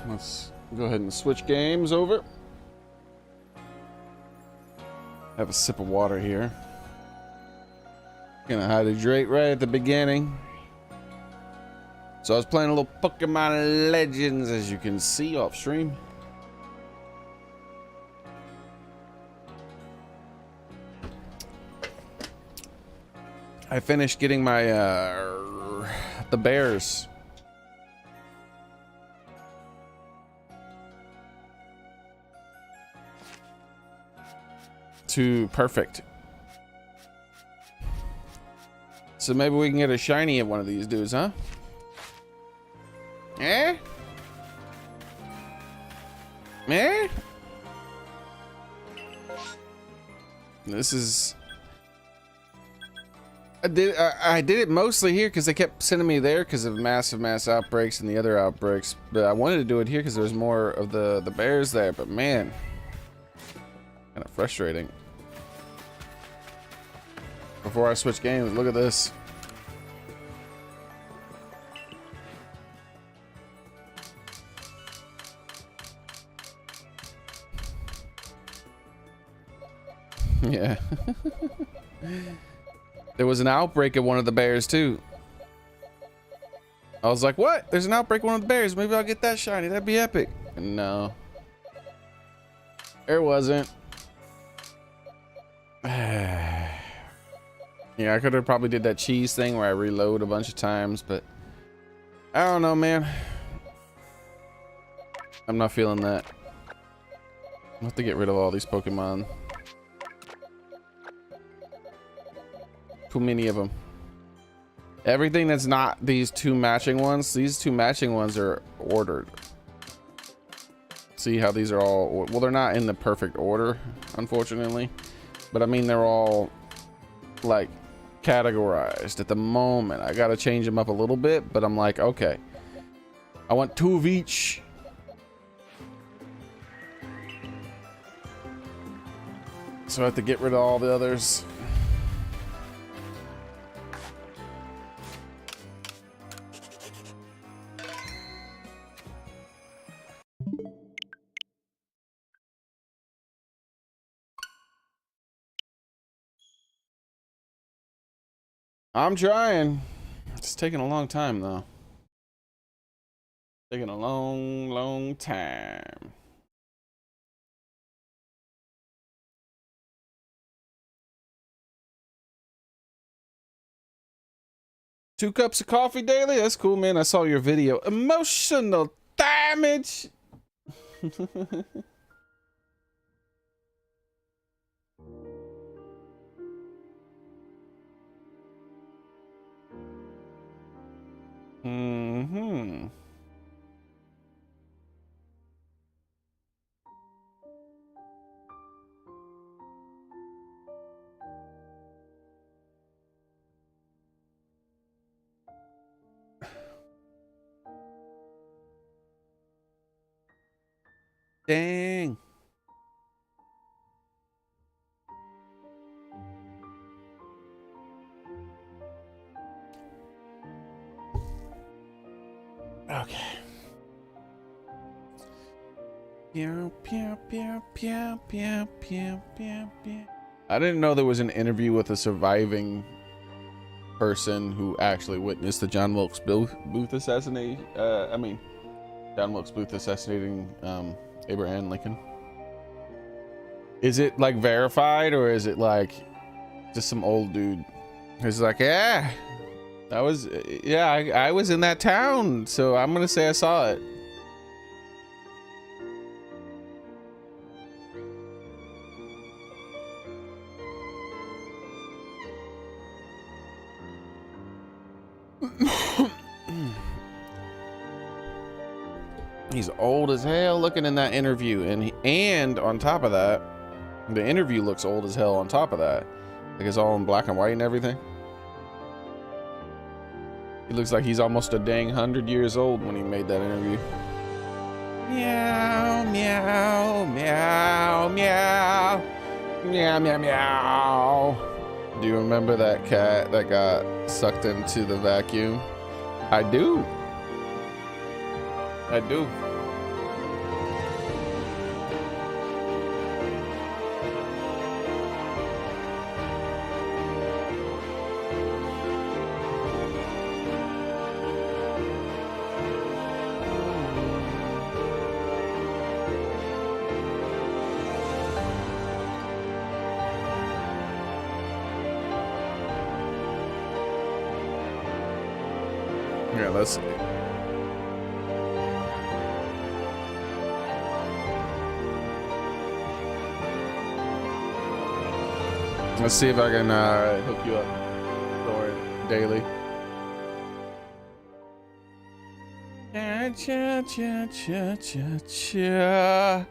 Let's go ahead and switch games over. Have a sip of water here. Gonna hydrate right at the beginning. So I was playing a little Pokemon Legends, as you can see off stream. I finished getting my the bears. To perfect. So maybe we can get a shiny of one of these dudes, huh? Eh? Eh? This is... I did it mostly here because they kept sending me there because of mass outbreaks and the other outbreaks. But I wanted to do it here because there's more of the bears there. But man, kind of frustrating. Before I switch games, look at this. Yeah. There was an outbreak of one of the bears too. I was like, what? There's an outbreak of one of the bears. Maybe I'll get that shiny. That'd be epic. No. There wasn't. Yeah, I could have probably did that cheese thing where I reload a bunch of times, but I don't know, man. I'm not feeling that. I have to get rid of all these Pokemon. Too many of them. Everything that's not these two matching ones, these two matching ones are ordered. See how these are all, well, they're not in the perfect order, unfortunately, but I mean, they're all like categorized at the moment. I got to change them up a little bit, but I'm like, okay, I want 2 of each. So I have to get rid of all the others. I'm trying. It's taking a long time though. Taking a long time. Two cups of coffee daily? That's cool, man. I saw your video. Emotional damage. Mm-hmm. Dang. Okay. Pew, pew, pew, pew, pew, pew, pew, pew. I didn't know there was an interview with a surviving person who actually witnessed the John Wilkes Booth assassination. John Wilkes Booth assassinating Abraham Lincoln. Is it like verified, or is it like just some old dude who's like, yeah, I was in that town, so I'm gonna say I saw it. He's old as hell looking in that interview, and on top of that, the interview looks old as hell on top of that. Like it's all in black and white and everything. He looks like he's almost a dang 100 years old when he made that interview. Meow, meow, meow, meow, meow, meow, meow. Do you remember that cat that got sucked into the vacuum? I do. I do. let's see. Let's see if I can hook you up for daily. Cha cha cha cha cha cha.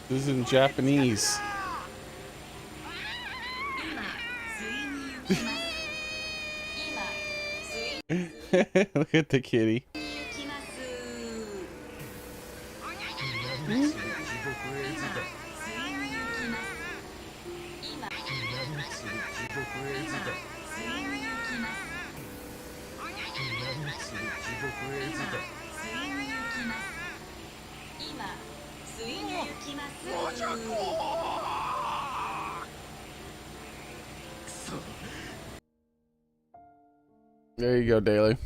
This is in Japanese. Look at the kitty. There you go, Daily.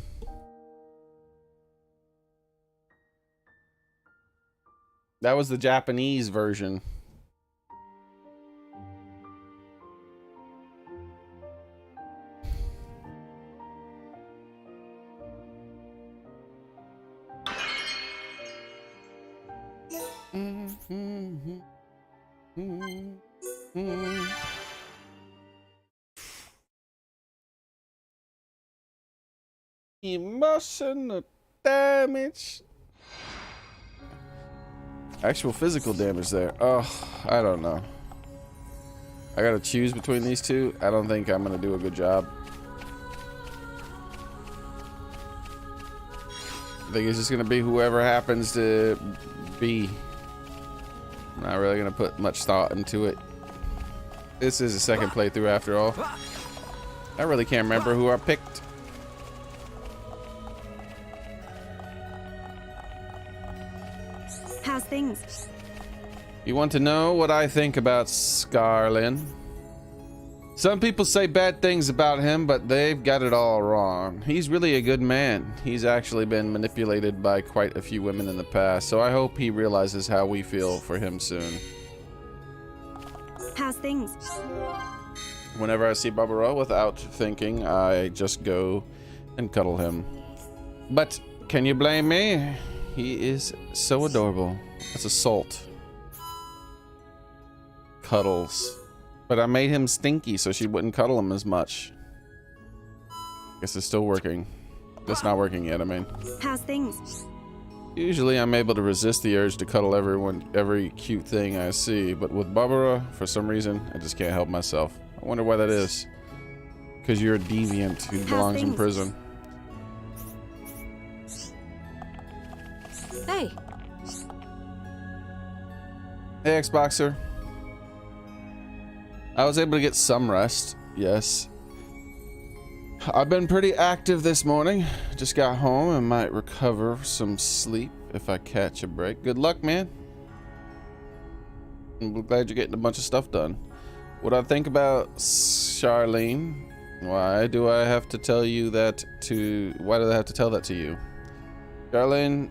That was the Japanese version. Emotional damage. Actual physical damage there. Oh, I don't know. I gotta choose between these two. I don't think I'm gonna do a good job. I think it's just gonna be whoever happens to be. I'm not really gonna put much thought into it. This is a second playthrough after all. I really can't remember who I picked. How's things? You want to know what I think about Scarlin? Some people say bad things about him, but they've got it all wrong. He's really a good man. He's actually been manipulated by quite a few women in the past, so I hope he realizes how we feel for him soon. How's things? Whenever I see Barbara without thinking, I just go and cuddle him. But can you blame me? He is so adorable. That's assault. Cuddles. But I made him stinky so she wouldn't cuddle him as much. Guess it's still working. It's not working yet, I mean. How's things? Usually I'm able to resist the urge to cuddle every cute thing I see, but with Barbara, for some reason, I just can't help myself. I wonder why that is. Because you're a deviant who belongs in prison. Hey. Hey, Xboxer. I was able to get some rest, yes. I've been pretty active this morning. Just got home and might recover some sleep if I catch a break. Good luck, man. I'm glad you're getting a bunch of stuff done. What I think about Charlene? Why do I have to tell you that to... Why do I have to tell that to you? Charlene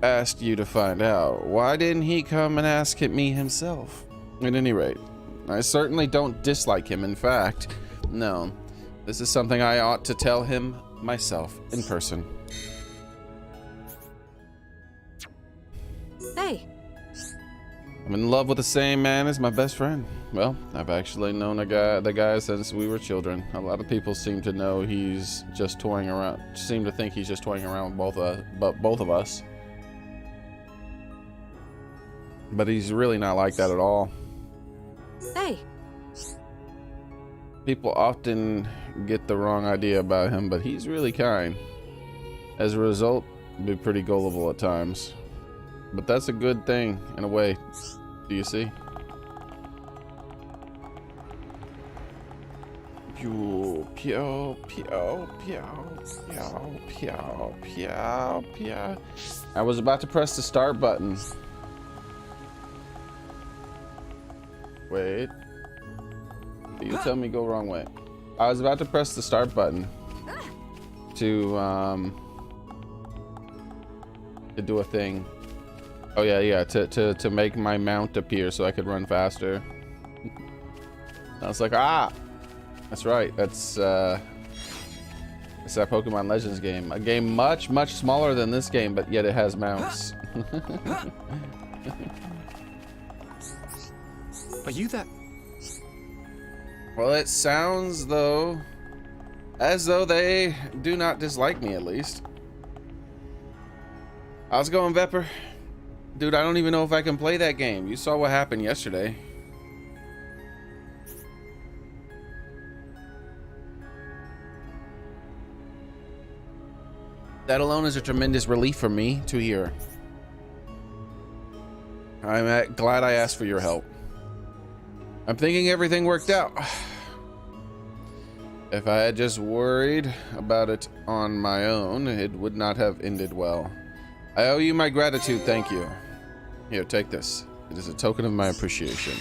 asked you to find out. Why didn't he come and ask it me himself? At any rate, I certainly don't dislike him. In fact, no. This is something I ought to tell him myself in person. Hey. I'm in love with the same man as my best friend. Well, I've actually known the guy since we were children. A lot of people seem to know he's just toying around. Seem to think he's just toying around with both of us. But he's really not like that at all. Hey. People often get the wrong idea about him, but he's really kind. As a result, be pretty gullible at times. But that's a good thing in a way. Do you see? Pew, pew, pew, pew, pew, pew, pew, pew. I was about to press the start button. Wait. You tell me go wrong way. I was about to press the start button to do a thing. Oh yeah, to make my mount appear so I could run faster. I was like, ah, that's right. It's that Pokemon Legends game. A game much smaller than this game, but yet it has mounts. Are you that? Well, it sounds though as though they do not dislike me, at least. How's it going, Vepper? Dude, I don't even know if I can play that game. You saw what happened yesterday. That alone is a tremendous relief for me to hear. I'm glad I asked for your help. I'm thinking everything worked out. If I had just worried about it on my own, it would not have ended well. I owe you my gratitude, thank you. Here, take this. It is a token of my appreciation.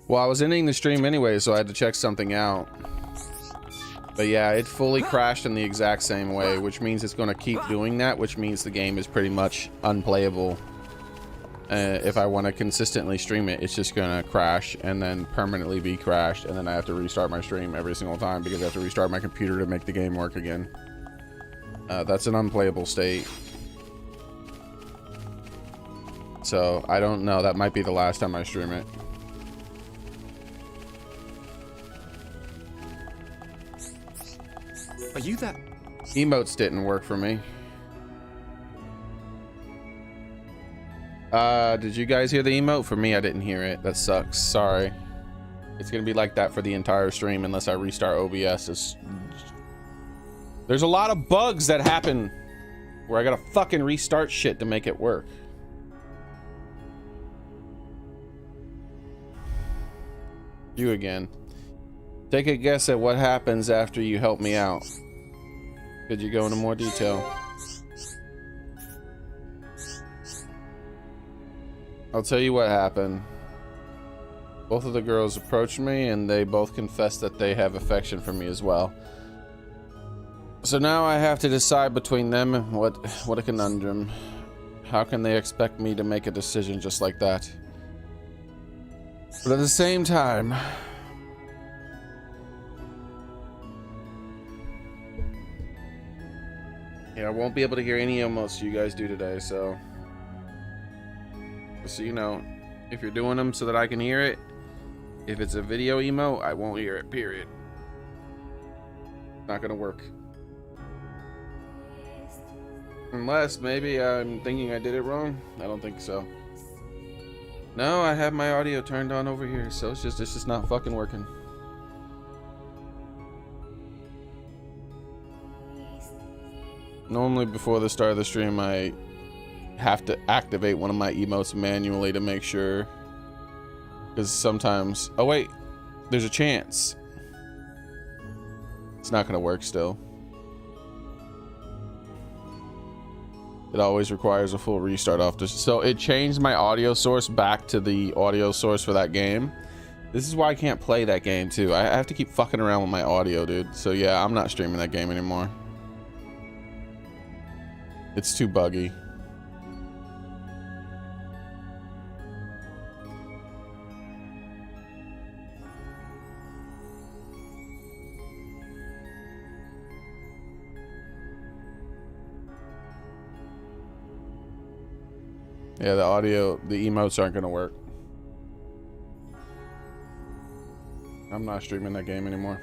Well, I was ending the stream anyway, so I had to check something out. But yeah, it fully crashed in the exact same way, which means it's going to keep doing that, which means the game is pretty much unplayable. If I want to consistently stream it, it's just going to crash and then permanently be crashed, and then I have to restart my stream every single time because I have to restart my computer to make the game work again. That's an unplayable state. So, I don't know. That might be the last time I stream it. Are you that? Emotes didn't work for me. Did you guys hear the emote? For me, I didn't hear it. That sucks. Sorry. It's gonna be like that for the entire stream unless I restart OBS. There's a lot of bugs that happen where I gotta fucking restart shit to make it work. You again. Take a guess at what happens after you help me out. Could you go into more detail? I'll tell you what happened. Both of the girls approached me and they both confessed that they have affection for me as well. So now I have to decide between them and what a conundrum. How can they expect me to make a decision just like that? But at the same time, yeah, I won't be able to hear any emotes you guys do today, so you know, if you're doing them so that I can hear it, if it's a video emote, I won't hear it, period. Not gonna work. Unless maybe I'm thinking I did it wrong. I don't think so. No, I have my audio turned on over here, so it's just not fucking working. Normally before the start of the stream, I have to activate one of my emotes manually to make sure, because sometimes, oh wait, there's a chance it's not gonna work still. It always requires a full restart off this. So it changed my audio source back to the audio source for that game. This is why I can't play that game too. I have to keep fucking around with my audio, dude. So yeah, I'm not streaming that game anymore. It's too buggy. Yeah, the audio, the emotes aren't gonna work. I'm not streaming that game anymore.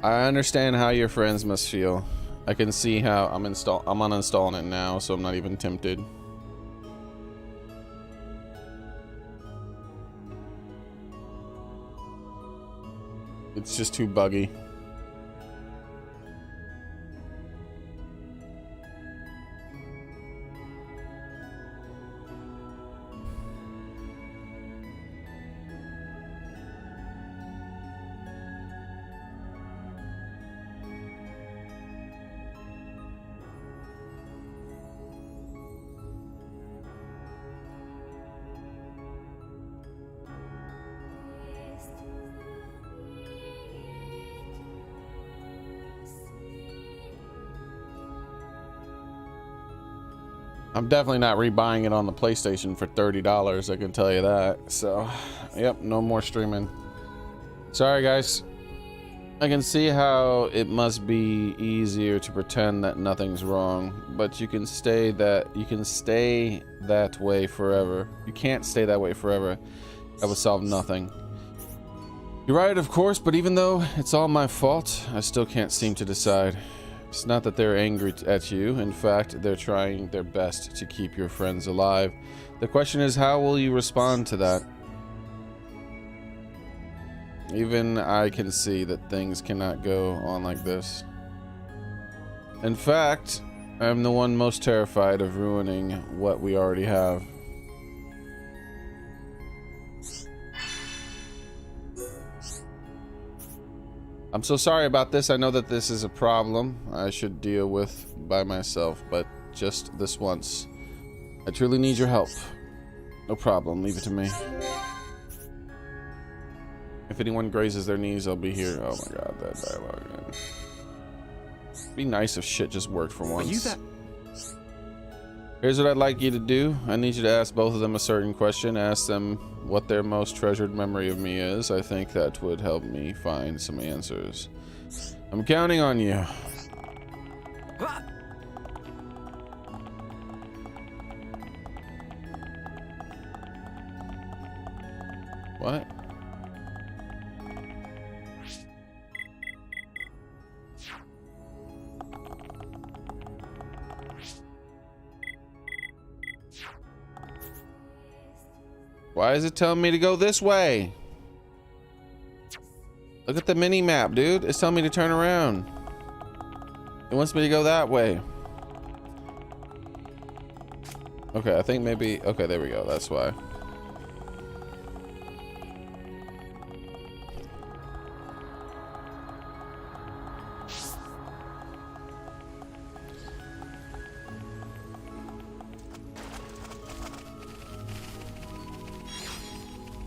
I understand how your friends must feel. I can see how I'm uninstalling it now, so I'm not even tempted. It's just too buggy. I'm definitely not rebuying it on the PlayStation for $30, I can tell you that. So, yep, no more streaming. Sorry, guys. I can see how it must be easier to pretend that nothing's wrong, but you can stay that way forever. You can't stay that way forever. That would solve nothing. You're right, of course, but even though it's all my fault, I still can't seem to decide. It's not that they're angry at you. In fact, they're trying their best to keep your friends alive. The question is, how will you respond to that? Even I can see that things cannot go on like this. In fact, I'm the one most terrified of ruining what we already have. I'm so sorry about this. I know that this is a problem I should deal with by myself, but just this once. I truly need your help. No problem. Leave it to me. If anyone grazes their knees, I'll be here. Oh my god, that dialogue. Man. It'd be nice if shit just worked for once. Are you that? Here's what I'd like you to do. I need you to ask both of them a certain question. Ask them what their most treasured memory of me is. I think that would help me find some answers. I'm counting on you. What? Why is it telling me to go this way? Look at the mini map, dude. It's telling me to turn around. It wants me to go that way. Okay, I think maybe... Okay, there we go. That's why.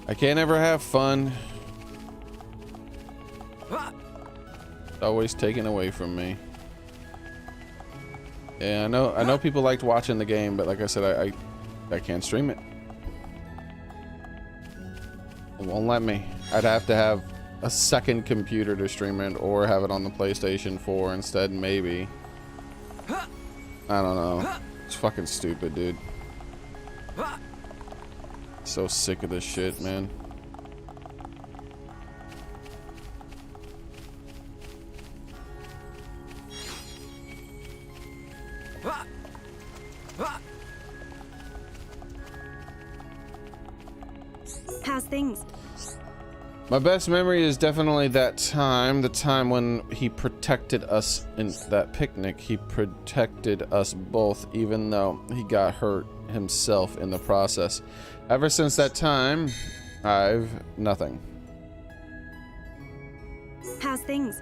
I can't ever have fun. It's always taken away from me. Yeah, I know people liked watching the game, but like I said, I can't stream it. It won't let me. I'd have to have a second computer to stream it, or have it on the PlayStation 4 instead, maybe. I don't know. It's fucking stupid, dude. So sick of this shit, man. How's things? My best memory is definitely that time, the time when he protected us in that picnic. He protected us both, even though he got hurt himself in the process. Ever since that time, I've nothing. How's things?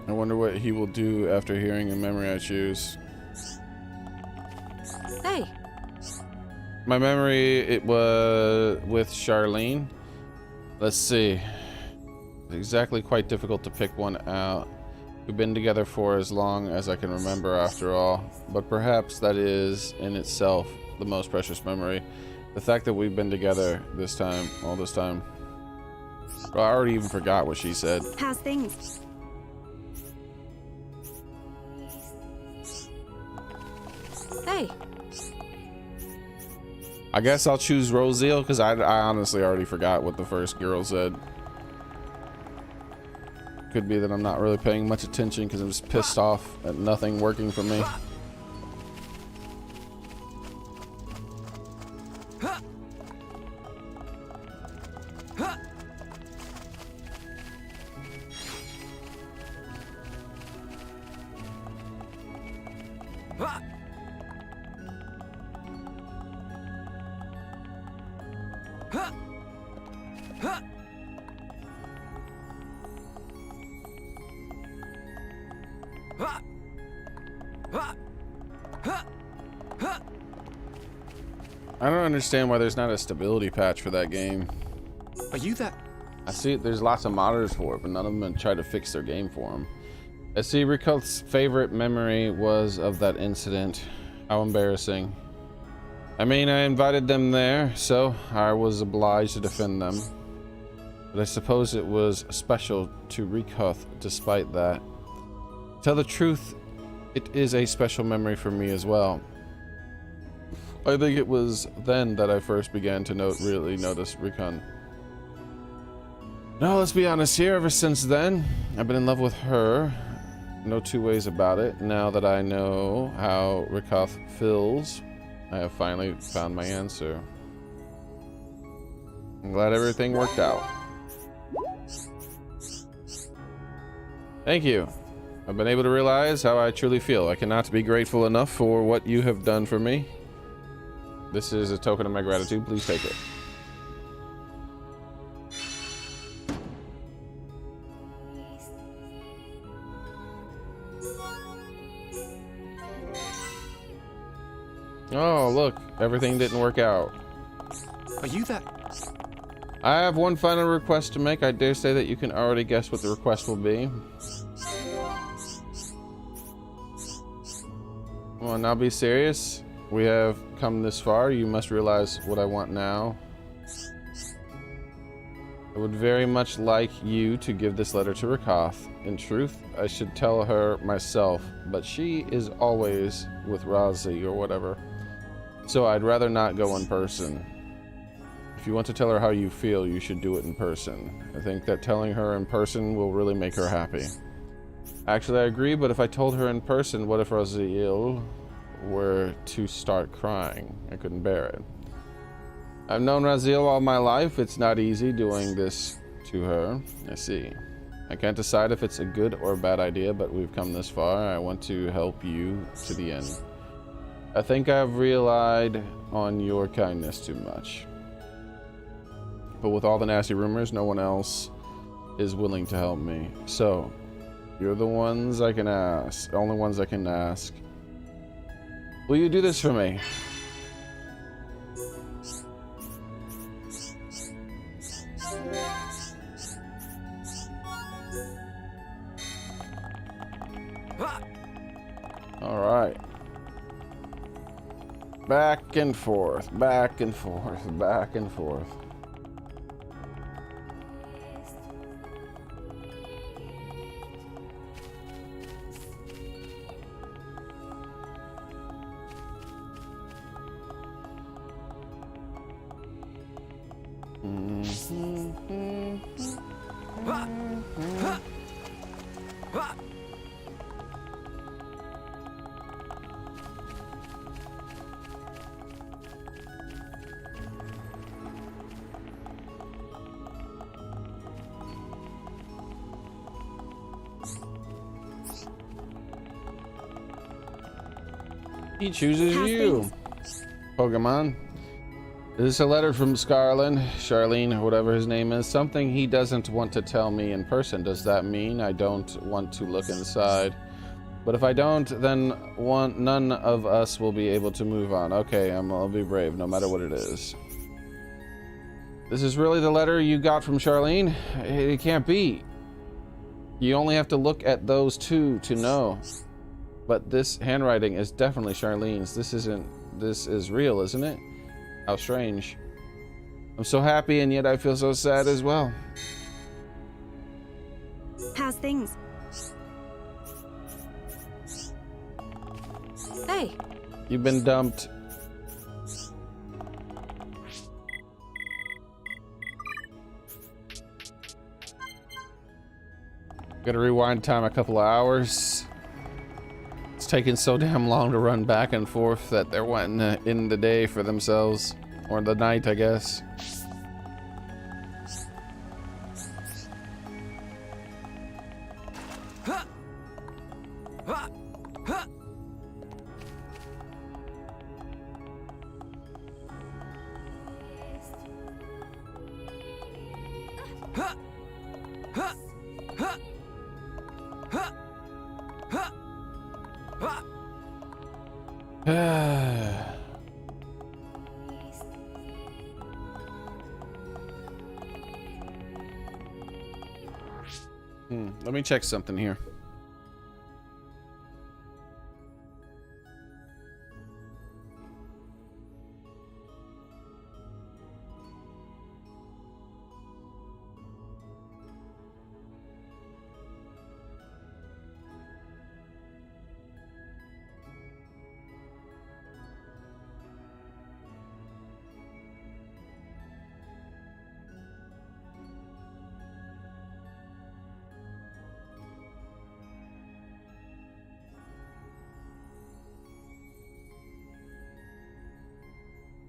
I wonder what he will do after hearing a memory I choose. Hey. My memory, it was with Charlene. Let's see. It's exactly quite difficult to pick one out. We've been together for as long as I can remember after all, but perhaps that is in itself the most precious memory. The fact that we've been together this time, all this time. Well, I already even forgot what she said. How's things? Hey. I guess I'll choose Rosiel because I honestly already forgot what the first girl said. could be that I'm not really paying much attention because I'm just pissed off at nothing working for me. I don't understand why there's not a stability patch for that game. Are you that? I see there's lots of modders for it, but none of them have tried to fix their game for him. I see Rico's favorite memory was of that incident. How embarrassing. I mean, I invited them there, so I was obliged to defend them. But I suppose it was special to Rikoth despite that. To tell the truth, it is a special memory for me as well. I think it was then that I first began to really notice Rikon. No, let's be honest here, ever since then, I've been in love with her. No two ways about it. Now that I know how Rikoth feels, I have finally found my answer. I'm glad everything worked out. Thank you. I've been able to realize how I truly feel. I cannot be grateful enough for what you have done for me. This is a token of my gratitude. Please take it. Oh, look. Everything didn't work out. Are you that? I have one final request to make. I dare say that you can already guess what the request will be. Come on, now be serious. We have come this far. You must realize what I want now. I would very much like you to give this letter to Rikoth. In truth, I should tell her myself, but she is always with Razi or whatever. So I'd rather not go in person. If you want to tell her how you feel, you should do it in person. I think that telling her in person will really make her happy. Actually, I agree, but if I told her in person, what if Raziel were to start crying? I couldn't bear it. I've known Raziel all my life. It's not easy doing this to her. I see. I can't decide if it's a good or a bad idea, but we've come this far. I want to help you to the end. I think I've relied on your kindness too much. But with all the nasty rumors, no one else is willing to help me. So, you're the ones I can ask. The only ones I can ask. Will you do this for me? All right. Back and forth, back and forth, back and forth. He chooses you. Pokemon. This is a letter from Charlene, whatever his name is. Something he doesn't want to tell me in person. Does that mean I don't want to look inside? But if I don't, then none of us will be able to move on. Okay, I'll be brave, no matter what it is. This is really the letter you got from Charlene? It can't be. You only have to look at those two to know. But this handwriting is definitely Charlene's. This is real, isn't it? How strange. I'm so happy and yet I feel so sad as well. How's things? Hey. You've been dumped. Gotta rewind time a couple of hours. It's taking so damn long to run back and forth that they're wanting to end the day for themselves. Or the night, I guess. Let me check something here.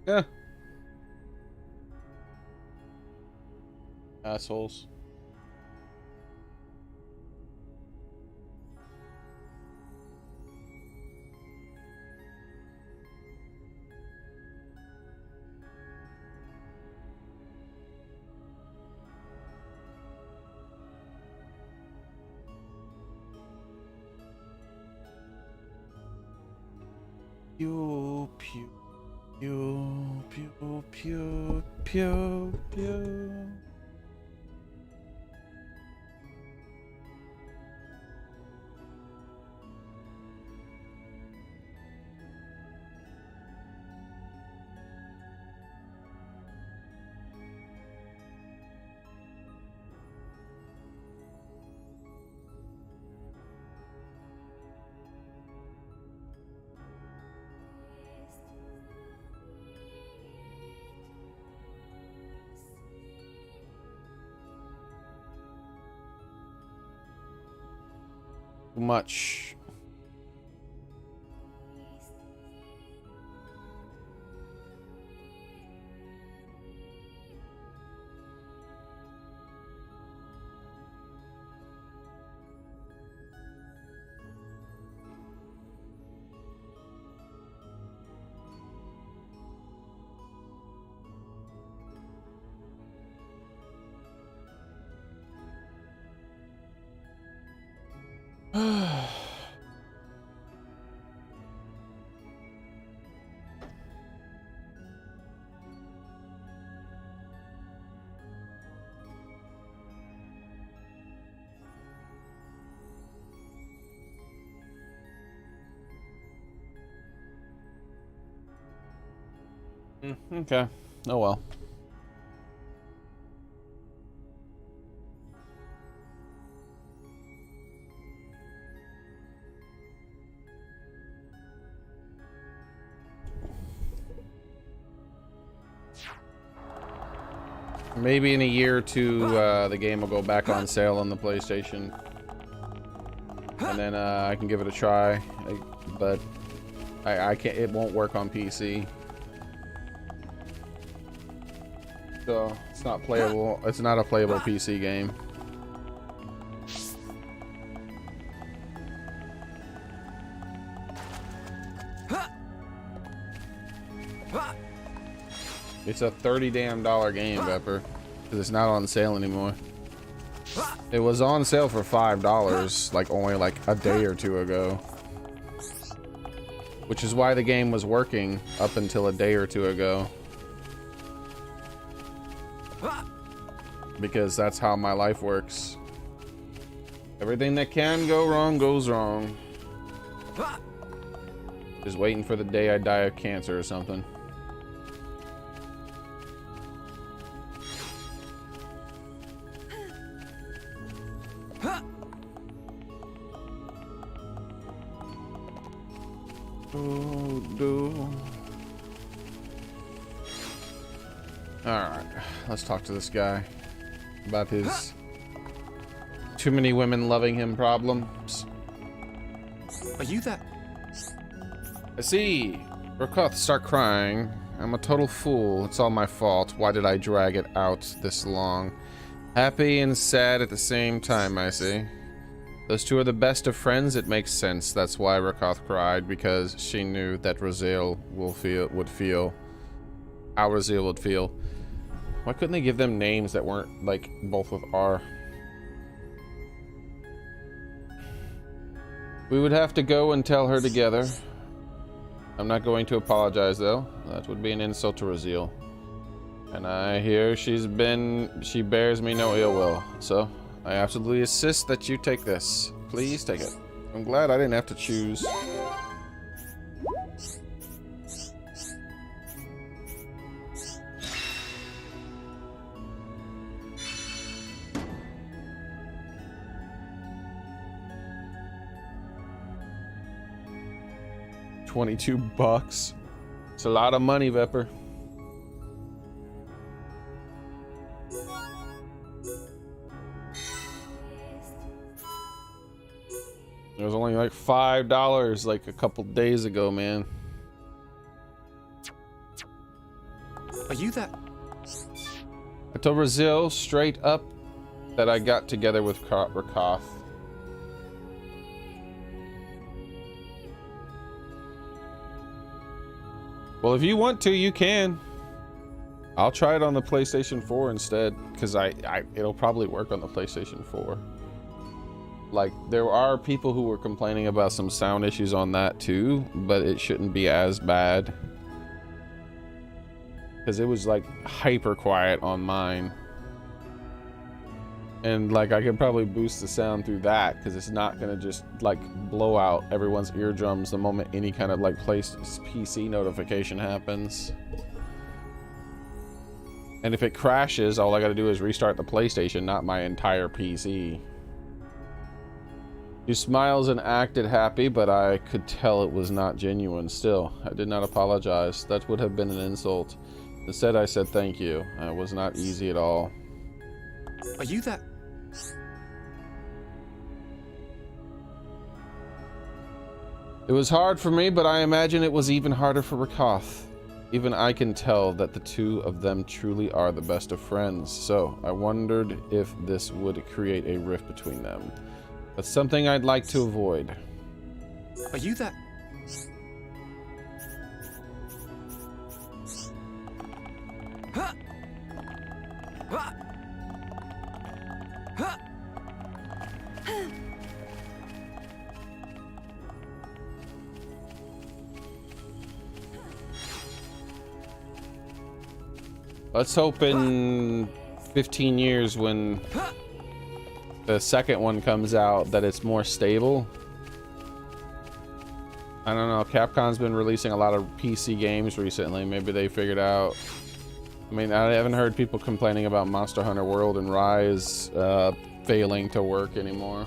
Yeah. Assholes. Pew, pew, pew, pew, pew, pew, pew. Too much. Okay. Oh well. Maybe in a year or two, the game will go back on sale on the PlayStation, and then I can give it a try. But I can't. It won't work on PC. So it's not playable. It's not a playable PC game. It's a $30 damn game, Pepper, because it's not on sale anymore. It was on sale for $5, like only like a day or two ago, which is why the game was working up until a day or two ago. Because that's how my life works. Everything that can go wrong goes wrong. Just waiting for the day I die of cancer or something. Alright, let's talk to this guy about his Too many women loving him problems. Are you that? I see. Rakoth, start crying. I'm a total fool. It's all my fault. Why did I drag it out this long? Happy and sad at the same time, I see. Those two are the best of friends. It makes sense. That's why Rakoth cried, because she knew that Raziel would feel how Raziel would feel. Why couldn't they give them names that weren't like both with R? We would have to go and tell her together. I'm not going to apologize though. That would be an insult to Raziel. And I hear she bears me no ill will. So I absolutely insist that you take this. Please take it. I'm glad I didn't have to choose. $22. It's a lot of money, Vepper. It was only like $5 like a couple days ago, man. Are you that? I told Raziel straight up that I got together with Rakoth. Well, if you want to, you can. I'll try it on the PlayStation 4 instead, because it'll probably work on the PlayStation 4. Like, there are people who were complaining about some sound issues on that too, but it shouldn't be as bad. Because it was like hyper quiet on mine. And like I could probably boost the sound through that, because it's not gonna just like blow out everyone's eardrums the moment any kind of like PC notification happens. And if it crashes, all I gotta do is restart the PlayStation, not my entire PC. She smiles and acted happy, but I could tell it was not genuine. Still, I did not apologize. That would have been an insult. Instead, I said thank you. It was not easy at all. Are you that? It was hard for me, but I imagine it was even harder for Rakoth. Even I can tell that the two of them truly are the best of friends, so I wondered if this would create a rift between them. That's something I'd like to avoid. Are you that? Let's hope in 15 years when the second one comes out that it's more stable. I don't know, Capcom's been releasing a lot of PC games recently. Maybe they figured out. I mean, I haven't heard people complaining about Monster Hunter World and Rise failing to work anymore.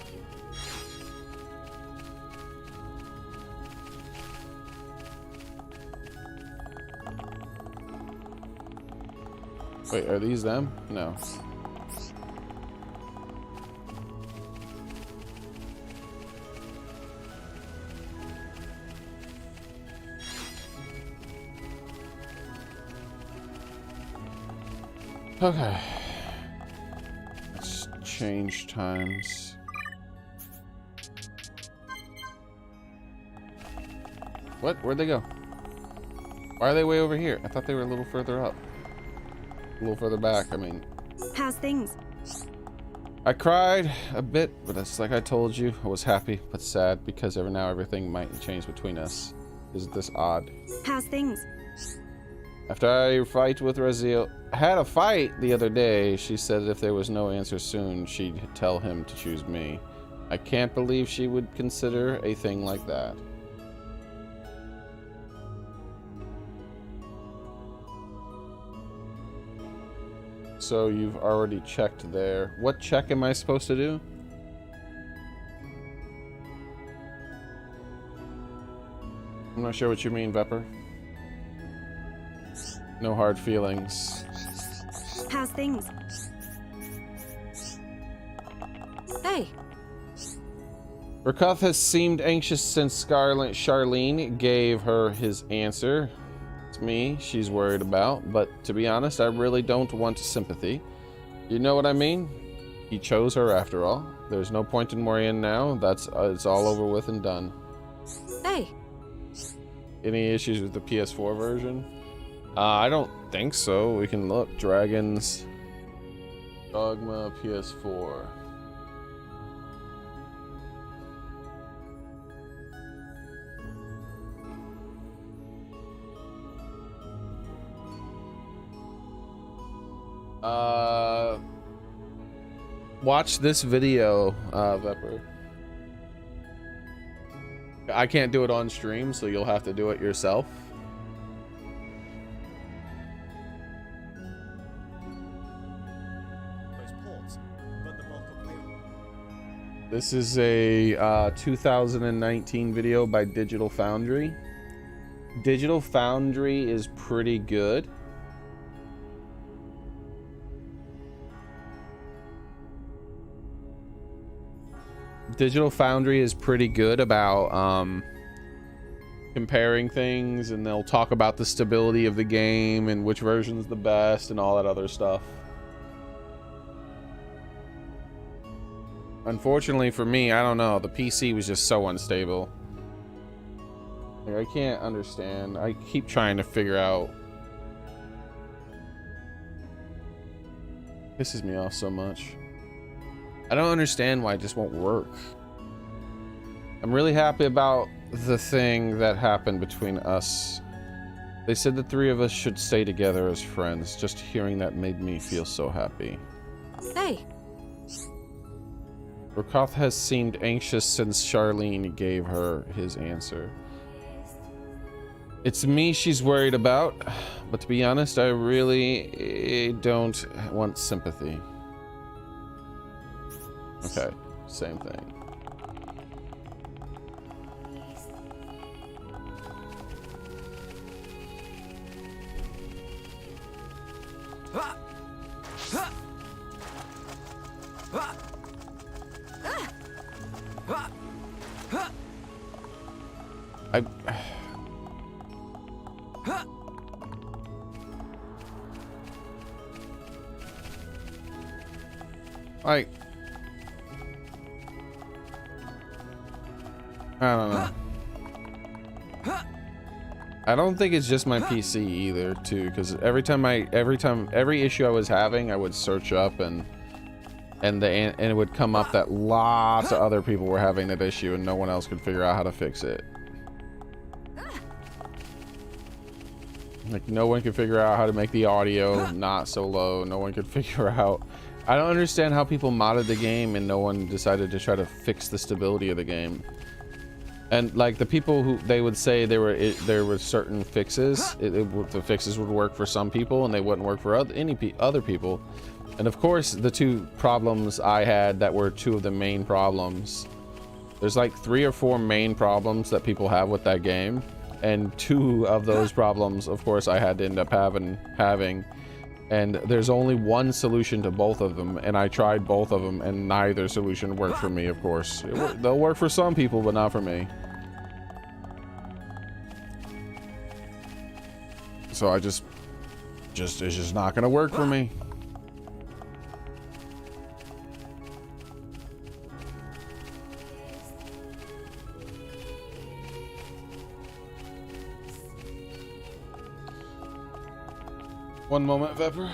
Wait, are these them? No. Okay. Let's change times. What? Where'd they go? Why are they way over here? I thought they were a little further up. A little further back, I mean. How's things? I cried a bit, but it's like I told you. I was happy, but sad, because everything might change between us. Isn't this odd? How's things? After I fight with Raziel, I had a fight the other day. She said if there was no answer soon, she'd tell him to choose me. I can't believe she would consider a thing like that. So you've already checked there. What check am I supposed to do? I'm not sure what you mean, Vepper. No hard feelings. How's things? Hey, Rakuth has seemed anxious since Charlene gave her his answer. It's me she's worried about, but to be honest, I really don't want sympathy. You know what I mean? He chose her after all. There's no point in worrying now. It's all over with and done. hey. Any issues with the PS4 version? I don't think so. We can look. Dragons. Dogma PS4. Watch this video, Vepper. I can't do it on stream, so you'll have to do it yourself. This is a 2019 video by Digital Foundry. Digital Foundry is pretty good. Digital Foundry is pretty good about comparing things, and they'll talk about the stability of the game and which version's the best and all that other stuff. Unfortunately for me, I don't know, the PC was just so unstable. Like, I can't understand. I keep trying to figure out. Pisses me off so much. I don't understand why it just won't work. I'm really happy about the thing that happened between us. They said the three of us should stay together as friends. Just hearing that made me feel so happy. Hey. Rakuth has seemed anxious since Charlene gave her his answer. It's me she's worried about, but to be honest, I really don't want sympathy. Okay, same thing. I don't know. I don't think it's just my PC either, too, because every issue I was having, I would search up and it would come up that lots of other people were having that issue and no one else could figure out how to fix it. Like, no one could figure out how to make the audio not so low. No one could figure out. I don't understand how people modded the game and no one decided to try to fix the stability of the game. And like the people who they would say there were certain fixes, the fixes would work for some people and they wouldn't work for other people. And of course, the two problems I had that were two of the main problems. There's like 3 or 4 main problems that people have with that game, and 2 of those problems, of course, I had to end up having. And there's only one solution to both of them, and I tried both of them, and neither solution worked for me, of course. They'll work for some people, but not for me. So it's just not gonna work for me. One moment, Vepper.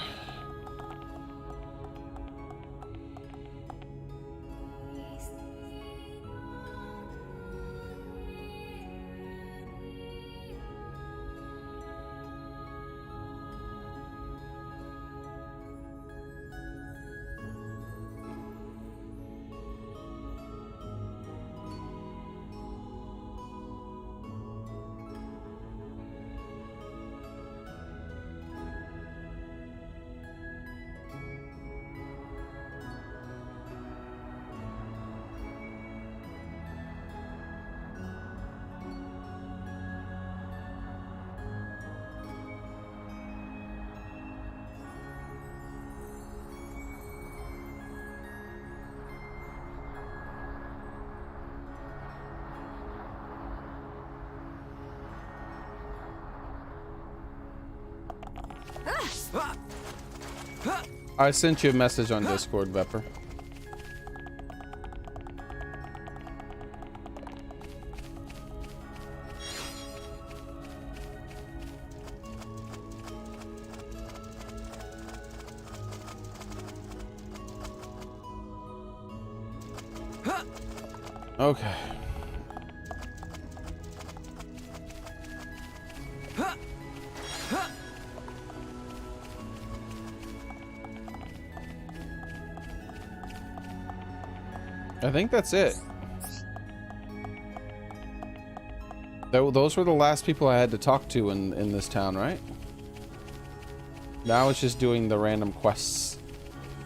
I sent you a message on Discord, Vepper. Okay. I think that's it. Those were the last people I had to talk to in this town, right? Now it's just doing the random quests.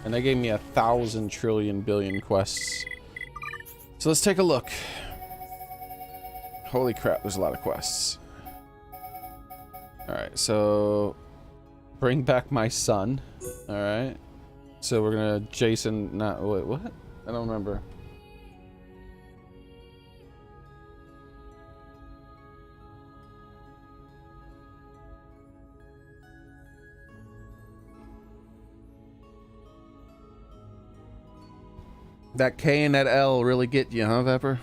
And they gave me 1,000 trillion billion quests. So let's take a look. Holy crap, there's a lot of quests. Alright, so bring back my son. Alright. So we're gonna Jason, not, wait, what? I don't remember. That K and that L really get you, huh, Vepper?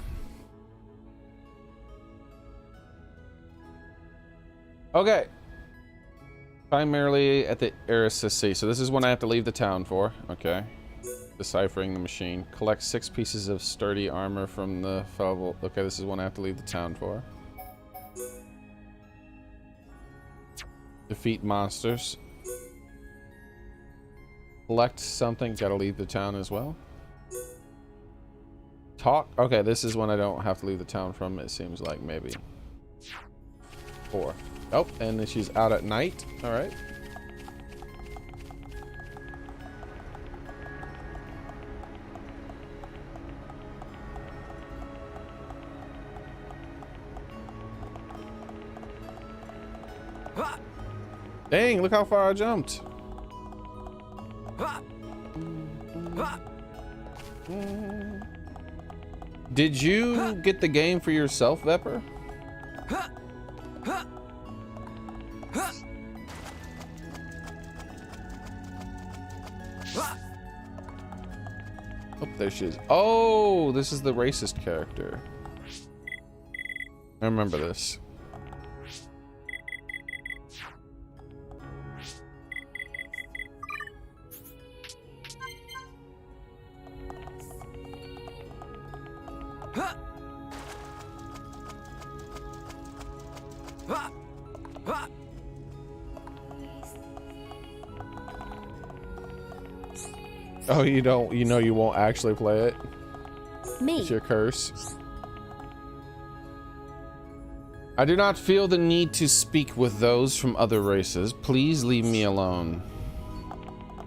Okay. Primarily at the Xearrik. So this is one I have to leave the town for. Okay. Deciphering the machine. Collect 6 pieces of sturdy armor from the Felvel. Okay, this is one I have to leave the town for. Defeat monsters. Collect something. Gotta leave the town as well. Talk. Okay, this is one I don't have to leave the town from. It seems like maybe 4. Oh, and then she's out at night. All right. Dang, look how far I jumped. Did you get the game for yourself, Vepper? Oh, there she is. Oh, this is the racist character. I remember this. Oh, you don't, you know you won't actually play it? Me. It's your curse. I do not feel the need to speak with those from other races. Please leave me alone.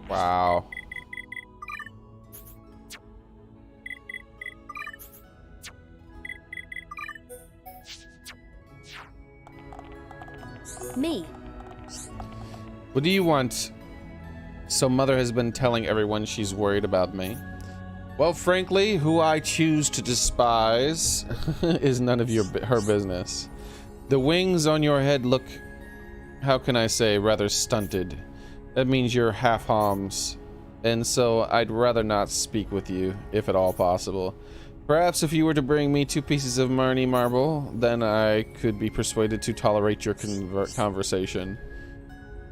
Wow. Me. What do you want? So Mother has been telling everyone she's worried about me. Well, frankly, who I choose to despise is none of her business. The wings on your head look, how can I say, rather stunted. That means you're half homs, and so I'd rather not speak with you, if at all possible. Perhaps if you were to bring me 2 pieces of Marnie marble, then I could be persuaded to tolerate your conversation.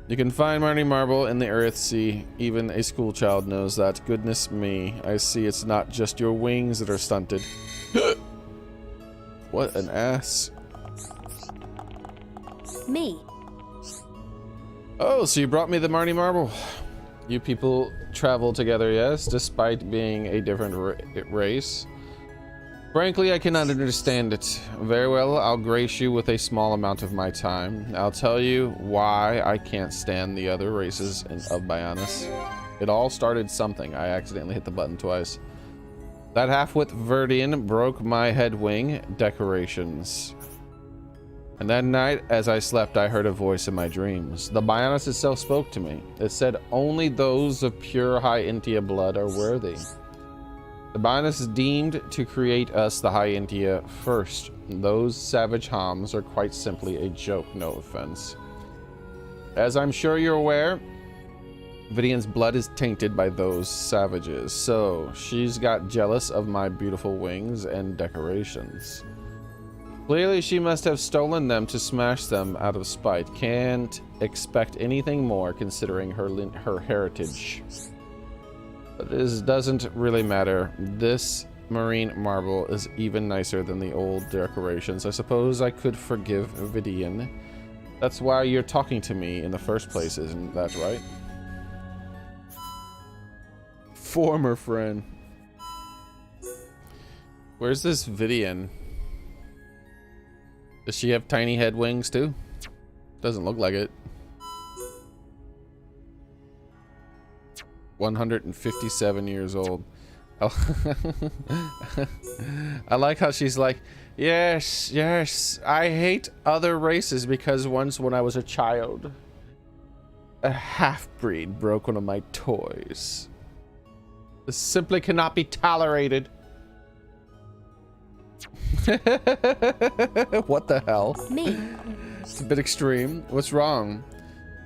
You can find Marnie marble in the Earth Sea. Even a schoolchild knows that. Goodness me, I see it's not just your wings that are stunted. What an ass. Me. Oh, so you brought me the Marnie marble. You people travel together, yes, despite being a different race. Frankly, I cannot understand it. Very well, I'll grace you with a small amount of my time. I'll tell you why I can't stand the other races of Bionis. It all started something. I accidentally hit the button twice. That half-wit Verdian broke my head wing decorations. And that night, as I slept, I heard a voice in my dreams. The Bionis itself spoke to me. It said, only those of pure High Intia blood are worthy. The Bionis is deemed to create us, the High Intia, first. Those savage homs are quite simply a joke, no offense. As I'm sure you're aware, Vidian's blood is tainted by those savages, so she's got jealous of my beautiful wings and decorations. Clearly, she must have stolen them to smash them out of spite. Can't expect anything more considering her heritage. But this doesn't really matter. This marine marble is even nicer than the old decorations. I suppose I could forgive Vidian. That's why you're talking to me in the first place, isn't that right? Former friend. Where's this Vidian? Does she have tiny head wings too? Doesn't look like it. 157 years old. Oh. I like how she's like, yes, yes, I hate other races because once when I was a child, a half-breed broke one of my toys. This simply cannot be tolerated. What the hell? Me. It's a bit extreme. What's wrong?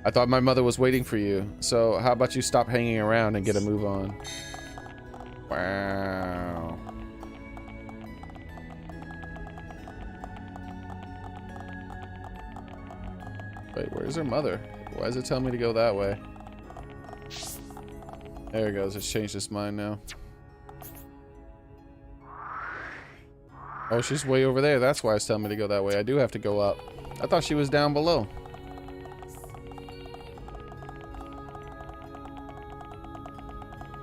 I thought my mother was waiting for you. So how about you stop hanging around and get a move on? Wow. Wait, where's her mother? Why does it tell me to go that way? There it goes. It's changed its mind now. Oh, she's way over there. That's why it's telling me to go that way. I do have to go up. I thought she was down below.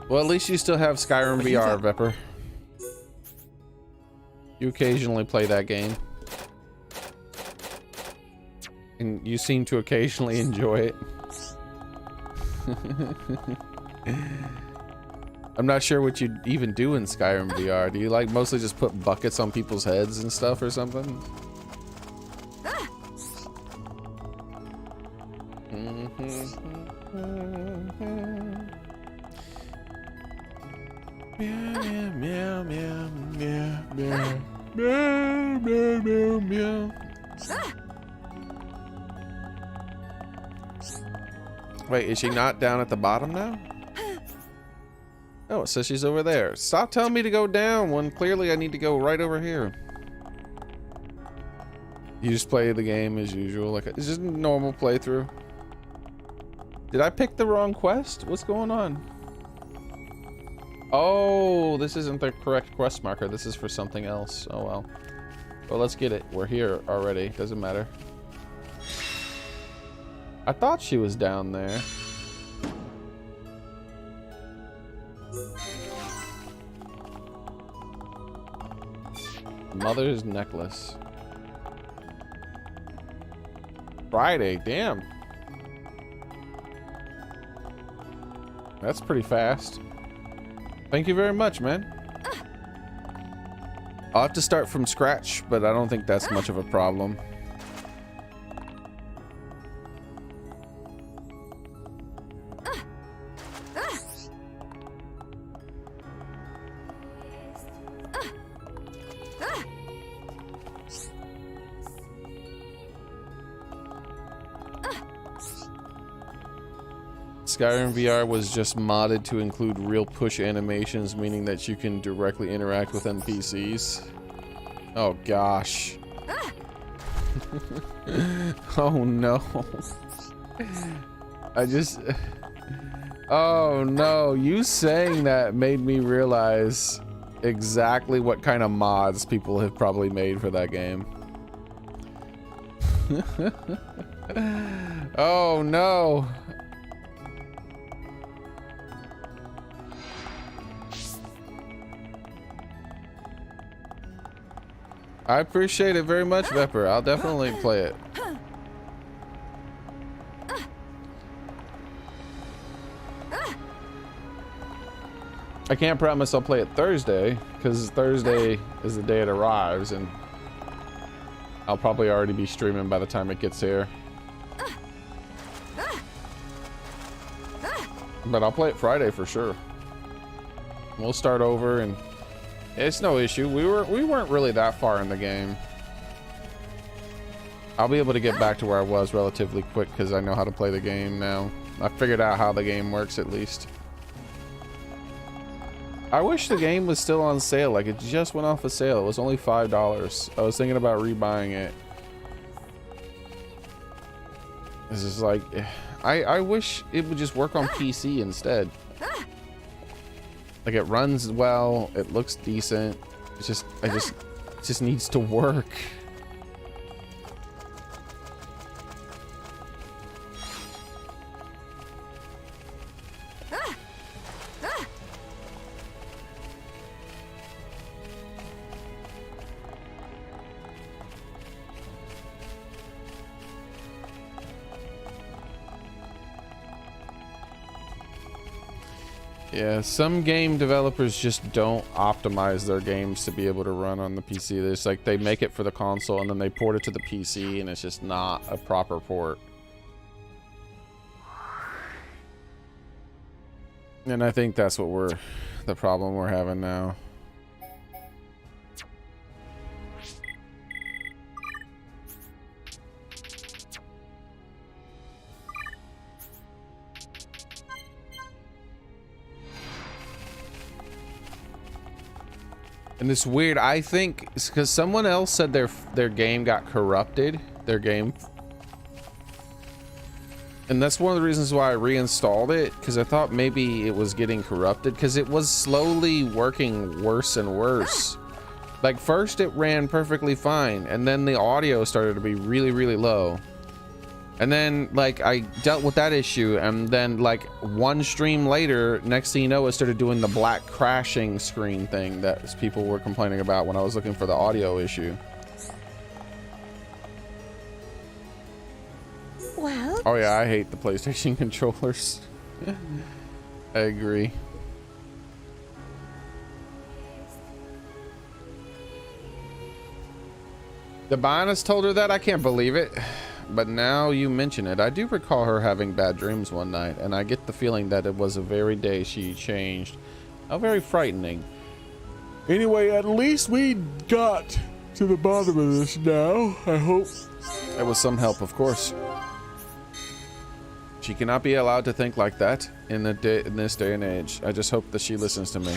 Well, at least you still have Skyrim VR, Vepper. You occasionally play that game. And you seem to occasionally enjoy it. I'm not sure what you even do in Skyrim VR. Do you like mostly just put buckets on people's heads and stuff or something? Meow, meow, meow, meow, meow, meow, meow, meow, meow. Wait, is she not down at the bottom now? Oh, it says she's over there. Stop telling me to go down when clearly I need to go right over here. You just play the game as usual, like it's just a normal playthrough. Did I pick the wrong quest? What's going on? Oh, this isn't the correct quest marker. This is for something else. Oh well. Well, let's get it. We're here already. Doesn't matter. I thought she was down there. Mother's necklace. Friday, damn. That's pretty fast. Thank you very much, man. I'll have to start from scratch, but I don't think that's much of a problem. Skyrim VR was just modded to include real push animations, meaning that you can directly interact with NPCs. Oh gosh. Oh no. Oh no, you saying that made me realize exactly what kind of mods people have probably made for that game. Oh no. I appreciate it very much, Vepper. I'll definitely play it. I can't promise I'll play it Thursday, because Thursday is the day it arrives, and I'll probably already be streaming by the time it gets here. But I'll play it Friday for sure. We'll start over, and it's no issue. We weren't really that far in the game. I'll be able to get back to where I was relatively quick because I know how to play the game now. I figured out how the game works at least. I wish the game was still on sale. Like, it just went off of sale. It was only $5. I was thinking about rebuying it. This is like, I wish it would just work on PC instead. Like, it runs well, it looks decent. It's just, it just needs to work. Yeah, some game developers just don't optimize their games to be able to run on the PC. It's like they make it for the console and then they port it to the PC, and it's just not a proper port. And I think that's what the problem we're having now. And it's weird, I think it's because someone else said their game got corrupted, their game. And that's one of the reasons why I reinstalled it, because I thought maybe it was getting corrupted, because it was slowly working worse and worse. Like, first it ran perfectly fine, and then the audio started to be really, really low. And then, like, I dealt with that issue, and then, like, one stream later, next thing you know, it started doing the black crashing screen thing that people were complaining about when I was looking for the audio issue. Well. Oh yeah, I hate the PlayStation controllers. I agree. The Bioness told her that? I can't believe it. But now you mention it, I do recall her having bad dreams one night, and I get the feeling that it was the very day she changed. How very frightening. Anyway, at least we got to the bottom of this now, I hope. It was some help, of course. She cannot be allowed to think like that in this day and age. I just hope that she listens to me.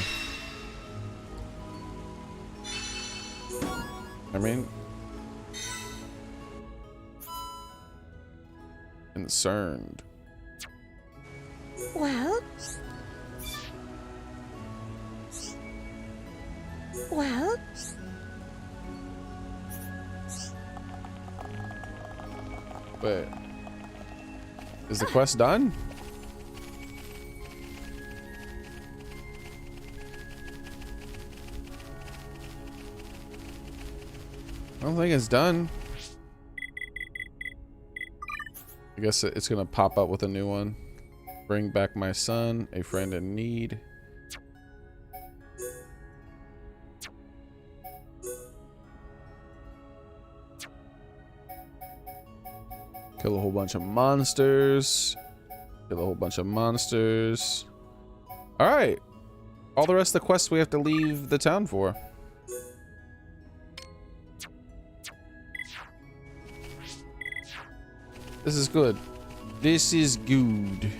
I mean... concerned. Well. Well. But is the quest done? I don't think it's done. I guess it's gonna pop up with a new one. Bring back my son, a friend in need. Kill a whole bunch of monsters. Kill a whole bunch of monsters. Alright. All the rest of the quests we have to leave the town for. This is good. This is good.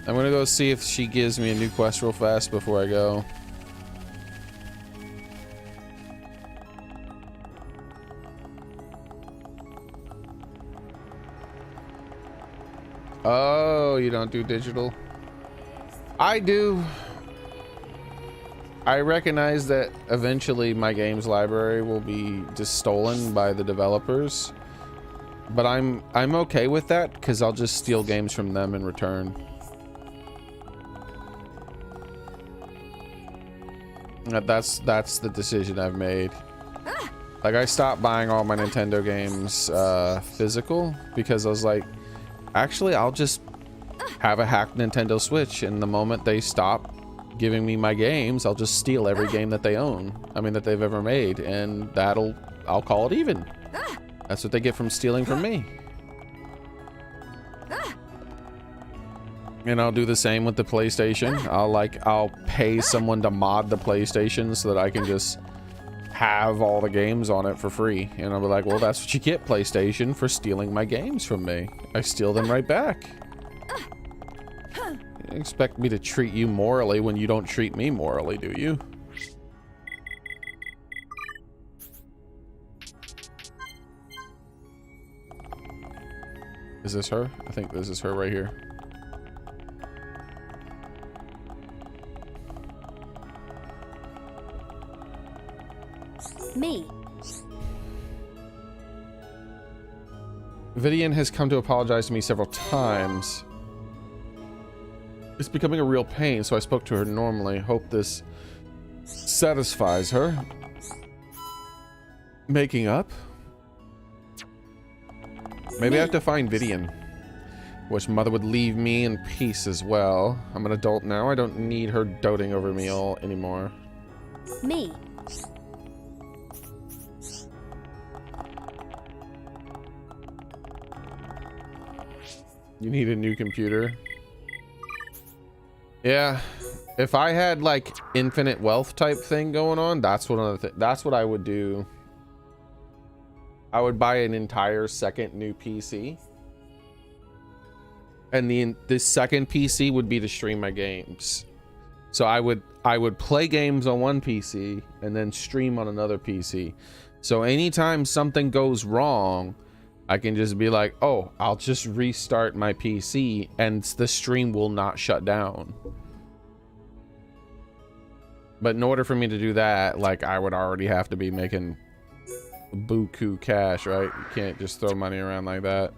I'm gonna go see if she gives me a new quest real fast before I go. Oh, you don't do digital? I do. I recognize that eventually my games library will be just stolen by the developers. But I'm okay with that because I'll just steal games from them in return. That's the decision I've made. Like, I stopped buying all my Nintendo games physical because I was like, actually, I'll just have a hacked Nintendo Switch, and the moment they stop giving me my games, I'll just steal every game that they own. I mean, that they've ever made, and I'll call it even. That's what they get from stealing from me. And I'll do the same with the PlayStation. I'll pay someone to mod the PlayStation so that I can just have all the games on it for free. And I'll be like, well, that's what you get, PlayStation, for stealing my games from me. I steal them right back. expect me to treat you morally when you don't treat me morally, do you? Is this her? I think this is her right here. Me. Vidian has come to apologize to me several times. It's becoming a real pain, so I spoke to her normally. Hope this satisfies her. Making up? Maybe I have to find Vidian. Wish mother would leave me in peace as well. I'm an adult now. I don't need her doting over me all anymore. Me. You need a new computer. Yeah, if I had like infinite wealth type thing going on, that's what I would do. I would buy an entire second new PC, and this second PC would be to stream my games. So I would play games on one PC and then stream on another PC. So anytime something goes wrong, I can just be like, oh, I'll just restart my PC and the stream will not shut down. But in order for me to do that, like, I would already have to be making buku cash, right? You can't just throw money around like that.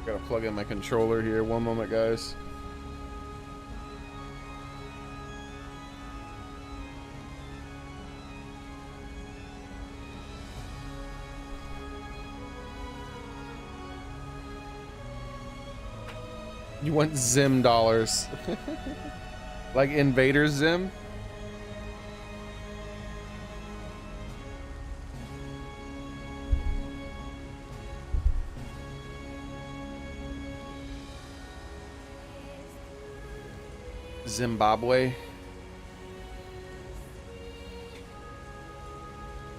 Gotta plug in my controller here. One moment, guys. You want Zim dollars. Like Invader Zim? Zimbabwe.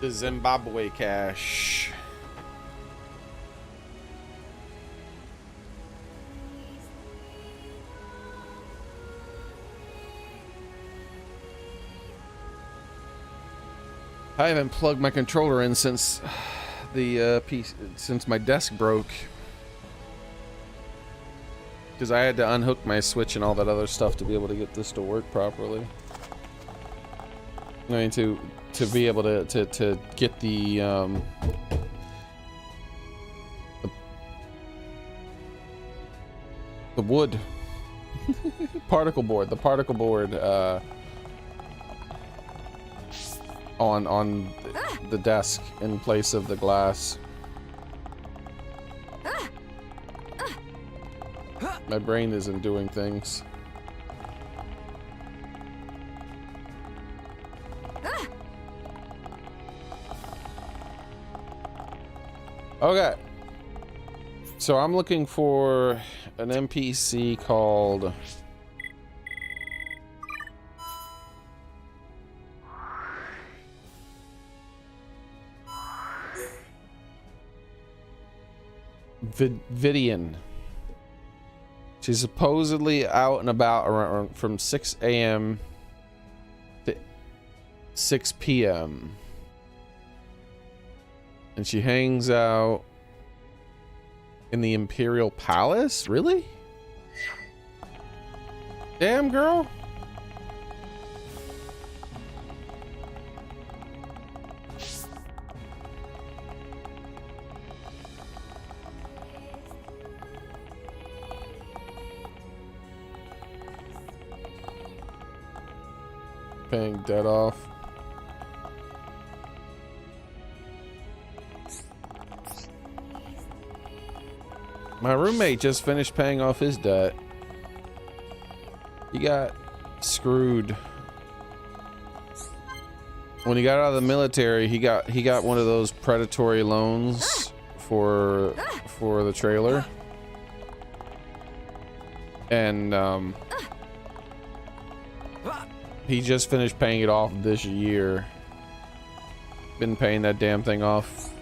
The Zimbabwe cash. I haven't plugged my controller in since the since my desk broke. Because I had to unhook my Switch and all that other stuff to be able to get this to work properly. I mean, to be able to get the wood particle board, on the desk in place of the glass. My brain isn't doing things. Okay. So I'm looking for an NPC called Vidian. She's supposedly out and about around from 6 a.m. to 6 p.m. And she hangs out in the Imperial Palace? Really? Damn, girl. Paying debt off. My roommate just finished paying off his debt. He got screwed. When he got out of the military, he got one of those predatory loans for the trailer, and he just finished paying it off this year. Been paying that damn thing off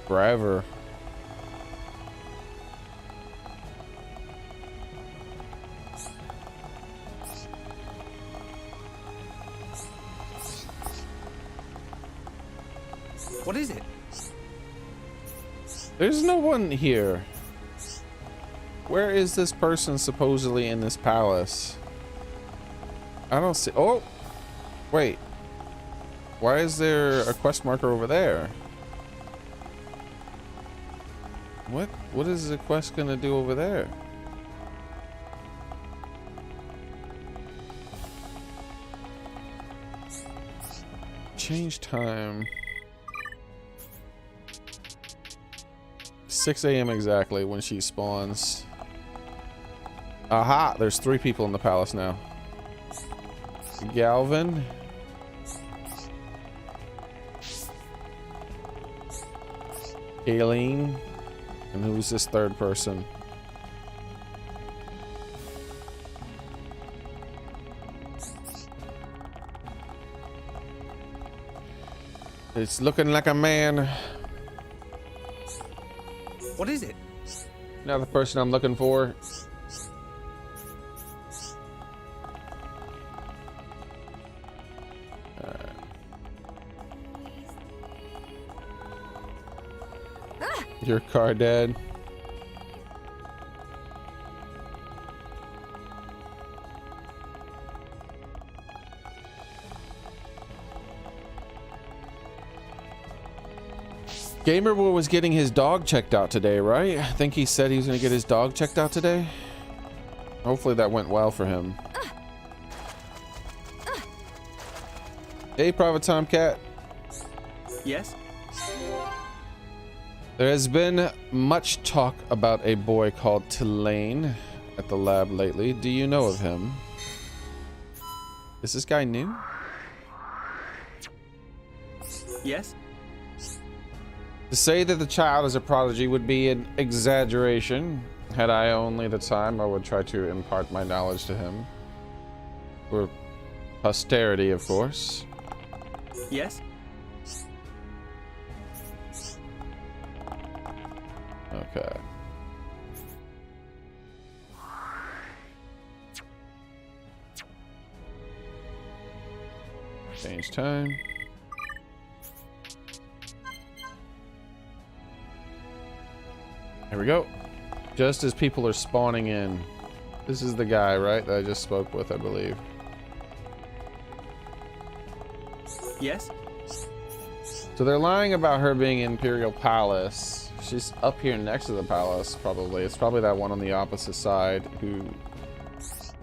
forever. What is it? There's no one here. Where is this person supposedly in this palace? I don't see. Oh, wait. Why is there a quest marker over there? What is the quest gonna do over there? Change time. 6 a.m. exactly when she spawns. Aha! There's 3 people in the palace now. Galvin. Aileen. And who's this third person? It's looking like a man. What is it? Not the person I'm looking for. Your car dead. Gamerboy was getting his dog checked out today, right? I think he said he was going to get his dog checked out today. Hopefully that went well for him. Hey, Private Tomcat. Yes? There has been much talk about a boy called Tulane at the lab lately. Do you know of him? Is this guy new? Yes? To say that the child is a prodigy would be an exaggeration. Had I only the time, I would try to impart my knowledge to him. For posterity, of course. Yes? Okay. Change time. Here we go. Just as people are spawning in. This is the guy, right? That I just spoke with, I believe. Yes? So they're lying about her being Imperial Palace. She's up here next to the palace, probably. It's probably that one on the opposite side who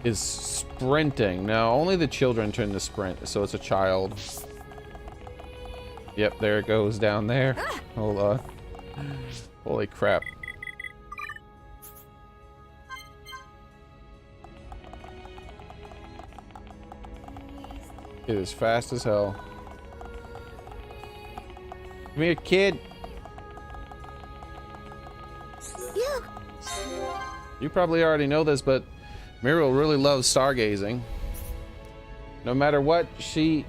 is sprinting. Now, only the children turn to sprint, so it's a child. Yep, there it goes down there. Hold on. Holy crap. It is fast as hell. Come here, kid. You probably already know this, but Muriel really loves stargazing. No matter what, she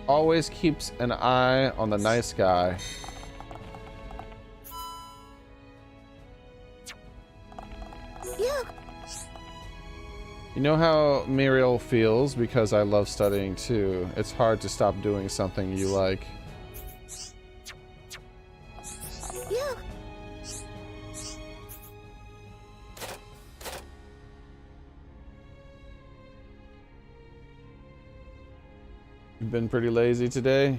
always keeps an eye on the night sky. You know how Muriel feels because I love studying too. It's hard to stop doing something you like. You've been pretty lazy today.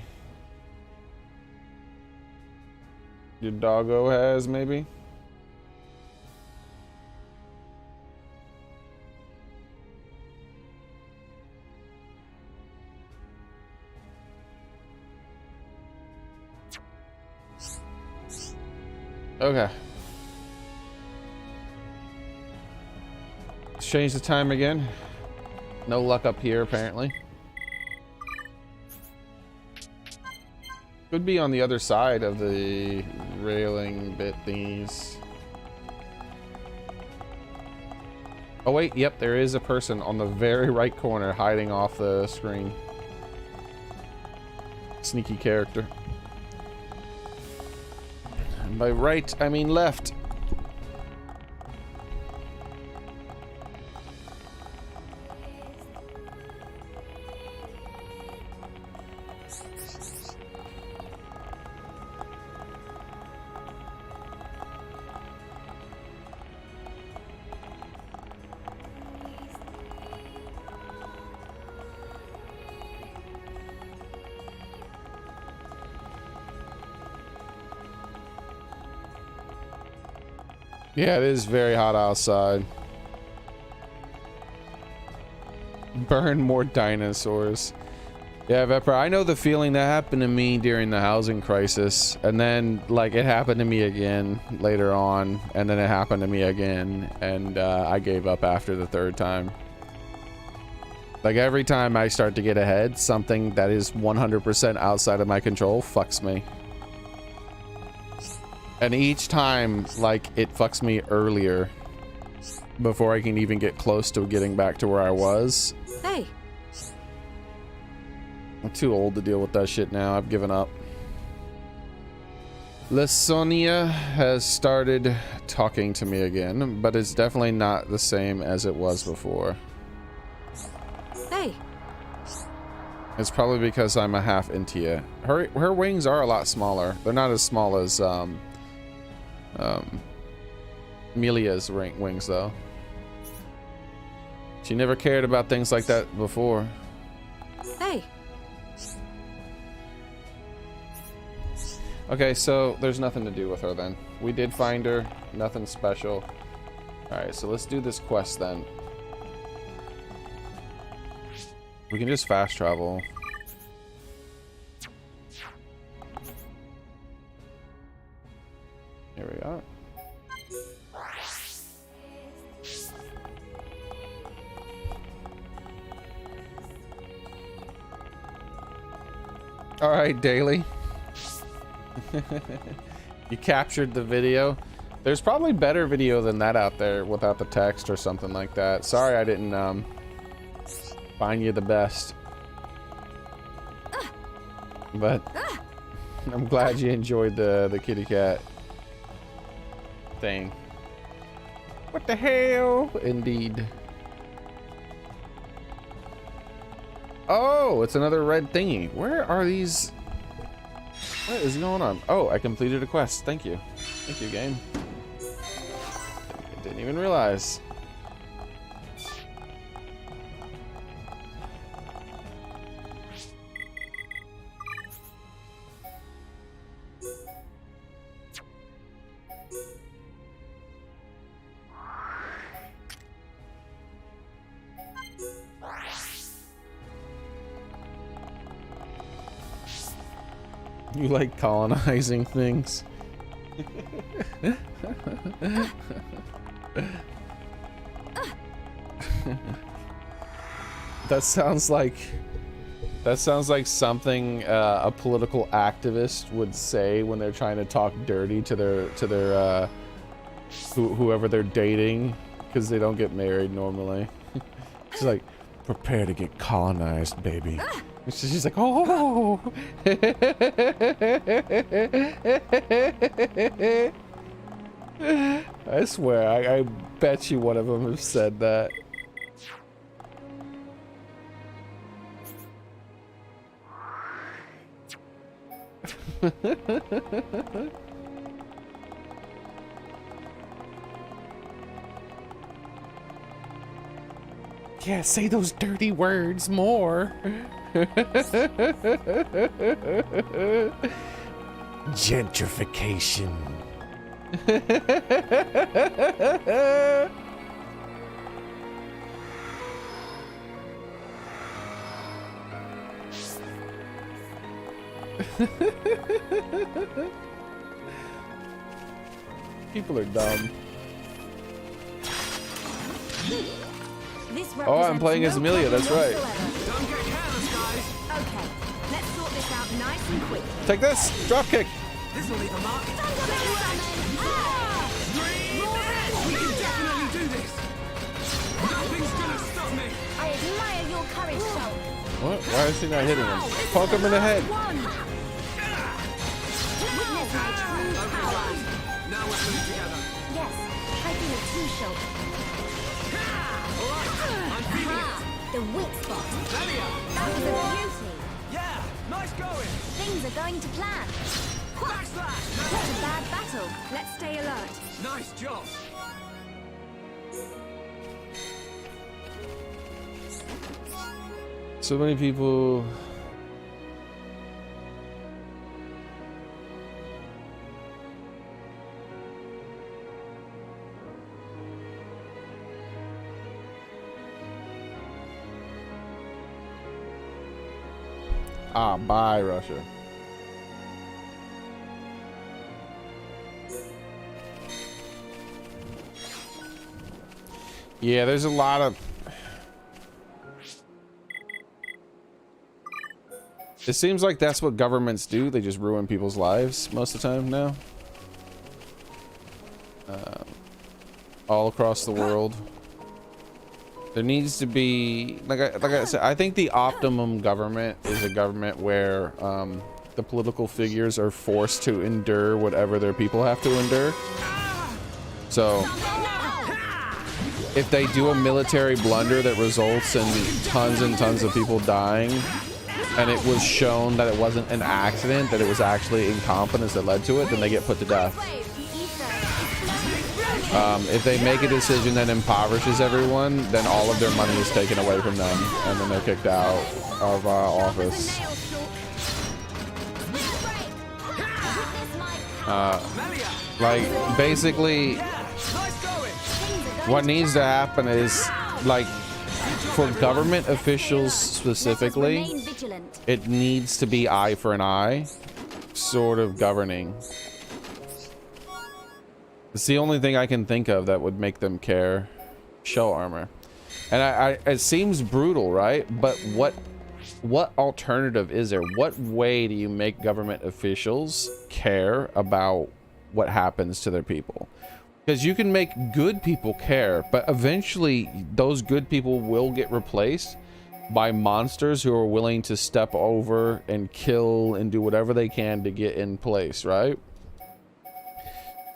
Your doggo has, maybe? Okay. Let's change the time again. No luck up here, apparently. Could be on the other side of the railing bit thingies. Oh wait, yep, there is a person on the very right corner hiding off the screen. Sneaky character. And by right, I mean left. Yeah, it is very hot outside. Burn more dinosaurs. Yeah, Vepra, I know the feeling that happened to me during the housing crisis. And then, like, it happened to me again later on. And then it happened to me again. And I gave up after the third time. Like, every time I start to get ahead, something that is 100% outside of my control fucks me. And each time, like, it fucks me earlier before I can even get close to getting back to where I was. Hey. I'm too old to deal with that shit now. I've given up. Lasonia has started talking to me again, but it's definitely not the same as it was before. Hey. It's probably because I'm a half Intia. Her wings are a lot smaller. They're not as small as Melia's wings, though. She never cared about things like that before. Hey. Okay, so there's nothing to do with her then. We did find her. Nothing special. Alright, so let's do this quest then. We can just fast travel. Here we are. All right, Daily. You captured the video. There's probably better video than that out there without the text or something like that. Sorry I didn't find you the best. But I'm glad you enjoyed the kitty cat thing. What the hell? Indeed. Oh, it's another red thingy. Where are these? What is going on? Oh, I completed a quest. Thank you. Thank you, game. I didn't even realize. You like colonizing things. That sounds like something a political activist would say when they're trying to talk dirty to their whoever they're dating, because they don't get married normally. It's like, prepare to get colonized, baby. She's like, oh. I swear, I bet you one of them have said that. Yeah, say those dirty words more. Gentrification. People are dumb. Oh, I'm playing as Amelia, that's right. Don't get careless, guys. Okay, let's sort this out nice and quick. Take this! Dropkick! This'll leave a mark. We can definitely do this. Nothing's gonna stop me. I admire your courage, Soul. What? Why is he not hitting him? Poke him in the head. Witness my true power. Now we're pulling together. Yes, I feel it too, Soul. All right, I'm feeling it. The weak spot. Melia. That was a beauty. Yeah, nice going. Things are going to plan. Backslash. Not a bad battle. Let's stay alert. Nice job. So many people. Bye, Russia. Yeah, there's a lot of. It seems like that's what governments do. They just ruin people's lives most of the time now. All across the world. There needs to be, like I said, I think the optimum government is a government where the political figures are forced to endure whatever their people have to endure. So if they do a military blunder that results in tons and tons of people dying, and it was shown that it wasn't an accident, that it was actually incompetence that led to it, then they get put to death. If they make a decision that impoverishes everyone, then all of their money is taken away from them, and then they're kicked out of office. Like, basically, what needs to happen is, like, for government officials specifically, it needs to be eye for an eye sort of governing. It's the only thing I can think of that would make them care. Shell armor. And it seems brutal, right? But what alternative is there? What way do you make government officials care about what happens to their people? Because you can make good people care, but eventually those good people will get replaced by monsters who are willing to step over and kill and do whatever they can to get in place, right?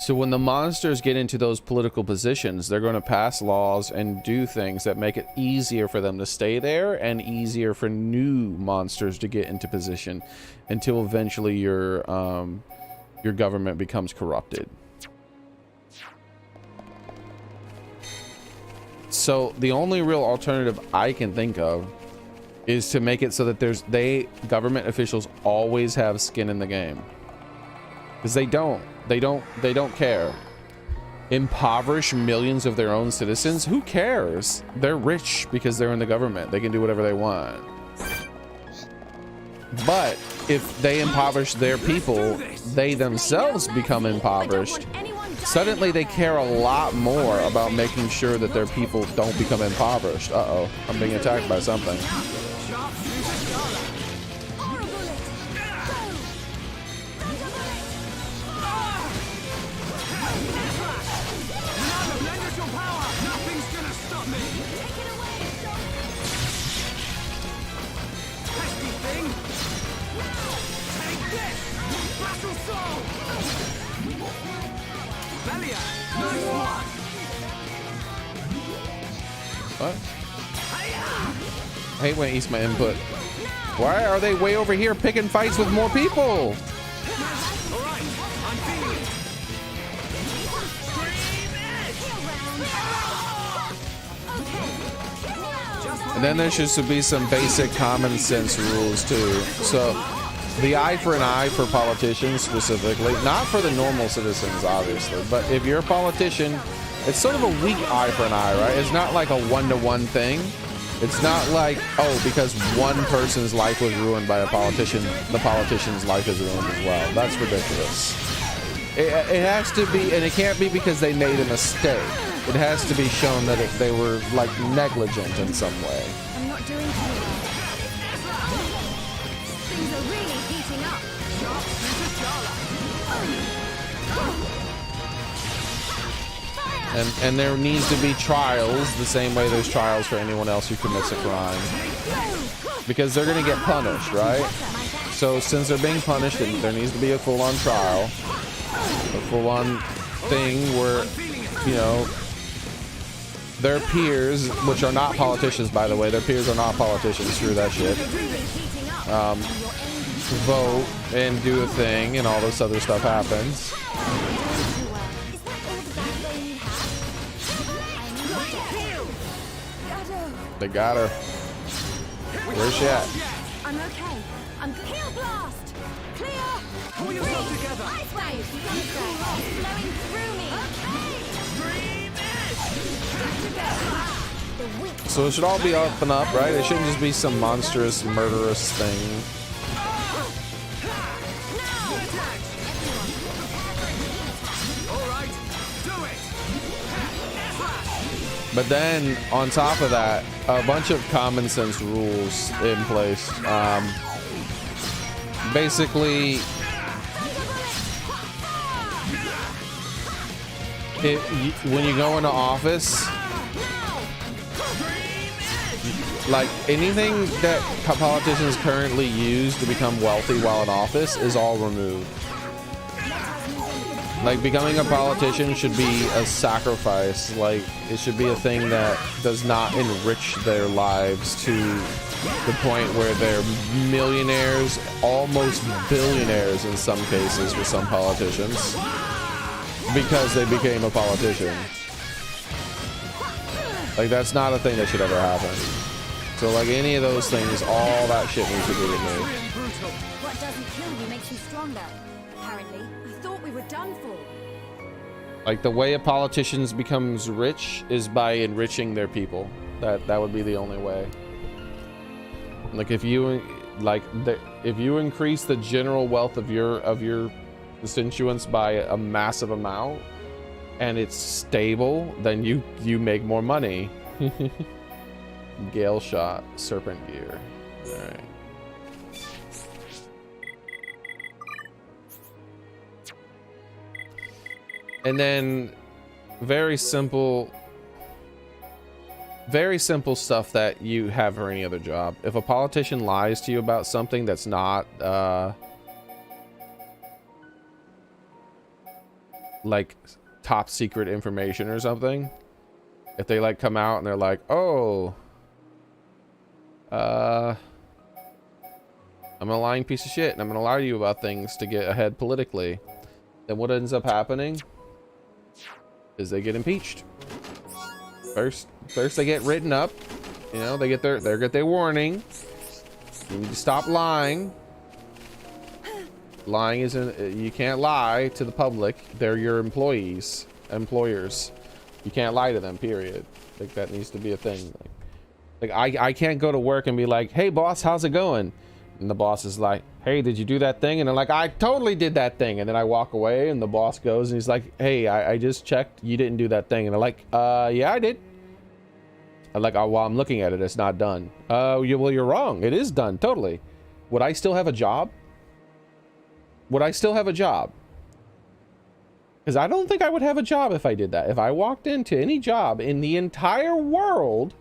So when the monsters get into those political positions, they're going to pass laws and do things that make it easier for them to stay there and easier for new monsters to get into position until eventually your government becomes corrupted. So the only real alternative I can think of is to make it so that government officials always have skin in the game. Because they don't care. Impoverish millions of their own citizens? Who cares? They're rich because they're in the government. They can do whatever they want. But if they impoverish their people, they themselves become impoverished. Suddenly they care a lot more about making sure that their people don't become impoverished. Uh-oh, I'm being attacked by something. What? I hate when it eats my input. Why are they way over here picking fights with more people? And then there should be some basic common sense rules too. So the eye for an eye for politicians specifically, not for the normal citizens obviously, but if you're a politician, it's sort of a weak eye for an eye, right? It's not like a one-to-one thing. It's not like, oh, because one person's life was ruined by a politician, the politician's life is ruined as well. That's ridiculous. It has to be, and it can't be because they made a mistake. It has to be shown that they were like negligent in some way. I'm not doing too well. Things are really heating up. And there needs to be trials the same way there's trials for anyone else who commits a crime. Because they're gonna get punished, right? So since they're being punished, there needs to be a full-on trial. A full-on thing where, you know, their peers, which are not politicians, by the way, their peers are not politicians, screw that shit, vote and do a thing, and all this other stuff happens. They got her. Where's she at? I'm okay. I'm Heal blast. Clear. Pull yourself together. Ice wave. Flowing through me. The weak So it should all be up and up, right? It shouldn't just be some monstrous, murderous thing. Alright, do it! But then, on top of that, a bunch of common sense rules in place. Basically, when you go into office, like anything that politicians currently use to become wealthy while in office is all removed. Like, becoming a politician should be a sacrifice. Like, it should be a thing that does not enrich their lives to the point where they're millionaires, almost billionaires in some cases for some politicians, because they became a politician. Like, that's not a thing that should ever happen. So, like, any of those things, all that shit needs to be removed. What doesn't kill you makes you stronger. Apparently. I thought we were done for. Like, the way a politician becomes rich is by enriching their people. That would be the only way. Like, if you increase the general wealth of your constituents by a massive amount, and it's stable, then you make more money. Gale shot, serpent gear. All right. And then very simple stuff that you have for any other job. If a politician lies to you about something that's not like top secret information or something, if they like come out and they're like, oh, I'm a lying piece of shit and I'm gonna lie to you about things to get ahead politically, then what ends up happening is they get impeached. First they get written up, you know, they get their warning. You need to stop lying. Lying isn't, you can't lie to the public. They're your employers. You can't lie to them, period. Like, that needs to be a thing. Like I can't go to work and be like, hey boss, how's it going? And the boss is like, hey, did you do that thing? And I'm like, I totally did that thing. And then I walk away and the boss goes and he's like, hey, I just checked, you didn't do that thing. And I'm like, yeah, I did. I'm like, oh, while I'm looking at it, it's not done. Well, you're wrong. It is done, totally. Would I still have a job? Would I still have a job? Because I don't think I would have a job if I did that. If I walked into any job in the entire world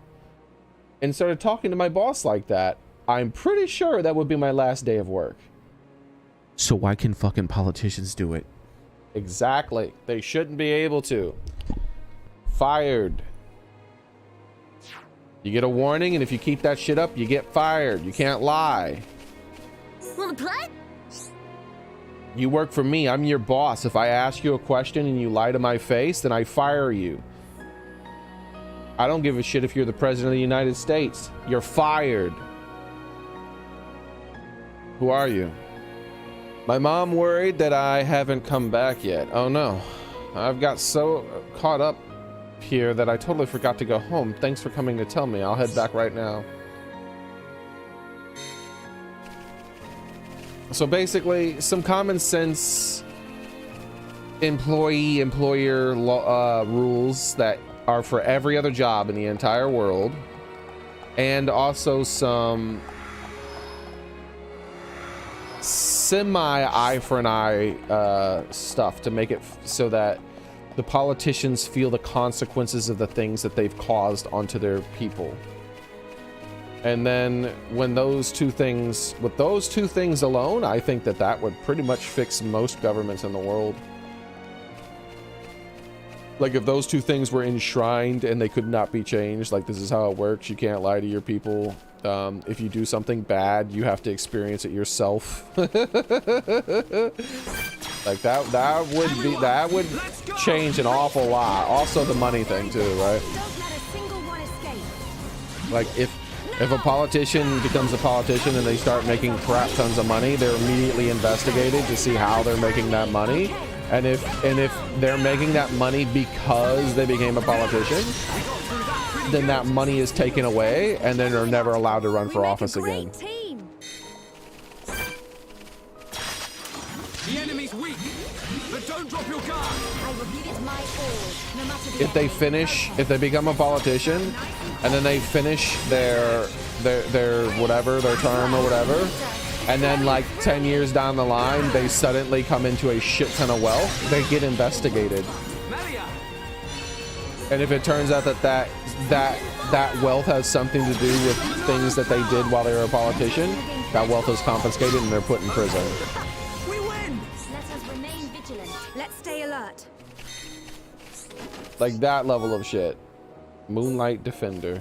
and started talking to my boss like that, I'm pretty sure that would be my last day of work. So why can fucking politicians do it? Exactly. They shouldn't be able to. Fired. You get a warning, and if you keep that shit up, you get fired. You can't lie. Wanna play? You work for me. I'm your boss. If I ask you a question and you lie to my face, then I fire you. I don't give a shit if you're the president of the United States. You're fired. Who are you? My mom worried that I haven't come back yet. Oh no. I've got so caught up here that I totally forgot to go home. Thanks for coming to tell me. I'll head back right now. So basically, some common sense employer rules that are for every other job in the entire world, and also some semi eye for an eye stuff to make it so that the politicians feel the consequences of the things that they've caused onto their people. And then when those two things, with those two things alone, I think that that would pretty much fix most governments in the world. Like if those two things were enshrined and they could not be changed, like this is how it works, you can't lie to your people. If you do something bad, you have to experience it yourself. Like that would change an awful lot. Also the money thing too, right? Like if a politician becomes a politician and they start making crap tons of money, they're immediately investigated to see how they're making that money. And if they're making that money because they became a politician, then that money is taken away and then they're never allowed to run for office again. The enemy's weak, but don't drop your guard. I will give it my all, no matter the If they become a politician and then they finish their whatever, their term or whatever, and then like 10 years down the line, they suddenly come into a shit ton of wealth, they get investigated. And if it turns out that wealth has something to do with things that they did while they were a politician, that wealth is confiscated and they're put in prison. We win. Let us remain vigilant. Let's stay alert. Like that level of shit. Moonlight Defender.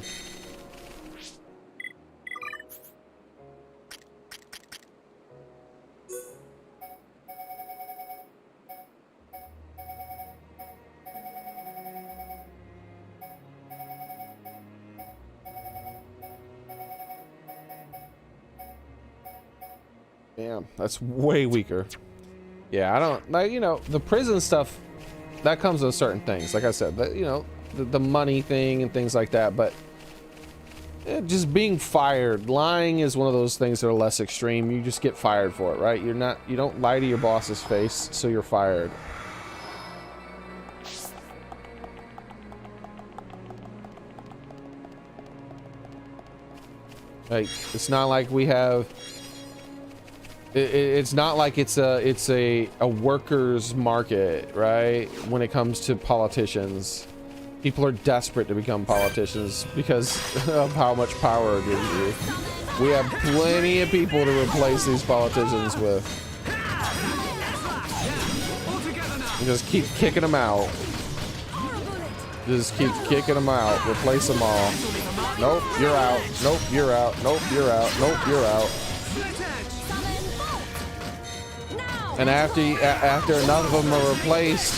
Damn, that's way weaker. Yeah, I don't like, you know, the prison stuff that comes with certain things. Like I said, you know, the money thing and things like that, but just being fired, lying is one of those things that are less extreme. You just get fired for it, right? You don't lie to your boss's face, so you're fired. Like, it's not like we have it's not like it's a workers market, right? When it comes to politicians, people are desperate to become politicians because of how much power it gives you. We have plenty of people to replace these politicians with. Just keep kicking them out. Just keep kicking them out. Replace them all. Nope, you're out. Nope, you're out. Nope, you're out. Nope, you're out. And after enough of them are replaced,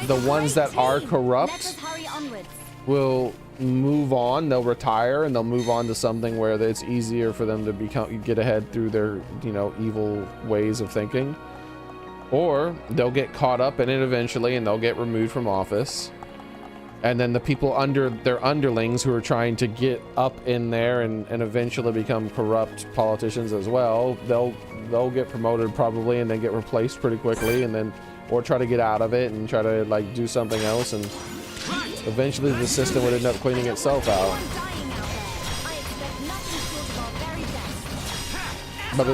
the ones that are corrupt will move on. They'll retire and they'll move on to something where it's easier for them to get ahead through their, you know, evil ways of thinking. Or they'll get caught up in it eventually and they'll get removed from office. And then the people under their underlings who are trying to get up in there and eventually become corrupt politicians as well, they'll get promoted probably and then get replaced pretty quickly, and then or try to get out of it and try to like do something else, and eventually the system would end up cleaning itself out. But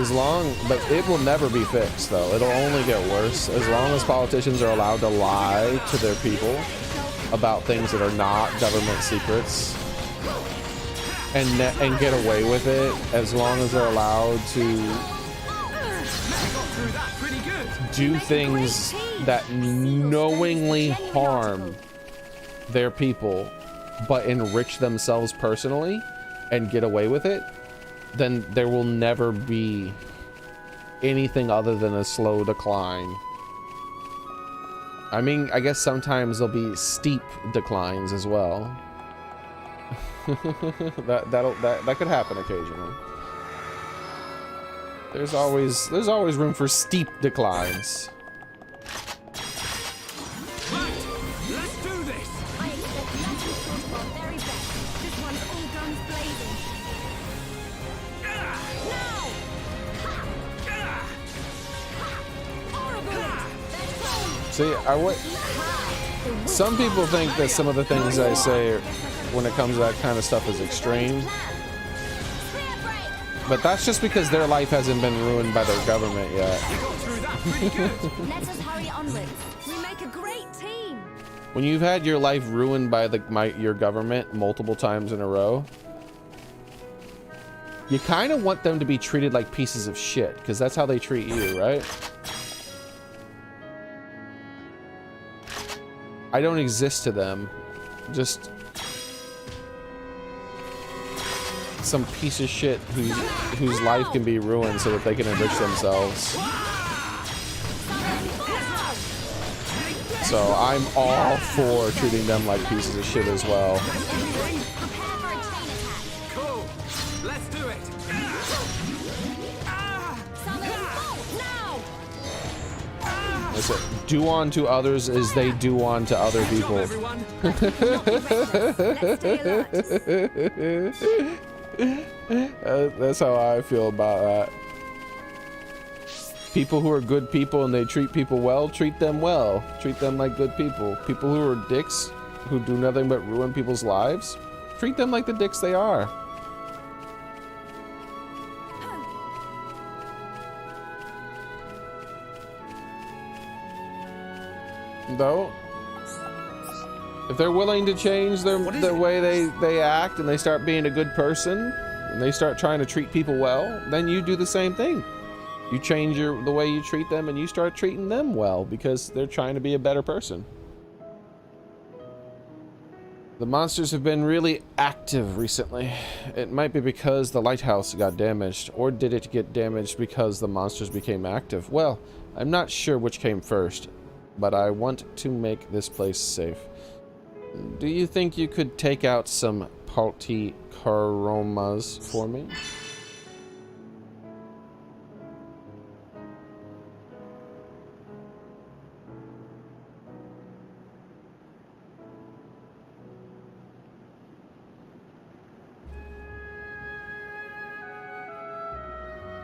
it will never be fixed though. It'll only get worse as long as politicians are allowed to lie to their people about things that are not government secrets and get away with it, as long as they're allowed to do things that knowingly harm their people but enrich themselves personally and get away with it, then there will never be anything other than a slow decline. I mean, I guess sometimes there'll be steep declines as well. that could happen occasionally. There's always room for steep declines. Let's do this. I expect nothing short of our very best. This one's all guns blazing. Now! See, some people think that some of the things I say when it comes to that kind of stuff is extreme. But that's just because their life hasn't been ruined by their government yet. Let us hurry onwards. When you've had your life ruined by your government multiple times in a row, you kind of want them to be treated like pieces of shit, because that's how they treat you, right? I don't exist to them. Just some piece of shit whose life can be ruined so that they can enrich themselves. So I'm all for treating them like pieces of shit as well. Cool. Let's do it. Listen, do unto others as they do unto other people. Everyone. That's how I feel about that. People who are good people and they treat people well, treat them well. Treat them like good people. People who are dicks, who do nothing but ruin people's lives, treat them like the dicks they are. Though, if they're willing to change their way they act and they start being a good person and they start trying to treat people well, then you do the same thing. You change the way you treat them and you start treating them well because they're trying to be a better person. The monsters have been really active recently. It might be because the lighthouse got damaged, or did it get damaged because the monsters became active? Well, I'm not sure which came first, but I want to make this place safe. Do you think you could take out some Paltikaromas for me?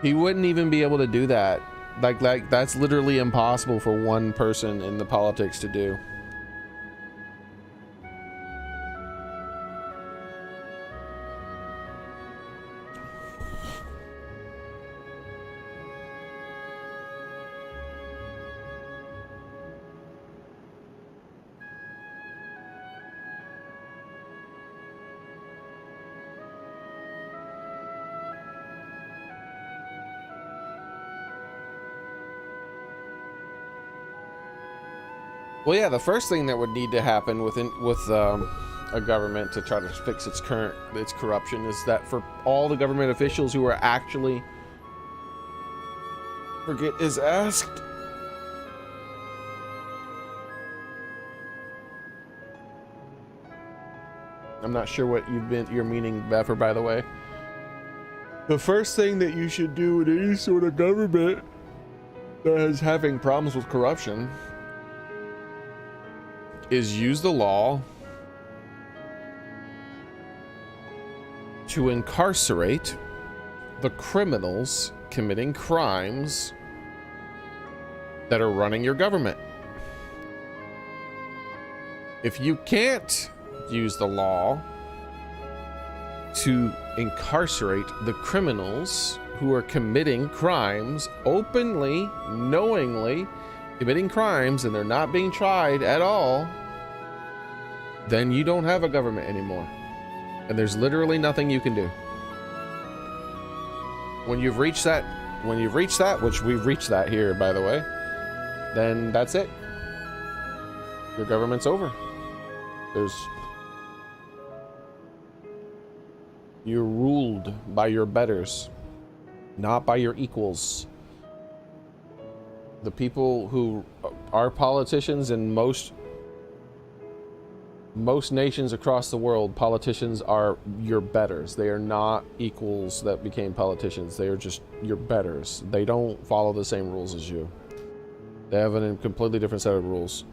He wouldn't even be able to do that. Like that's literally impossible for one person in the politics to do. Well, yeah, the first thing that would need to happen with a government to try to fix its corruption is that for all the government officials who are actually is asked. I'm not sure what you're meaning, Beffer, by the way. The first thing that you should do in any sort of government that is having problems with corruption is use the law to incarcerate the criminals committing crimes that are running your government. If you can't use the law to incarcerate the criminals who are committing crimes openly, knowingly committing crimes, and they're not being tried at all, then you don't have a government anymore. And there's literally nothing you can do. When you've reached that, which we've reached that here, by the way, then that's it. Your government's over. You're ruled by your betters, not by your equals. The people who are politicians in most nations across the world, politicians are your betters. They are not equals that became politicians. They are just your betters. They don't follow the same rules as you. They have a completely different set of rules.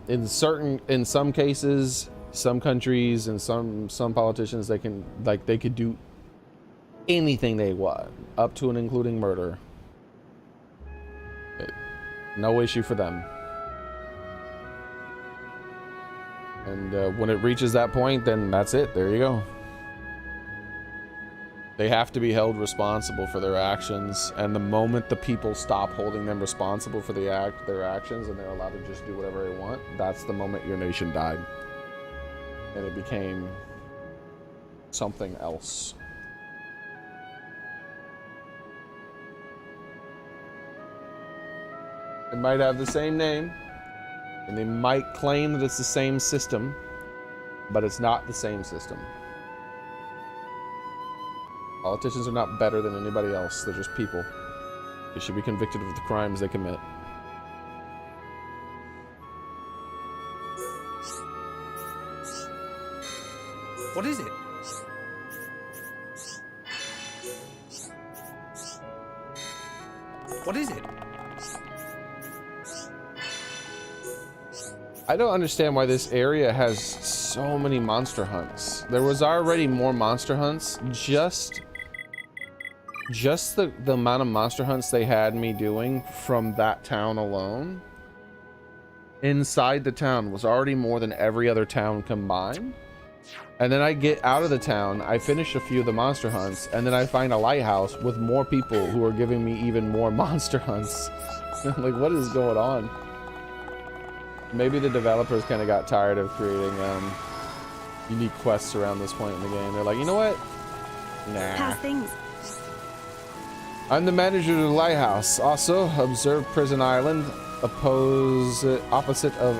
In some cases, some countries and some politicians, they could do anything they want, up to and including murder. No issue for them. And when it reaches that point, then that's it. There you go. They have to be held responsible for their actions, and the moment the people stop holding them responsible for their actions and they're allowed to just do whatever they want, that's the moment your nation died. And it became something else. It might have the same name, and they might claim that it's the same system, but it's not the same system. Politicians are not better than anybody else. They're just people. They should be convicted of the crimes they commit. What is it? What is it? I don't understand why this area has so many monster hunts. There was already more monster hunts. Just the amount of monster hunts they had me doing from that town alone, inside the town, was already more than every other town combined. And then I get out of the town, I finish a few of the monster hunts, and then I find a lighthouse with more people who are giving me even more monster hunts. Like, what is going on? Maybe the developers kind of got tired of creating unique quests around this point in the game. They're like, you know what? Nah. How's things? I'm the manager of the lighthouse. Also, observe Prison Island, opposite of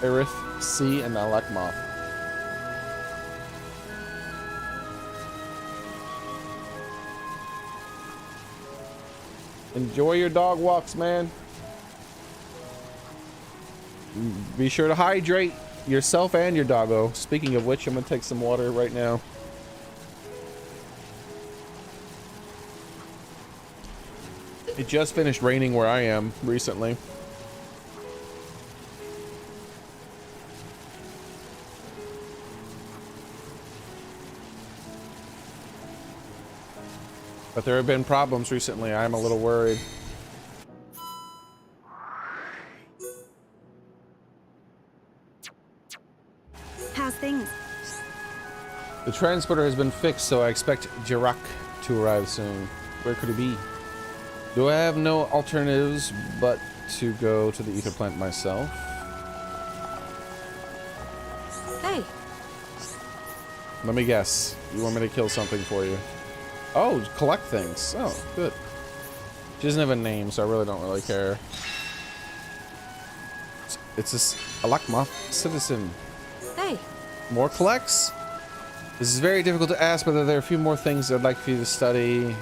Xearrik Sea and Alekmoth. Enjoy your dog walks, man. Be sure to hydrate yourself and your doggo. Speaking of which, I'm gonna take some water right now. It just finished raining where I am recently. But there have been problems recently. I'm a little worried. How's things? The transporter has been fixed, so I expect Xearrik to arrive soon. Where could it be? Do I have no alternatives but to go to the ether plant myself? Hey. Let me guess. You want me to kill something for you? Oh, collect things. Oh, good. She doesn't have a name, so I really don't really care. It's this Alekmoth citizen. Hey. More collects? This is very difficult to ask, but there are a few more things I'd like for you to study.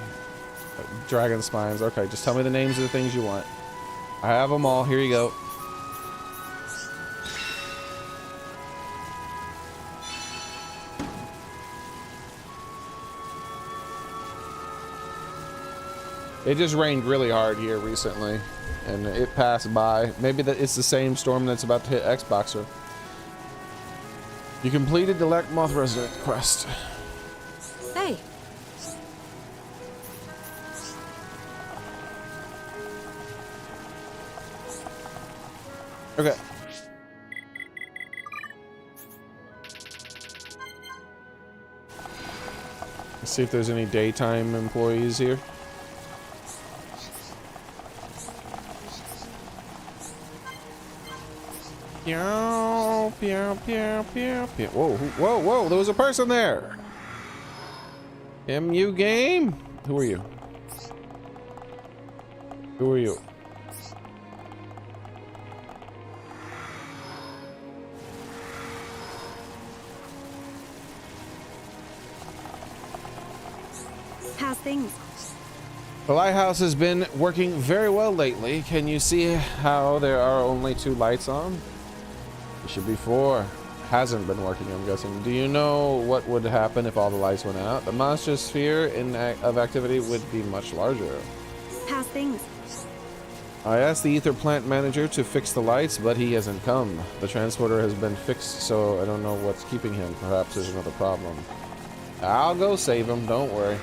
Dragon spines. Okay, just tell me the names of the things you want. I have them all. Here you go. It just rained really hard here recently, and it passed by. Maybe it's the same storm that's about to hit Xboxer. You completed the Alekmoth resident quest. Hey. Okay. Let's see if there's any daytime employees here. Pew, pew, pew, pew, pew. Whoa, whoa, whoa, there was a person there. MU game? Who are you? Who are you? How's things? The lighthouse has been working very well lately. Can you see how there are only 2 lights on? There should be 4. Hasn't been working, I'm guessing. Do you know what would happen if all the lights went out? The monster sphere of activity would be much larger. How's things? I asked the ether plant manager to fix the lights, but he hasn't come. The transporter has been fixed, so I don't know what's keeping him. Perhaps there's another problem. I'll go save him, don't worry.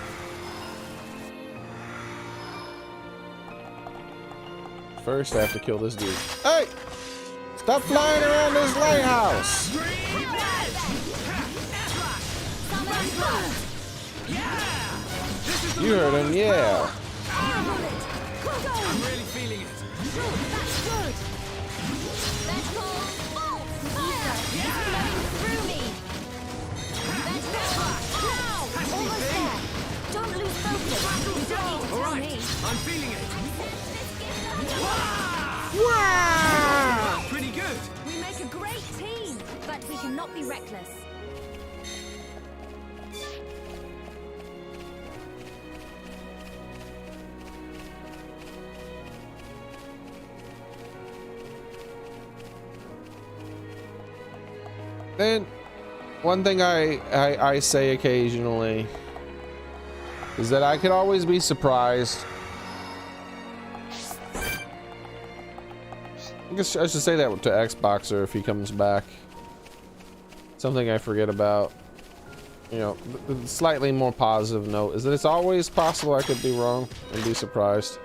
First, I have to kill this dude. Hey! Stop flying around this lighthouse! You heard him, yeah. Fire bullet. Go, go. I'm really feeling it. That's good. Let's go. Oh, fire. It's flowing through me. Let's go. Now. Almost there. Don't lose focus. You don't need to All tell right, me. I'm feeling it. Wow. Pretty good. We make a great team, but we cannot be reckless. And one thing I say occasionally is that I could always be surprised. I guess I should say that to Xboxer if he comes back. Something I forget about. You know, the slightly more positive note is that it's always possible I could be wrong and be surprised.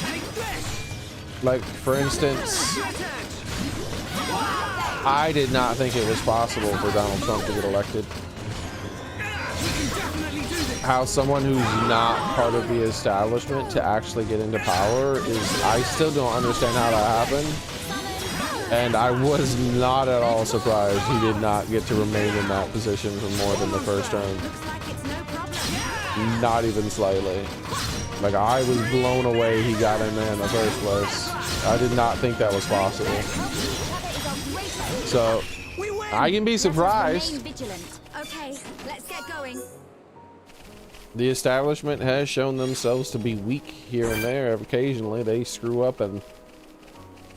Take this. Like, for instance, Split edge. I did not think it was possible for Donald Trump to get elected. We can definitely do this. How someone who's not part of the establishment to actually get into power is, I still don't understand how that happened. And I was not at all surprised he did not get to remain in that position for more than the first term. Looks like it's no problem. Not even slightly. Like, I was blown away he got in there in the first place. I did not think that was possible. So, We win. I can be surprised. Remain vigilant. Okay, let's get going. The establishment has shown themselves to be weak here and there. Occasionally they screw up and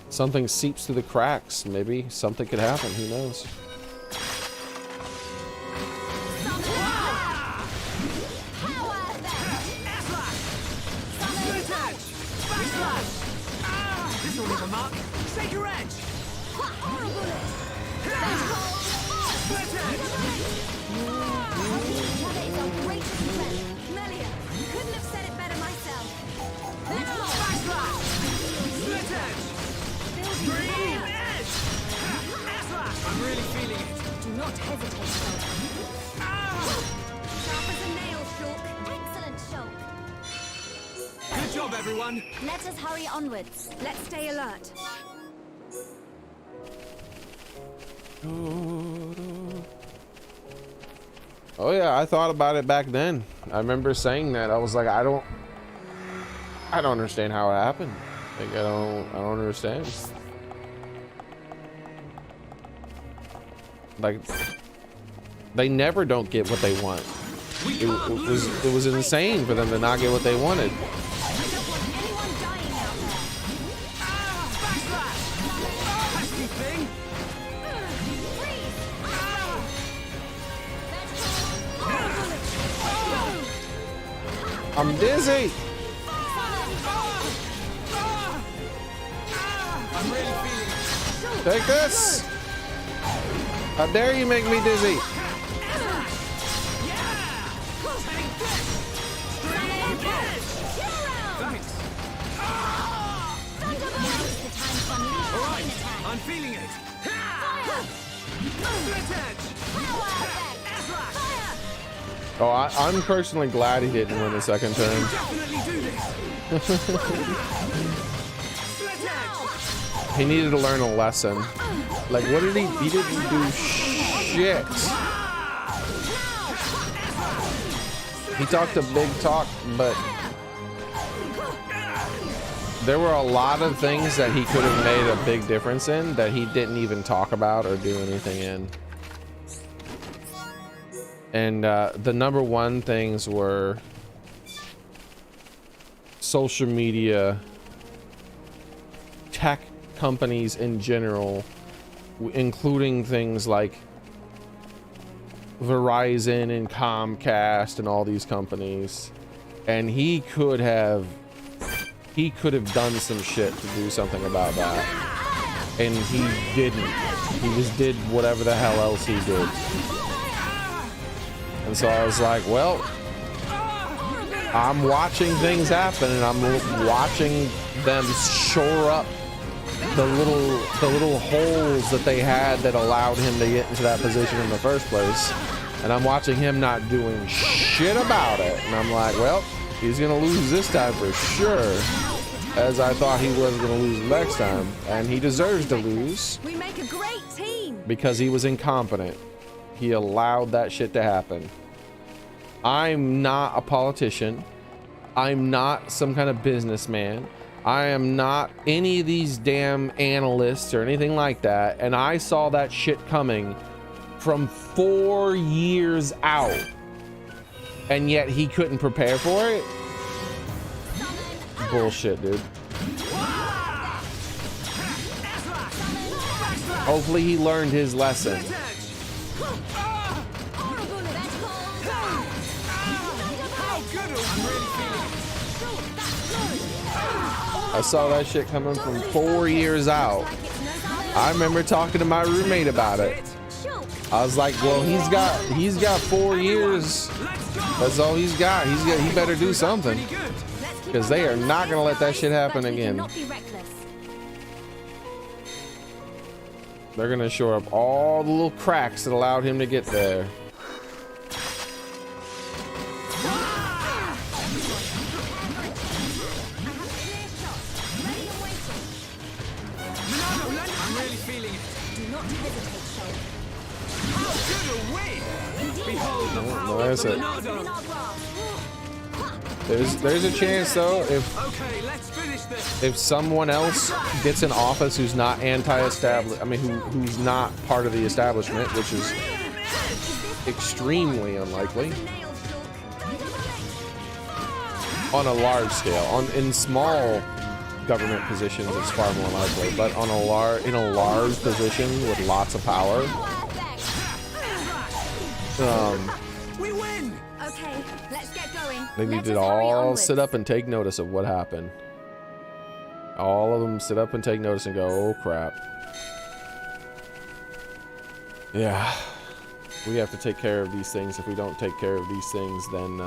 something seeps through the cracks. Maybe something could happen, who knows. Split edge. Backslash. This will leave a mark. Shake your edge. Split edge. Couldn't have said it better myself. Backslash. Split edge. Green edge. Slash. I'm really feeling it. Do not hesitate, soldier. Sharp as a nail, Shulk. Excellent, Shulk. Good job, everyone. Let us hurry onwards. Let's stay alert. Oh yeah, I thought about it back then. I remember saying that. I was like, I don't understand how it happened. Like, I don't understand. Like, they never don't get what they want. It was insane for them to not get what they wanted. I don't want anyone dying out there. Backslash. Pesky thing. Freeze! I'm dizzy. I'm really feeling it. Take this. How dare you make me dizzy? Yeah. Take this. Green edge. Thanks. All right. I'm feeling it. Split edge. Oh, I'm personally glad he didn't win the second term. Definitely do this. Split edge. He needed to learn a lesson. Like, what did he didn't do shit. He talked a big talk, but there were a lot of things that he could have made a big difference in that he didn't even talk about or do anything in. And the number one things were social media, tech companies in general, including things like Verizon and Comcast and all these companies. And he could have done some shit to do something about that, and he didn't. He just did whatever the hell else he did. And so I was like, well, I'm watching things happen, and I'm watching them shore up the little holes that they had that allowed him to get into that position in the first place. And I'm watching him not doing shit about it. And I'm like, well, he's gonna lose this time for sure. As I thought he was gonna lose next time. And he deserves to lose. We make a great team. Because he was incompetent. He allowed that shit to happen. I'm not a politician. I'm not some kind of businessman. I am not any of these damn analysts or anything like that. And I saw that shit coming from 4 years out. And yet he couldn't prepare for it? Bullshit, dude. Hopefully he learned his lesson. I saw that shit coming from 4 years out. I remember talking to my roommate about it. I was like, well, he's got 4 years. That's all he's got. He better do something. Because they are not gonna let that shit happen again. They're gonna shore up all the little cracks that allowed him to get there. No, that's it. There's a chance though if someone else gets in office who's not anti-establishment, I mean who's not part of the establishment, which is extremely unlikely. On a large scale, in small government positions, it's far more likely. But on in a large position with lots of power, we win. Okay, let's get going. they need to all sit up and take notice of what happened. All of them sit up and take notice and go, oh crap. Yeah, we have to take care of these things. If we don't take care of these things, then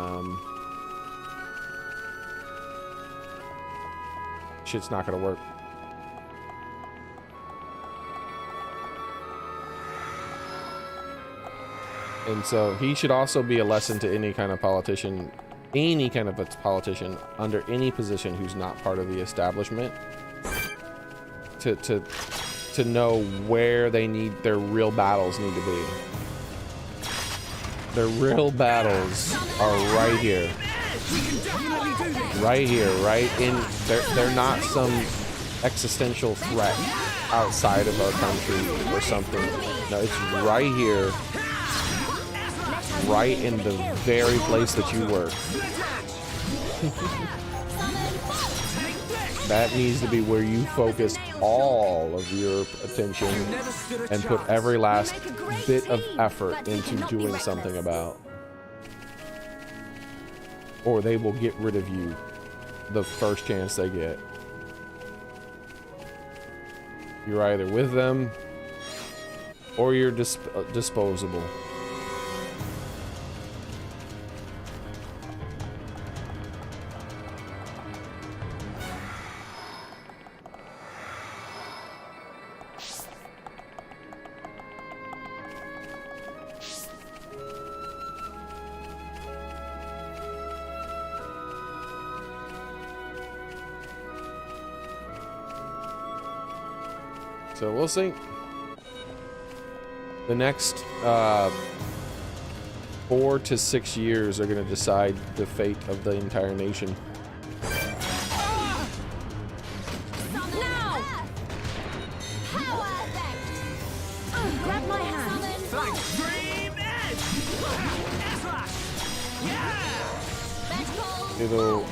shit's not gonna work. And so he should also be a lesson to any kind of politician under any position who's not part of the establishment, to know where their real battles need to be. Their real battles are right here. Right here, right in. They're not some existential threat outside of our country or something. No, it's right here. Right in the very place that you work. That needs to be where you focus all of your attention and put every last bit of effort into doing something about. Or they will get rid of you the first chance they get. You're either with them or you're disposable. So we'll see. The next 4 to 6 years are going to decide the fate of the entire nation. Grab my hand. It'll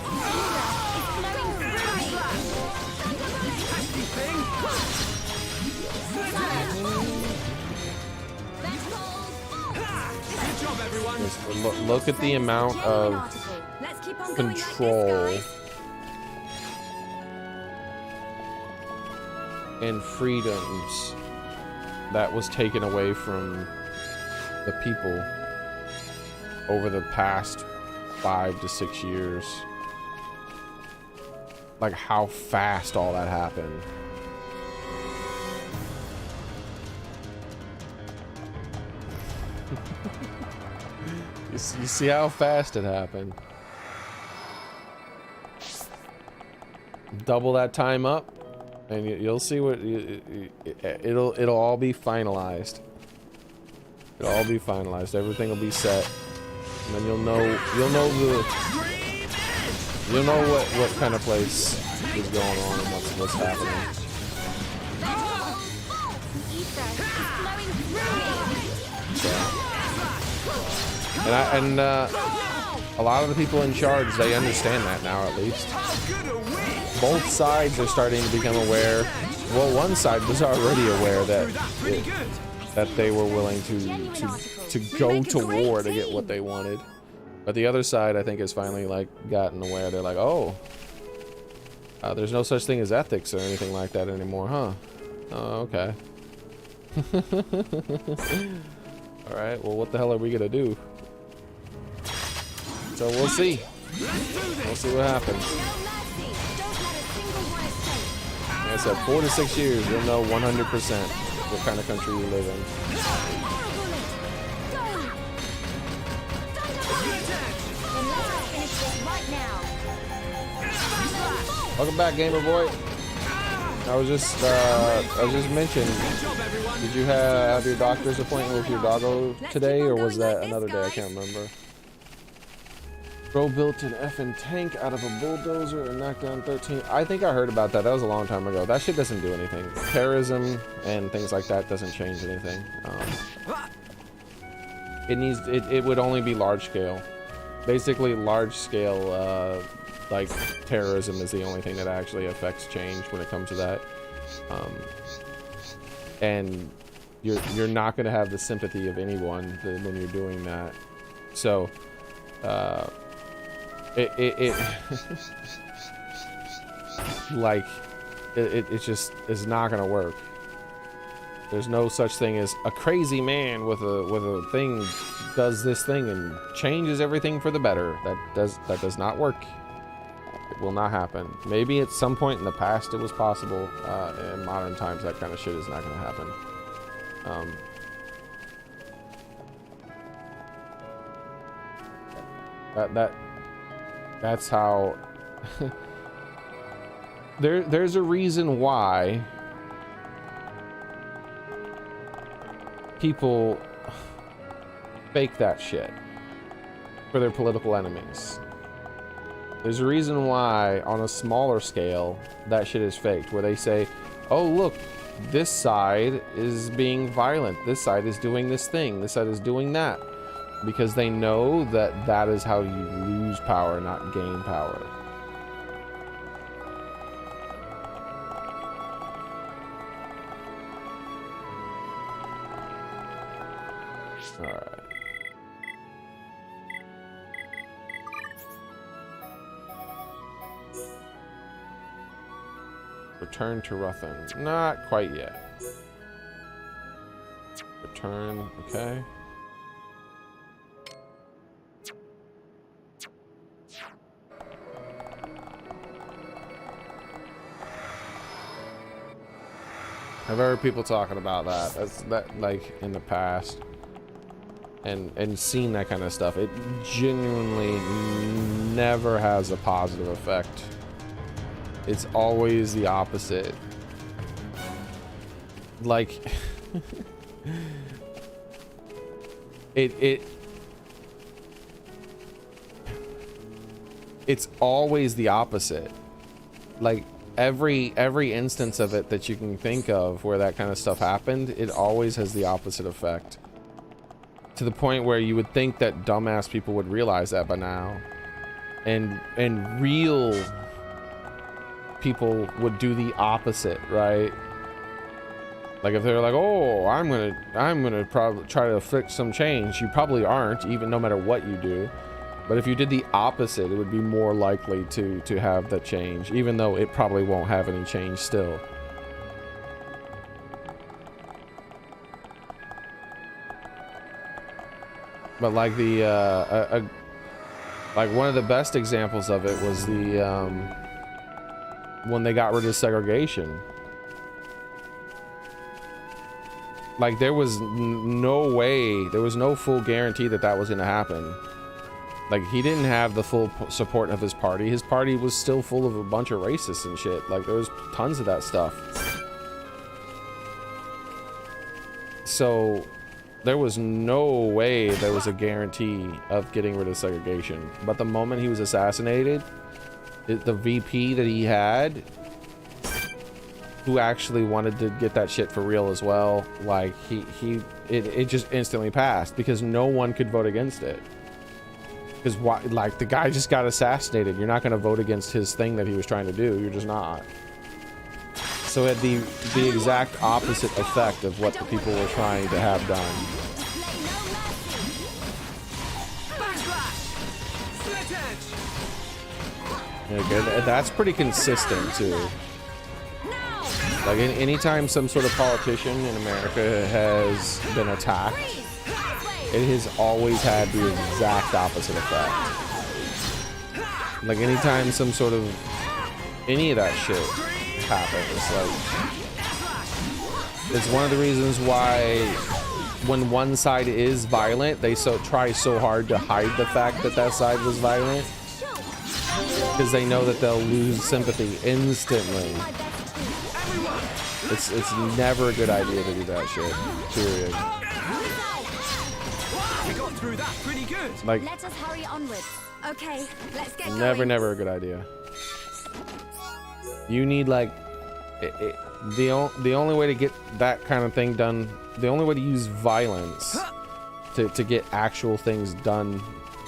look at the amount of control and freedoms that was taken away from the people over the past 5 to 6 years. Like how fast all that happened. You see how fast it happened. Double that time up, and you'll see what it'll all be finalized. It'll all be finalized. Everything will be set, and then you'll know what kind of place is going on and what's happening. And a lot of the people in charge, they understand that now, at least. Both sides are starting to become aware. Well, one side was already aware that they were willing to go to war to get what they wanted, but the other side, I think, has finally like gotten aware. They're like, oh, there's no such thing as ethics or anything like that anymore, huh? Oh, okay. All right. Well, what the hell are we gonna do? So we'll see. We'll see what happens. Like I said, 4 to 6 years, you'll know 100% what kind of country you live in. Welcome back, gamer boy. I was just mentioning. Did you have your doctor's appointment with your doggo today, or was that another day? I can't remember. Bro built an effing tank out of a bulldozer and knocked down 13. I think I heard about that. That was a long time ago. That shit doesn't do anything. Terrorism and things like that doesn't change anything. It would only be large scale. Basically, large scale, like terrorism is the only thing that actually affects change when it comes to that. And you're not going to have the sympathy of anyone when you're doing that. So, it just is not gonna work. There's no such thing as a crazy man with a thing does this thing and changes everything for the better. That does not work. It will not happen. Maybe at some point in the past it was possible. In modern times, that kind of shit is not gonna happen. That's how there's a reason why people fake that shit for their political enemies. There's a reason why on a smaller scale that shit is faked, where they say, oh look, this side is being violent, this side is doing this thing, this side is doing that. Because they know that that is how you lose power, not gain power. All right. Return to Ruthin. Not quite yet. Return, okay. I've heard people talking about that. That's like in the past, and seen that kind of stuff. It genuinely never has a positive effect. It's always the opposite. Like it's always the opposite. Like every instance of it that you can think of where that kind of stuff happened, it always has the opposite effect. To the point where you would think that dumbass people would realize that by now. And real people would do the opposite, right? Like if they're like, oh, I'm gonna probably try to affect some change. You probably aren't, even no matter what you do. But if you did the opposite, it would be more likely to have the change, even though it probably won't have any change still. But like like one of the best examples of it was when they got rid of segregation. Like, there was no way, there was no full guarantee that that was going to happen. Like, he didn't have the full support of his party. His party was still full of a bunch of racists and shit. Like, there was tons of that stuff. So, there was no way there was a guarantee of getting rid of segregation. But the moment he was assassinated, the VP that he had, who actually wanted to get that shit for real as well, like, it just instantly passed because no one could vote against it. Because why? Like, the guy just got assassinated. You're not going to vote against his thing that he was trying to do. You're just not. So it had the exact opposite effect of what the people were trying to have done. Okay, that's pretty consistent too. Like, anytime some sort of politician in America has been attacked, it has always had the exact opposite effect. Like, anytime some sort of any of that shit happens, like, it's one of the reasons why when one side is violent, they try so hard to hide the fact that that side was violent, because they know that they'll lose sympathy instantly. It's never a good idea to do that shit. Period. We got through that pretty good. Like, Let us hurry onwards. Okay, let's get never a good idea. You need, like, the only way to get that kind of thing done, the only way to use violence to get actual things done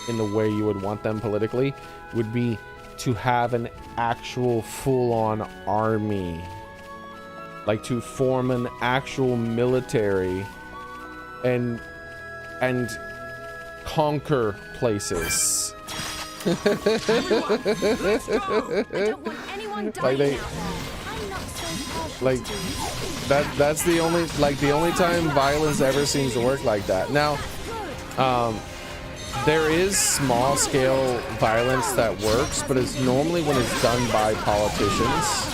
in the way you would want them politically would be to have an actual full-on army. Like, to form an actual military and conquer places. Let's go. I don't want anyone dying Like, out there. I'm not so partial like, to that's the only time violence ever seems to work like that. Now, there is small scale violence that works, but it's normally when it's done by politicians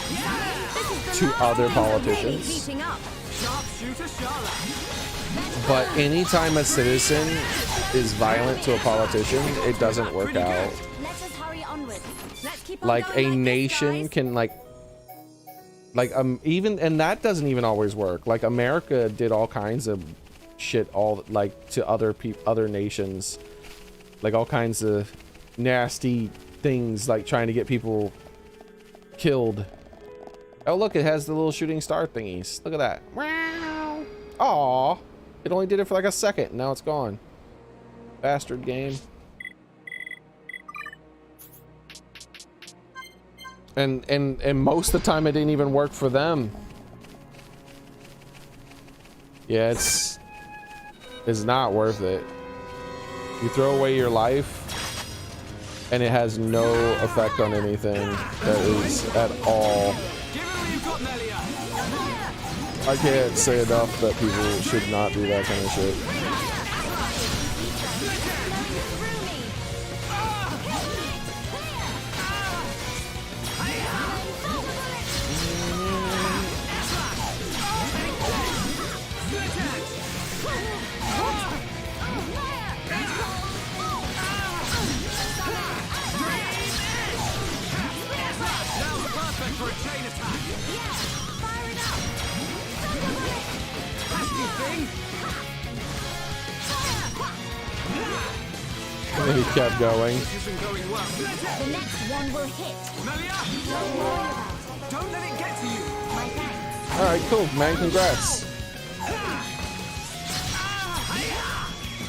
to other politicians. heating up. Sharpshooter Charlotte. But anytime a citizen is violent to a politician, it doesn't work out. Let us hurry onwards. Let's keep on Like, going a this, nation guys. can, like even, and that doesn't even always work. Like, America did all kinds of shit, all, like, to other nations, like all kinds of nasty things, like trying to get people killed. Oh, look, it has the little shooting star thingies. Look at that. Wow. Aw, it only did it for like a second. Now it's gone. Bastard game. And most of the time it didn't even work for them. Yeah, it's not worth it. You throw away your life and it has no effect on anything that is at all. Give it all you've got, Melia. I can't say enough that people should not do that kind of shit. For a chain attack. fire it up. Pesky thing. And then he kept going. This isn't going well. The next one will hit. Melia, Don't worry about it. don't let it get to you. My thanks. All right, cool, man. Congrats.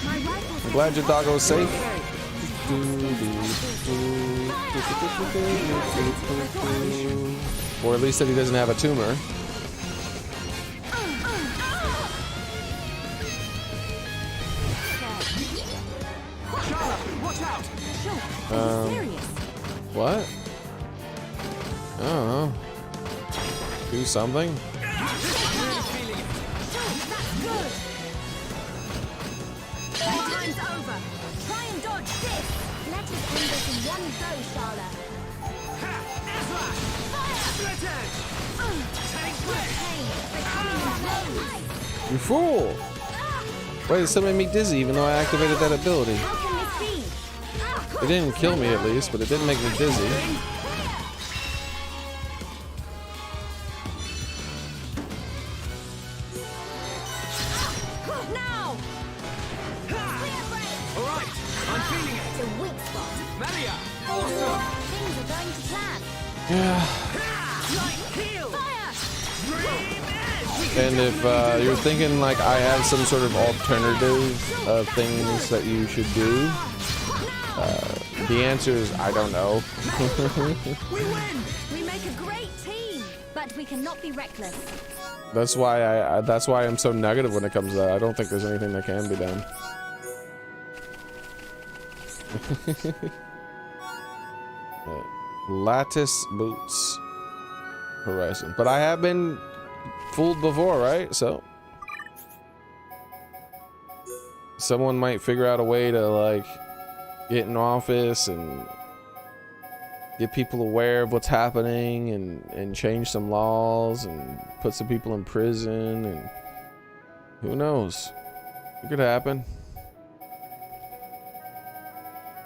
My rifle's I'm glad your doggo was safe. Or at least that he doesn't have a tumor. Charlotte, watch out. serious. What? I don't know. Do something. Time's over. Try and dodge this. Let us end this in one go, Charlotte. Split edge. Pain. They're coming this way. You fool! Wait, it still made me dizzy even though I activated that ability. How can this be? It didn't kill me at least, but it didn't make me dizzy. Now! All right, I'm feeling it. It's a weak spot. Melia, awesome. Things are going to plan. Yeah. Light heal. Fire! Dream edge. And if you're thinking like I have some sort of alternative of things that you should do, the answer is I don't know. We win. We make a great team, but we cannot be reckless. That's why I'm so negative when it comes to that. I don't think there's anything that can be done. Lattice boots. Horizon. But I have been fooled before, right? So someone might figure out a way to like get in office and get people aware of what's happening and change some laws and put some people in prison, and who knows? It could happen.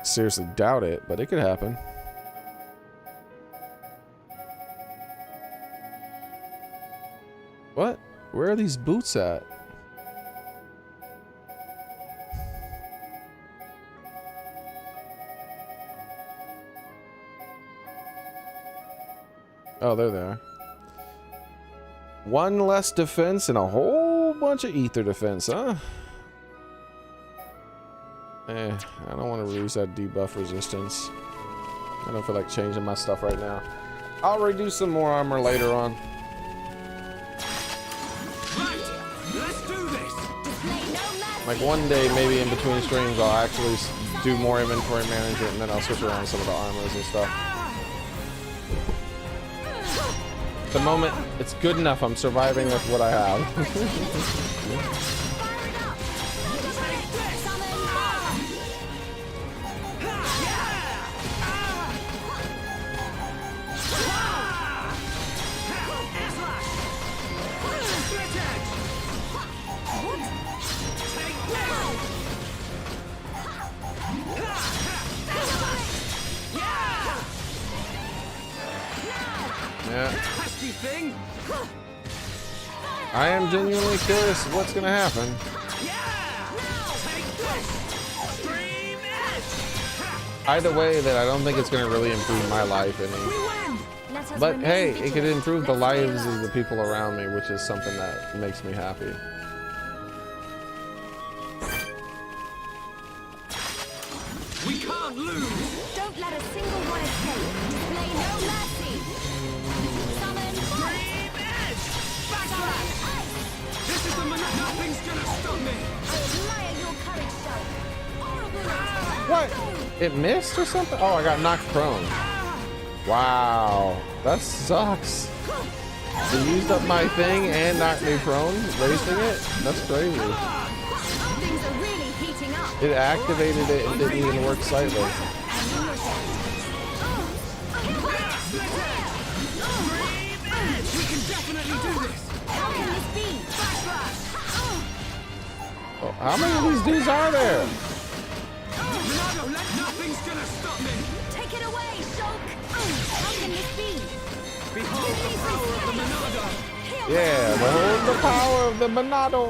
Seriously doubt it, but it could happen. What? Where are these boots at? Oh, there they are. One less defense and a whole bunch of ether defense, huh? I don't want to reduce that debuff resistance. I don't feel like changing my stuff right now. I'll redo some more armor later on. Right, let's do this. Like one day, maybe in between streams, I'll actually do more inventory management, and then I'll switch around some of the armors and stuff. At the moment, it's good enough. I'm surviving with what I have. Pesky thing. I am genuinely curious what's gonna happen. Either way, that I don't think it's gonna really improve my life any. But hey, it could improve the lives of the people around me, which is something that makes me happy. We can't lose. Don't let a single one escape. Display no mercy. Summon Dream edge. Backslash. This is the minute. Nothing's gonna stop me. I admire your courage, Shulk. Horrible. What? It missed or something? Oh, I got knocked prone. Wow, that sucks. They used up my thing and knocked me prone, wasting it? That's crazy. Things are really heating up. It activated it and didn't even work slightly. We can definitely do this. How can this be? Oh, how many of these dudes are there? Ronaldo, nothing's gonna stop me. Take it away, Shulk. How can this be? Behold the power of the Monado. Yeah, behold the power of the Monado.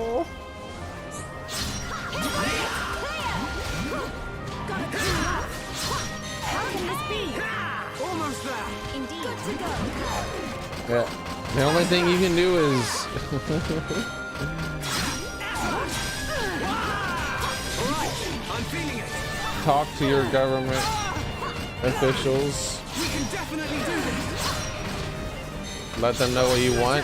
How can this be? Almost there. Indeed. Good to go. Yeah, the only thing you can do is I'm feeling it. talk to your government officials, We can definitely do this. let them know what you want,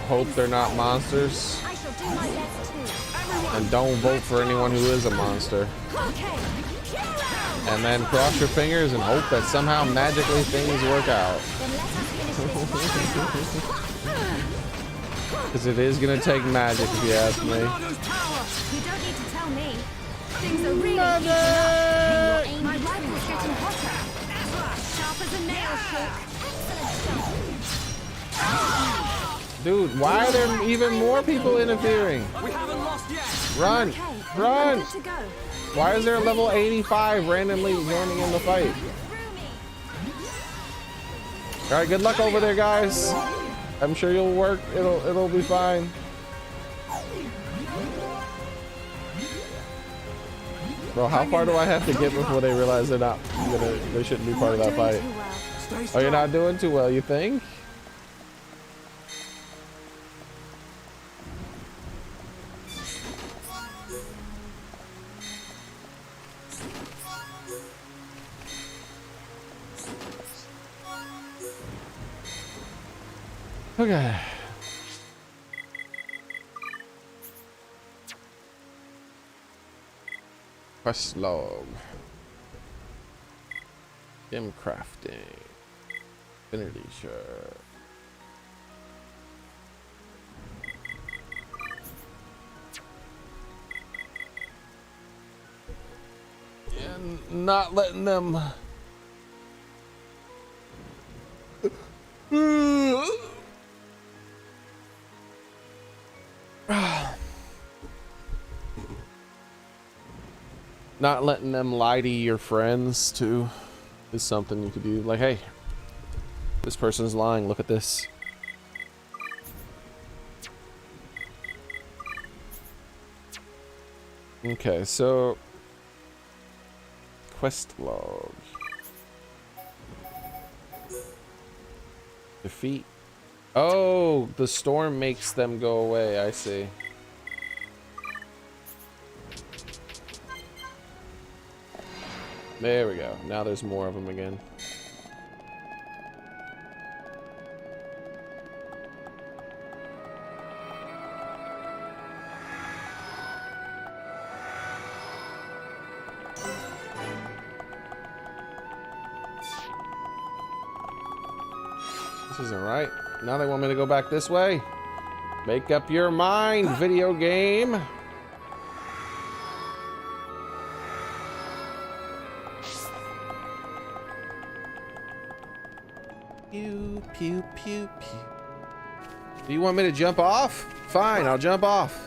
hope they're not monsters, I shall do my best too. and don't vote for anyone who is a monster. Okay. And then cross your fingers and hope that somehow magically things work out. Then let us finish this right. Because it is going to take magic if you ask me. Monado's power. You don't need to tell me. Things are really heating up. My rifle's getting hotter. Sharp as a nail, Shulk. Excellent, Shulk. Dude, why are there even more people interfering? We haven't lost yet. Run! Okay, Run! good to go. Why is there a level 85 randomly joining in the fight? All right, good luck over there, guys. I'm sure you'll work. It'll be fine. Bro, how far do I have to get before they realize they shouldn't be part of that fight? Oh, you're not doing too well, you think? Okay. Quest log. Gem crafting. Infinity shirt. And not letting them. Not letting them lie to your friends too is something you could do. Like, hey, this person's lying. Look at this. Okay, so quest log. Defeat. Oh, the storm makes them go away. I see. There we go. Now there's more of them again. This isn't right. Now they want me to go back this way. Make up your mind, video game. Pew, pew, pew, pew. Do you want me to jump off? Fine, I'll jump off.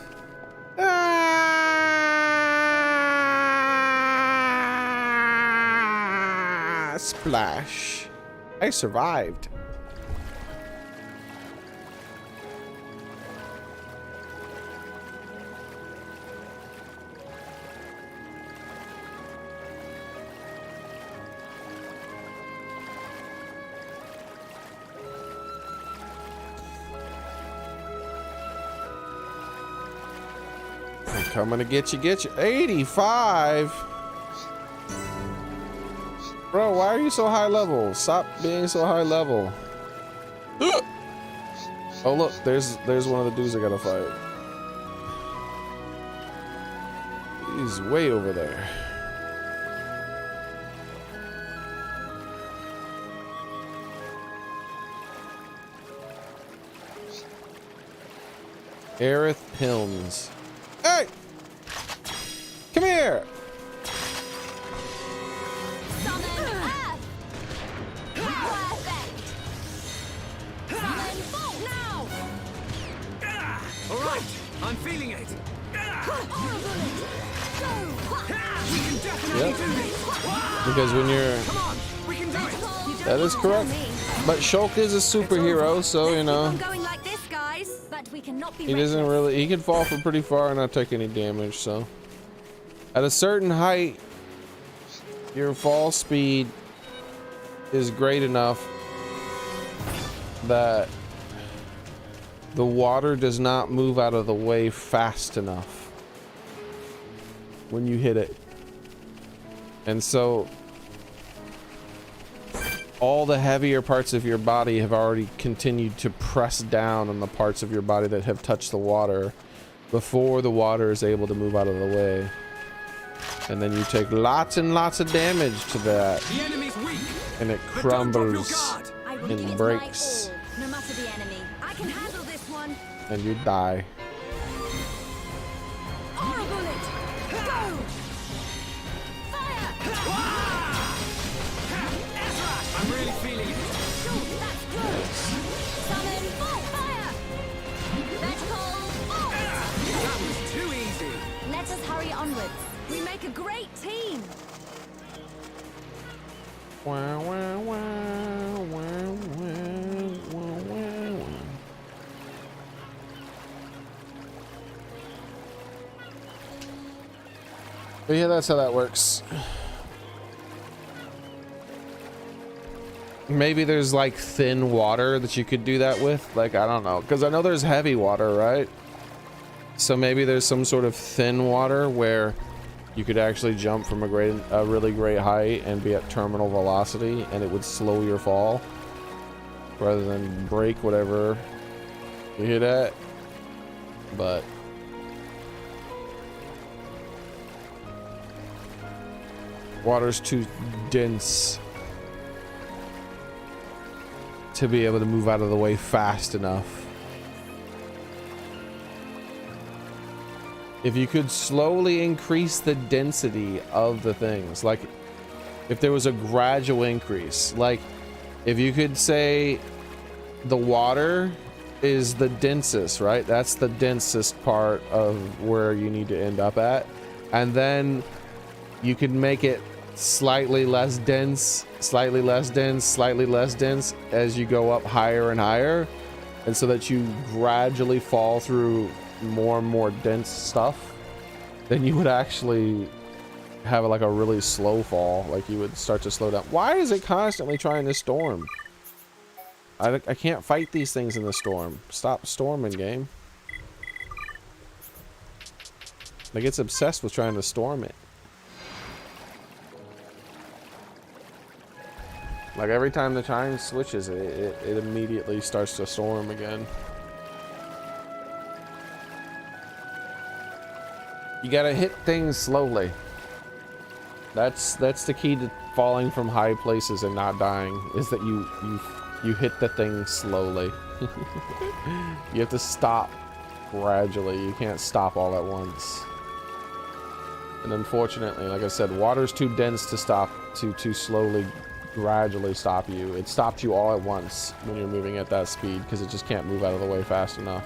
Ah, splash. I survived. Coming to get you, 85. Bro, why are you so high level? Stop being so high level. Oh look, there's one of the dudes I gotta fight. He's way over there. Aerith Hilms. Hey! Come here! Summon Earth! Perfect! Summon Bolt now! All right, I'm feeling it. We can definitely Yep. do this. Because when you're... Come on, we can do it. That is correct. But Shulk is a superhero, so you know. Keep on going like this, guys. But we cannot be He doesn't reckless. really... He can fall from pretty far and not take any damage, so... At a certain height, your fall speed is great enough that the water does not move out of the way fast enough when you hit it. And so all the heavier parts of your body have already continued to press down on the parts of your body that have touched the water before the water is able to move out of the way. And then you take lots and lots of damage to that, The enemy's weak. and it But don't drop your crumbles guard. I will and give it breaks, my all, no matter the enemy. I can handle this one. and you die. Aura bullet. Go. Fire! I'm really feeling it. That's good! Summon We make a great team. Wow, wow, wow, wow, wow, wow, wow. But yeah, that's how that works. Maybe there's like thin water that you could do that with. Like, I don't know, because I know there's heavy water, right? So maybe there's some sort of thin water where you could actually jump from a really great height and be at terminal velocity, and it would slow your fall rather than break whatever you hit at. But water's too dense to be able to move out of the way fast enough. If you could slowly increase the density of the things, like if there was a gradual increase, like if you could say the water is the densest, right? That's the densest part of where you need to end up at. And then you could make it slightly less dense, slightly less dense, slightly less dense as you go up higher and higher. And so that you gradually fall through more and more dense stuff, then you would actually have like a really slow fall. Like you would start to slow down. Why is it constantly trying to storm? I can't fight these things in the storm. Stop storming, game. Like it's obsessed with trying to storm it. Like every time the time switches, it immediately starts to storm again. You gotta hit things slowly. That's the key to falling from high places and not dying, is that you hit the thing slowly. You have to stop gradually. You can't stop all at once. And unfortunately, like I said, water's too dense to stop, to slowly, gradually stop you. It stops you all at once when you're moving at that speed because it just can't move out of the way fast enough.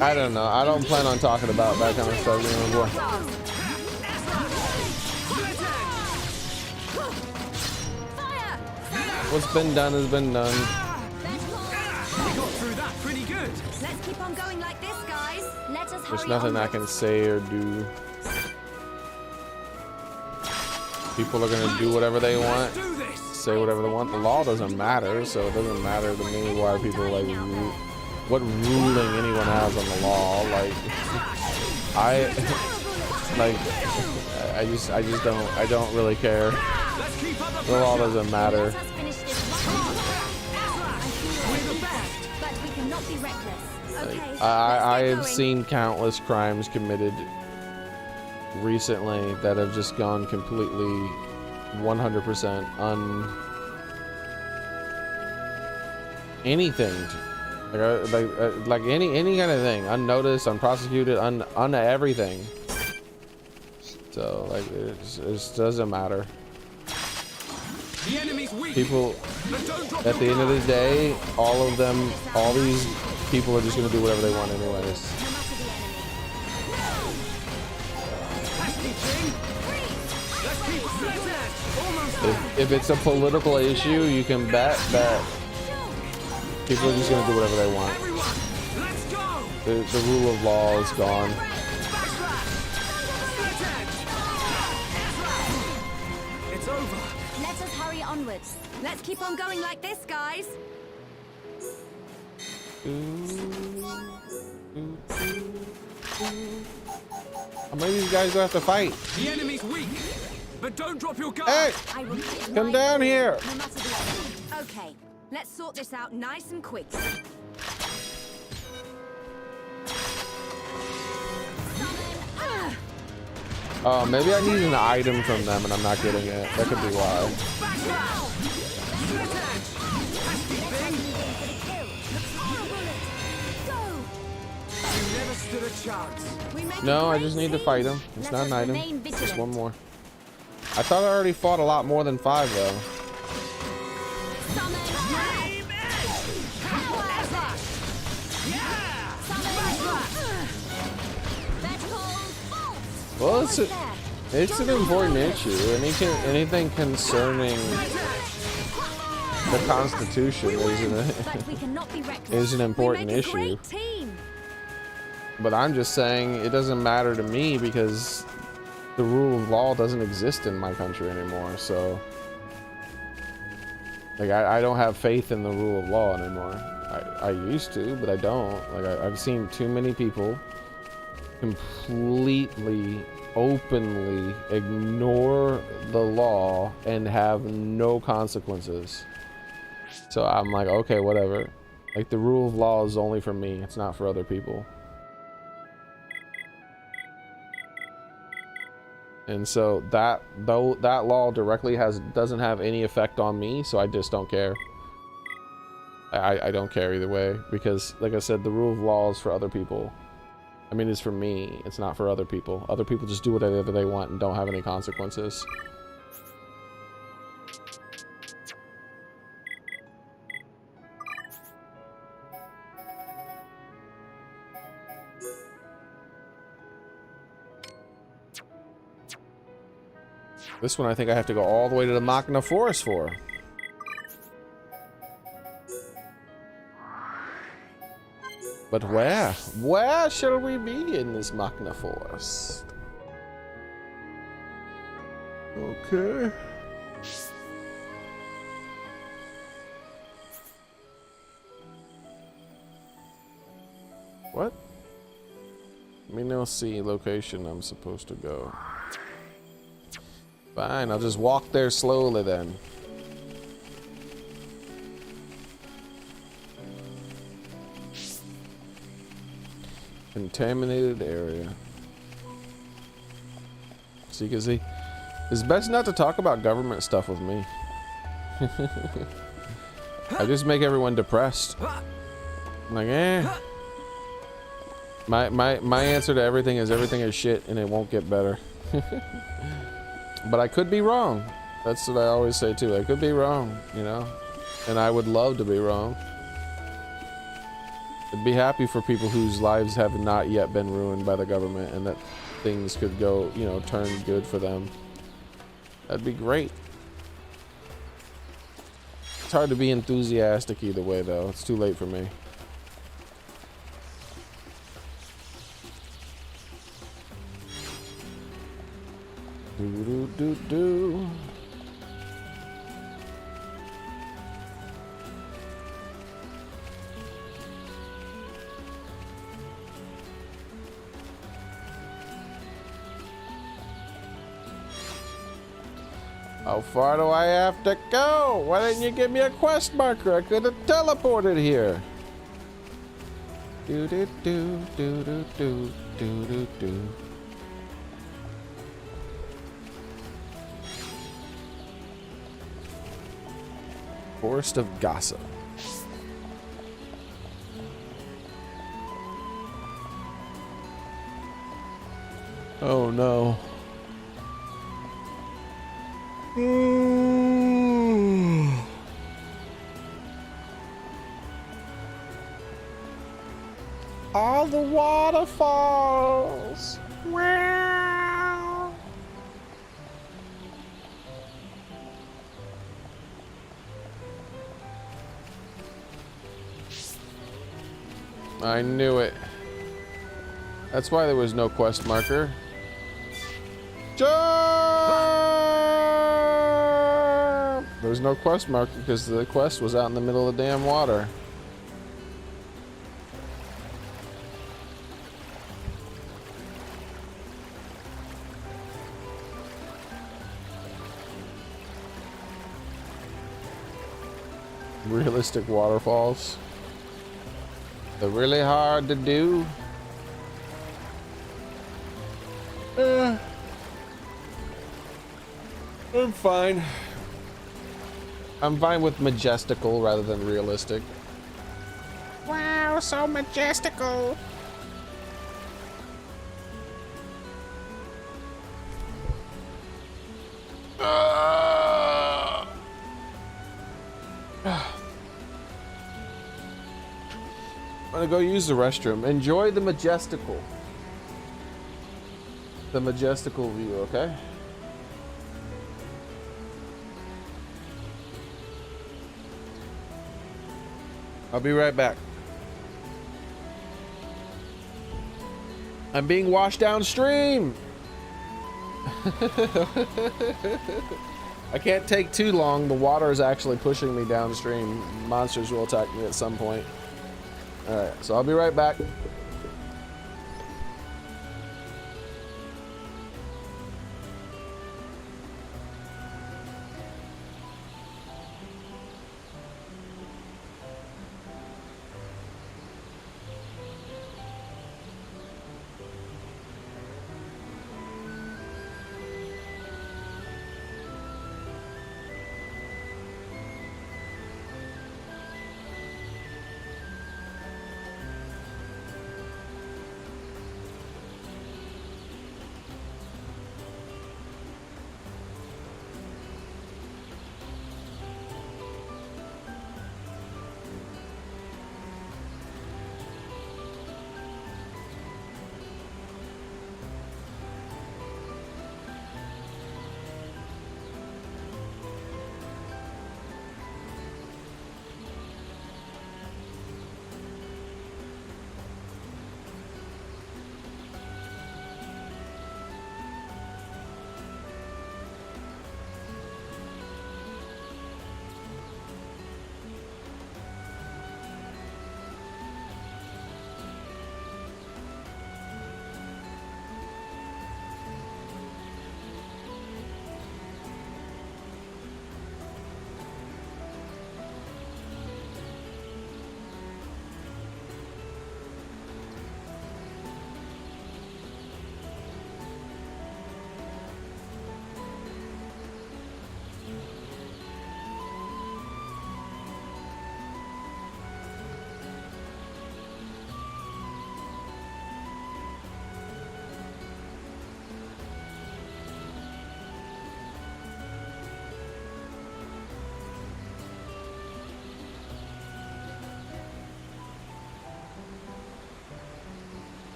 I don't know. I don't plan on talking about that kind of stuff anymore. What's been done has been done. We got through that pretty good. Let's keep on going like this, guys. Let us There's hurry nothing I onwards. can say or do. People are gonna do whatever they want, Do this. say whatever they want. The law doesn't matter, so it doesn't matter to me why people like what ruling anyone has on the law. Like I don't really care. Let's keep up the The law pressure. doesn't matter. Let us finish this. Come on. I feel We're the best. but we cannot be reckless. Okay. I let's get have going. seen countless crimes committed recently that have just gone completely 100% anything, like any kind of thing, unnoticed, unprosecuted, un everything. So like it just doesn't matter. The enemy's weak. People But don't drop at the your end of guard. the day, all these people are just gonna do whatever they want anyways. Pesky thing. Let's keep it flat. Almost. If it's a political issue, you can bet that people are just gonna do whatever they want. Everyone, let's go. The rule of law is gone. It's over. Let us hurry onwards. Let's keep on going like this, guys. How many of these guys do I have to fight? The enemy's weak. but don't drop your guard. Hey, I will get come right down through, here. No matter the odds. Okay, let's sort this out nice and quick. Oh, maybe I need an item from them and I'm not getting it. That could be why. Back now. Split edge. Pesky thing. You never stood a chance. We make No, a I great just need to team. fight him. It's Let not us an item. remain Just vigilant. one more. I thought I already fought a lot more than 5 though. Summon Dream edge. Slash. Yeah. Well, it's an important issue. Anything concerning the Constitution But we cannot be reckless. is an important we make issue. a great team. But I'm just saying it doesn't matter to me because the rule of law doesn't exist in my country anymore. So, like, I don't have faith in the rule of law anymore. I used to, but I don't. Like, I've seen too many people completely, openly ignore the law and have no consequences. So I'm like, okay, whatever. Like, the rule of law is only for me. It's not for other people. And so that law directly doesn't have any effect on me, so I just don't care. I don't care either way because, like I said, the rule of law is for other people. I mean, it's for me. It's not for other people. Other people just do whatever they want and don't have any consequences. This one I think I have to go all the way to the Machina Forest for. But where? Where shall we be in this Machina Forest? Okay. What? Let me now see location I'm supposed to go. Fine, I'll just walk there slowly then. Contaminated area. See, cause it's best not to talk about government stuff with me. I just make everyone depressed. I'm like, eh. My answer to everything is shit and it won't get better. But I could be wrong. That's what I always say too. I could be wrong, you know? And I would love to be wrong. I'd be happy for people whose lives have not yet been ruined by the government and that things could go, you know, turn good for them. That'd be great. It's hard to be enthusiastic either way though. It's too late for me. Do. How far do I have to go? Why didn't you give me a quest marker? I could have teleported here. Do. Forest of Gossip. Oh no. All the waterfalls. Wow. I knew it. That's why there was no quest marker. Jump! There was no quest marker because the quest was out in the middle of the damn water. realistic waterfalls. They're really hard to do. I'm fine. I'm fine with majestical rather than realistic. Wow, so majestical. I'm gonna go use the restroom. Enjoy the majestical. The majestical view, okay? I'll be right back. I'm being washed downstream. I can't take too long. The water is actually pushing me downstream. Monsters will attack me at some point. Alright, so I'll be right back.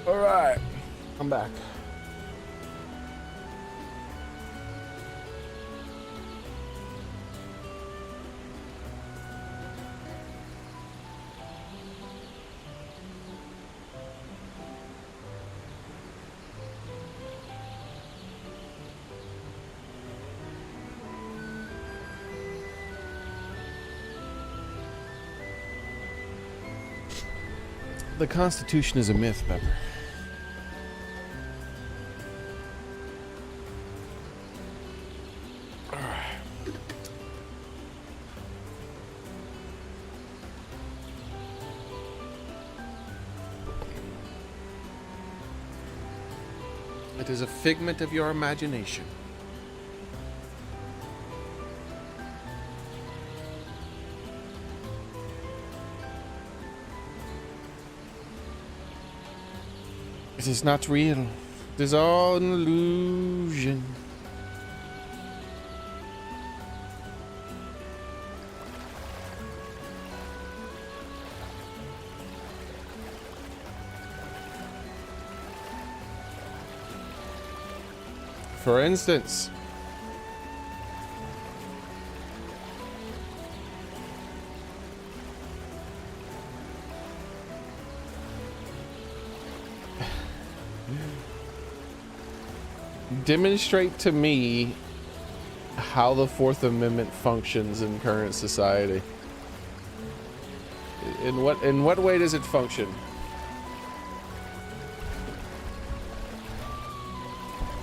All right, I'm back. The Constitution is a myth, Pepper. It is a figment of your imagination. It is not real. It is all an illusion. For instance, demonstrate to me how the Fourth Amendment functions in current society. In what way does it function?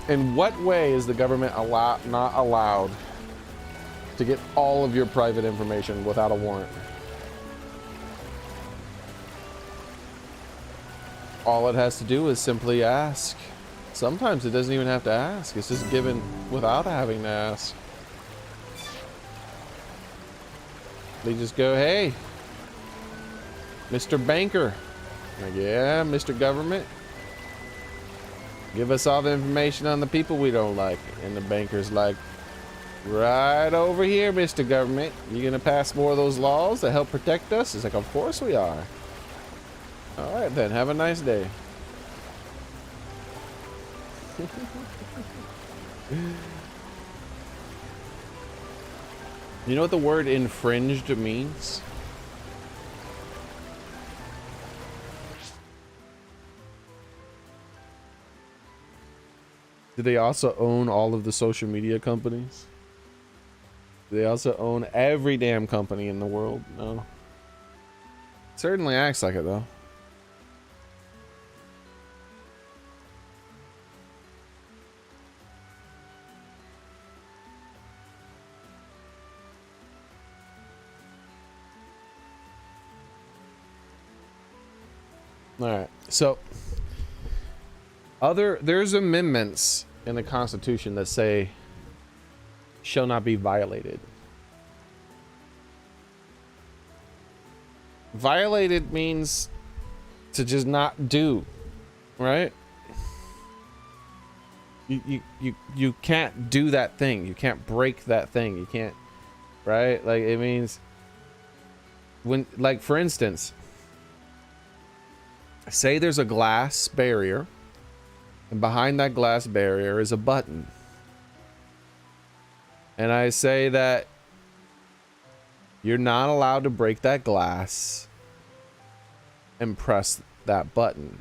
In what way is the government not allowed to get all of your private information without a warrant? All it has to do is simply ask. Sometimes it doesn't even have to ask. It's just given without having to ask. They just go, hey, Mr. Banker. Like, yeah, Mr. Government. Give us all the information on the people we don't like. And the banker's like, right over here, Mr. Government. You gonna pass more of those laws that help protect us? It's like, of course we are. All right then, have a nice day. You know what the word infringed means? Do they also own all of the social media companies? Do they also own every damn company in the world? No. Certainly acts like it though. All right. So there's amendments in the Constitution that say shall not be violated. Violated means to just not do, right? You can't do that thing. You can't break that thing. You can't, right? Like it means when, like for instance, say there's a glass barrier and behind that glass barrier is a button. And I say that you're not allowed to break that glass and press that button.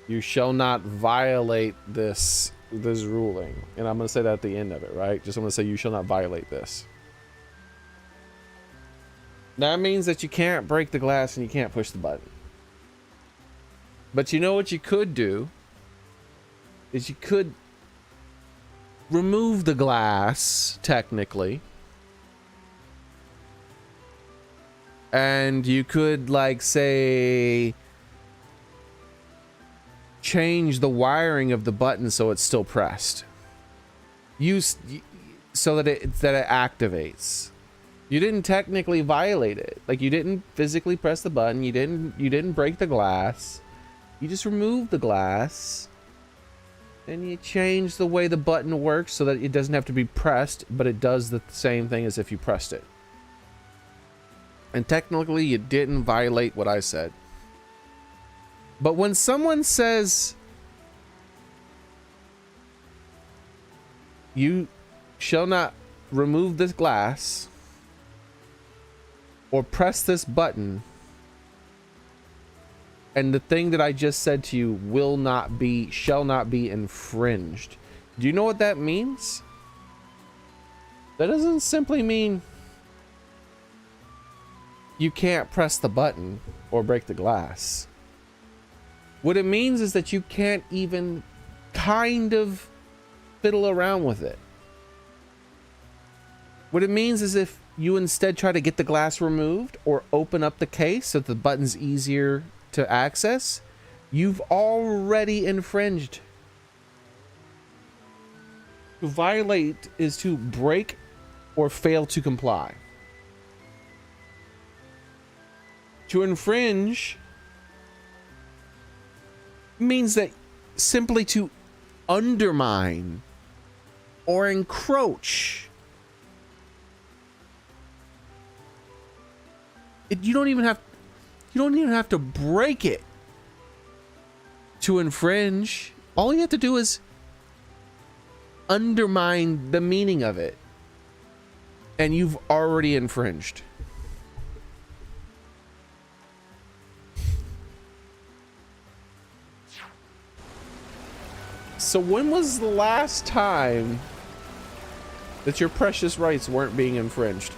You shall not violate this ruling. And I'm going to say that at the end of it, right? Just want to say you shall not violate this. That means that you can't break the glass and you can't push the button. But you know what you could do? Is you could remove the glass, technically. And you could, like, say, change the wiring of the button so it's still pressed. So that it activates. You didn't technically violate it. Like, you didn't physically press the button. You didn't break the glass. You just remove the glass and you change the way the button works so that it doesn't have to be pressed, but it does the same thing as if you pressed it. And technically you didn't violate what I said. But when someone says you shall not remove this glass or press this button, and the thing that I just said to you shall not be infringed. Do you know what that means? That doesn't simply mean you can't press the button or break the glass. What it means is that you can't even kind of fiddle around with it. What it means is if you instead try to get the glass removed or open up the case so the button's easier to access, you've already infringed. To violate is to break or fail to comply. To infringe means that simply to undermine or encroach. You don't even have to break it to infringe. All you have to do is undermine the meaning of it, and you've already infringed. So when was the last time that your precious rights weren't being infringed?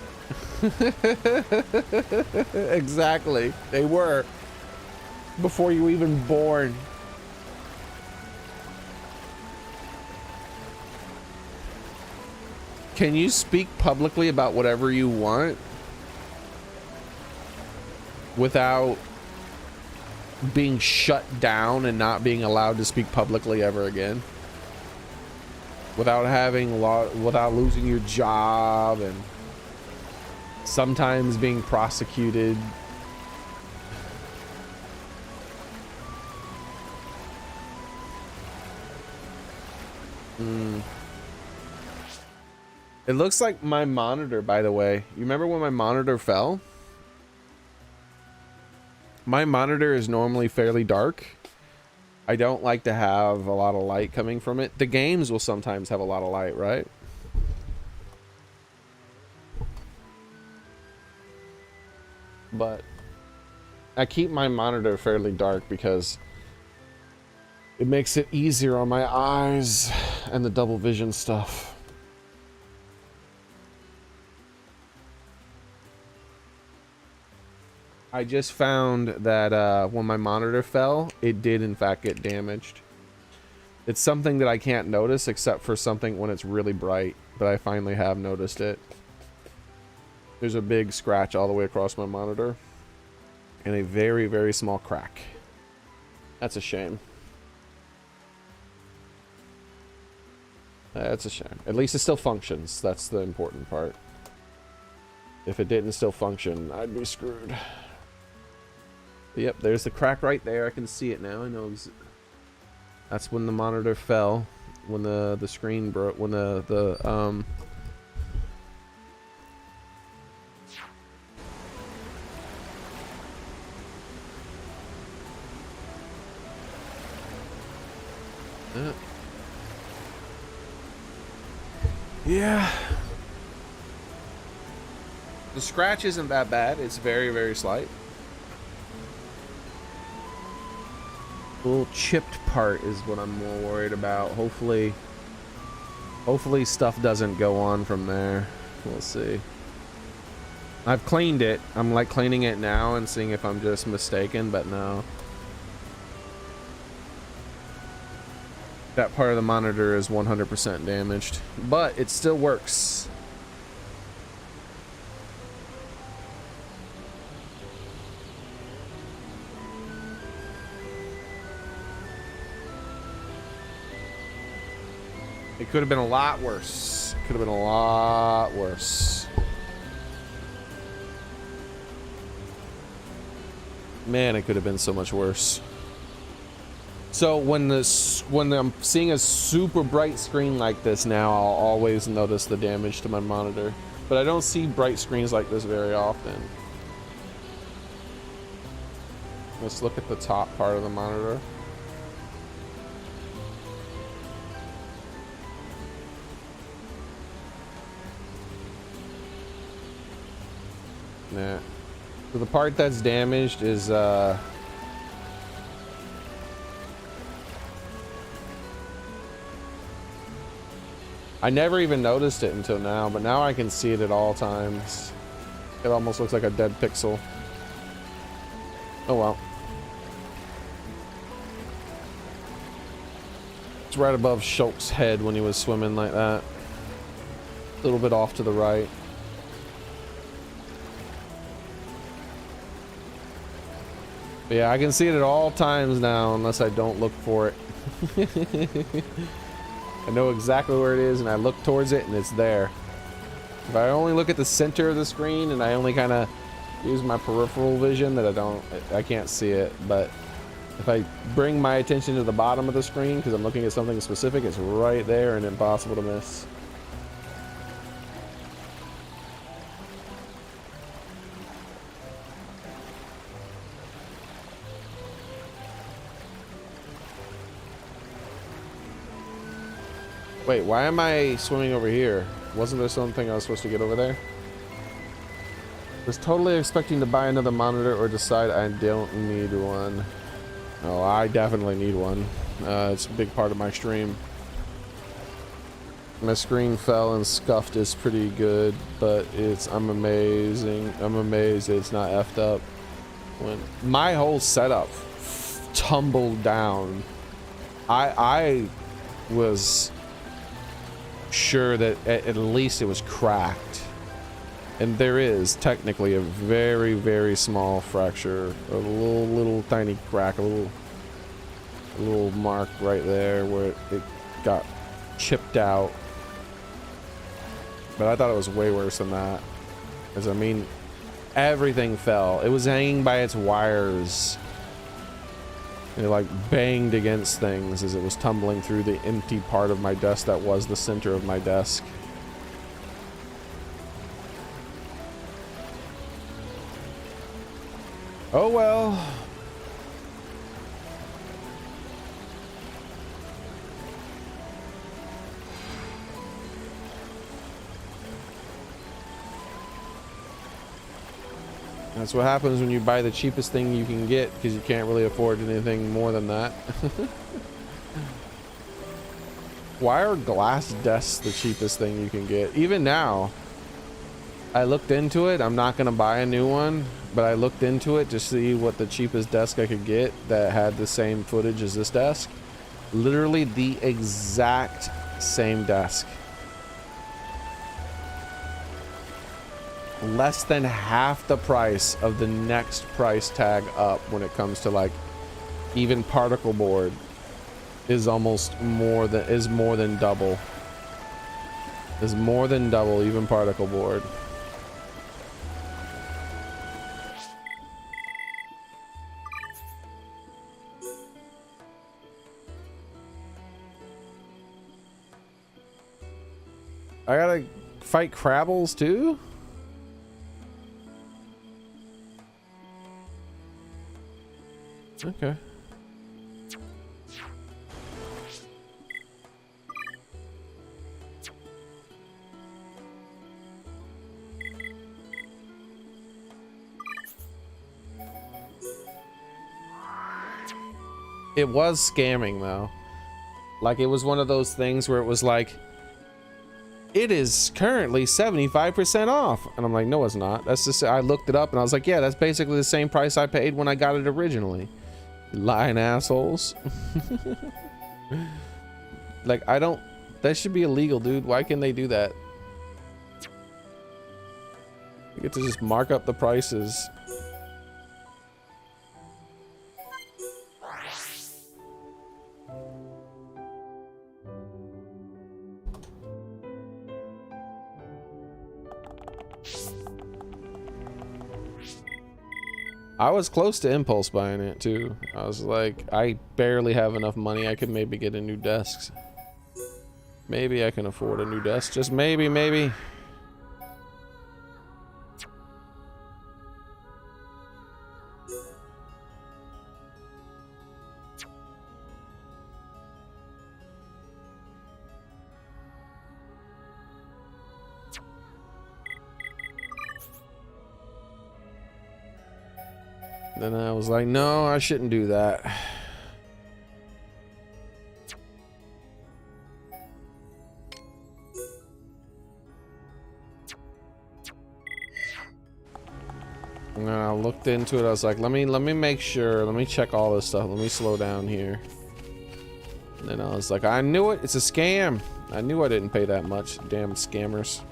Exactly. They were. Before you were even born. Can you speak publicly about whatever you want without being shut down and not being allowed to speak publicly ever again? Without without losing your job and sometimes being prosecuted. It looks like my monitor, by the way. You remember when my monitor fell? My monitor is normally fairly dark. I don't like to have a lot of light coming from it. The games will sometimes have a lot of light, right? But I keep my monitor fairly dark because it makes it easier on my eyes and the double vision stuff. I just found that when my monitor fell, it did in fact get damaged. It's something that I can't notice except for something when it's really bright, but I finally have noticed it. There's a big scratch all the way across my monitor and a very, very small crack. That's a shame. That's a shame. At least it still functions. That's the important part. If it didn't still function, I'd be screwed. Yep, there's the crack right there. I can see it now. I know that's when the monitor fell, when the screen broke, when yeah. The scratch isn't that bad. It's very, very slight. The little chipped part is what I'm more worried about. Hopefully stuff doesn't go on from there. We'll see. I've cleaned it. I'm like cleaning it now and seeing if I'm just mistaken, but no. That part of the monitor is 100% damaged, but it still works. It could have been a lot worse. Could have been a lot worse. Man, it could have been so much worse. So when I'm seeing a super bright screen like this now, I'll always notice the damage to my monitor. But I don't see bright screens like this very often. Let's look at the top part of the monitor. Nah. So the part that's damaged is I never even noticed it until now, but now I can see it at all times. It almost looks like a dead pixel. Oh well. It's right above Shulk's head when he was swimming like that. A little bit off to the right. But yeah, I can see it at all times now unless I don't look for it. I know exactly where it is and I look towards it and it's there. If I only look at the center of the screen and I only kind of use my peripheral vision, that I can't see it. But if I bring my attention to the bottom of the screen because I'm looking at something specific, it's right there and impossible to miss. Wait, why am I swimming over here? Wasn't there something I was supposed to get over there? Was totally expecting to buy another monitor or decide I don't need one. Oh, I definitely need one. It's a big part of my stream. My screen fell and scuffed is pretty good, but I'm amazed it's not effed up. When my whole setup tumbled down, I was sure that at least it was cracked, and there is technically a very, very small fracture, a little tiny crack, a little mark right there where it got chipped out. But I thought it was way worse than that, because I mean everything fell. It was hanging by its wires. It like banged against things as it was tumbling through the empty part of my desk that was the center of my desk. Oh well. That's what happens when you buy the cheapest thing you can get, because you can't really afford anything more than that. Why are glass desks the cheapest thing you can get? Even now, I looked into it. I'm not going to buy a new one, but I looked into it to see what the cheapest desk I could get that had the same footage as this desk. Literally the exact same desk. Less than half the price of the next price tag up when it comes to like even particle board is more than double even particle board. I gotta fight Crabbles too? Okay. It was scamming though. Like it was one of those things where it was like, it is currently 75% off. And I'm like, no, it's not. That's just, I looked it up and I was like, yeah, that's basically the same price I paid when I got it originally. Lying assholes. Like, that should be illegal, dude. Why can they do that? You get to just mark up the prices. I was close to impulse buying it too. I was like, I barely have enough money. I could maybe get a new desk. Maybe I can afford a new desk. Just maybe. Then I was like, no, I shouldn't do that. And then I looked into it. I was like, let me make sure. Let me check all this stuff. Let me slow down here. And then I was like, I knew it. It's a scam. I knew I didn't pay that much. Damn scammers.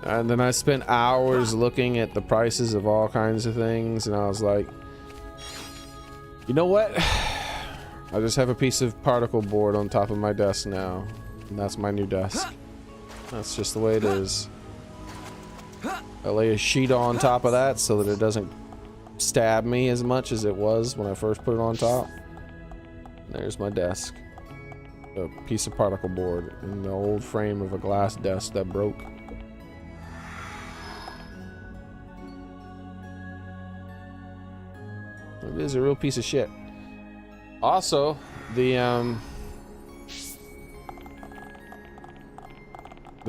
And then I spent hours looking at the prices of all kinds of things, and I was like, you know what? I just have a piece of particle board on top of my desk now, and that's my new desk. That's just the way it is. I lay a sheet on top of that so that it doesn't stab me as much as it was when I first put it on top. And there's my desk. A piece of particle board in the old frame of a glass desk that broke. It is a real piece of shit. Also, the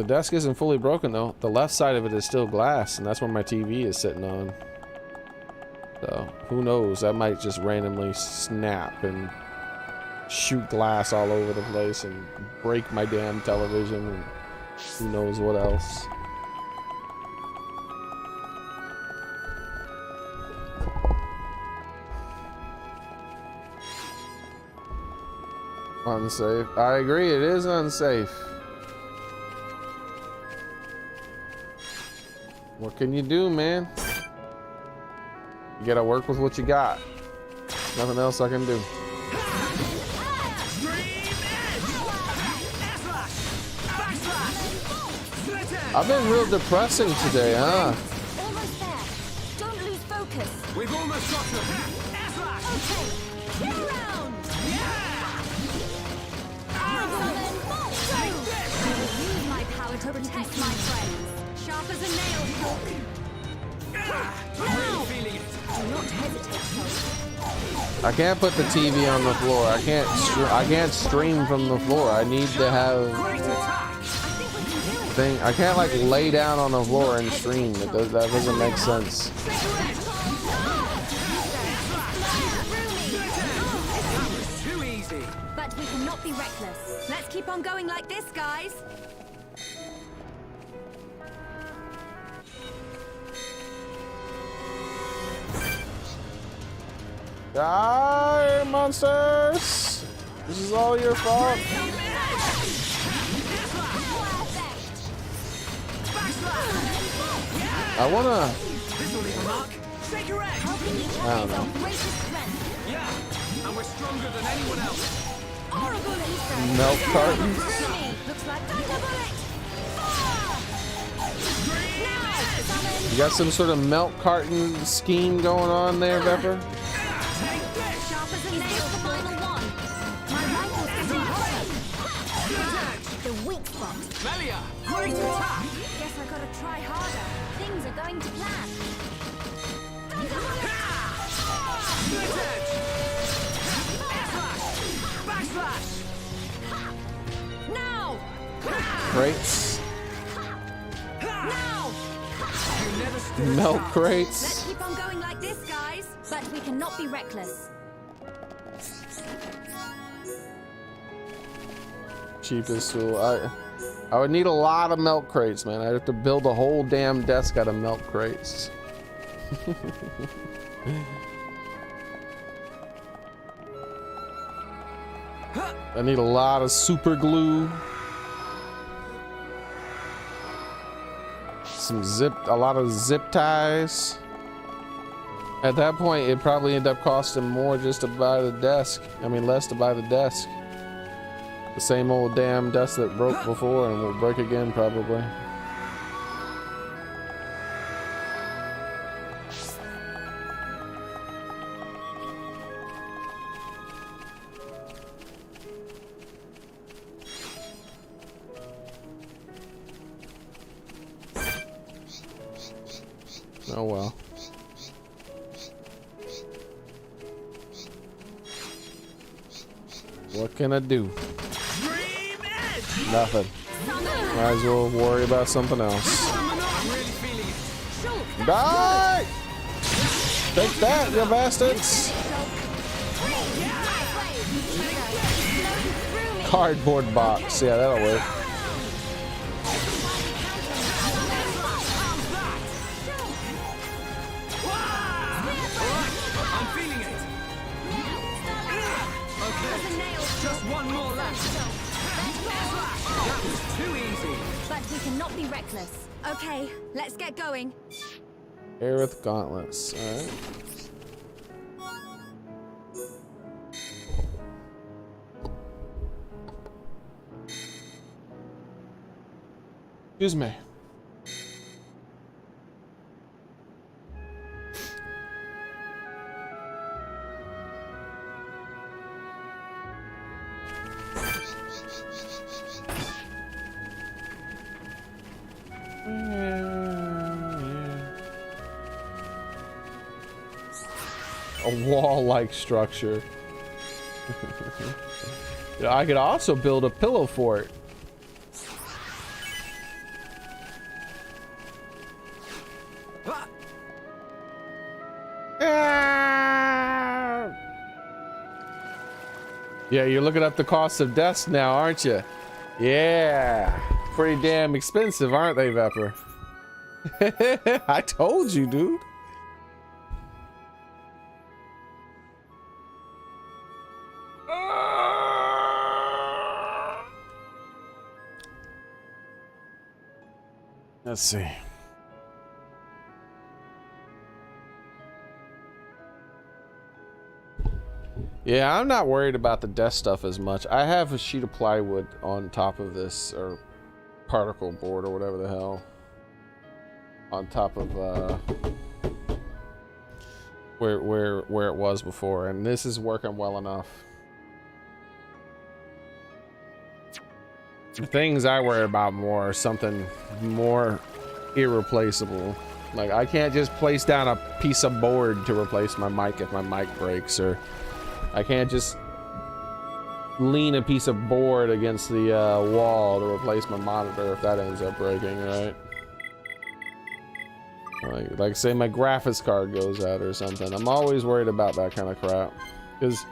desk isn't fully broken though. The left side of it is still glass, and that's where my TV is sitting on. So who knows? That might just randomly snap and shoot glass all over the place and break my damn television, and who knows what else. Unsafe. I agree, it is unsafe. What can you do, man? You gotta work with what you got. Nothing else I can do. I've been real depressing today, huh? Almost there. Don't lose focus. We've almost got them. Okay. Kill round. Use my power to protect my friends. Sharp as a nail, Hulk. Now. Do not hesitate, Hulk. I can't put the TV on the floor. I can't stream from the floor. I need to have thing. I can't like lay down on the floor and stream. That doesn't make sense. Too easy. But we cannot be reckless. Let's keep on going like this, guys. Die, monsters! This is all your fault. I wanna. I don't know. Yeah, and we're stronger than anyone else. Milk cartons. Looks like Thunderbolt. You got some sort of milk carton scheme going on there, Pepper? Sharp as a nail, the final one. My rifle's getting hot. The weak spot. Melia, great attack. Guess I gotta try harder. Things are going to plan. Split edge. Backslash. Now! Crates. Now! You never stood a Milk chance. crates. Let's keep on going like this, guys. But we cannot be reckless. Cheapest tool. I would need a lot of milk crates, man. I'd have to build a whole damn desk out of milk crates. I need a lot of super glue. A lot of zip ties. At that point, it'd probably end up costing more just to buy the desk. I mean, less to buy the desk. The same old damn desk that broke before and will break again probably. Oh well. What can I do? Nothing. Might as well worry about something else. Die! Take that, you bastards! Cardboard box. Yeah, that'll work. I'm feeling it. Okay, just one more left. That was too easy. But we cannot be reckless. Okay, let's get going. Aerith gauntlets. All right. Excuse me. A wall-like structure. Yeah, I could also build a pillow fort. Yeah, you're looking up the cost of deaths now, aren't you? Yeah, pretty damn expensive, aren't they, Vepper? I told you, dude. Let's see. Yeah, I'm not worried about the death stuff as much. I have a sheet of plywood on top of this, or particle board, or whatever the hell, on top of where it was before, and this is working well enough. The things I worry about more are something more irreplaceable. Like, I can't just place down a piece of board to replace my mic if my mic breaks, or I can't just lean a piece of board against the wall to replace my monitor if that ends up breaking, right? Like say my graphics card goes out or something. I'm always worried about that kind of crap, because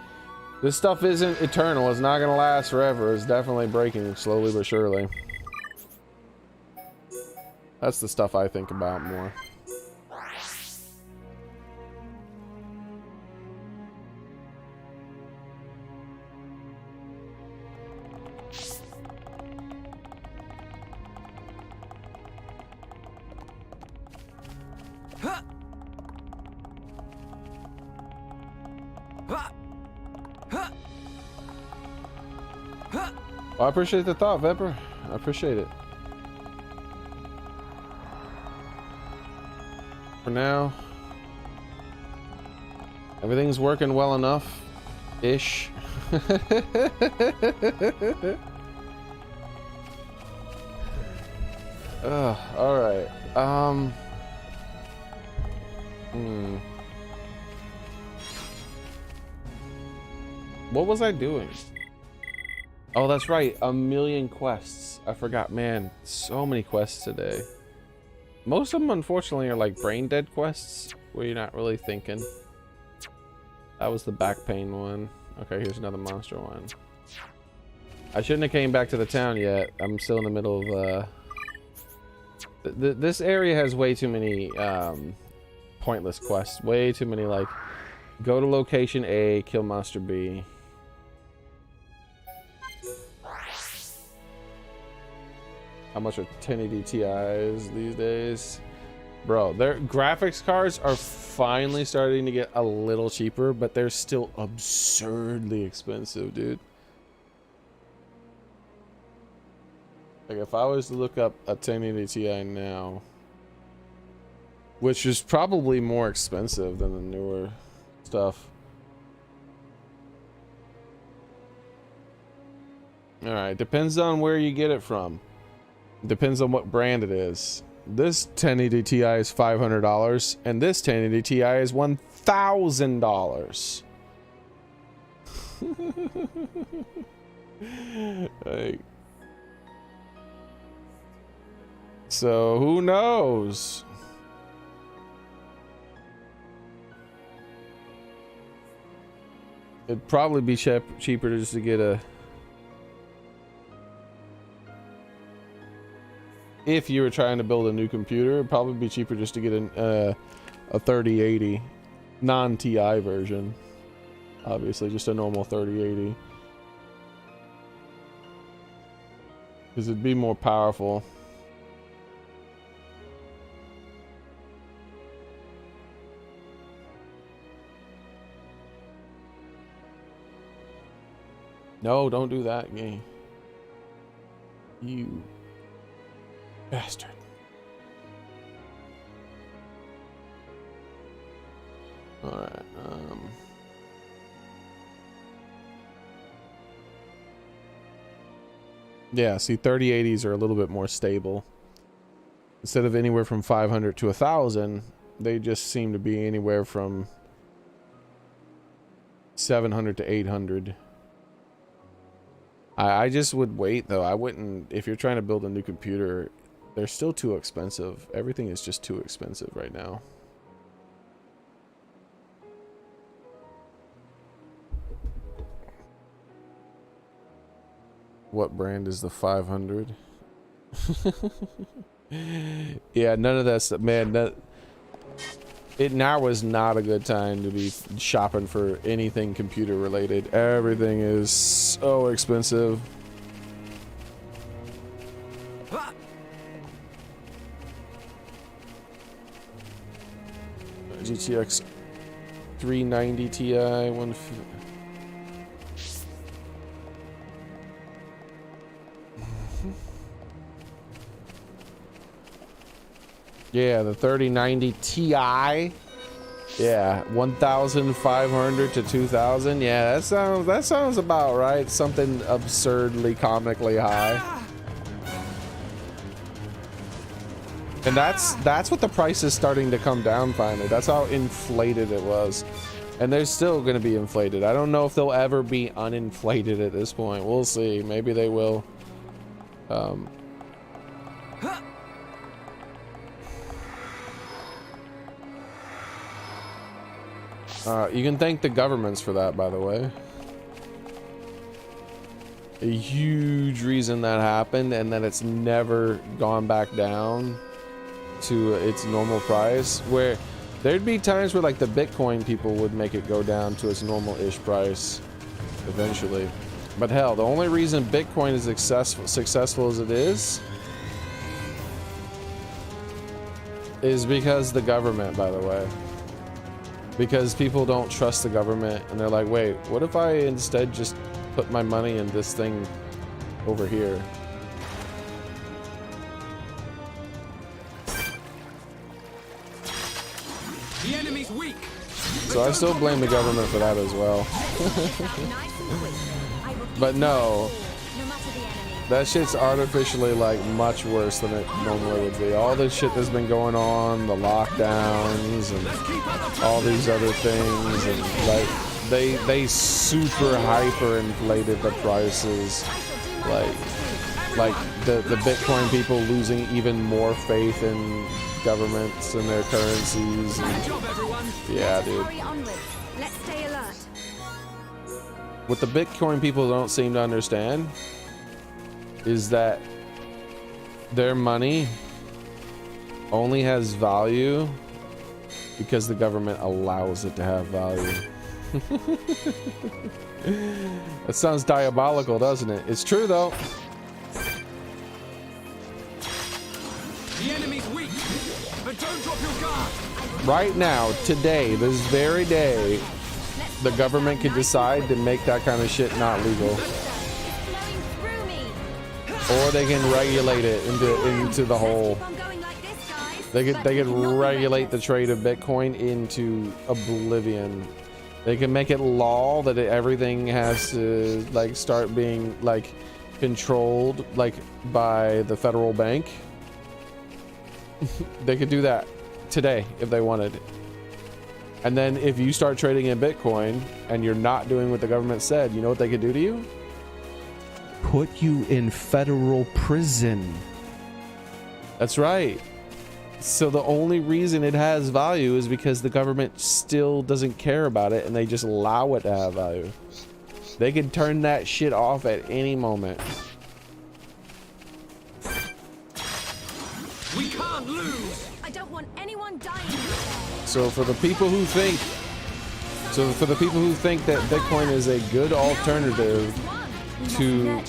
this stuff isn't eternal. It's not gonna last forever. It's definitely breaking slowly but surely. That's the stuff I think about more. Well, I appreciate the thought, Vepper. I appreciate it. For now, everything's working well enough ish. All right. What was I doing? Oh, that's right. 1,000,000 quests. I forgot, man. So many quests today. Most of them, unfortunately, are like brain dead quests where you're not really thinking. That was the back pain one. Okay, here's another monster one. I shouldn't have came back to the town yet. I'm still in the middle of this area has way too many pointless quests. Way too many, like, go to location A, kill monster B. How much are 1080 Ti's these days? Bro, their graphics cards are finally starting to get a little cheaper, but they're still absurdly expensive, dude. Like, if I was to look up a 1080 Ti now, which is probably more expensive than the newer stuff. Alright, depends on where you get it from. Depends on what brand it is. This 1080 Ti is $500, and this 1080 Ti is $1,000. Like, so who knows? It'd probably be cheaper just to get a. If you were trying to build a new computer, it'd probably be cheaper just to get a 3080 non-TI version. Obviously, just a normal 3080. Because it'd be more powerful. No, don't do that, game. You bastard. Alright, yeah, see, 3080s are a little bit more stable. Instead of anywhere from 500 to 1,000, they just seem to be anywhere from 700 to 800. I just would wait, though. I wouldn't, if you're trying to build a new computer, they're still too expensive. Everything is just too expensive right now. What brand is the 500? Yeah, none of that stuff, man. Now is not a good time to be shopping for anything computer related. Everything is so expensive. GTX 390 Ti 150. Yeah, the 3090 Ti. Yeah, 1,500 to 2,000. Yeah, that sounds about right. Something absurdly comically high. And that's what the price is starting to come down finally. That's how inflated it was. And they're still going to be inflated. I don't know if they'll ever be uninflated at this point. We'll see. Maybe they will. You can thank the governments for that, by the way. A huge reason that happened, and that it's never gone back down to its normal price, where there'd be times where like the Bitcoin people would make it go down to its normal-ish price eventually. But hell, the only reason Bitcoin is successful as it is because the government, by the way. Because people don't trust the government, and they're like, wait, what if I instead just put my money in this thing over here? The enemy's weak. So I still blame the government for that as well. But no, that shit's artificially like much worse than it normally would be. All this shit that's been going on, the lockdowns and all these other things, and like they super hyper inflated the prices, like the Bitcoin people losing even more faith in governments and their currencies. And, yeah, dude. Let's stay alert. What the Bitcoin people don't seem to understand is that their money only has value because the government allows it to have value. That sounds diabolical, doesn't it? It's true though. The enemy's weak, but don't drop your guard. Right now, today, this very day, the government could decide to make that kind of shit not legal. Or they can regulate it into the whole. They could regulate the trade of Bitcoin into oblivion. They can make it law that everything has to like start being like controlled like by the federal bank. They could do that today if they wanted. And then if you start trading in Bitcoin and you're not doing what the government said, you know what they could do to you? Put you in federal prison. That's right. So the only reason it has value is because the government still doesn't care about it and they just allow it to have value. They can turn that shit off at any moment. We can't lose. I don't want anyone dying. So for the people who think So for the people who think that Bitcoin is a good alternative to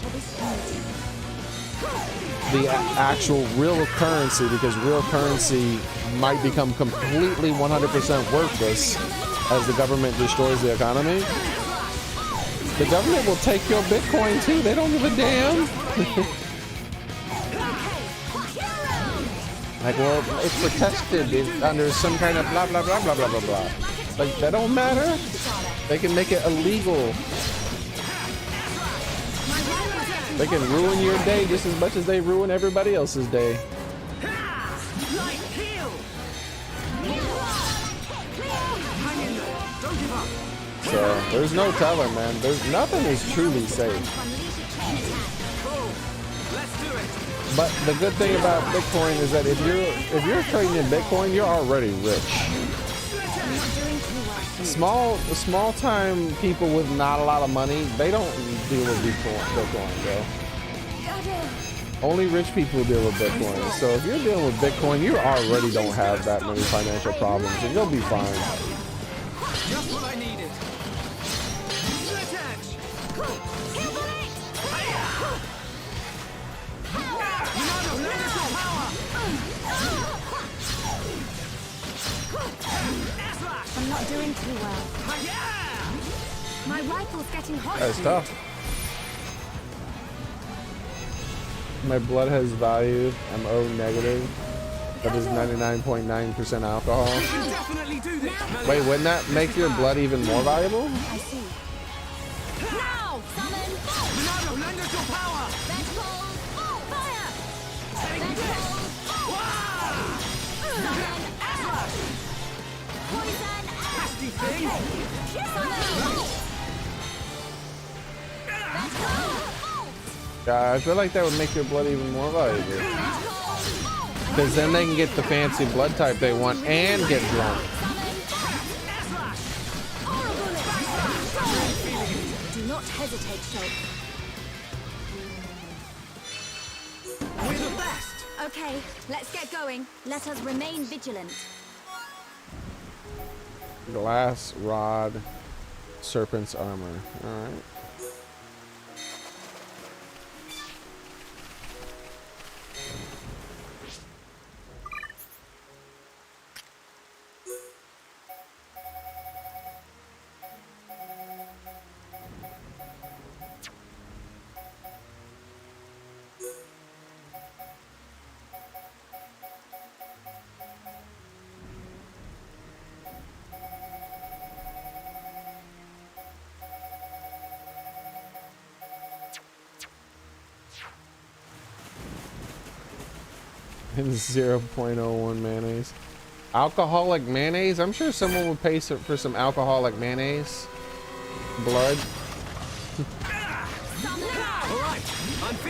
the actual real currency, because real currency might become completely 100% worthless as the government destroys the economy, the government will take your Bitcoin too. They don't give a damn. Like, well, it's protected under some kind of blah, blah, blah, blah, blah, blah, blah. Like, that don't matter. They can make it illegal. They can ruin your day just as much as they ruin everybody else's day. So, there's no telling, man. There's nothing is truly safe. But the good thing about Bitcoin is that if you're trading in Bitcoin, you're already rich. Small time people with not a lot of money, they don't deal with Bitcoin, bro. Only rich people deal with Bitcoin. So if you're dealing with Bitcoin, you already don't have that many financial problems, and you'll be fine. Just what I needed. I'm not doing too well. My rifle's getting hot. That's tough. My blood has value. I'm O negative. That is 99.9% alcohol. Definitely do this. Wait, wouldn't that make your blood even more valuable? I see. Now, summon bolt. Ronaldo, lend us your power. Let's go. Bolt. Fire. Let's go. Bolt. Summon ash. Poison ash. Nasty thing. Summon bolt. Let's go. Bolt. Yeah, I feel like that would make your blood even more valuable. Let's go. Bolt. Because then they can get the fancy blood type they want and get drunk. Do not hesitate, Shulk. We're the best. Okay, let's get going. Let us remain vigilant. Glass rod, serpent's armor. All right. And 0.01 mayonnaise. Alcoholic mayonnaise? I'm sure someone would pay for some alcoholic mayonnaise. Blood.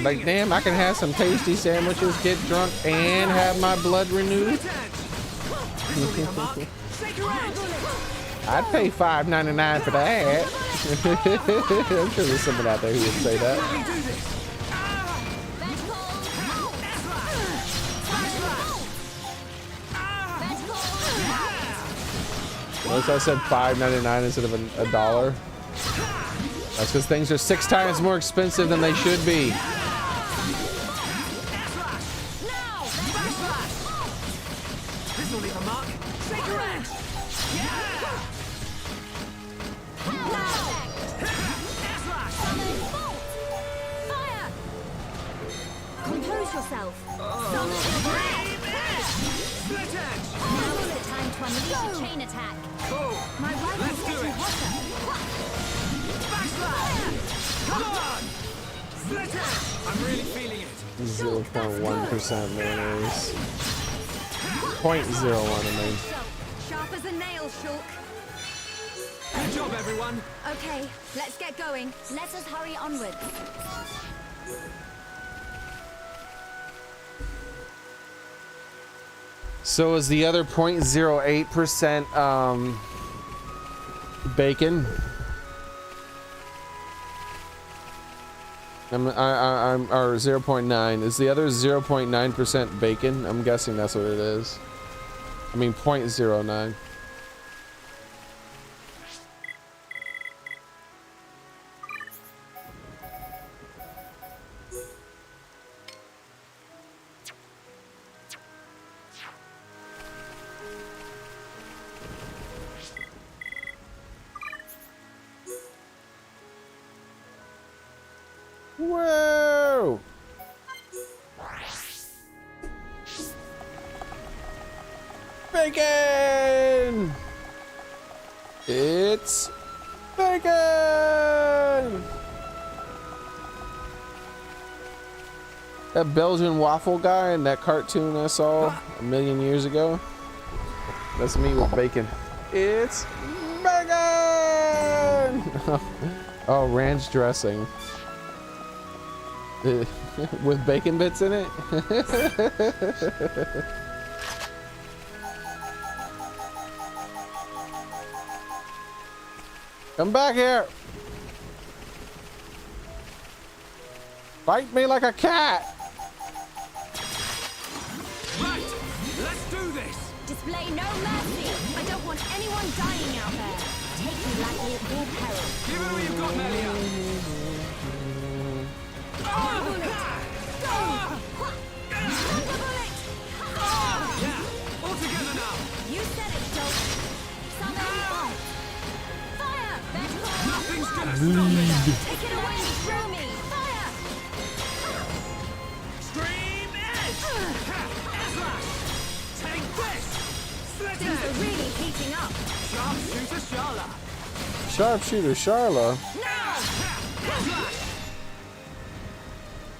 Like, damn, I can have some tasty sandwiches, get drunk, and have my blood renewed. I'd pay $5.99 for that. I'm sure there's someone out there who would say that. Notice I said $5.99 instead of a dollar. That's because things are 6 times more expensive than they should be. Compose yourself. Time to unleash a chain attack. My rifle's getting hotter. Come on! Split it! I'm really feeling it. 0.1% mayonnaise. 0.01, I mean. Sharp as a nail, Shulk. Good job, everyone. Okay, let's get going. Let us hurry onwards. So is the other 0.08% bacon? I'm or 0.9. Is the other 0.9% bacon? I'm guessing that's what it is. I mean 0.09. It's bacon! That Belgian waffle guy in that cartoon I saw a million years ago. That's me with bacon. It's bacon! Oh, ranch dressing. With bacon bits in it? Come back here! Bite me like a cat! Right, let's do this. Display no mercy. I don't want anyone dying out there. Take me lightly at all peril. Give it all you've got, Melia. Yeah, all together now. You said it, Jolt. Summon bolt. Fire! Nothing's gonna stop me. Take it away through me. Fire! Stream edge. Slash. Take this. Slit Things are edge. really heating up. Sharpshooter Sharla. Sharpshooter Charla. Now! Slash.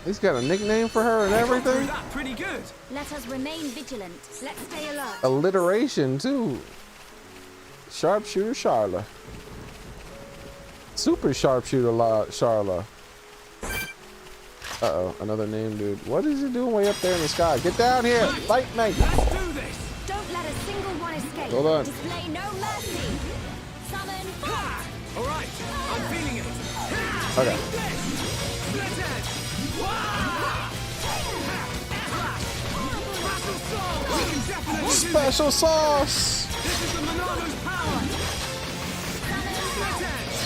He's got a nickname for her and Through everything. that pretty good. Let us remain vigilant. Let's stay alert. Alliteration too. Sharpshooter Charla. Super Sharpshooter Charla. Uh-oh, another name, dude. What is he doing way up there in the sky? Get down here! Fight me! Let's do this. Don't let a single one escape. Hold on. Display no mercy. Summon bolt. All right, I'm feeling it. Okay. Split edge. We can definitely do this. Special sauce! This is the Monado's power. Split edge.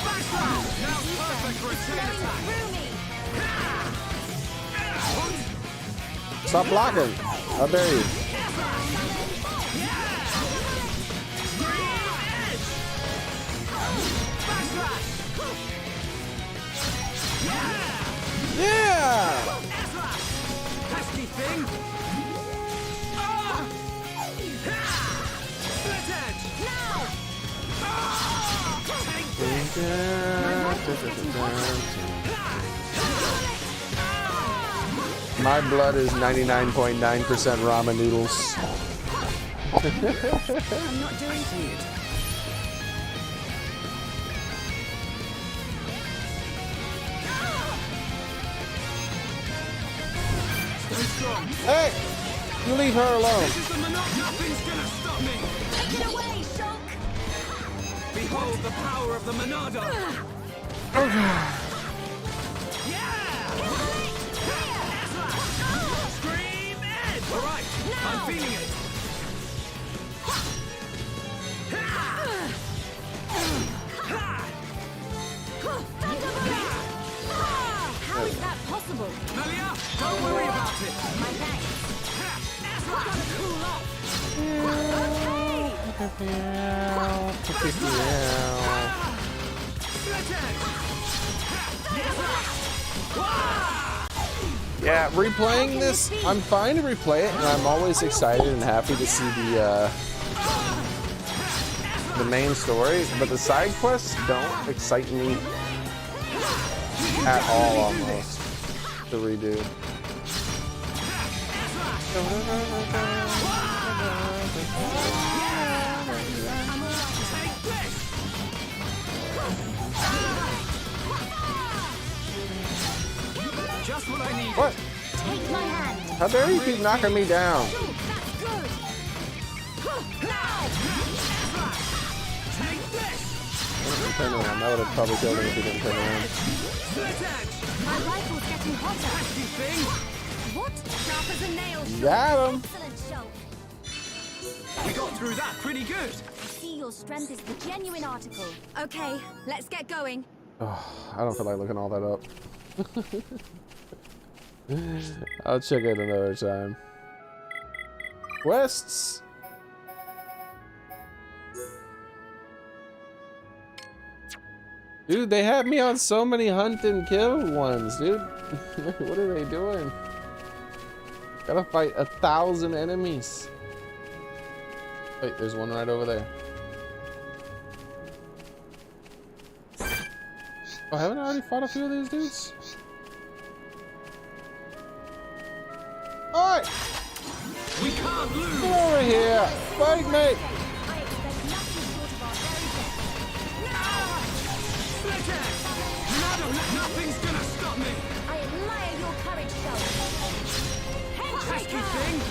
Backfire. Now perfect for a chain attack. Through me. Stop blocking! How dare you? Yeah! Pesky thing. Split edge. My blood is 99.9% ramen noodles. I'm not doing it. Stay strong. Hey! You leave her alone. This is the Monad. Nothing's gonna stop me. Take it away, Shulk. Behold the power of the Monado. Scream edge. All right, I'm feeling it. How is that possible? Melia, don't worry about it. My thanks. Gotta cool off. Okay. Split edge. Yeah, replaying this, I'm fine to replay it, and I'm always excited and happy to see the main story, but the side quests don't excite me at all almost to redo. Just what I need. What? Take my hand. How dare you keep knocking me down? That's good. Take this. Turn around. That would have probably killed him if he didn't turn around. Split edge. My rifle's getting hotter. Pesky thing. What? Sharp as a nail. Got him. Excellent, Shulk. We got through that pretty good. I see your strength is the genuine article. Okay, let's get going. Oh, I don't feel like looking all that up. I'll check it another time. Quests. Dude, they have me on so many hunt and kill ones, dude. What are they doing? Gotta fight 1,000 enemies. Wait, there's one right over there. Oh, haven't I already fought a few of these dudes? Alright! We can't lose! Get over here! Fight me! I expect nothing short of our very best. Split it! Nothing's gonna stop me! I admire your courage, Shulk. Pesky thing!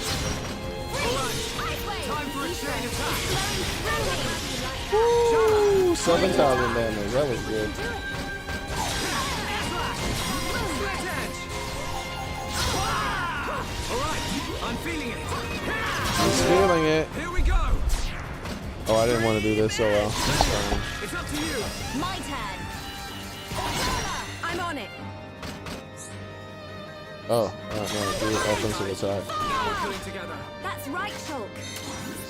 Alright, time for a chain attack! Woo! 7,000 damage. That was good. Split edge! Alright, I'm feeling it! He's feeling it. Here we go! Oh, I didn't want to do this so well. That's fine. It's up to you! My turn. I'm on it. Oh, no, do offensive attack. Now we're pulling together. That's right, Shulk.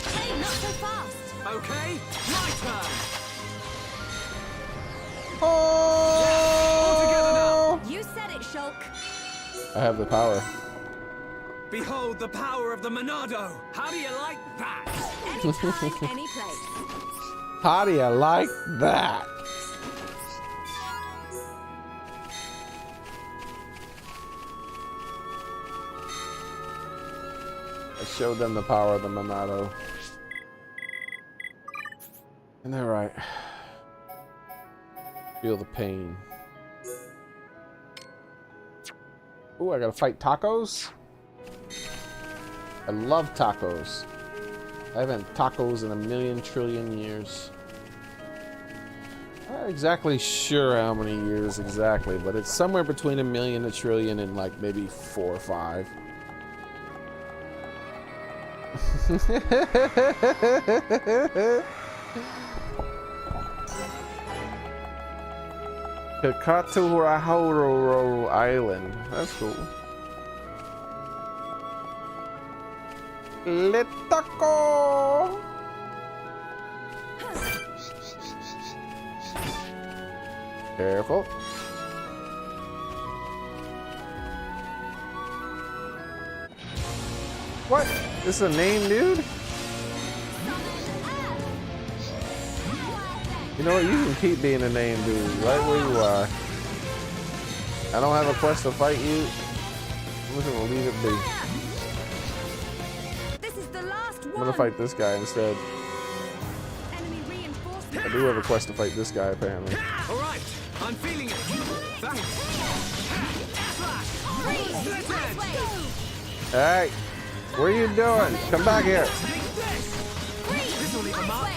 Hey, not so fast. Okay, my turn! Oh! You said it, Shulk. I have the power. Behold the power of the Monado! How do you like that? Anytime, any place. How do you like that? I showed them the power of the Monado. And they're right. Feel the pain. Ooh, I gotta fight tacos? I love tacos. I haven't had tacos in a million trillion years. Not exactly sure how many years exactly, but it's somewhere between a million, a trillion, and like maybe 4 or 5. Kakaturahauro Island. That's cool. Letaco! Careful. What? This is a name, dude? You know what? You can keep being a name, dude. Right where you are. I don't have a quest to fight you. I'm just gonna leave it be. This is the last one. I'm gonna fight this guy instead. Enemy reinforcement. I do have a quest to fight this guy, apparently. Alright, I'm feeling it! Thanks! Split edge! Hey! What are you doing? Come back here. Take this! This'll leave a mark!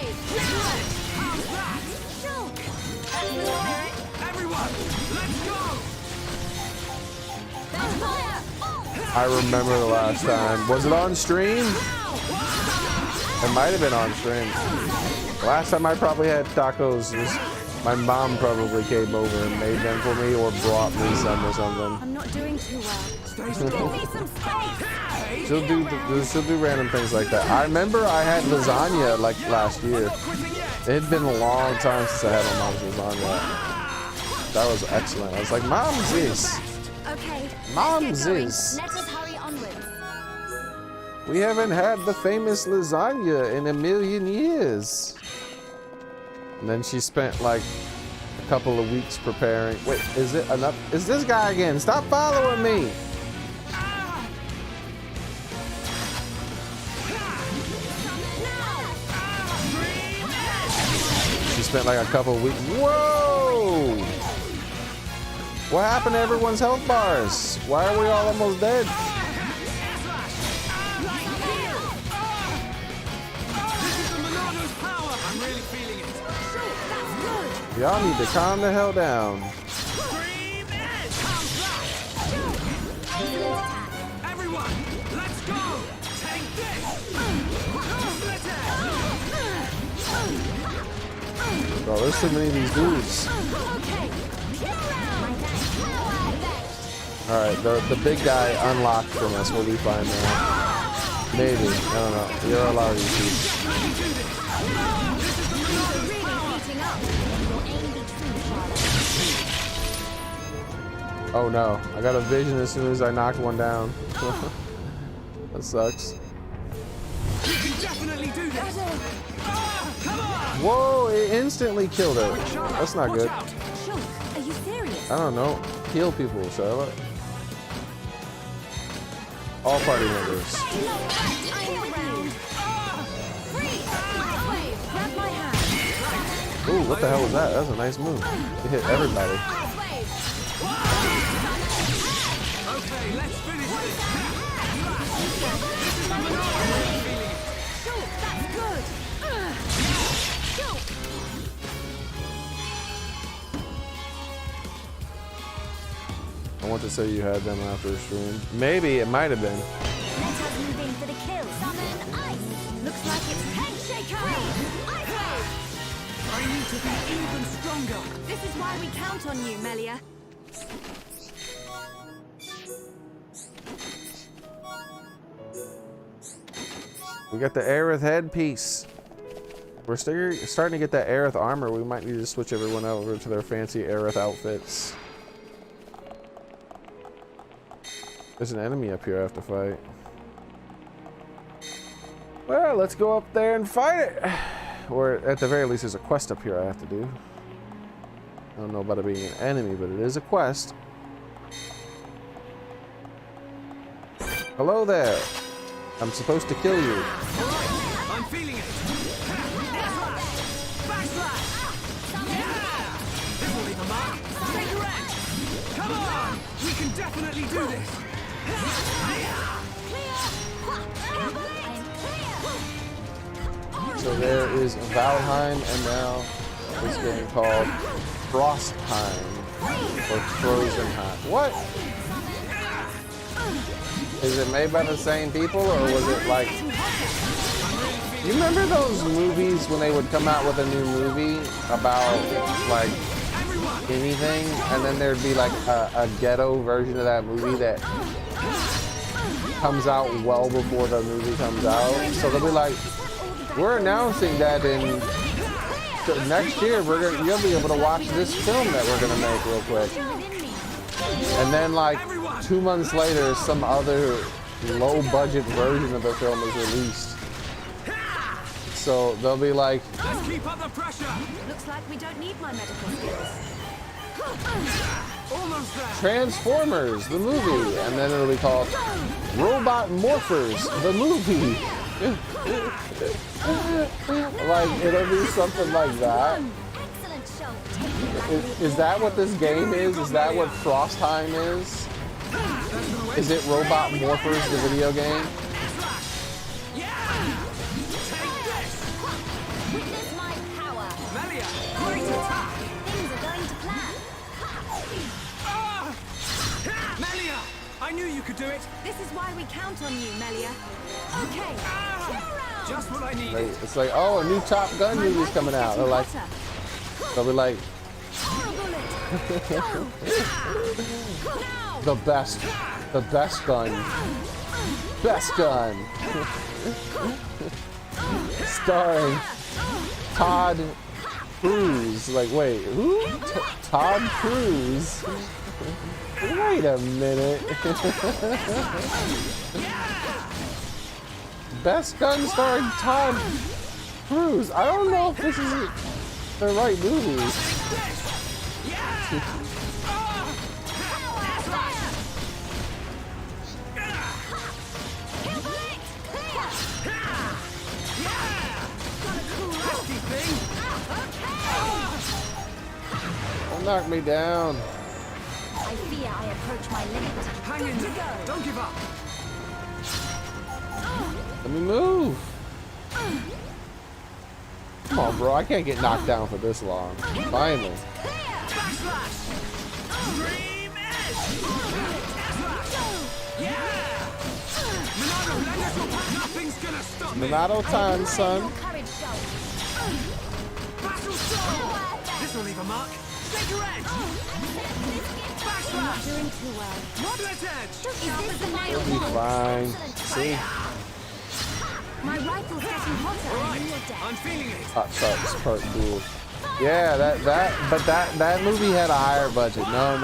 How's that? Everyone, let's go! I remember the last time. Was it on stream? It might have been on stream. Last time I probably had tacos was my mom probably came over and made them for me or brought me some or something. I'm not doing too well. Stay strong! Give me some space. She'll do random things like that. I remember I had lasagna like last year. It had been a long time since I had my mom's lasagna. That was excellent. I was like, Mom's this. Okay. Mom's Get going. this. Let us hurry onwards. We haven't had the famous lasagna in a million years. And then she spent like a couple of weeks preparing. Wait, is it enough? Is this guy again? Stop following me. She spent like a couple of weeks. Whoa! What happened to everyone's health bars? Why are we all almost dead? I'm really feeling it! Y'all need to calm the hell down. Everyone, let's go! Take this! Bro, there's too many of these dudes. Alright, the big guy unlocked from us. We'll be fine now. Maybe. I don't know. There are a lot of these dudes. Oh no. I got a vision as soon as I knocked one down. That sucks. You can definitely do this! Come on! Whoa, it instantly killed her. That's not good. Shulk, are you serious? I don't know. Heal people, Charlotte. All party members. Ooh, what the hell was that? That was a nice move. It hit everybody. Okay, let's finish this. This is the Monarch feeling. That's good. I want to say you had them after a stream. Maybe it might have been. Meta's moving for the kill. Summon ice. Looks like it's head shaker. Ice wave. I need to be even stronger. This is why we count on you, Melia. We got the Aerith headpiece. We're starting to get that Aerith armor. We might need to switch everyone over to their fancy Aerith outfits. There's an enemy up here I have to fight. Well, let's go up there and fight it. Or at the very least, there's a quest up here I have to do. I don't know about it being an enemy, but it is a quest. Hello there. I'm supposed to kill you. I'm feeling it. Backslash. Yeah. This will leave a mark. Take a wrench. Come on. We can definitely do this. So there is Valheim, and now this game called Frostheim or Frozenheim. What? Is it made by the same people, or was it like? You remember those movies when they would come out with a new movie about like anything, and then there'd be like a ghetto version of that movie that comes out well before the movie comes out? So they'll be like, we're announcing that in next year you'll be able to watch this film that we're gonna make real quick. And then like 2 months later, some other low-budget version of the film is released. So they'll be like, Let's keep up the pressure. Looks like we don't need my medical skills. Almost there. Transformers, the movie, and then it'll be called Robot Morphers, the movie. Like, it'll be something like that. Excellent show. Is that what this game is? Is that what Frostheim is? Is it Robot Morphers, the video game? Witness my power. Melia, great attack. Things are going to plan. Melia, I knew you could do it. This is why we count on you, Melia. Okay. Just what I needed. Like, it's like, oh, a new Top Gun movie's coming out. They're like, they'll be like, the best gun, starring Todd Cruise. Like, wait, who? Todd Cruise? Wait a minute. Best gun starring Todd Cruise. I don't know if this is the right movie. Don't knock me down. I fear I approach my limit. Hang in there. Don't give up. Let me move. Come on, bro. I can't get knocked down for this long. Finally. Backslash. Dream edge. Yeah. Monado, let us go. Nothing's gonna stop me. Monado time, son. Courage show. Battle soul. This will leave a mark. Take your edge. Backslash. Doing too well. Split edge. Is this the final Be one? fine. See? My rifle's getting hotter. Right. Near death. I'm feeling it. Hot sucks, part cool. Yeah, that movie had a higher budget. No.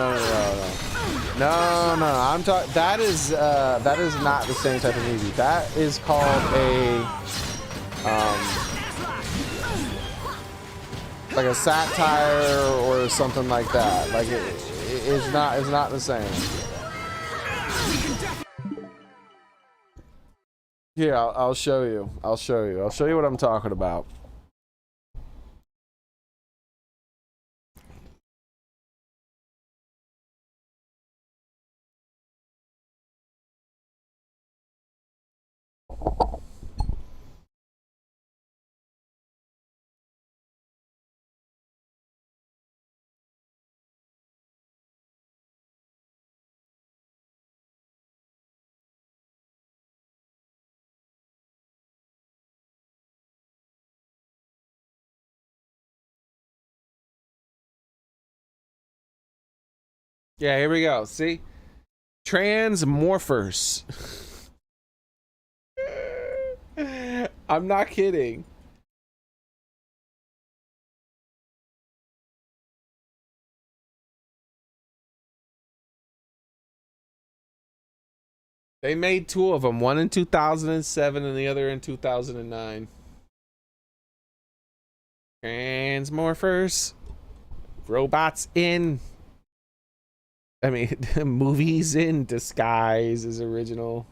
I'm talking. That is not the same type of movie. That is called a like a satire or something like that. Like it's not the same. Here, I'll show you. I'll show you what I'm talking about. Yeah, here we go. See? Transmorphers. I'm not kidding. They made two of them, one in 2007 and the other in 2009. Transmorphers. Robots in. I mean, movies in disguise is original.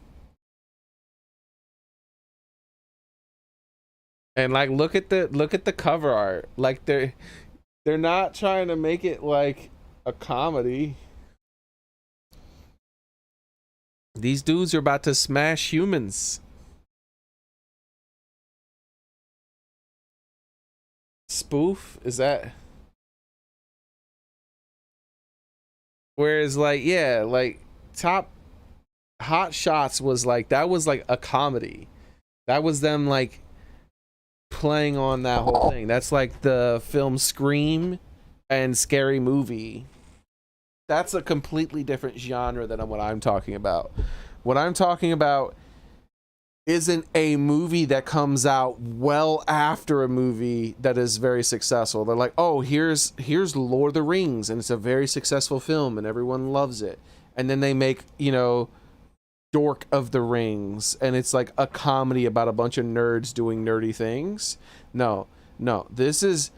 And like, look at the cover art. Like they're not trying to make it like a comedy. These dudes are about to smash humans. Spoof? Is that? Whereas like, yeah, like Top Hot Shots was like, that was like a comedy. That was them like playing on that whole thing. That's like the film Scream and Scary Movie. That's a completely different genre than what I'm talking about. What I'm talking about isn't a movie that comes out well after a movie that is very successful. They're like, oh, here's Lord of the Rings, and it's a very successful film, and everyone loves it. And then they make, you know, Dork of the Rings, and it's like a comedy about a bunch of nerds doing nerdy things. No, this is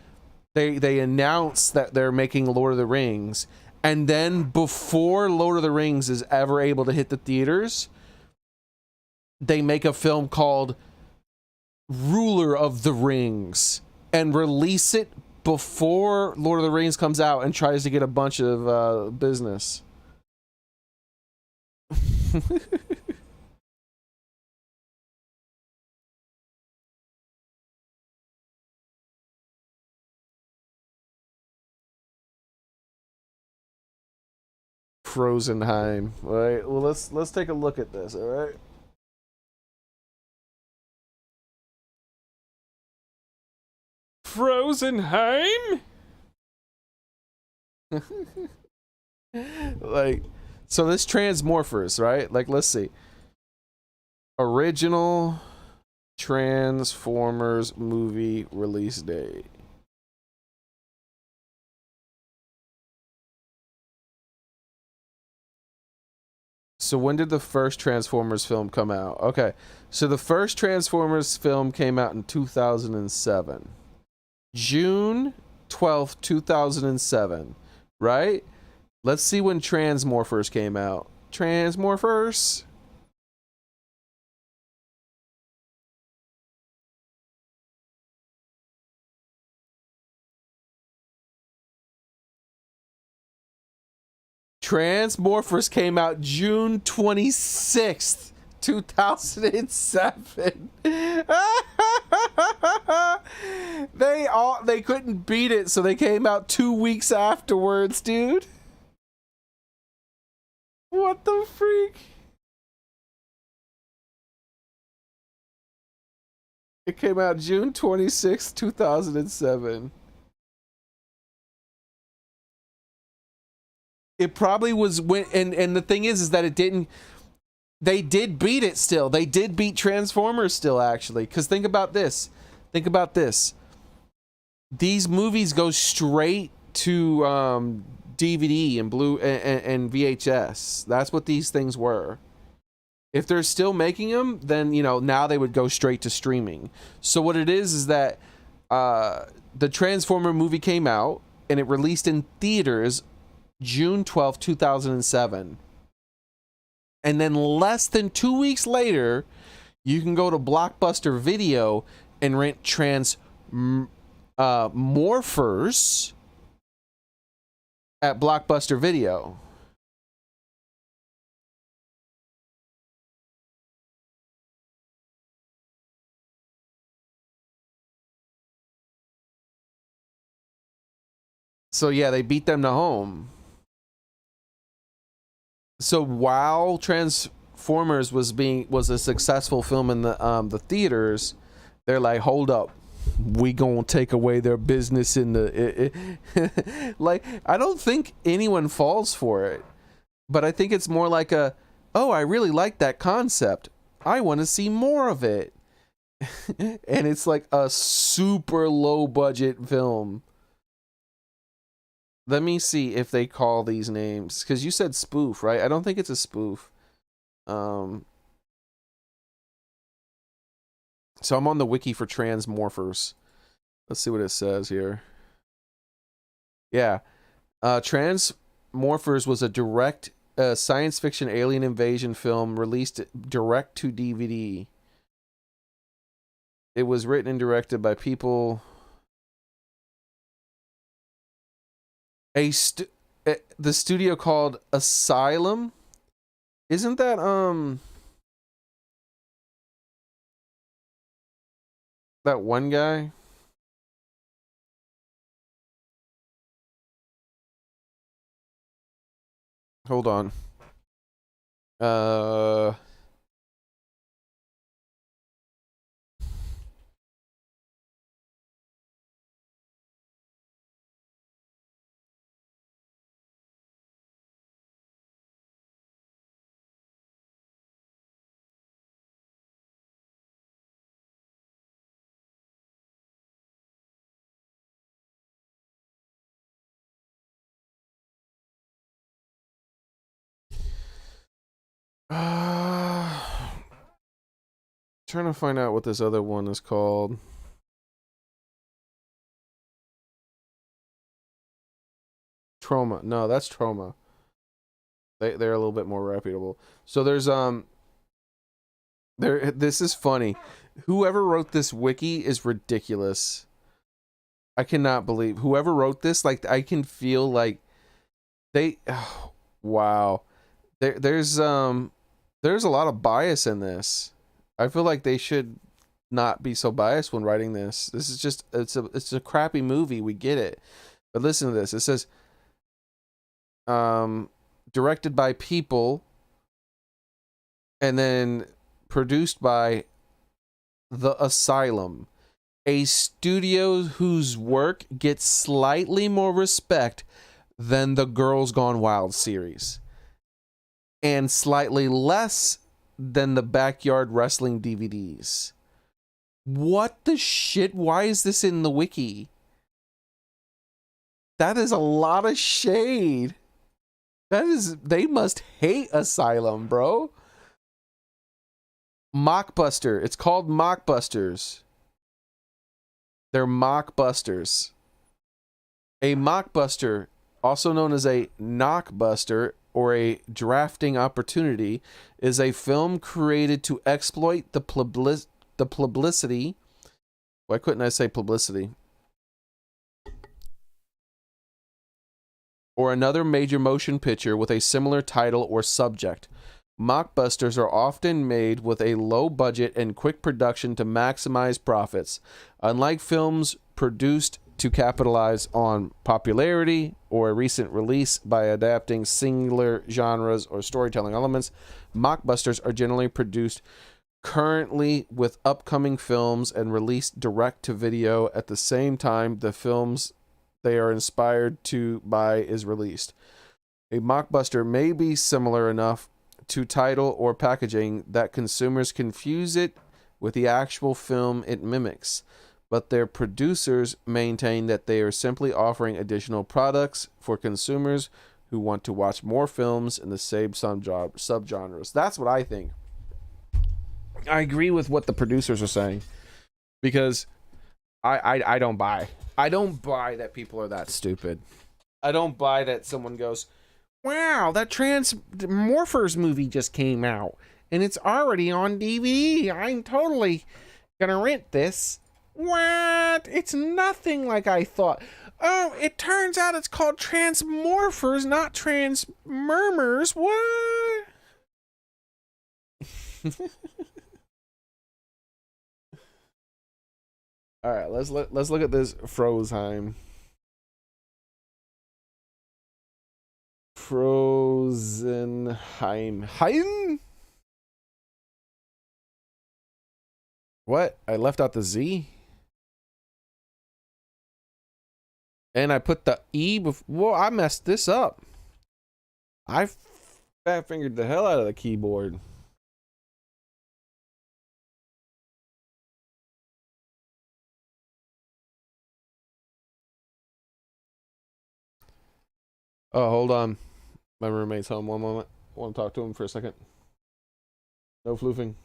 they announce that they're making Lord of the Rings. And then before Lord of the Rings is ever able to hit the theaters, they make a film called Ruler of the Rings and release it before Lord of the Rings comes out and tries to get a bunch of business. Frozenheim. All right. Well, let's take a look at this. All right. Frozenheim. Like, so this Transmorphers, right? Like, let's see. Original Transformers movie release date. So when did the first Transformers film come out? Okay, so the first Transformers film came out in 2007. June 12th, 2007, right? Let's see when Transmorphers came out. Transmorphers. Transmorphers came out June 26th, 2007. They couldn't beat it, so they came out 2 weeks afterwards, dude. What the freak? It came out June 26th, 2007. It probably was when, and the thing is that it didn't. They did beat it still. They did beat Transformers still, actually. Because think about this. Think about this. These movies go straight to DVD and blue and VHS. That's what these things were. If they're still making them, then, you know, now they would go straight to streaming. So what it is that the Transformer movie came out and it released in theaters June 12th, 2007. And then less than 2 weeks later, you can go to Blockbuster Video and rent Morphers at Blockbuster Video. So yeah, they beat them to home. So while Transformers was a successful film in the theaters, they're like, hold up, we gonna take away their business in the like, I don't think anyone falls for it, but I think it's more like a, oh, I really like that concept, I want to see more of it. And it's like a super low budget film. Let me see if they call these names, because you said spoof, right? I don't think it's a spoof. So I'm on the wiki for Transmorphers. Let's see what it says here. Yeah. Transmorphers was a direct science fiction alien invasion film released direct to DVD. It was written and directed by people... the studio called Asylum. Isn't that that one guy? Hold on. Trying to find out what this other one is called. Trauma. No, that's Trauma. They're a little bit more reputable. So there's this is funny. Whoever wrote this wiki is ridiculous. I cannot believe whoever wrote this, like, I can feel like they wow. There's a lot of bias in this. I feel like they should not be so biased when writing this. This is just it's a crappy movie. We get it. But listen to this. It says directed by people and then produced by The Asylum, a studio whose work gets slightly more respect than the Girls Gone Wild series and slightly less than the Backyard Wrestling DVDs. What the shit? Why is this in the wiki? That is a lot of shade. They must hate Asylum, bro. Mockbuster. It's called Mockbusters. They're Mockbusters. A mockbuster, also known as a knockbuster or a drafting opportunity, is a film created to exploit the publicity. Why couldn't I say publicity? Or another major motion picture with a similar title or subject. Mockbusters are often made with a low budget and quick production to maximize profits. Unlike films produced to capitalize on popularity or a recent release by adapting singular genres or storytelling elements, mockbusters are generally produced currently with upcoming films and released direct to video at the same time the films they are inspired to by is released. A mockbuster may be similar enough to title or packaging that consumers confuse it with the actual film it mimics, but their producers maintain that they are simply offering additional products for consumers who want to watch more films in the same subgenres. That's what I think. I agree with what the producers are saying, because I don't buy. I don't buy that people are that stupid. I don't buy that someone goes, wow, that Transmorphers movie just came out and it's already on DVD. I'm totally gonna rent this. What? It's nothing like I thought. Oh, it turns out it's called Transmorphers, not Transmurmurs. What? All right, let's look at this Frozheim. Frozenheim. What? I left out the Z? And I put the E before. Whoa, I messed this up. I fat fingered the hell out of the keyboard. Oh, hold on. My roommate's home. One moment. I want to talk to him for a second. No floofing.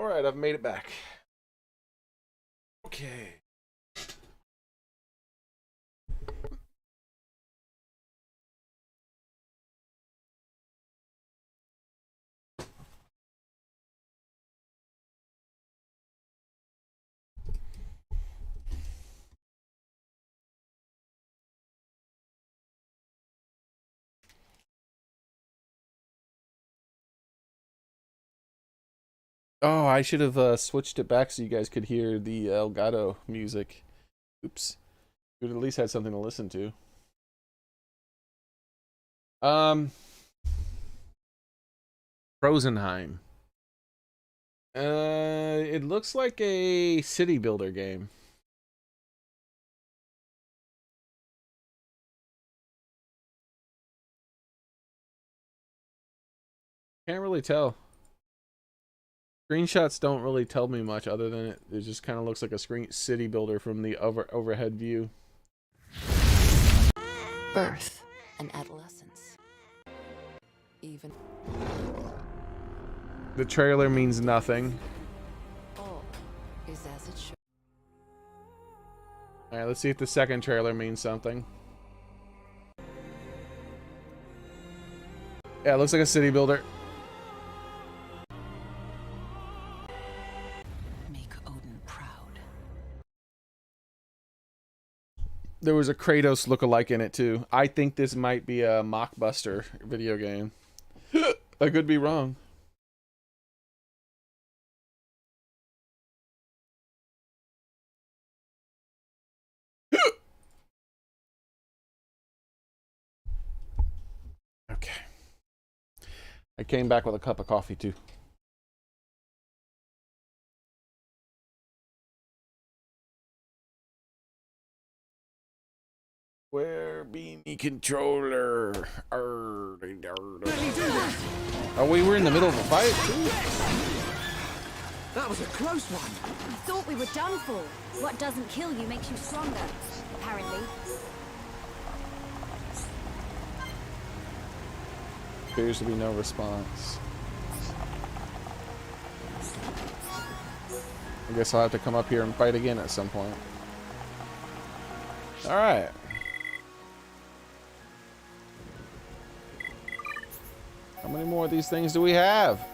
All right, I've made it back. Okay. Oh, I should have switched it back so you guys could hear the Elgato music. Oops. We would at least had something to listen to. Rosenheim. It looks like a city builder game. Can't really tell. Screenshots don't really tell me much other than it just kind of looks like a city builder from the overhead view. Birth and adolescence. Even The trailer means nothing. all is as it should. Alright, let's see if the second trailer means something. Yeah, it looks like a city builder. Make Odin proud. There was a Kratos lookalike in it too. I think this might be a Mockbuster video game. I could be wrong. Okay. I came back with a cup of coffee too. Where beanie controller? Oh, we were in the middle of a fight too. That was a close one. I thought we were done for. What doesn't kill you makes you stronger, apparently. Appears to be no response. I guess I'll have to come up here and fight again at some point. All right. How many more of these things do we have?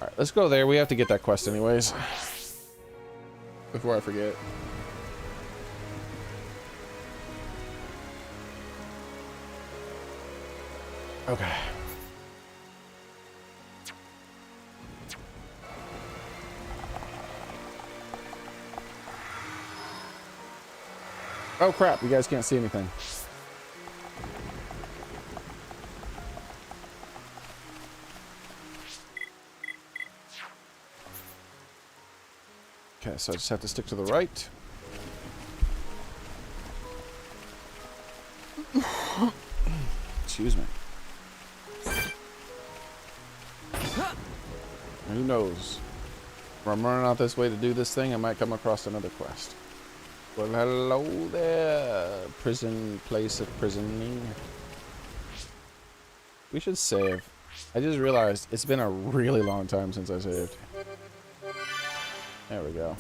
Alright, let's go there. We have to get that quest anyways. Before I forget. Okay. Oh crap, you guys can't see anything. Okay, so I just have to stick to the right. Excuse me. Who knows? If I'm running out this way to do this thing, I might come across another quest. Well, hello there, prison place of prisoning. We should save. I just realized it's been a really long time since I saved. There we go.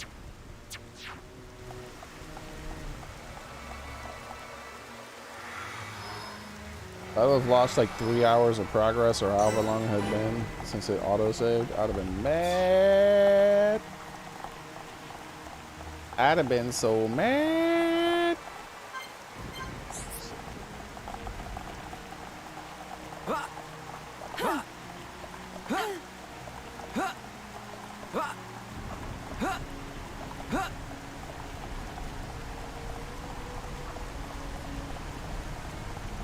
I would have lost like 3 hours of progress or however long it had been since it auto-saved. I'd have been mad. I'd have been so mad.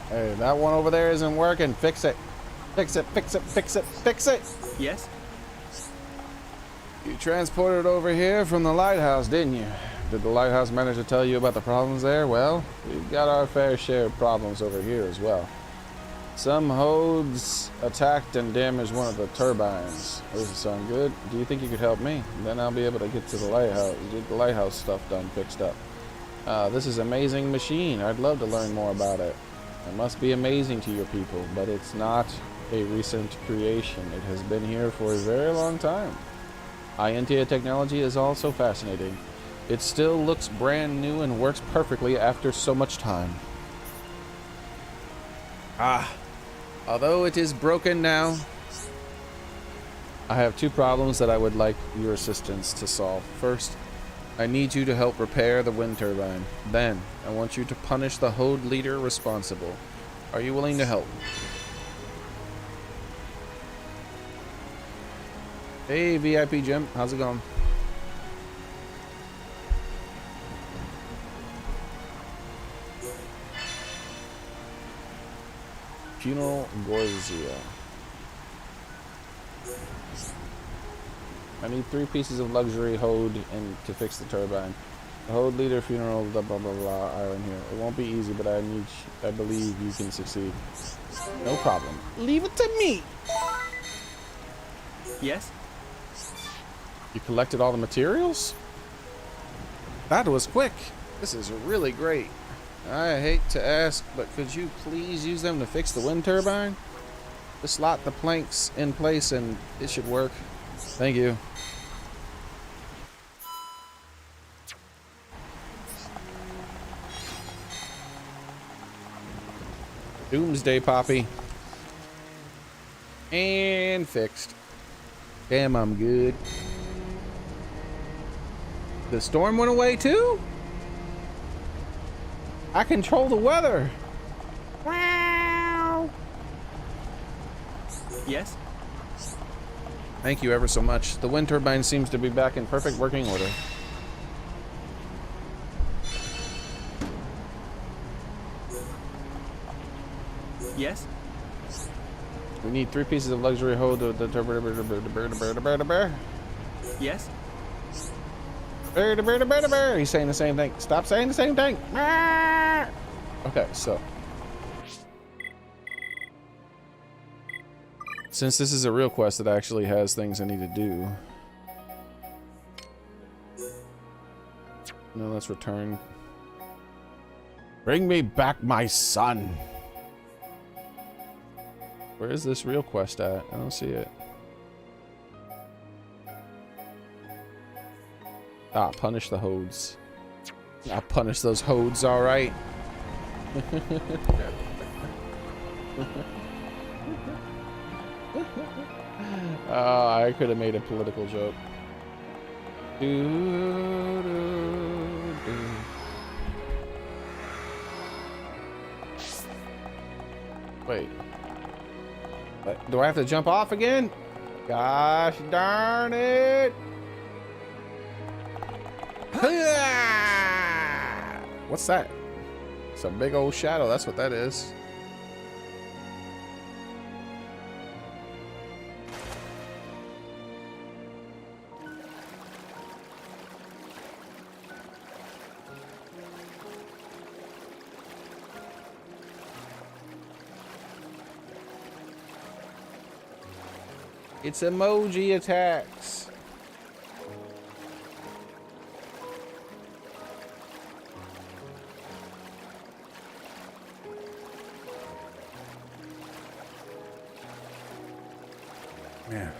Hey, that one over there isn't working. Fix it. Fix it, fix it, fix it, fix it. Yes? You transported over here from the lighthouse, didn't you? Did the lighthouse manage to tell you about the problems there? Well, we've got our fair share of problems over here as well. Some Hodes attacked and damaged one of the turbines. Doesn't sound good. Do you think you could help me? Then I'll be able to get to the lighthouse, get the lighthouse stuff done, fixed up. This is an amazing machine. I'd love to learn more about it. It must be amazing to your people, but it's not a recent creation. It has been here for a very long time. Ientia technology is also fascinating. It still looks brand new and works perfectly after so much time. Although it is broken now, I have two problems that I would like your assistance to solve. First, I need you to help repair the wind turbine. Then, I want you to punish the Hode leader responsible. Are you willing to help? Hey, VIP Jim. How's it going? Funeral Gorzia. I need 3 pieces of luxury Hode and to fix the turbine. The Hode leader funeral, blah blah blah blah. Iron here. It won't be easy, but I believe you can succeed. No problem. Leave it to me. Yes? You collected all the materials? That was quick. This is really great. I hate to ask, but could you please use them to fix the wind turbine? Just slot the planks in place and it should work. Thank you. Doomsday Poppy. And fixed. Damn, I'm good. The storm went away too? I control the weather. Wow. Yes? Thank you ever so much. The wind turbine seems to be back in perfect working order. Yes? We need 3 pieces of luxury Hode. Yes? He's saying the same thing. Stop saying the same thing. Okay, so since this is a real quest that actually has things I need to do, no, let's return. Bring me back my son. Where is this real quest at? I don't see it. Ah, punish the Hodes. I'll punish those Hodes, alright. Oh, I could have made a political joke. Wait. Do I have to jump off again? Gosh darn it! What's that? It's a big old shadow. That's what that is. It's emoji attacks. Man.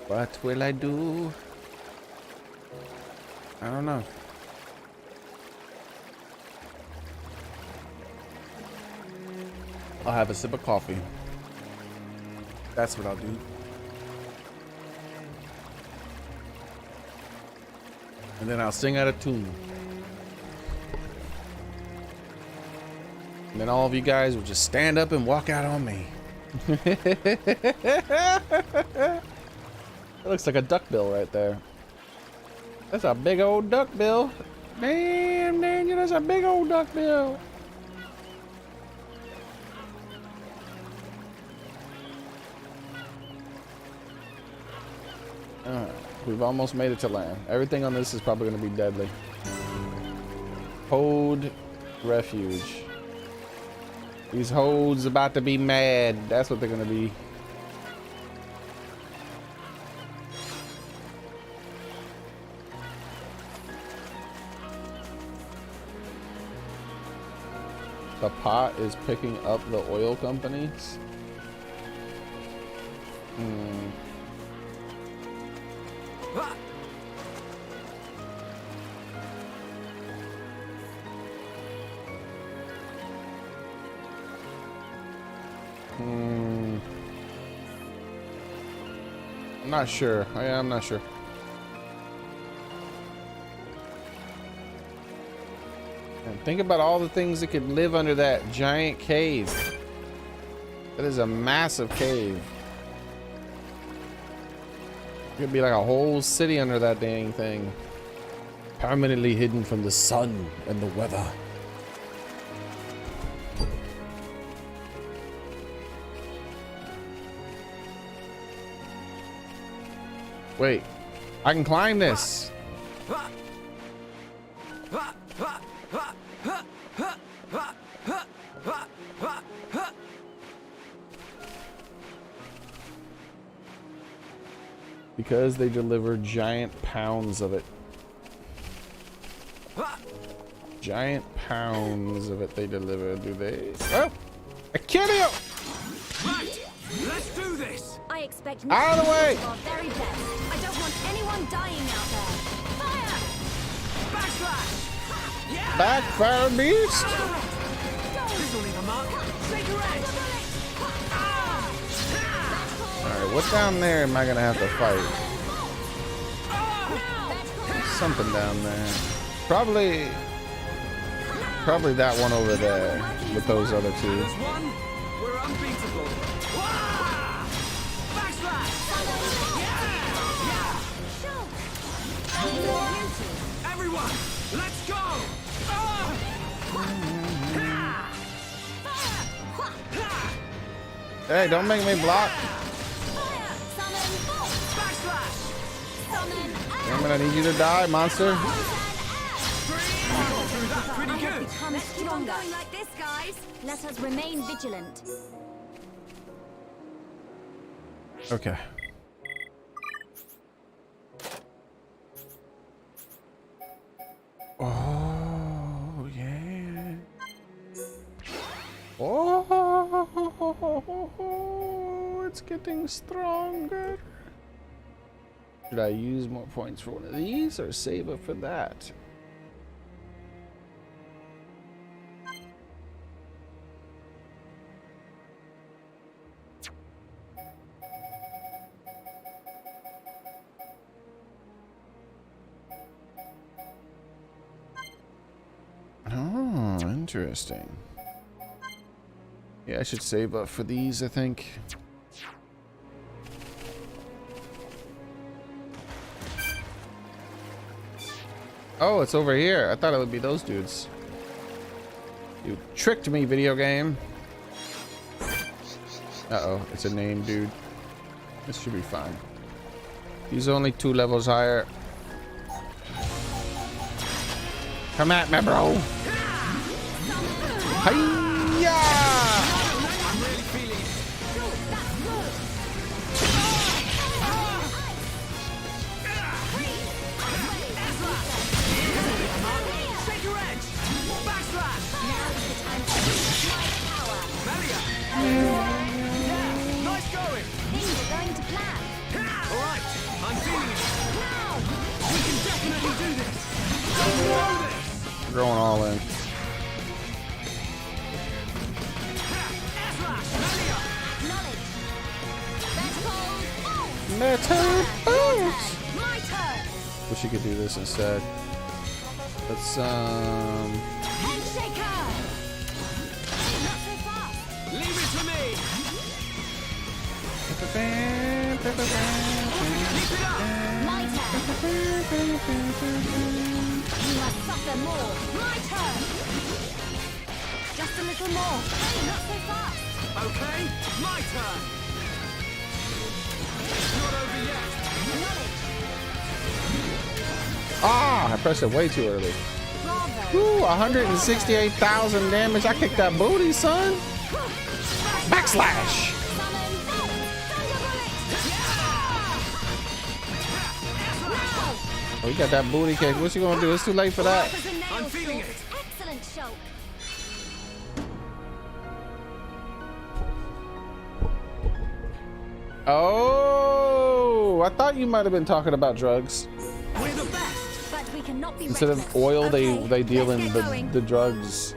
What will I do? I don't know. I'll have a sip of coffee. That's what I'll do. And then I'll sing out a tune. And then all of you guys will just stand up and walk out on me. That looks like a duckbill right there. That's a big old duckbill. Damn, Daniel, that's a big old duckbill. We've almost made it to land. Everything on this is probably going to be deadly. Hold refuge. These hoes about to be mad. That's what they're going to be. The pot is picking up the oil companies. I'm not sure. I'm not sure. And think about all the things that could live under that giant cave. That is a massive cave. It could be like a whole city under that dang thing. Permanently hidden from the sun and the weather. Wait, I can climb this. Because they deliver giant pounds of it. Giant pounds of it they deliver, do they? Oh! I killed you! Right, let's do this! I expect Out of the way! our very best. I don't want anyone dying out there. Fire! Backslash! Yeah! Backfire beast! This will leave a mark. Shake your edge! Alright, what down there am I gonna have to fight? Something down there. Probably that one over there with those other two. There's one. We're unbeatable. Wah! Backslash! Yeah! Everyone, let's go! Hey, don't make me block. Damn it, I need you to die, monster. Pretty good. Let's keep on going like this, guys. Let us remain vigilant. Okay. Oh, yeah. Oh, it's getting stronger. Should I use more points for one of these or save up for that? Oh, interesting. Yeah, I should save up for these, I think. Oh, it's over here. I thought it would be those dudes. You tricked me, video game. Uh-oh, it's a name, dude. This should be fine. He's only 2 levels higher. Come at me, bro. Hiya! Nice going. Things are going to plan. All right, I'm feeling it. We can definitely do this. We're going all in. Metal boots. My turn. Wish you could do this instead. Let's Handshaker. Not so fast. Leave it to me. My turn. You must suffer more. My turn. Just a little more. Not so fast. Okay, my turn. It's not over yet. Knowledge. Ah, I pressed it way too early. Bravo. Ooh, 168,000 damage. I kicked that booty, son. Backslash. Summon. Oh, you got that booty kick. What you gonna do? It's too late for that. I'm feeling it. Excellent shot. Oh, I thought you might have been talking about drugs. We're the best. But we cannot be Instead of reckless. oil, Okay, they deal let's in get going. the drugs.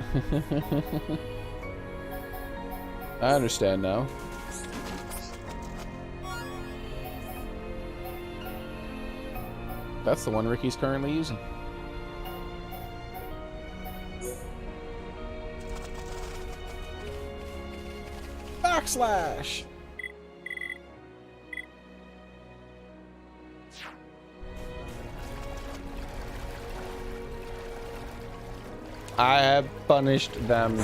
I understand now. That's the one Ricky's currently using. Backslash. I have punished them.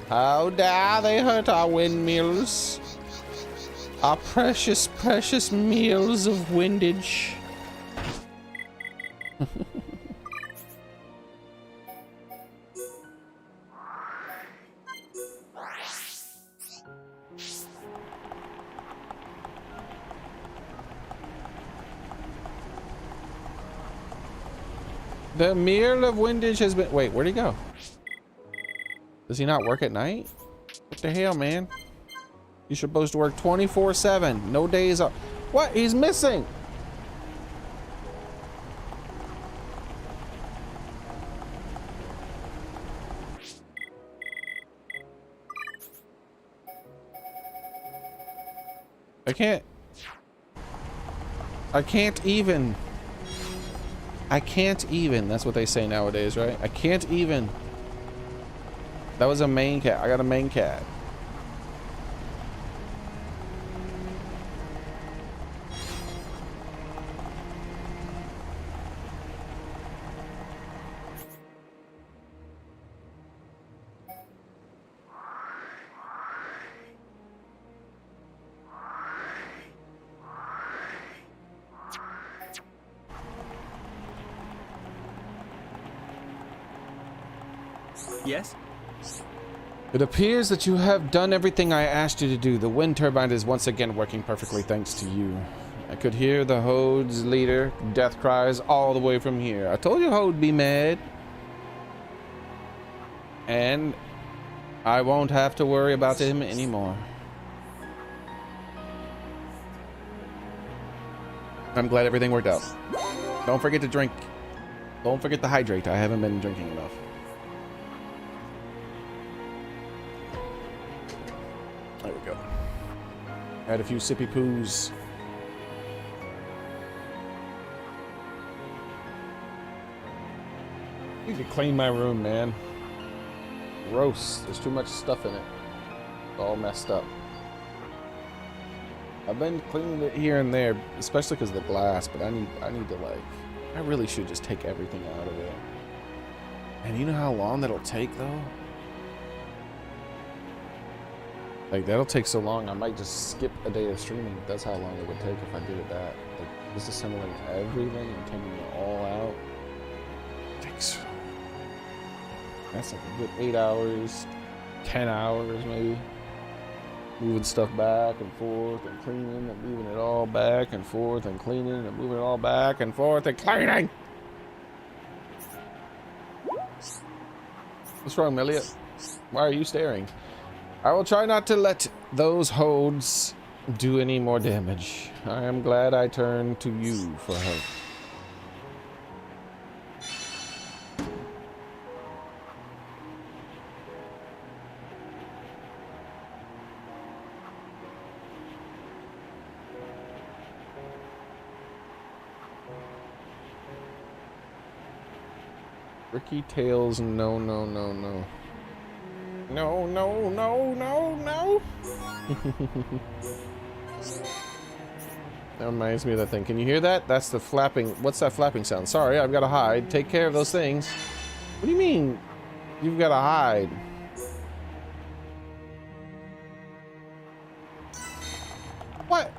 How dare they hurt our windmills? Our precious, precious meals of windage. The meal of windage has been... Wait, where'd he go? Does he not work at night? What the hell, man? You're supposed to work 24/7. No days off. What? He's missing. I can't even. I can't even. That's what they say nowadays, right? I can't even. That was a main cat. I got a main cat. Yes? It appears that you have done everything I asked you to do. The wind turbine is once again working perfectly thanks to you. I could hear the Hode's leader death cries all the way from here. I told you Hode'd be mad. And I won't have to worry about him anymore. I'm glad everything worked out. Don't forget to drink. Don't forget to hydrate. I haven't been drinking enough. There we go. Had a few sippy poos. Need to clean my room, man. Gross. There's too much stuff in it. It's all messed up. I've been cleaning it here and there, especially because of the glass, but I need to, like, I really should just take everything out of it. And you know how long that'll take, though? Like, that'll take so long, I might just skip a day of streaming. That's how long it would take if I did it that. Like, disassembling everything and taking it all out. Takes... That's like a good 8 hours, 10 hours maybe. Moving stuff back and forth and cleaning and moving it all back and forth and cleaning and moving it all back and forth and cleaning. What's wrong, Elliot? Why are you staring? I will try not to let those Hodes do any more damage. I am glad I turned to you for help. Ricky Tails, no, no, no, no. No, no, no, no, no. That reminds me of that thing. Can you hear that? That's the flapping. What's that flapping sound? Sorry, I've got to hide. Take care of those things. What do you mean? You've got to hide. What?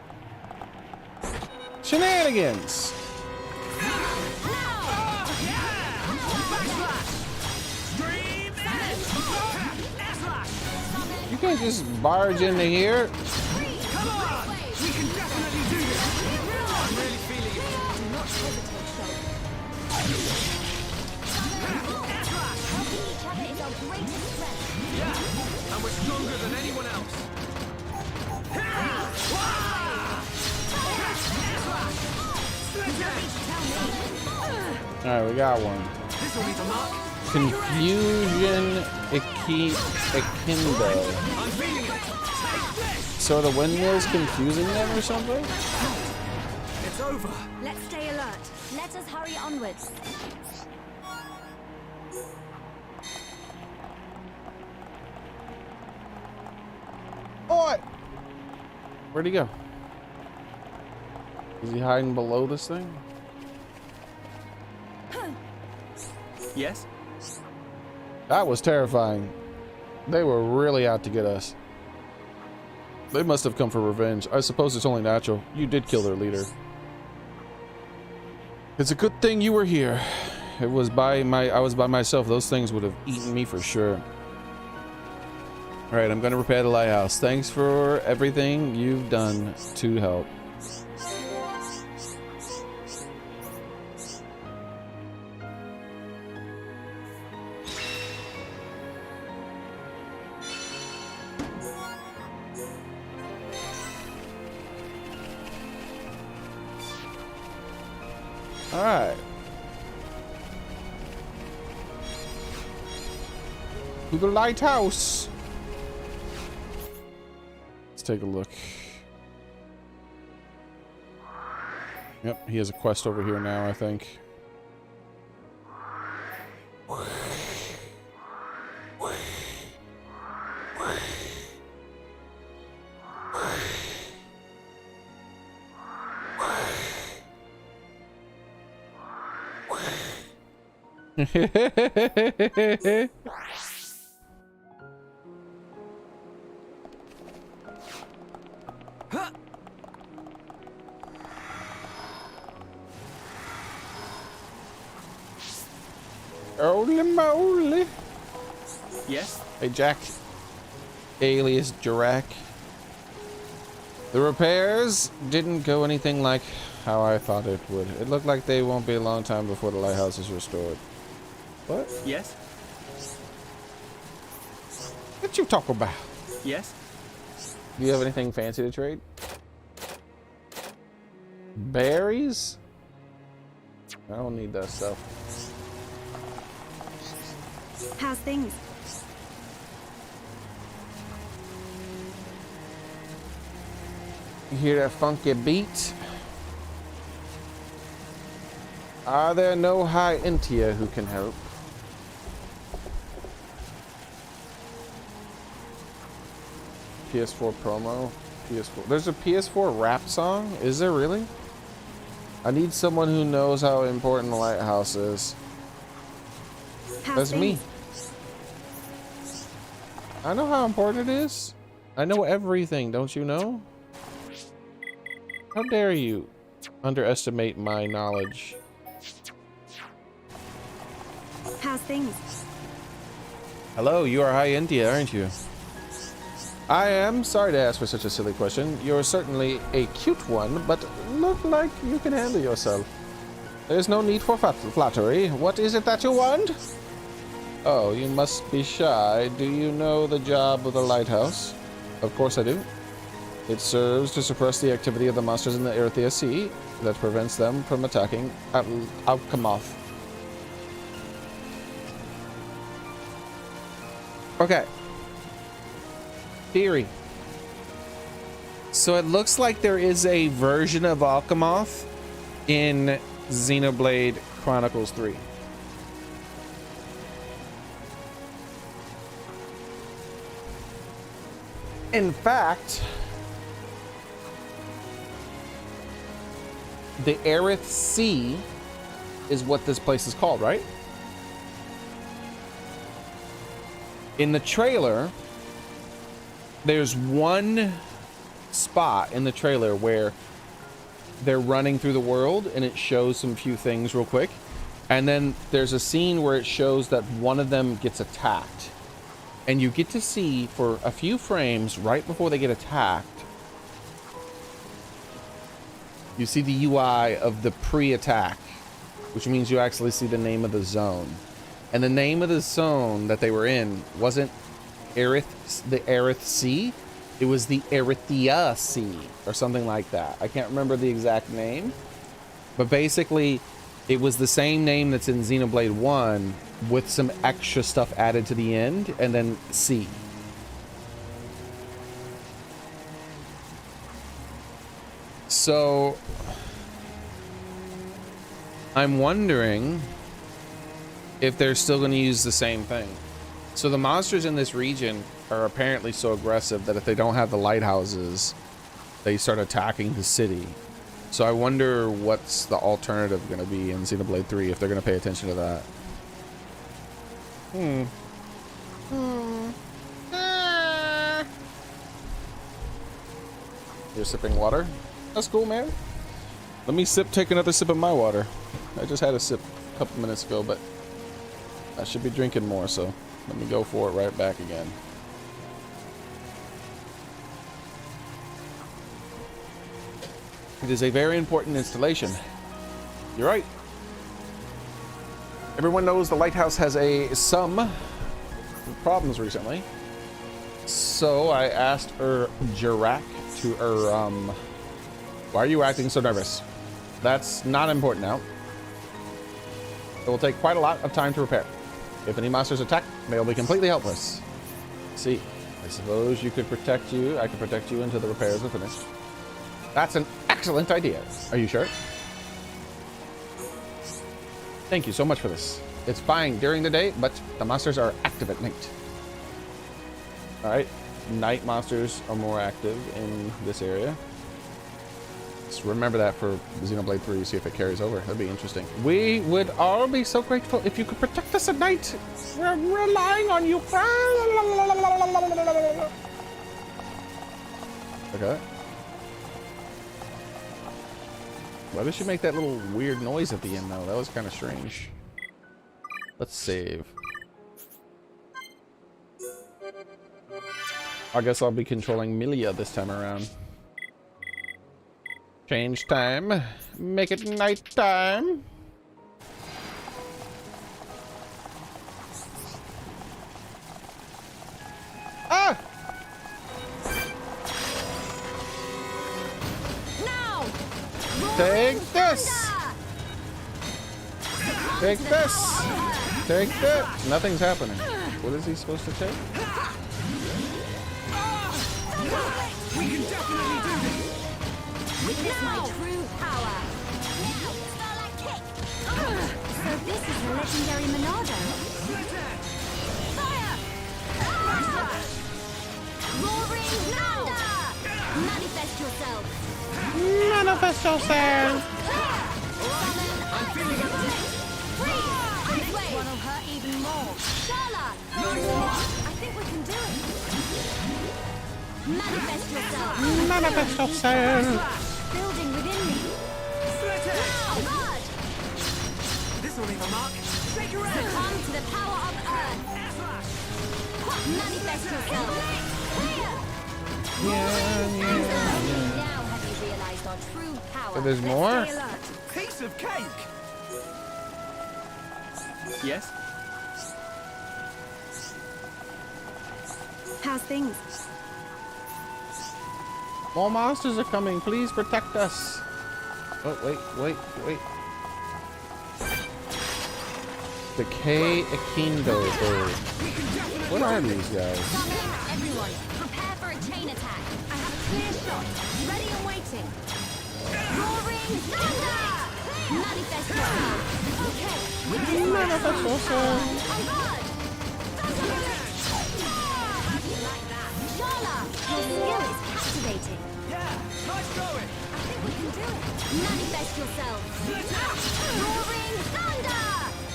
Shenanigans. can't just barge into here. Come on! We can definitely do this! I'm really feeling it. Do not hesitate, Shelley. Helping each other is our greatest strength. Yeah, and we're stronger than anyone else. All right, we got one. This will need a mark. Confusion Akimbo. I'm feeling it. Take this! So the windmill's confusing them or something? It's over. Let's stay alert. Let us hurry onwards. Boy! Where'd he go? Is he hiding below this thing? Yes? That was terrifying. They were really out to get us. They must have come for revenge. I suppose it's only natural. You did kill their leader. It's a good thing you were here. I was by myself. Those things would have eaten me for sure. All right, I'm going to repair the lighthouse. Thanks for everything you've done to help. All right. To the lighthouse. Let's take a look. Yep, he has a quest over here now, I think. Holy moly. Yes? Hey, Jack. Alias Xearrik. The repairs didn't go anything like how I thought it would. It looked like they won't be a long time before the lighthouse is restored. What? Yes? What you talk about? Yes? Do you have anything fancy to trade? Berries? I don't need that stuff. How's things? You hear that funky beat? Are there no high Intia who can help? PS4 promo? PS4. There's a PS4 rap song? Is there really? I need someone who knows how important the lighthouse is. How's That's me. things? I know how important it is. I know everything, don't you know? How dare you underestimate my knowledge? How's things? Hello, you are High India, aren't you? I am. Sorry to ask for such a silly question. You're certainly a cute one, but look like you can handle yourself. There's no need for flattery. What is it that you want? Oh, you must be shy. Do you know the job of the lighthouse? Of course I do. It serves to suppress the activity of the monsters in the Earthia Sea that prevents them from attacking Alchemoth. Okay. Theory. So it looks like there is a version of Alchemoth in Xenoblade Chronicles 3. In fact, the Aerith Sea is what this place is called, right? In the trailer, there's one spot in the trailer where they're running through the world and it shows some few things real quick. And then there's a scene where it shows that one of them gets attacked. And you get to see for a few frames right before they get attacked, you see the UI of the pre-attack, which means you actually see the name of the zone. And the name of the zone that they were in wasn't the Aerith Sea. It was the Erythea Sea or something like that. I can't remember the exact name, but basically it was the same name that's in Xenoblade 1 with some extra stuff added to the end, and then sea. So I'm wondering if they're still going to use the same thing. So the monsters in this region are apparently so aggressive that if they don't have the lighthouses, they start attacking the city. So I wonder what's the alternative going to be in Xenoblade 3 if they're going to pay attention to that. You're sipping water? That's cool, man. Let me take another sip of my water. I just had a sip a couple minutes ago, but I should be drinking more, so let me go for it right back again. It is a very important installation. You're right. Everyone knows the lighthouse has some problems recently. So I asked Xearrik to why are you acting so nervous? That's not important now. It will take quite a lot of time to repair. If any monsters attack, they will be completely helpless. See, I suppose you could protect you. I could protect you until the repairs are finished. That's an excellent idea. Are you sure? Thank you so much for this. It's fine during the day, but the monsters are active at night. All right, night monsters are more active in this area. Just remember that for Xenoblade 3, see if it carries over. That'd be interesting. We would all be so grateful if you could protect us at night. We're relying on you. Okay. Why did she make that little weird noise at the end, though? That was kind of strange. Let's save. I guess I'll be controlling Milia this time around. Change time. Make it night time. Ah! Now! Take this! Take this! Take this! Nothing's happening. What is he supposed to take? We can definitely do this! Witness my true power! Now! Starlight kick! So this is the legendary Monado. Fire! Roaring thunder! Manifest yourself! Manifest yourself! Summon ice! Freeze! Ice wave! This one'll hurt even more. Charlotte! I think we can do it. Manifest yourself! Manifest yourself! Building within me. Now, God! This will leave a mark. Shake your head! Succumb to the power of Earth. Manifest yourself. Now have you realized our true power? So there's more? Stay alert. Piece of cake! Yes? How's things? More monsters are coming. Please protect us. Oh, wait. Decay Akindo bird. What are these guys? Summoning everyone. Prepare for a chain attack. I have a clear shot. Ready and waiting. Roaring thunder! Manifest yourself. Okay. Manifest yourself. On guard. Like that. Shala, your skill is captivating. Yeah, nice going! I think we can do it. Manifest yourself. Roaring thunder!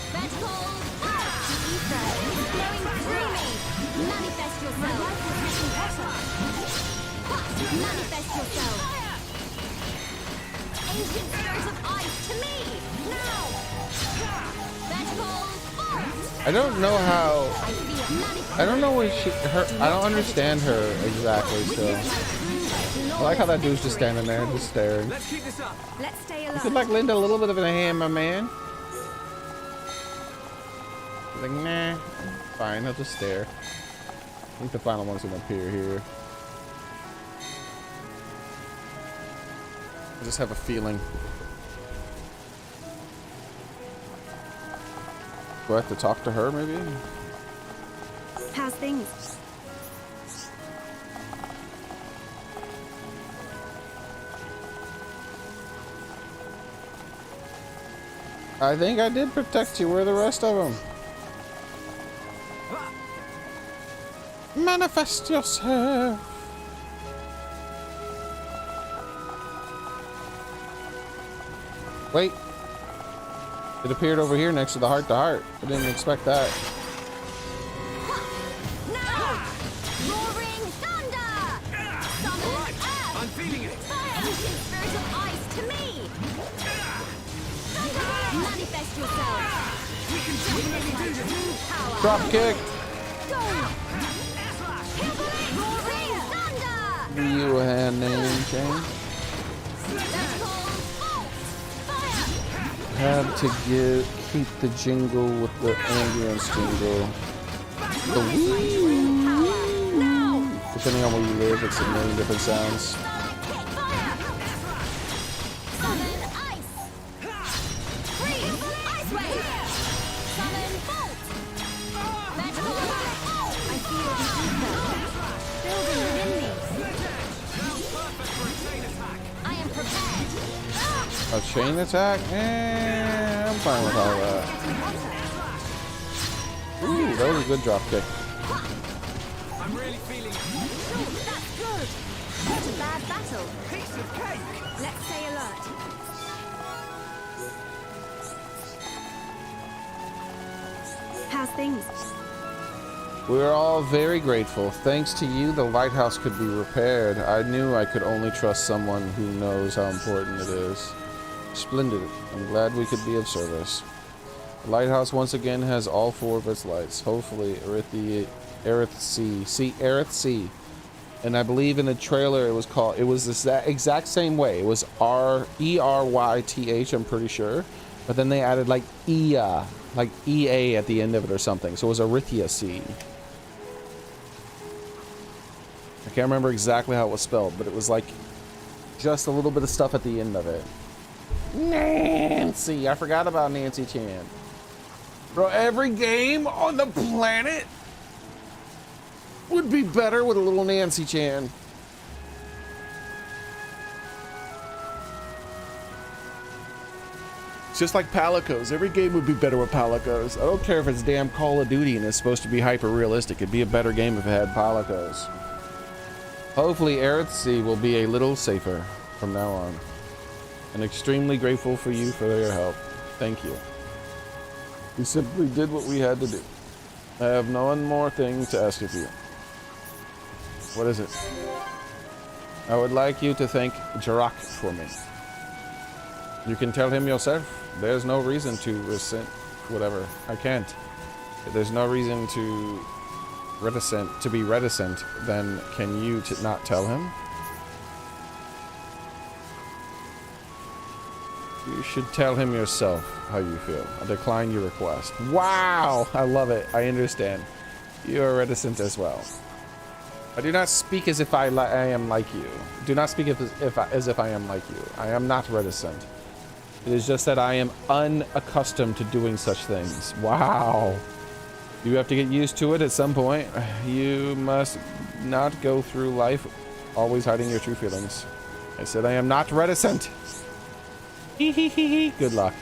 Vertical fire! The ether is flowing through me. Manifest yourself. My life is getting better. Manifest yourself. Ancient spirit of ice to me. Now! Vertical forest! I I don't know how. I don't know what her. I don't understand her exactly still. I like how that dude's just standing there, just staring. Let's keep this up. Let's stay You alive. could like lend a little bit of a hand, my man. He's like, nah, fine, I'll just stare. I think the final one's gonna appear here. I just have a feeling. Do I have to talk to her, maybe? How's things? I think I did protect you. Where are the rest of them? Manifest yourself. Wait. It appeared over here next to the heart to heart. I didn't expect that. Now! Roaring thunder! Summon earth! I'm feeling it. Fire ancient spirit of ice to me! Thunder! Manifest yourself! We can definitely do this. True power! Drop kick. Go! Roaring thunder! You hand name change. Let's call bolt! Fire! Have to keep the jingle with the ambulance jingle. The wee. Now! Depending on where you live, it's a million different sounds. Fire! Summon ice! Freeze! Ice wave! Summon bolt! Magical attack! I feel the ether building within me. I am prepared. A chain attack? I'm fine with all that. Ooh, that was a good drop kick. I'm really feeling it. That's good. Not a bad battle. Piece of cake. Let's stay alert. How's things? We're all very grateful. Thanks to you, the lighthouse could be repaired. I knew I could only trust someone who knows how important it is. Splendid. I'm glad we could be of service. The lighthouse once again has all 4 of its lights. Hopefully, Xearrik Sea. And I believe in the trailer it was the exact same way. It was ErYth, I'm pretty sure. But then they added like EA, like EA at the end of it or something. So it was Arithia Sea. I can't remember exactly how it was spelled, but it was like just a little bit of stuff at the end of it. Nancy, I forgot about Nancy Chan. Bro, every game on the planet would be better with a little Nancy Chan. It's just like Palicos. Every game would be better with Palicos. I don't care if it's damn Call of Duty and it's supposed to be hyper realistic. It'd be a better game if it had Palicos. Hopefully Xearrik Sea will be a little safer from now on. I'm extremely grateful for you for your help. Thank you. We simply did what we had to do. I have no one more thing to ask of you. What is it? I would like you to thank Xearrik for me. You can tell him yourself. There's no reason to resent whatever. I can't. There's no reason to be reticent. Then can you not tell him? You should tell him yourself how you feel. I decline your request. Wow! I love it. I understand. You are reticent as well. I do not speak as if I am like you. Do not speak as if I am like you. I am not reticent. It is just that I am unaccustomed to doing such things. Wow. You have to get used to it at some point. You must not go through life always hiding your true feelings. I said I am not reticent. Hee hee hee hee. Good luck.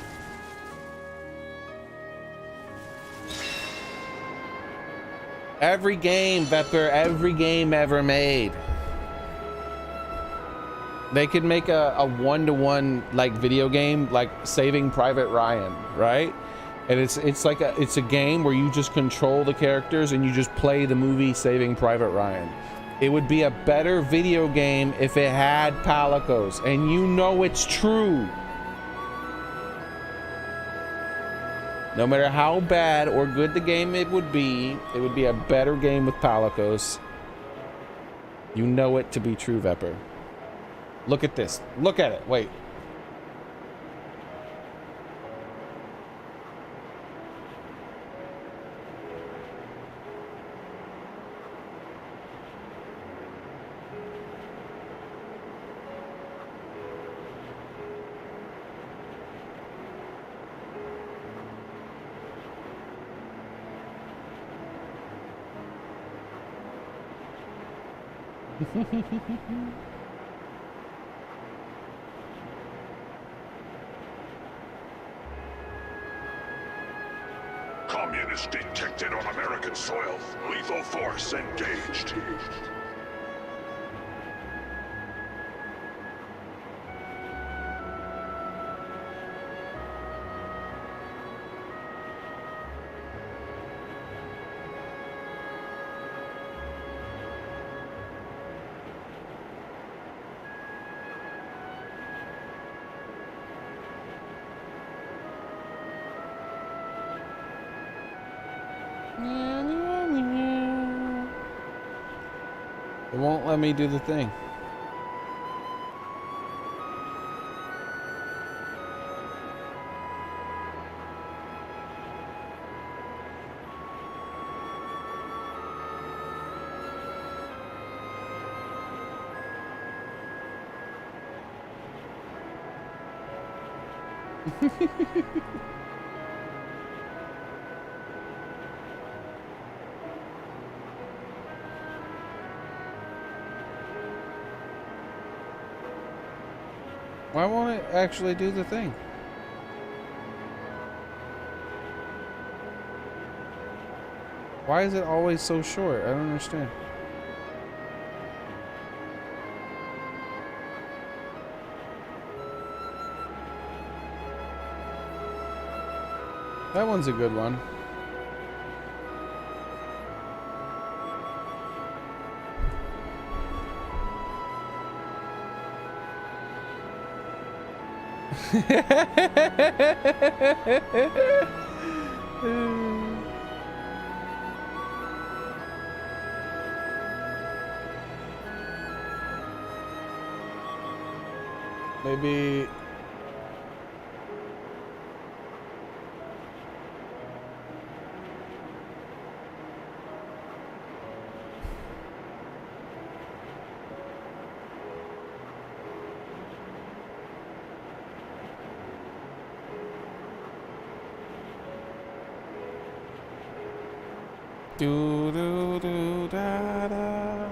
Every game, Vepper, every game ever made. They could make a one-to-one like video game like Saving Private Ryan, right? And it's like it's a game where you just control the characters and you just play the movie Saving Private Ryan. It would be a better video game if it had Palicos, and you know it's true. No matter how bad or good the game it would be a better game with Palicos. You know it to be true, Vepper. Look at this. Look at it. Wait. Communist detected on American soil. Lethal force engaged. It won't let me do the thing. Why won't it actually do the thing? Why is it always so short? I don't understand. That one's a good one. Maybe do do do da da.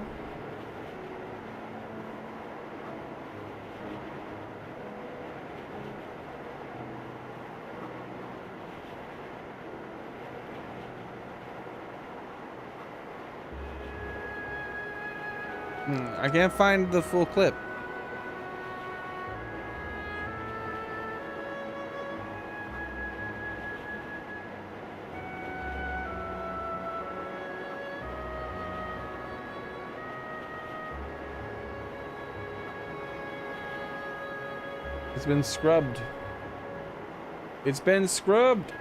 I can't find the full clip. It's been scrubbed. It's been scrubbed.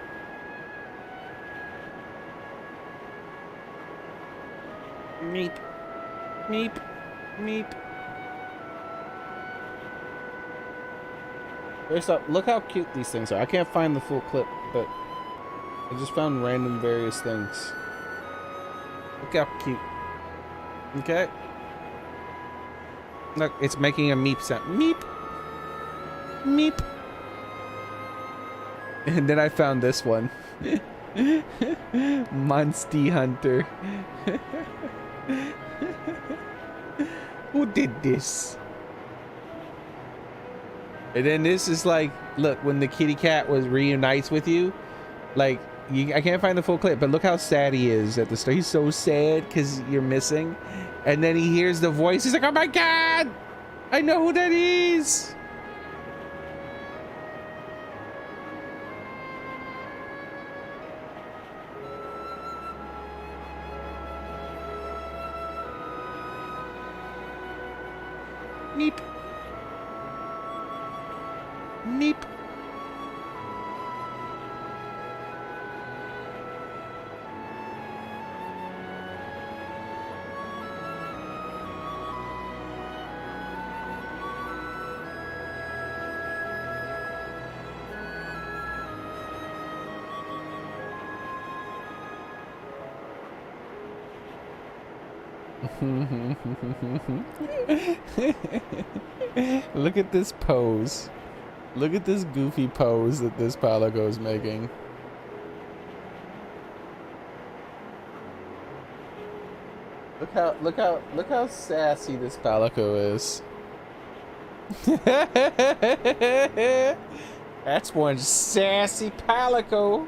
Meep. Meep. Meep. First up, look how cute these things are. I can't find the full clip, but I just found random various things. Look how cute. Okay. Look, it's making a meep sound. Meep. Meep. And then I found this one. Monsty Hunter. Who did this? And then this is like, look, when the kitty cat reunites with you, like, I can't find the full clip, but look how sad he is at the start. He's so sad because you're missing. And then he hears the voice. He's like, oh my God, I know who that is. Meep. Meep. Look at this pose. Look at this goofy pose that this Palico is making. Look how sassy this Palico is. That's one sassy Palico.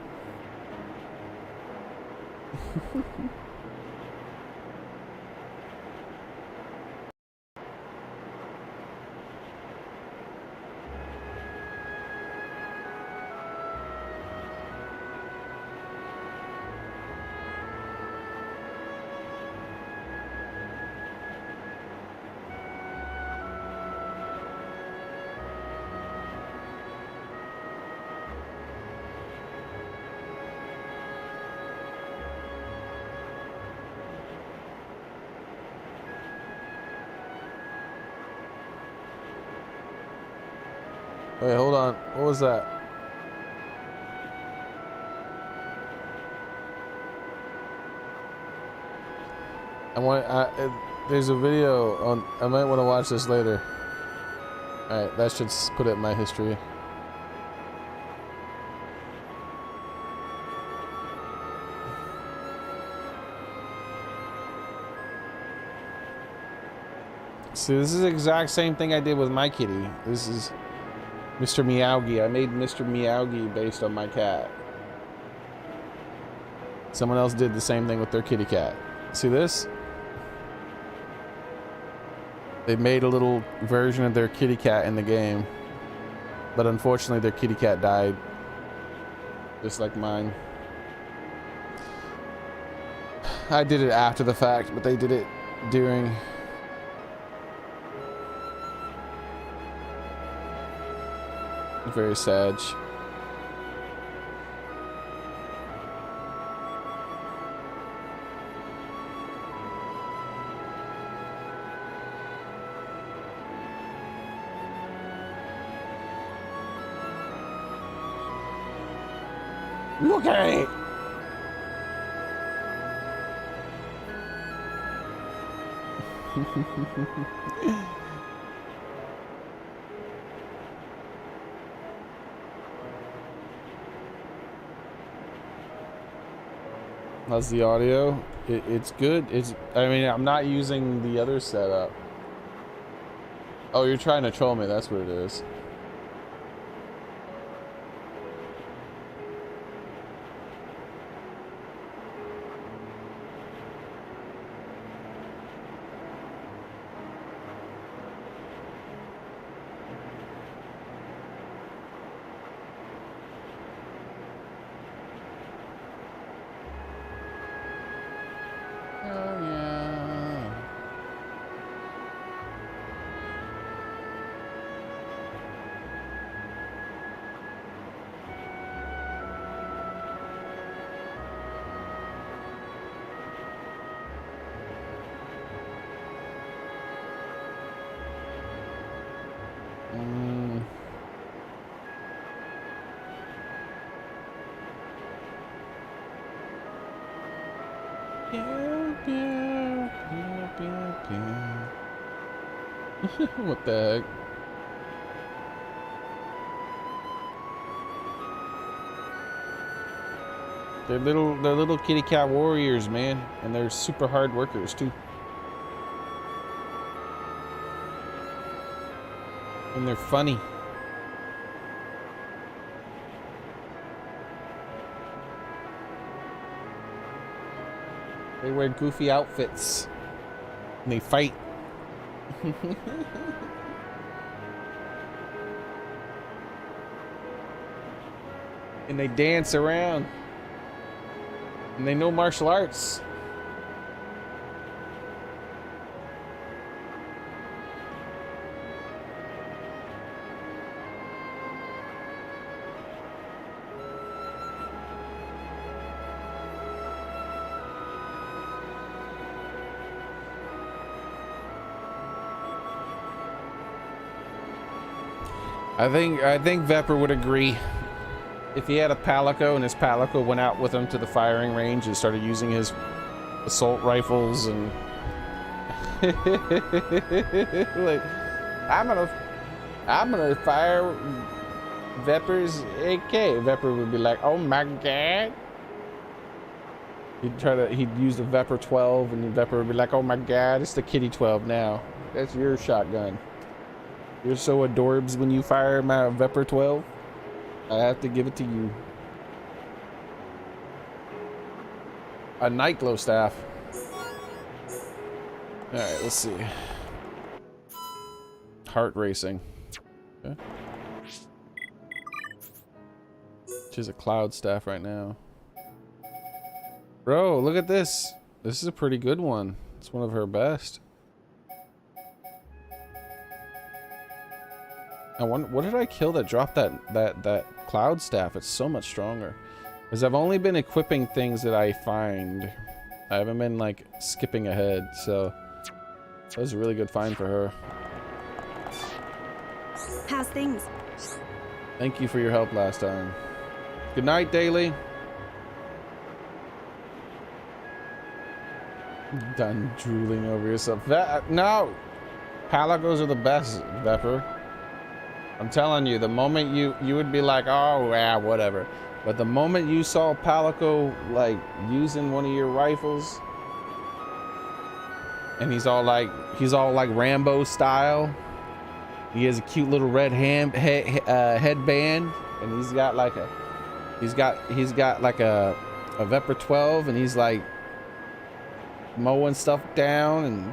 Wait, hold on. What was that? There's a video on. I might want to watch this later. All right, that should put it in my history. See, this is the exact same thing I did with my kitty. This is Mr. Meowgie. I made Mr. Meowgie based on my cat. Someone else did the same thing with their kitty cat. See this? They made a little version of their kitty cat in the game. But unfortunately their kitty cat died. Just like mine. I did it after the fact, but they did it during. Very sad. Okay. How's the audio? It's good. I mean, I'm not using the other setup. Oh, you're trying to troll me. That's what it is. What the heck? They're little kitty cat warriors, man, and they're super hard workers too. And they're funny. They wear goofy outfits. And they fight. And they dance around. And they know martial arts. I think Vepper would agree. If he had a Palico and his Palico went out with him to the firing range and started using his assault rifles and Like, I'm gonna fire Vepper's AK. Vepper would be like, oh my god. He'd use the Vepper 12, and the Vepper would be like, oh my god, it's the Kitty 12 now. That's your shotgun. You're so adorbs when you fire my Vepper 12. I have to give it to you. A night glow staff. Alright, let's see. Heart racing. Okay. She's a cloud staff right now. Bro, look at this. This is a pretty good one. It's one of her best. I wonder, what did I kill that dropped that cloud staff? It's so much stronger. Because I've only been equipping things that I find. I haven't been like skipping ahead, so that was a really good find for her. How's things? Thank you for your help last time. Good night, Daily. Done drooling over yourself. No! Palicos are the best, Vepper. I'm telling you, the moment you would be like, oh, yeah, whatever. But the moment you saw Palico, like, using one of your rifles, and he's all like Rambo style. He has a cute little red headband, and he's got like a Vepper 12, and he's like mowing stuff down and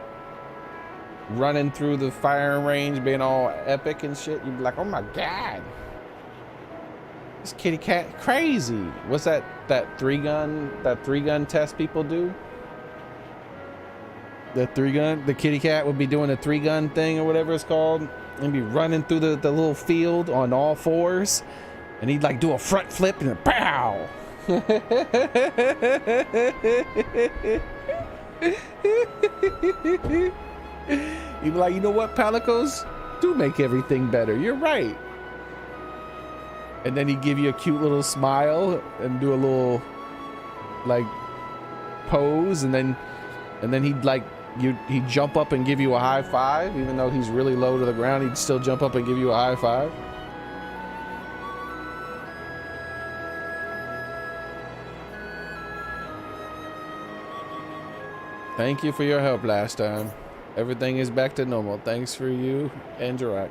running through the firing range, being all epic and shit. You'd be like, oh my god, this kitty cat crazy. What's that three gun test people do? The kitty cat would be doing a 3-gun thing or whatever it's called, and be running through the little field on all fours, and he'd like do a front flip and a pow. You'd be like, you know what, Palicos do make everything better. You're right. And then he'd give you a cute little smile and do a little like pose, and then he'd like he'd jump up and give you a high five, even though he's really low to the ground. He'd still jump up and give you a high five. Thank you for your help last time. Everything is back to normal. Thanks for you and Xearrik.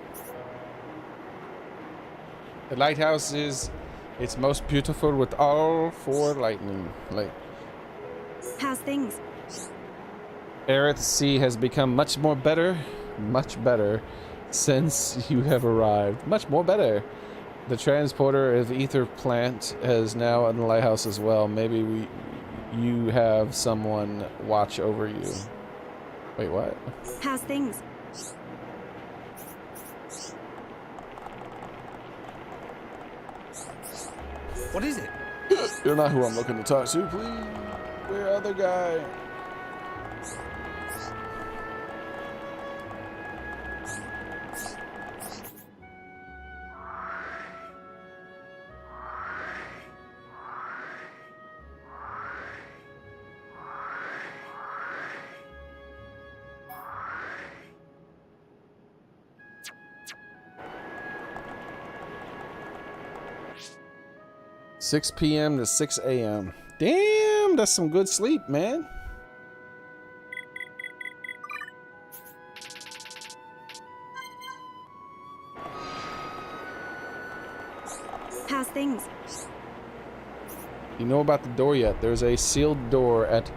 The lighthouse it's most beautiful with all 4 lightning. How's things? Air at the sea has become much better since you have arrived. Much more better. The transporter of ether plant is now in the lighthouse as well. Maybe you have someone watch over you. Wait, what? How's things? What is it? You're not who I'm looking to talk to, please. Where other guy? (6 p.m. to 6 a.m.) Damn, that's some good sleep, man. How's things? You know about the door yet? There's a sealed door at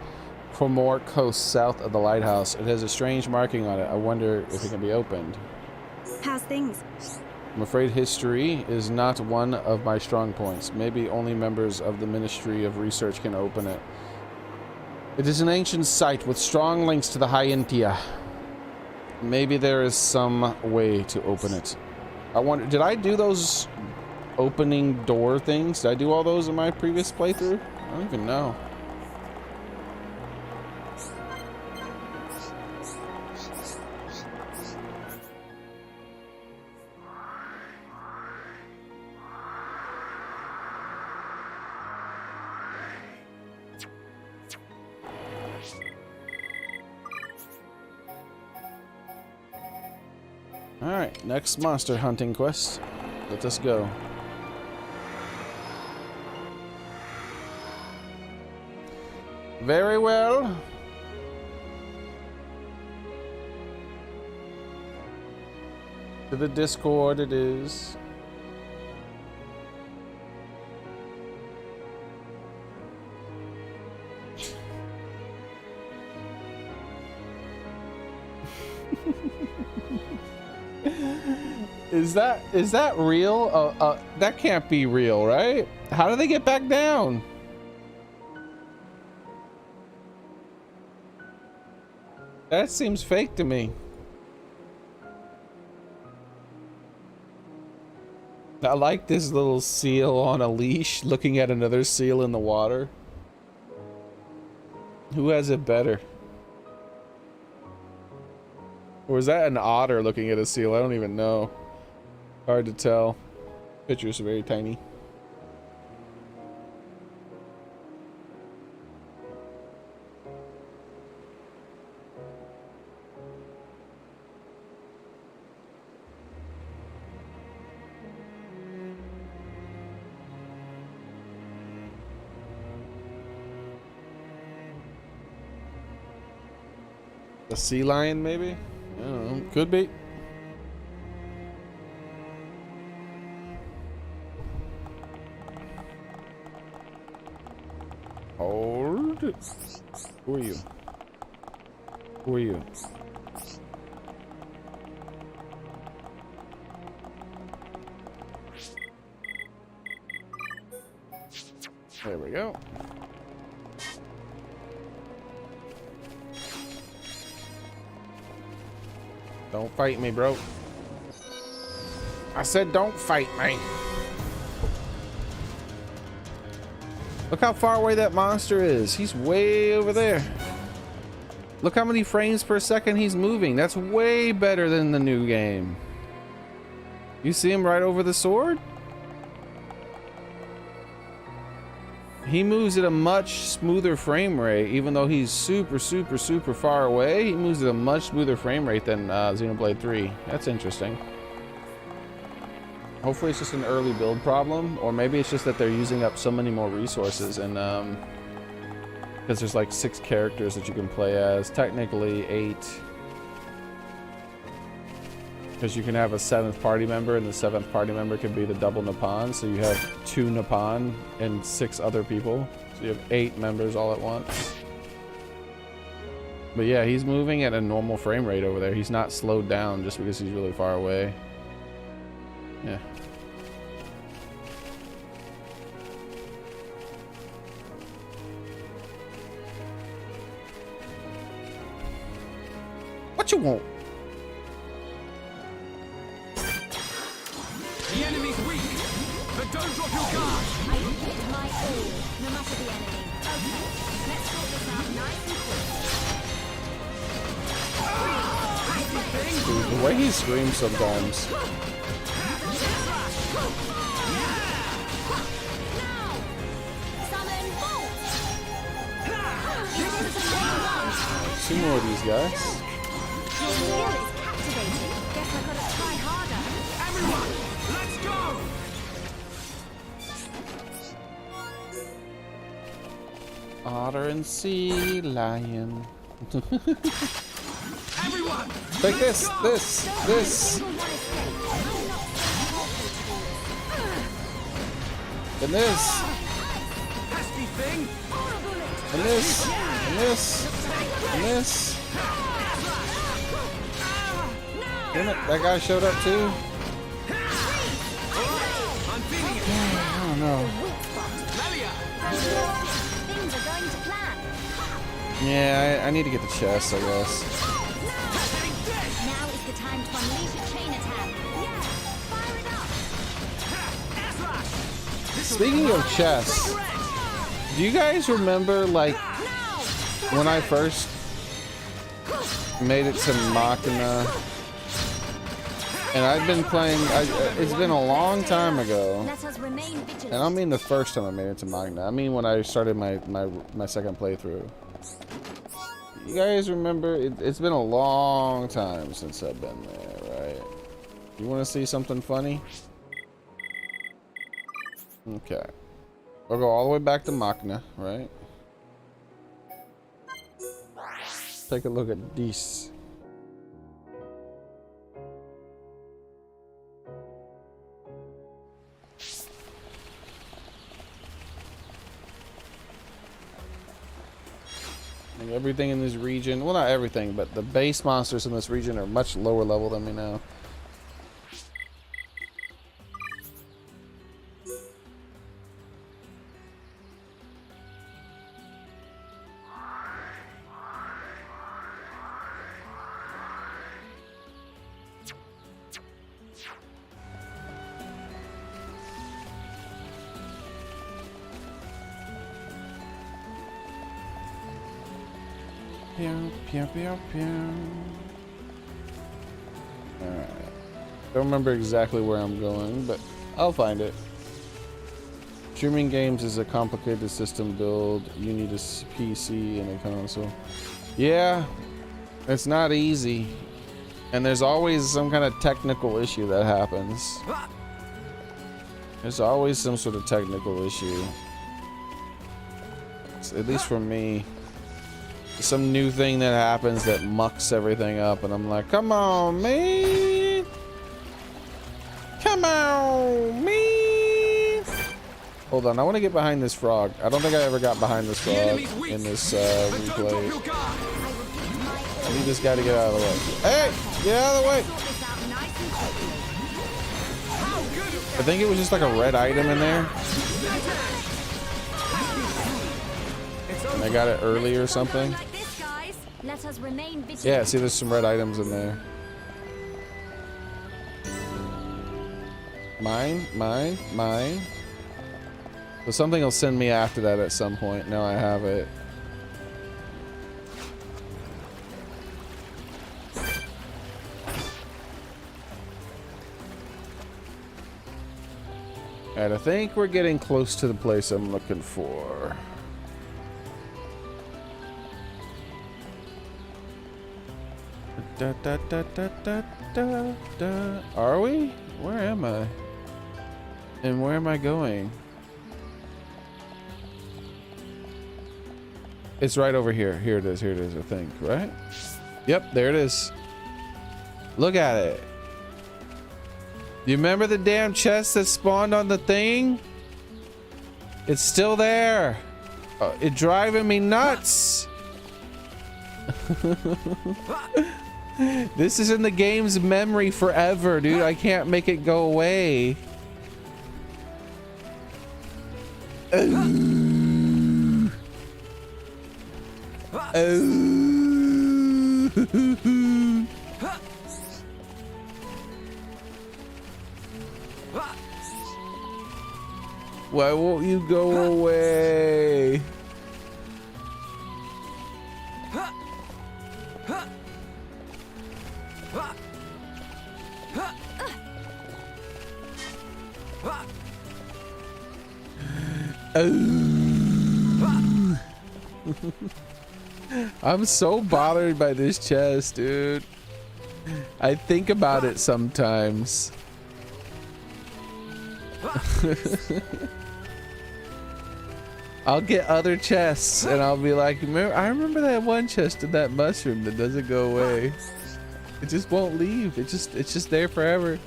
Cromore Coast south of the lighthouse. It has a strange marking on it. I wonder if it can be opened. How's things? I'm afraid history is not one of my strong points. Maybe only members of the Ministry of Research can open it. It is an ancient site with strong links to the Hyentia. Maybe there is some way to open it. I wonder, did I do those opening door things? Did I do all those in my previous playthrough? I don't even know. Alright, next monster hunting quest. Let us go. Very well. To the Discord it is. Is that real? That can't be real, right? How do they get back down? That seems fake to me. I like this little seal on a leash looking at another seal in the water. Who has it better? Or is that an otter looking at a seal? I don't even know. Hard to tell. Pictures are very tiny. A sea lion, maybe? I don't know. Could be. Hold. Who are you? Who are you? There we go. Don't fight me, bro. I said don't fight me. Look how far away that monster is. He's way over there. Look how many frames per second he's moving. That's way better than the new game. You see him right over the sword? He moves at a much smoother frame rate, even though he's super far away. He moves at a much smoother frame rate than Xenoblade 3. That's interesting. Hopefully it's just an early build problem, or maybe it's just that they're using up so many more resources, and because there's like 6 characters that you can play as, technically 8. Because you can have a 7th party member, and the 7th party member can be the double Nippon, so you have 2 Nippon and 6 other people. So you have 8 members all at once. But yeah, he's moving at a normal frame rate over there. He's not slowed down just because he's really far away. Yeah. What you want? The enemy's weak, but don't drop your guard. I will give it my all, no matter the enemy. Okay, let's sort this out nice and quick. Dude, the way he screams sometimes. Now! Summon Bolt! 2 more of these guys. Your skill is captivating. Guess I gotta try harder. Everyone, let's go! Otter and sea lion. Everyone, Take this. And this. pesky thing. And this. And this. And this. Damn it, that guy showed up too? I'm feeling it. I don't know. Melia, Things are going to plan. Yeah, I need to get the chest, I guess. Now is the time to unleash a chain attack. Yeah, fire it up. Speaking of chess, do you guys remember, like, when I first made it to Machina? And I've been playing, it's been a long time ago. Let us remain vigilant. And I don't mean the first time I made it to Magna. I mean when I started my second playthrough. You guys remember? It's been a long time since I've been there, right? You want to see something funny? Okay. We'll go all the way back to Machna, right? Take a look at these. Like everything in this region, well, not everything, but the base monsters in this region are much lower level than me now. Pew, pew, pew, pew. Alright. Don't remember exactly where I'm going, but I'll find it. Streaming games is a complicated system build. You need a PC and a console. Yeah, it's not easy. And there's always some kind of technical issue that happens. There's always some sort of technical issue. At least for me. Some new thing that happens that mucks everything up, and I'm like, come on, man. Come on, man. Hold on, I want to get behind this frog. I don't think I ever got behind this frog in this replay. I need this guy to get out of the way. Hey, get out of the way. I think it was just like a red item in there. And I got it early or something. Yeah, see, there's some red items in there. Mine, mine, mine. So something will send me after that at some point. Now I have it. Alright, I think we're getting close to the place I'm looking for. Da, da, da, da, da, da, da. Are we? Where am I? And where am I going? It's right over here. Here it is, I think, right? Yep, there it is. Look at it. You remember the damn chest that spawned on the thing? It's still there. It's driving me nuts. This is in the game's memory forever, dude. I can't make it go away. Oh. Oh. Why won't you go away? I'm so bothered by this chest, dude. I think about it sometimes. I'll get other chests and I'll be like, I remember that one chest in that mushroom that doesn't go away. It just won't leave. It's just there forever.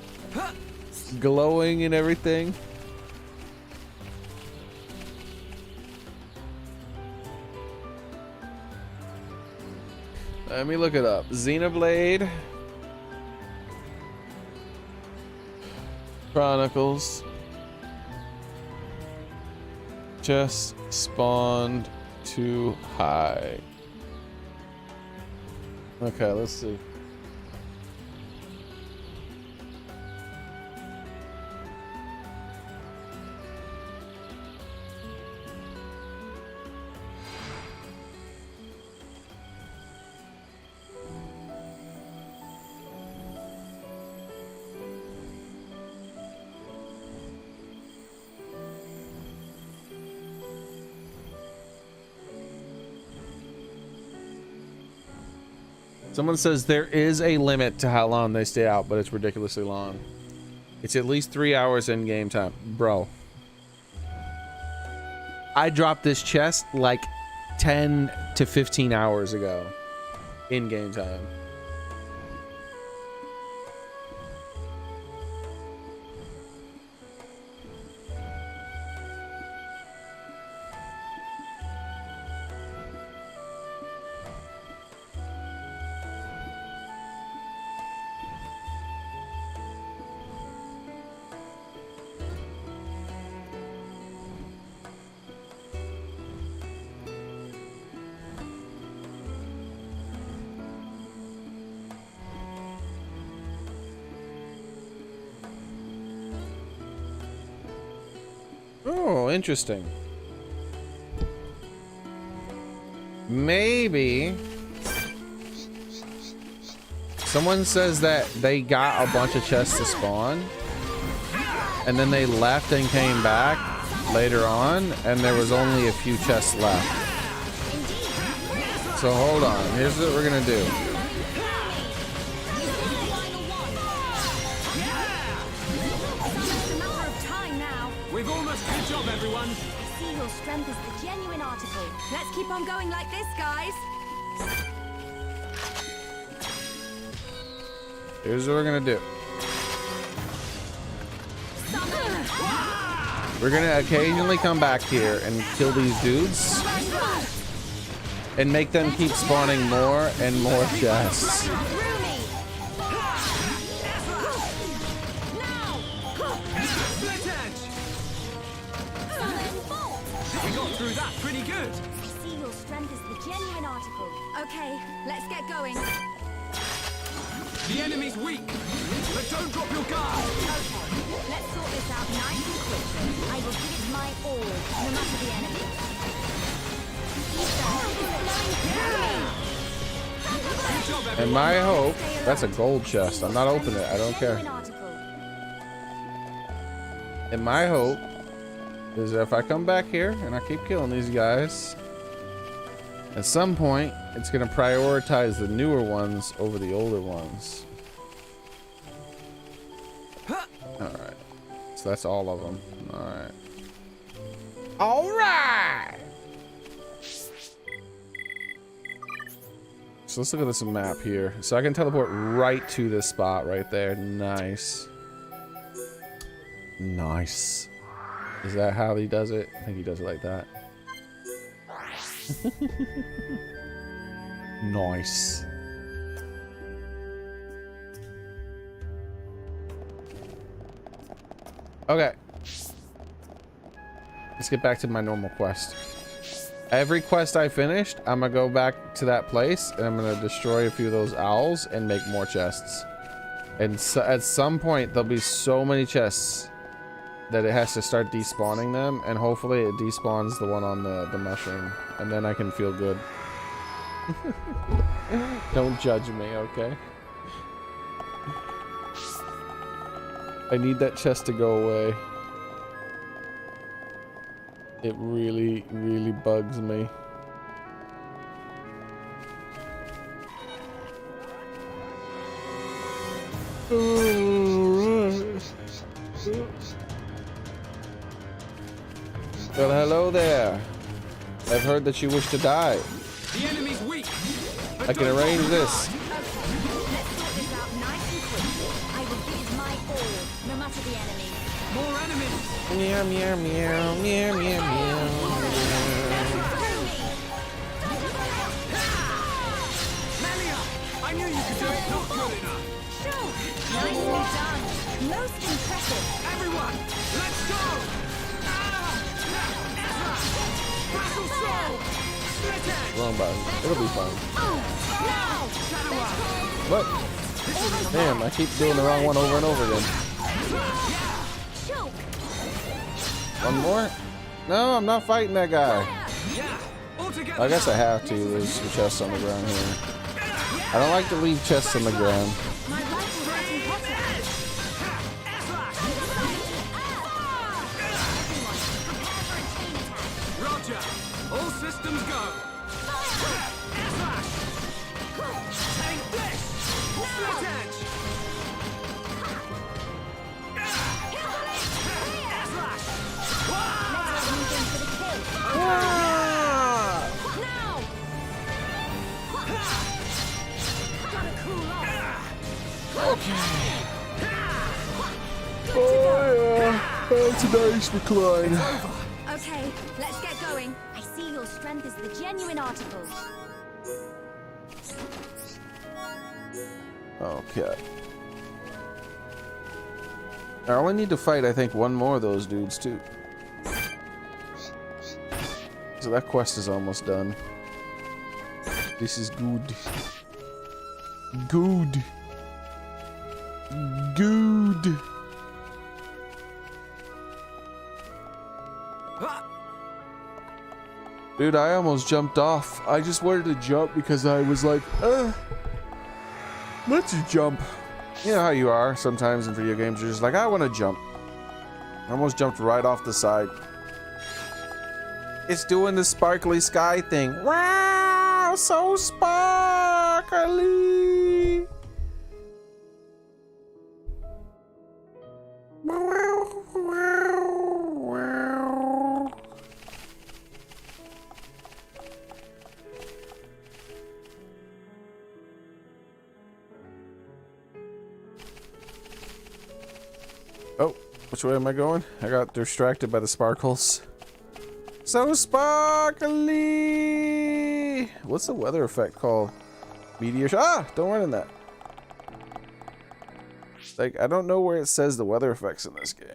Glowing and everything. Let me look it up. Xenoblade Chronicles just spawned too high. Okay, let's see. Someone says there is a limit to how long they stay out, but it's ridiculously long. It's at least 3 hours in game time. Bro. I dropped this chest like 10 to 15 hours ago in game time. Oh, interesting. Maybe someone says that they got a bunch of chests to spawn and then they left and came back later on and there was only a few chests left. So hold on, here's what we're gonna do. We've almost good job, everyone. I see your strength is the genuine article. Let's keep on going like this, guys. Here's what we're gonna do. We're gonna occasionally come back here and kill these dudes and make them keep spawning more and more chests. We got through that pretty good. I see your strength is the genuine article. Okay, let's get going. The enemy's weak, but don't drop your guard. Let's sort this out nice and quick. I will give it my all, no matter the enemy. Good job, everyone. And my hope, that's a gold chest. I'm not opening it, I don't care. And my hope is that if I come back here and I keep killing these guys, at some point it's going to prioritize the newer ones over the older ones. Alright. So that's all of them. Alright. Alright! So let's look at this map here. So I can teleport right to this spot right there. Nice. Nice. Is that how he does it? I think he does it like that. Nice. Okay. Let's get back to my normal quest. Every quest I finished, I'm gonna go back to that place and I'm gonna destroy a few of those owls and make more chests. And so at some point, there'll be so many chests that it has to start despawning them, and hopefully it despawns the one on the mushroom, and then I can feel good. Don't judge me, okay? I need that chest to go away. It really, really bugs me. Well, hello there. I've heard that you wish to die. The enemy's weak. I can arrange this. Okay, let's sort this out nice and quick. I will give it my all, no matter the enemy. More enemies. Meow, meow, meow, meow, meow, meow. Melia, I knew you could do it. Not good enough. Sure, nicely done. Most impressive. Everyone, let's go. Battle soul. Split edge. Wrong button. It'll be fine. Now, What? Damn, I keep doing the wrong one over and over again. choke. One more? No, I'm not fighting that guy. Yeah. All together. I guess I have to. There's some chests on the ground here. I don't like to leave chests on the ground. My rifle's getting hotter. Roger. All systems go. Tank Gotta cool off. Oh yeah, that's a nice recline. Okay, let's get going. I see your strength is the genuine article. Okay. I only need to fight, I think, one more of those dudes too. So that quest is almost done. This is good. Good. Good. Dude, I almost jumped off. I just wanted to jump because I was like, let's jump. You know how you are sometimes in video games. You're just like, I want to jump. I almost jumped right off the side. It's doing the sparkly sky thing. Wow, so sparkly. Oh, which way am I going? I got distracted by the sparkles. So sparkly! What's the weather effect called? Meteor don't run in that. Like, I don't know where it says the weather effects in this game.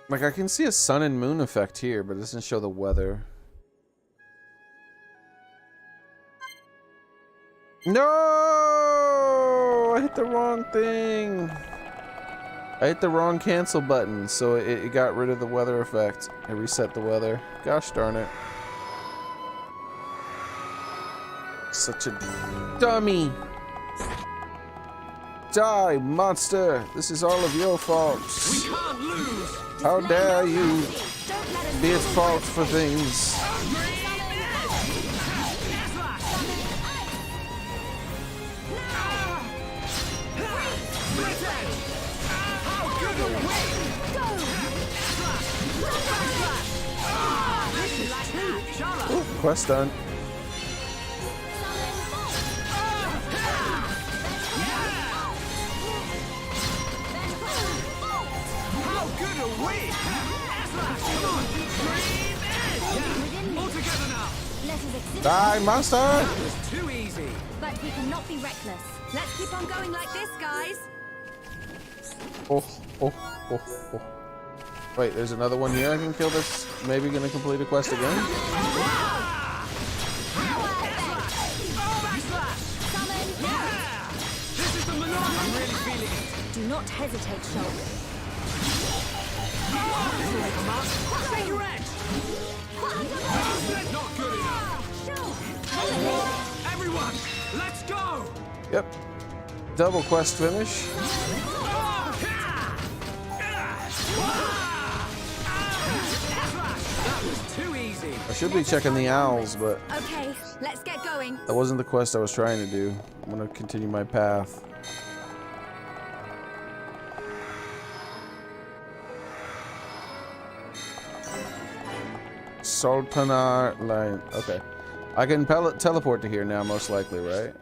Like, I can see a sun and moon effect here, but it doesn't show the weather. No! I hit the wrong thing. I hit the wrong cancel button, so it got rid of the weather effect. It reset the weather. Gosh darn it. Such a dummy. Die, monster! This is all of your fault. We can't lose. How dare you be at fault for things? Ooh, quest done. Die, monster! That was too easy. But we cannot be reckless. Let's keep on going like this, guys. Oh. Wait, there's another one here I can kill that's maybe gonna complete a quest again? This is the maneuver. I'm really feeling it. Do not hesitate, Shulk. Xearrik! Not good enough. Everyone, let's go! Yep. Double quest finish. That was too easy. I should be checking the owls, but Okay, let's get going. that wasn't the quest I was trying to do. I'm gonna continue my path. Sultanar line. Okay. I can teleport to here now, most likely, right?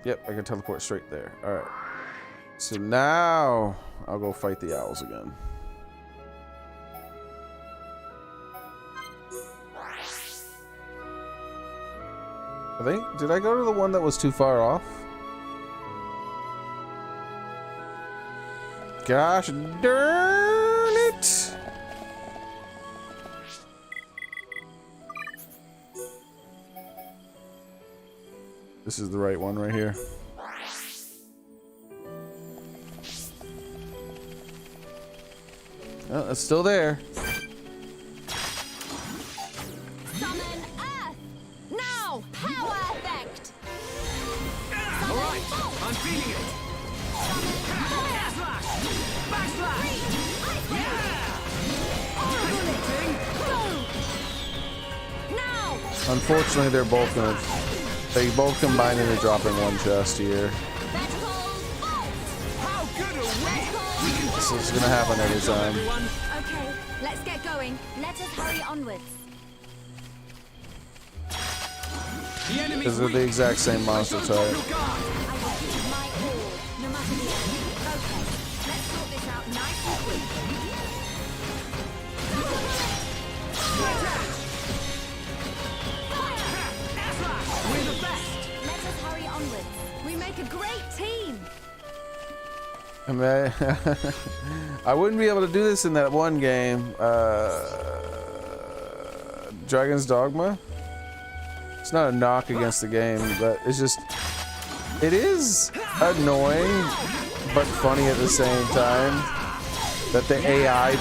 Yep, I can teleport straight there. Alright. So now I'll go fight the owls again. Did I go to the one that was too far off? Gosh darn it! This is the right one right here. Oh, it's still there. Summon Earth! Now! Power effect! All right, I'm feeling it. Unfortunately, they're both gonna. They both combine into dropping one chest here. How good are we? This is gonna happen every time. Okay, let's get going. Let us hurry onwards. The enemy's Because they're the exact same monster type. I will give my all, no matter the enemy. Okay, let's sort this out nice and quick. We're the best. Let us hurry onwards. We make a great team. I mean, I wouldn't be able to do this in that one game. Dragon's Dogma. It's not a knock against the game, but it's just, it is annoying, but funny at the same time that the AI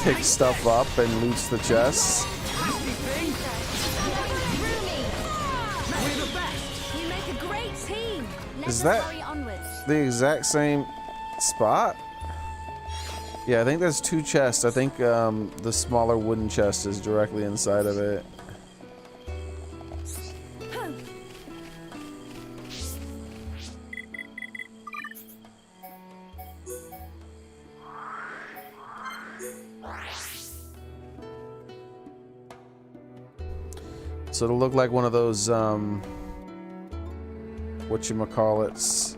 picks stuff up and loots the chests. We're the best. We make a great team. Let Is us that hurry onwards. the exact same spot? Yeah, I think there's two chests. I think the smaller wooden chest is directly inside of it. So it'll look like one of those whatchamacallits,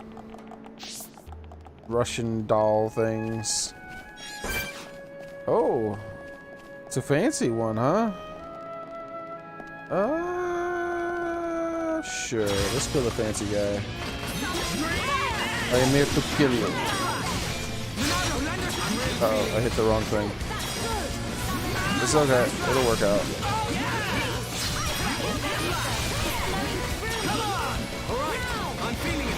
Russian doll things. Oh, it's a fancy one, huh? Sure, let's kill the fancy guy. I am here to kill you. Uh-oh, I hit the wrong thing. It's okay, it'll work out. I'm feeling it.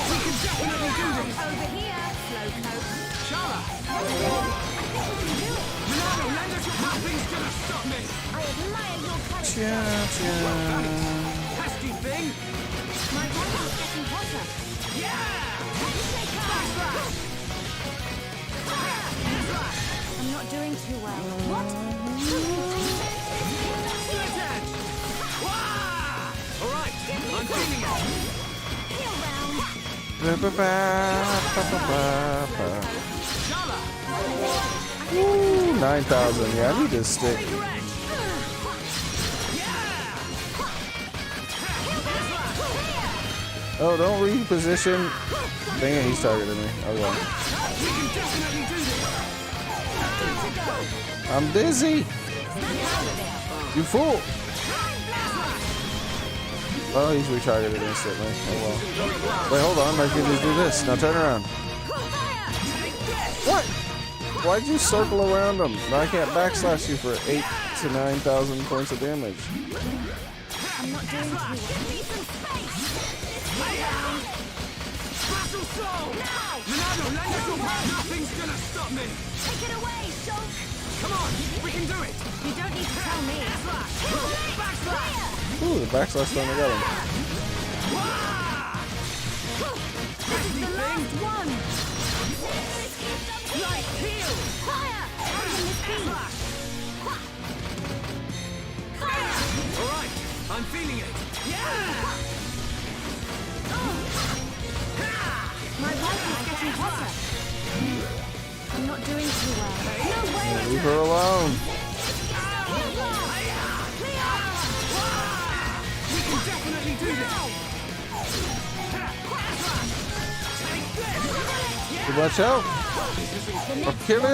We can definitely do this. Over here, Slowcoat. Shala. Milano, land us. Nothing's gonna stop me. I admire your courage. Pesky thing. My rifle's getting hotter. I'm not doing too well. What? All right, I'm feeling it. Peel round. Shala. Woo, 9,000. Yeah, I need this stick. Oh, don't reposition. Dang it, he's targeting me. Oh well. We can definitely do this. I'm dizzy. You fool. Oh, he's retargeted instantly. Oh well. Wait, hold on. I can just do this. Now turn around. What? Why'd you circle around him? Now I can't backslash you for 8,000 to 9,000 points of damage. I'm not doing too well. Battle soul. Milano, land us. Nothing's gonna stop me. Take it away, Shulk. Come on, we can do it. You don't need to tell me. Backslash. Ooh, the backslash finally got him. This is the last one. Right, heal. Fire! How can this be? All right, I'm feeling it. My rifle's getting hotter. I'm not doing too well. No way! Leave her alone. We can definitely do this. Watch out. I'll kill you.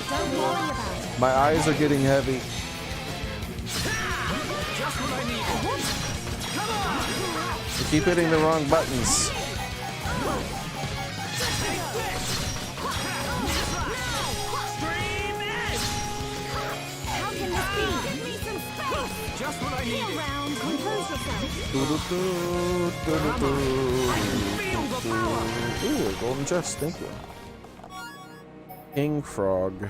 Don't worry about it. My eyes are getting heavy. Just what I need. Come on. You keep hitting the wrong buttons. Stream edge. How can this be? Give me some space. Just what I Peel needed. round. Compose yourself. Feel the power. Ooh, a golden chest. Thank you. King Frog.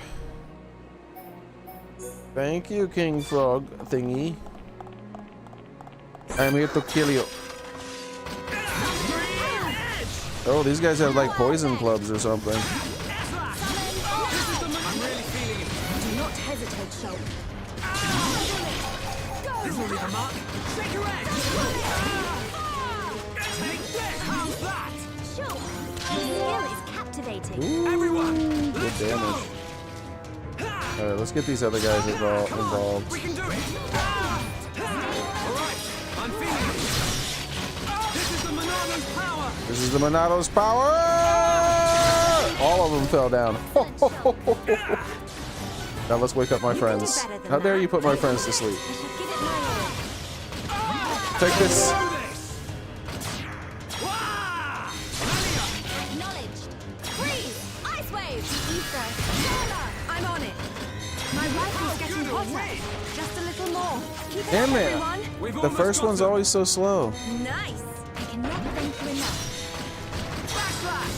Thank you, King Frog thingy. I'm here to kill you. Oh, these guys have like poison clubs or something. take Shulk. This will leave a mark. Shake your edge. Take this. How's that? Shulk, your skill is captivating. Everyone, Good let's damage. go. All right, let's get these other guys involved. We can do it. All right, I'm feeling it. This is the Monado's power. This is the Monado's power. All of them fell down. Now let's wake up my friends. How dare you put my friends to sleep? I should give it my all. Take this. Do this. Wah! Acknowledged. Freeze! Ice wave! Ether! Solar! I'm on it. My rifle's getting hotter. Just a little more. Keep it Damn up, it. everyone. We've The almost first got one's them. always so slow. Nice. I can never thank you enough. Backslash.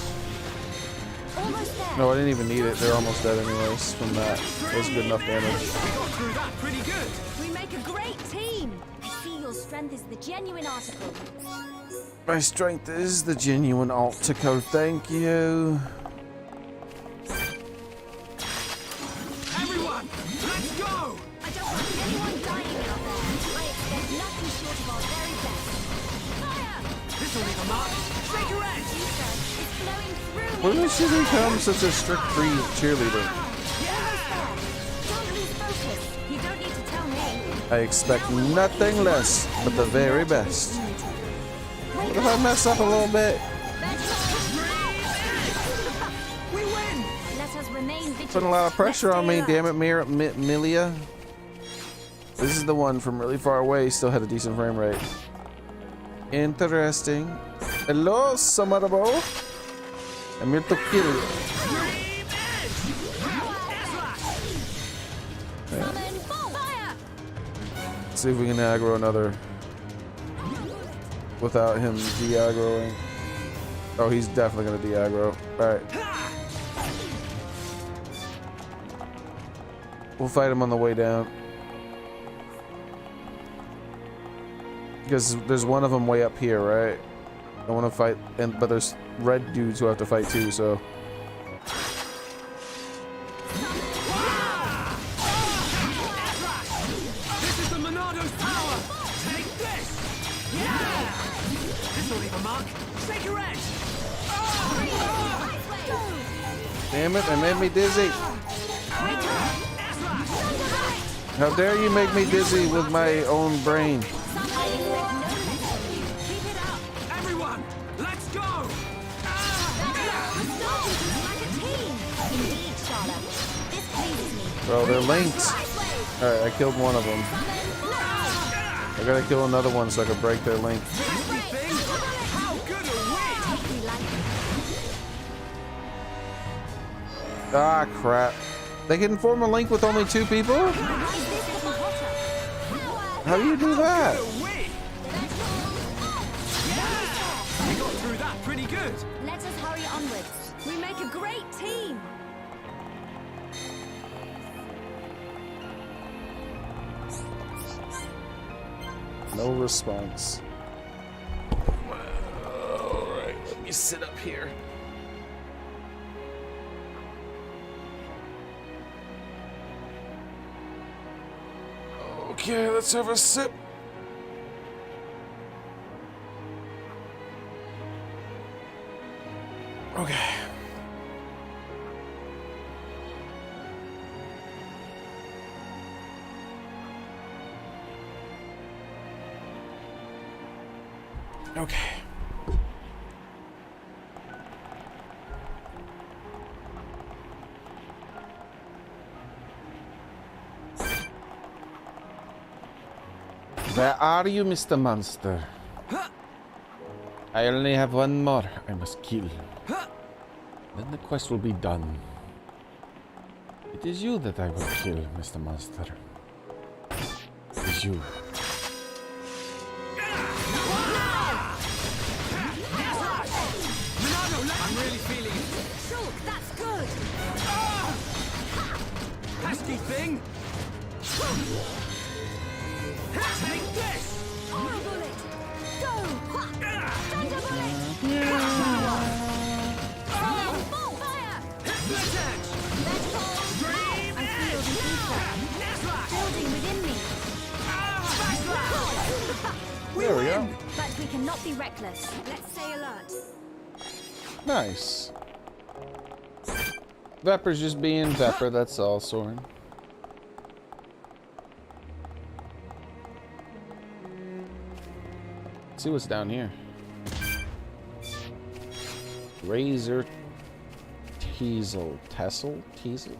Almost there. No, I didn't even need it. They're almost dead anyways from that. That was good enough damage. We got through that pretty good. We make a great team. I see your strength is the genuine article. My strength is the genuine article. Thank you. Everyone, let's go. I don't want anyone dying out there. I expect nothing short of our very best. Fire! This will leave a mark. Shake your edge. Ether is flowing through me. When did she become such a strict cheerleader? Almost there. Don't lose focus. You don't need to tell me. I expect nothing less but the very best. What if I mess up a little bit? We win. Let us remain vigilant. Putting a lot of pressure Let's on stay me, alert. damn it, Milia. This is the one from really far away, still had a decent frame rate. Interesting. Hello, Samarabo. I'm here to kill you. Summon full fire. Let's see if we can aggro another without him de-aggroing. Oh, he's definitely gonna de-aggro. Alright. We'll fight him on the way down. Because there's one of them way up here, right? I want to fight, but there's red dudes who have to fight too, so. This is the Monado's power. Take this. Yeah. This will leave a mark. Shake your edge. Damn it, they made me dizzy. How dare you make me dizzy with my own brain? I expect no less. Keep it up. Everyone, let's go. We're starting to look like a team. Indeed, Charlotte. This pleases me. Bro, they're linked. Ice wave. Alright, I killed one of them. Now. I gotta kill another one so I can break their link. Nasty thing. How good are we? Take me like Ah, crap. They can form a link with only 2 people? Is this getting hotter? Power. How do you do that? Are we? We got through that pretty good. Let us hurry onwards. We make a great team. No response. Alright, let me sit up here. Okay, let's have a sip. Okay. Okay. Where are you, Mr. Monster? I only have one more I must kill. Then the quest will be done. It is you that I will kill, Mr. Monster. It is you. I'm really feeling it. Shulk, that's good. Pesky thing. Take this. Aura bullet. Go. Thunder bullet. Summon full fire. Split edge. Let's go. I feel the ether. There we go. But we cannot be reckless. Let's stay alert. Nice. Vepper's just being Vepper, that's all, Soren. Let's see what's down here. Razor Teasel. Teasel?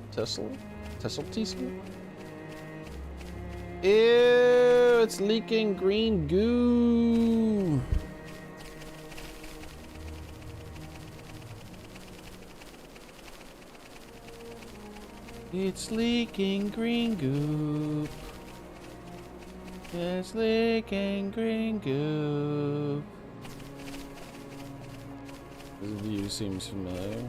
Ew, it's leaking green goo. It's leaking green goop. It's leaking green goop. This view seems familiar.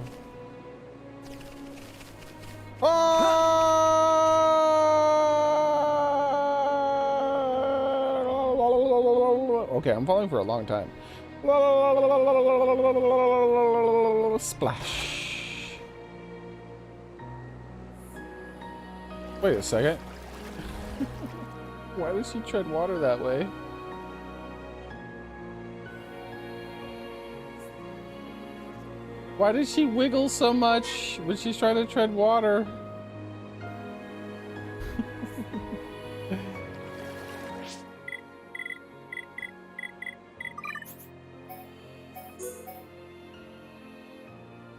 Okay, I'm falling for a long time. Splash. Wait a second. Why does she tread water that way? Why does she wiggle so much when she's trying to tread water?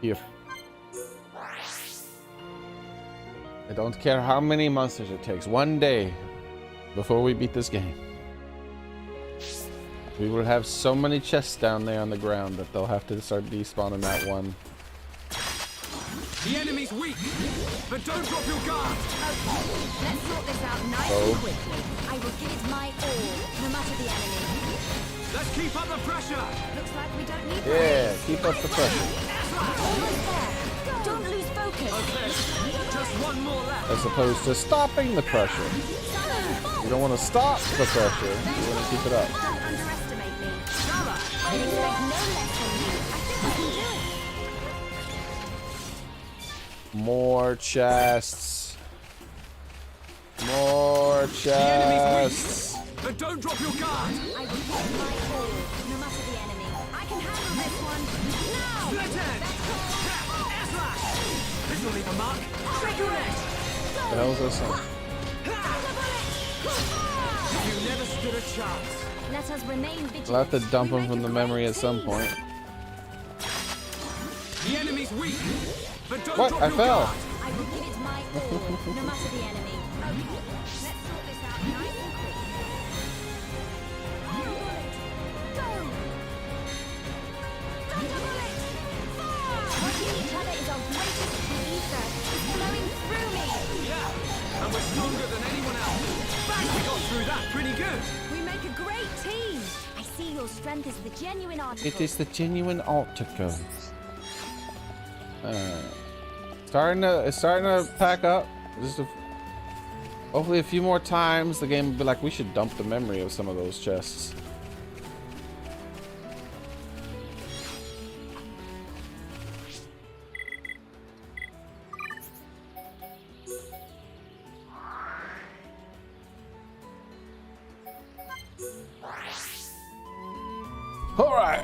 Here. I don't care how many monsters it takes. One day before we beat this game, we will have so many chests down there on the ground that they'll have to start despawning that one. The enemy's weak, but don't drop your guard. Okay, let's sort this out nice and quickly. I will give it my all, no matter the enemy. Let's keep up the pressure. Looks like we don't need Yeah, keep up the pressure. Almost there. Don't lose focus. Okay, just one more left. As opposed to stopping the pressure. You don't want to stop the pressure, you want to keep it up. Don't underestimate me. I expect no less from you. I think I can do it. More chests. More chests. But don't drop your guard. I will give my all, no matter the enemy. I can handle this one. Now! Split edge. Air slash. This will leave a mark. Trigger it. What the hell is this one? You never stood a chance. Let us remain vigilant. We'll have to dump him from the memory at some point. The enemy's weak, but don't What? drop I your fell. guard. I will give it my all, no matter the enemy. Okay, let's sort this out nice and quick. Go! Thunderbullet! Fire! Watching each other is our greatest ether. It's flowing through me. Yeah, and we're stronger than anyone else. Bang, we got through that pretty good. We make a great team. I see your strength is the genuine article. It is the genuine article. It's starting to pack up. Hopefully a few more times the game will be like, we should dump the memory of some of those chests. All right.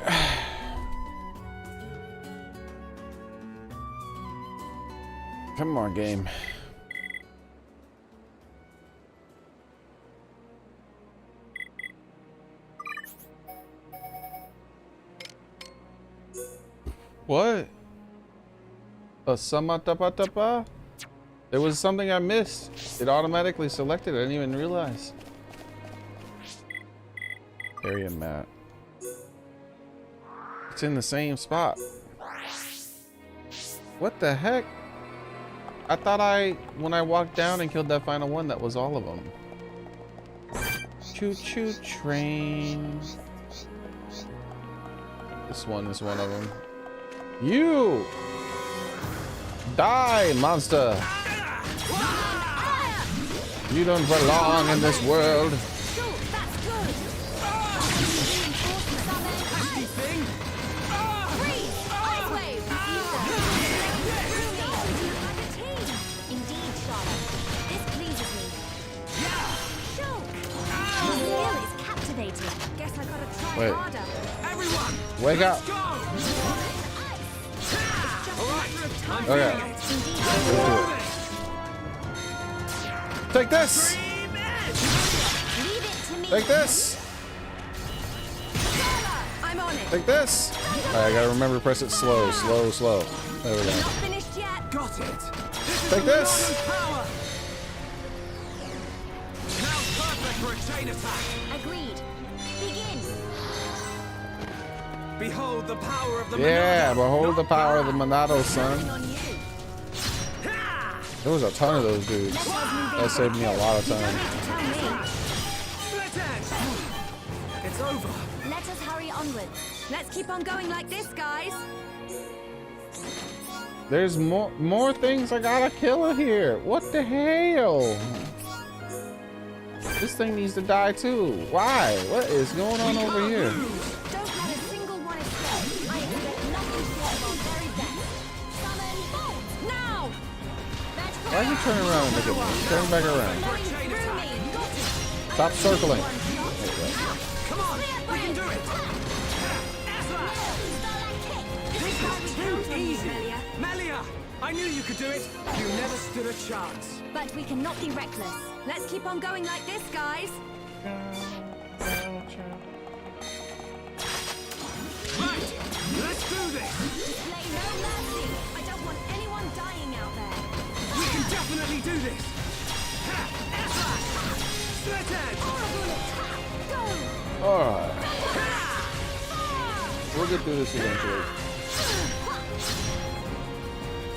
Come on, game. What? A samatapatapa? There was something I missed. It automatically selected. I didn't even realize. Area map. It's in the same spot. What the heck? I thought when I walked down and killed that final one, that was all of them. Choo-choo train. This one is one of them. You! Die, monster! You don't belong in this world. Cool, that's good. Nasty thing. Freeze! Ice wave! Like a team. Indeed, Charlotte. This pleases me. Yeah. Shulk! Your skill is captivating. Guess Wait. harder. Everyone, Wake up. go! Alright, I'm Okay. feeling it. Let's do it. Take this. Dream edge! Leave it to me. Take this. I'm on it. Take this. All right, I gotta remember to press it slow, slow, slow. There we go. Not finished yet. Got it. This is Take the this. Northern power. Now perfect for a chain attack. Agreed. Begin. Behold the power of the Yeah, Monado. behold the Not power of the bad. Monado, son. On you. Ha! There was a ton of those dudes. That saved me a lot of time. Tell me. Split edge. It's over. Let us hurry onwards. Let's keep on going like this, guys. There's more things I gotta kill here. What the hell? This thing needs to die too. Why? What is going on over here? Don't let a single one escape. I expect nothing short of our very best. Summon bolt now. That's Why are you turning around and looking at me? Turn back around. flowing through me. Got it. Stop circling. Come on, we can do it. This is too easy. Melia, I knew you could do it. You never stood a chance. But we cannot be reckless. Let's keep on going like this, guys. Right, let's do this. Display no mercy. I don't want anyone dying out there. We can definitely do this. Ha! F-slash. Split edge. Horrible attack. Go. Alright. We'll get through this eventually.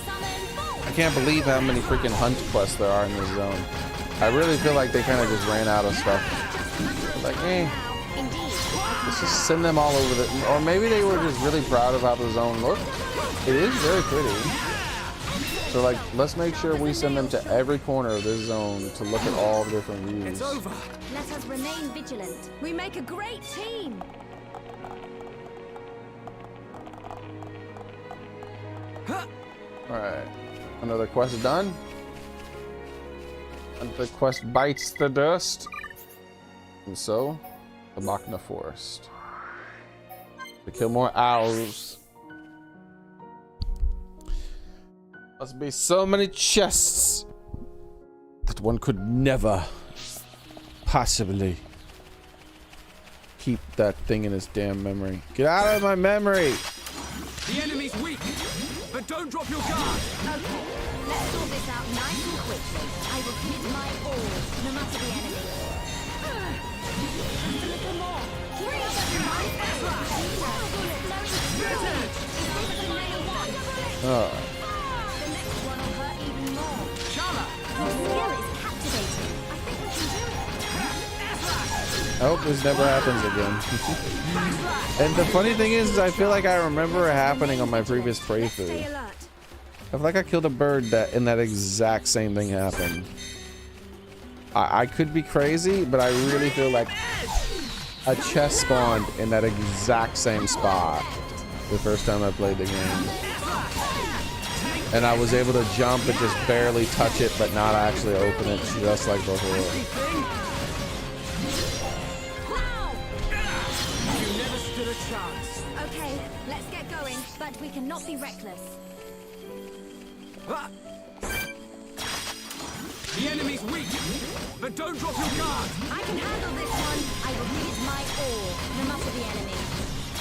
Summon bolt. I can't believe how many freaking hunt quests there are in this zone. I really feel like they kind of just ran out of stuff. Like, Indeed. let's just send them all over the... Or maybe they were just really proud of how the zone looked. It is very pretty. So, like, let's make sure we send them to every corner of this zone to look at all the different views. It's over. Let us remain vigilant. We make a great team. Alright. Another quest done. And the quest bites the dust. And so, the Machna Forest. To kill more owls. Must be so many chests that one could never possibly keep that thing in his damn memory. Get out of my memory! The enemy's weak, but don't drop your guard. Okay, let's sort this out nice and quickly. I will give my all, no matter the enemy. Just a little more. Oh. The next one will hurt even more. Chala. Your skill is captivating. I think we can do it. I hope this never happens again. And the funny thing is I feel like I remember it happening on my previous Stay playthrough. alert. I feel like I killed a bird and that exact same thing happened. I could be crazy, but I really feel like a chest spawned in that exact same spot the first time I played the game. And I was able to jump and just barely touch it, but not actually open it, just like before. You never stood a chance. Okay, let's get going, but we cannot be reckless. Ah. The enemy's weak, but don't drop your guard. I can handle this one. I will give my all, no matter the enemy.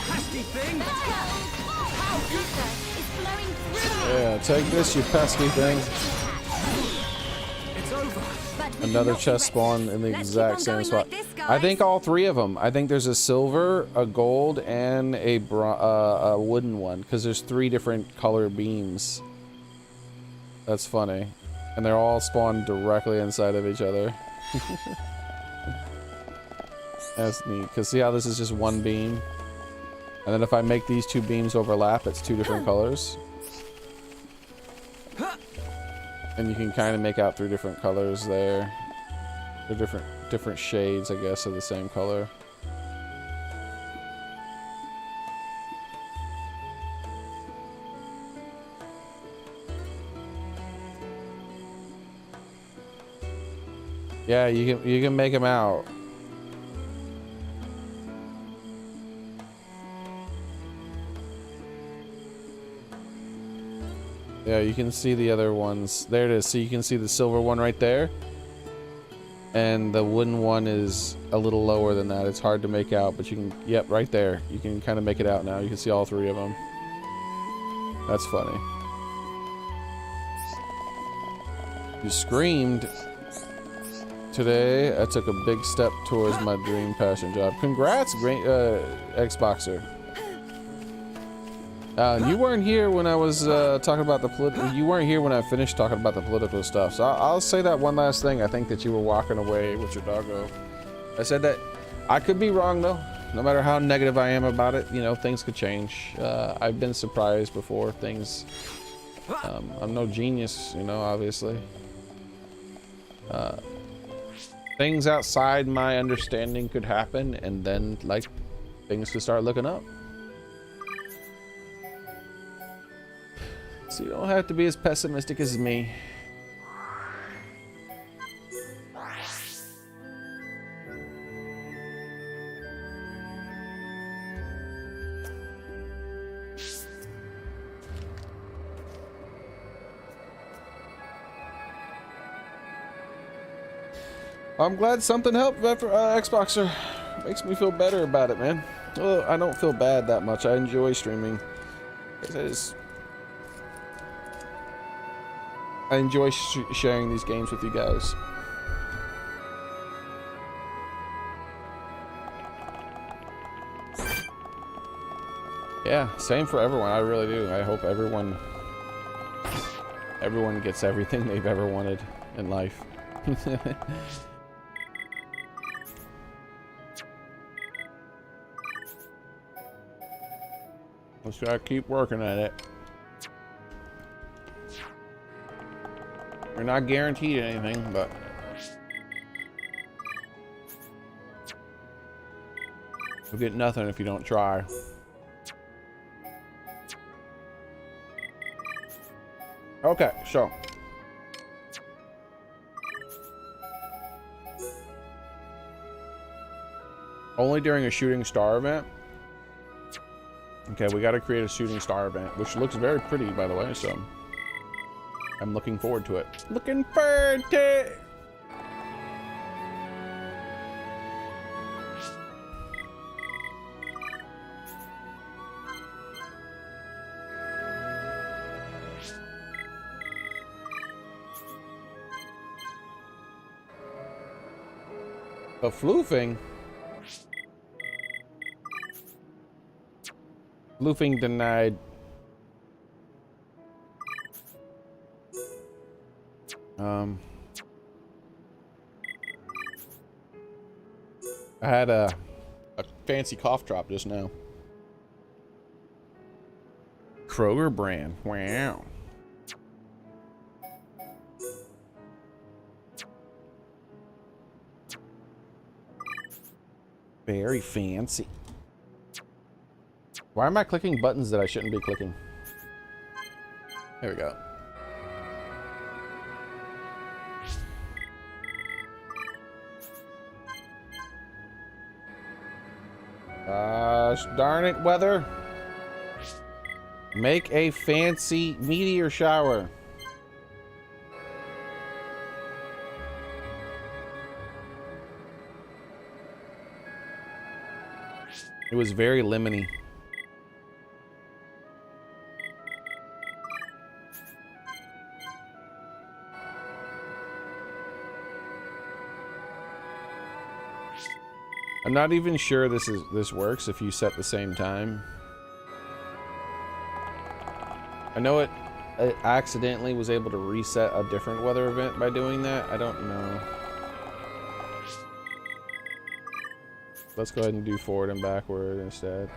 Pesky thing. How ether is flowing through me. Yeah, take this, you pesky thing. It's over. But we Another cannot be chest spawn in the Let's keep exact on same going spot. like this, I guys. think all three of them. I think there's a silver, a gold, and a wooden one, because there's 3 different color beams. That's funny. And they're all spawned directly inside of each other. That's neat. Because see how this is just one beam? And then if I make these 2 beams overlap, it's 2 different colors. And you can kind of make out 3 different colors there. They're different shades, I guess, of the same color. Yeah, you can make them out. Yeah, you can see the other ones. There it is. So you can see the silver one right there. And the wooden one is a little lower than that. It's hard to make out, but you can, yep, right there. You can kind of make it out now. You can see all three of them. That's funny. You screamed. Today, I took a big step towards my dream passion job. Congrats, Xboxer. You weren't here when I was talking about the you weren't here when I finished talking about the political stuff. So I'll say that one last thing. I think that you were walking away with your doggo. I said that I could be wrong though. No matter how negative I am about it, you know, things could change. I've been surprised before. Things. I'm no genius, you know, obviously. Things outside my understanding could happen, and then like things could start looking up. So you don't have to be as pessimistic as me. I'm glad something helped after Xboxer. Makes me feel better about it, man. Well, I don't feel bad that much. I enjoy streaming. I enjoy sharing these games with you guys. Yeah, same for everyone. I really do. I hope everyone gets everything they've ever wanted in life. Let's gotta keep working at it. We're not guaranteed anything, but you'll get nothing if you don't try. Okay, so only during a shooting star event. Okay, we got to create a shooting star event, which looks very pretty, by the way, so I'm looking forward to it. Looking forward to it! A floofing? Floofing denied. I had a fancy cough drop just now. Kroger brand. Wow. Very fancy. Why am I clicking buttons that I shouldn't be clicking? There we go. Gosh darn it, weather. Make a fancy meteor shower. It was very lemony. I'm not even sure this works if you set the same time. I know it accidentally was able to reset a different weather event by doing that. I don't know. Let's go ahead and do forward and backward instead.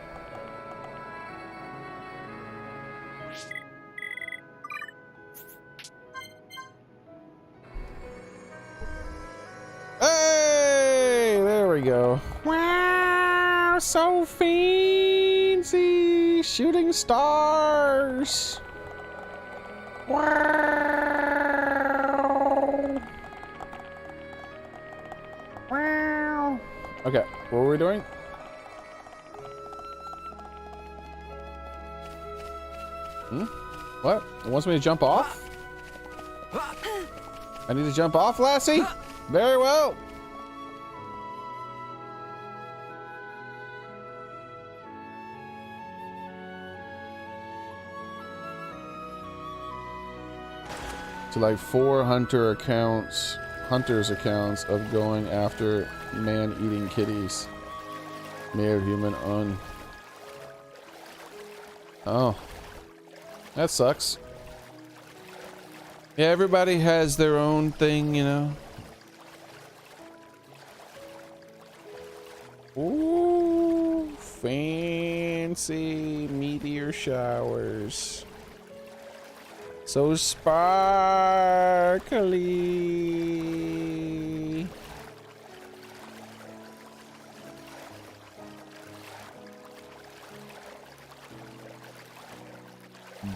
Hey, there we go. Wow, so fancy. Shooting stars. Wow. Wow. Okay, what were we doing? What? It wants me to jump off? I need to jump off, Lassie? Very well. So like 4 hunters accounts of going after man-eating kitties. Made human on. Oh. That sucks. Yeah, everybody has their own thing, you know. Ooh, fancy meteor showers. So sparkly.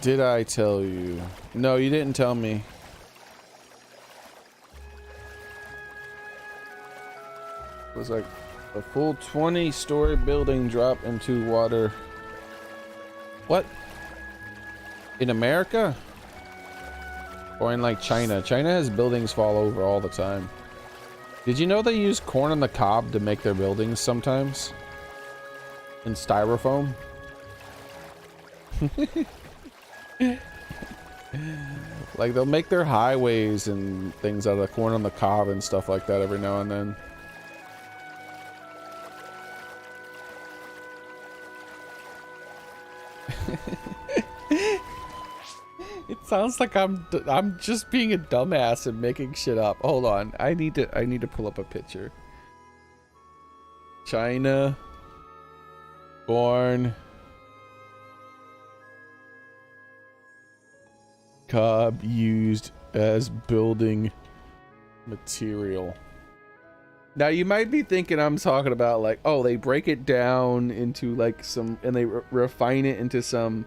Did I tell you? No, you didn't tell me. It was like a full 20-story building dropped into water. What? In America? Or in like China? China has buildings fall over all the time. Did you know they use corn on the cob to make their buildings sometimes? In styrofoam? Like they'll make their highways and things out of the corn on the cob and stuff like that every now and then. It sounds like I'm just being a dumbass and making shit up. Hold on, I need to pull up a picture. China, corn, cob used as building material. Now you might be thinking I'm talking about like, oh, they break it down into like some, and they refine it into some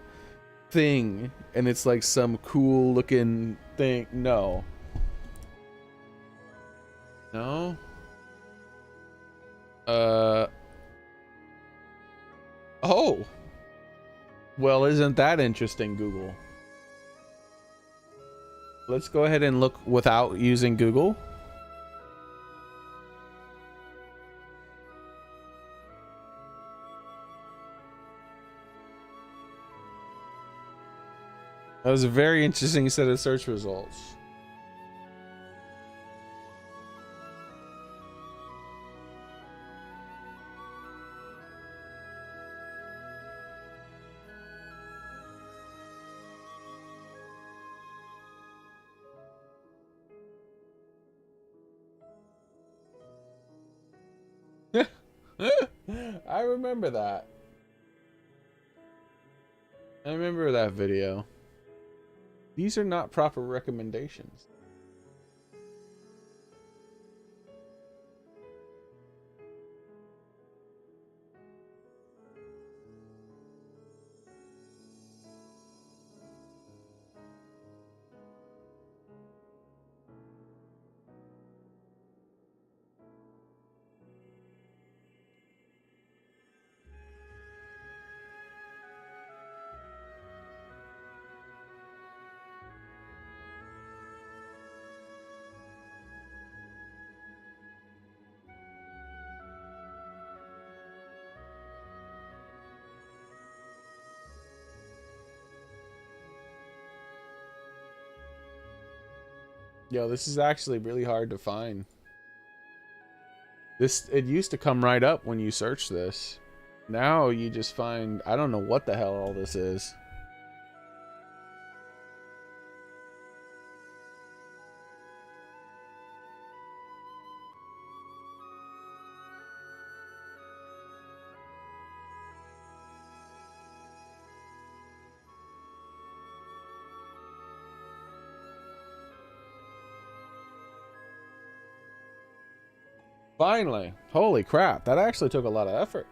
thing, and it's like some cool looking thing. No. No. Oh. Well, isn't that interesting, Google? Let's go ahead and look without using Google. That was a very interesting set of search results. I remember that. I remember that video. These are not proper recommendations. Yo, this is actually really hard to find. It used to come right up when you search this. Now you just find, I don't know what the hell all this is. Finally. Holy crap, that actually took a lot of effort.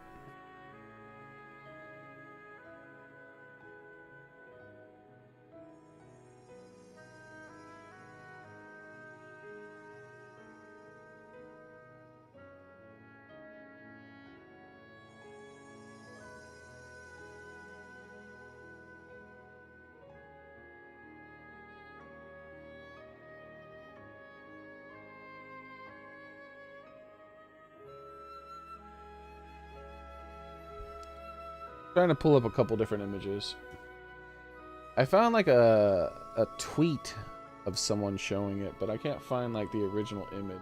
Trying to pull up a couple different images. I found like a tweet of someone showing it, but I can't find like the original image.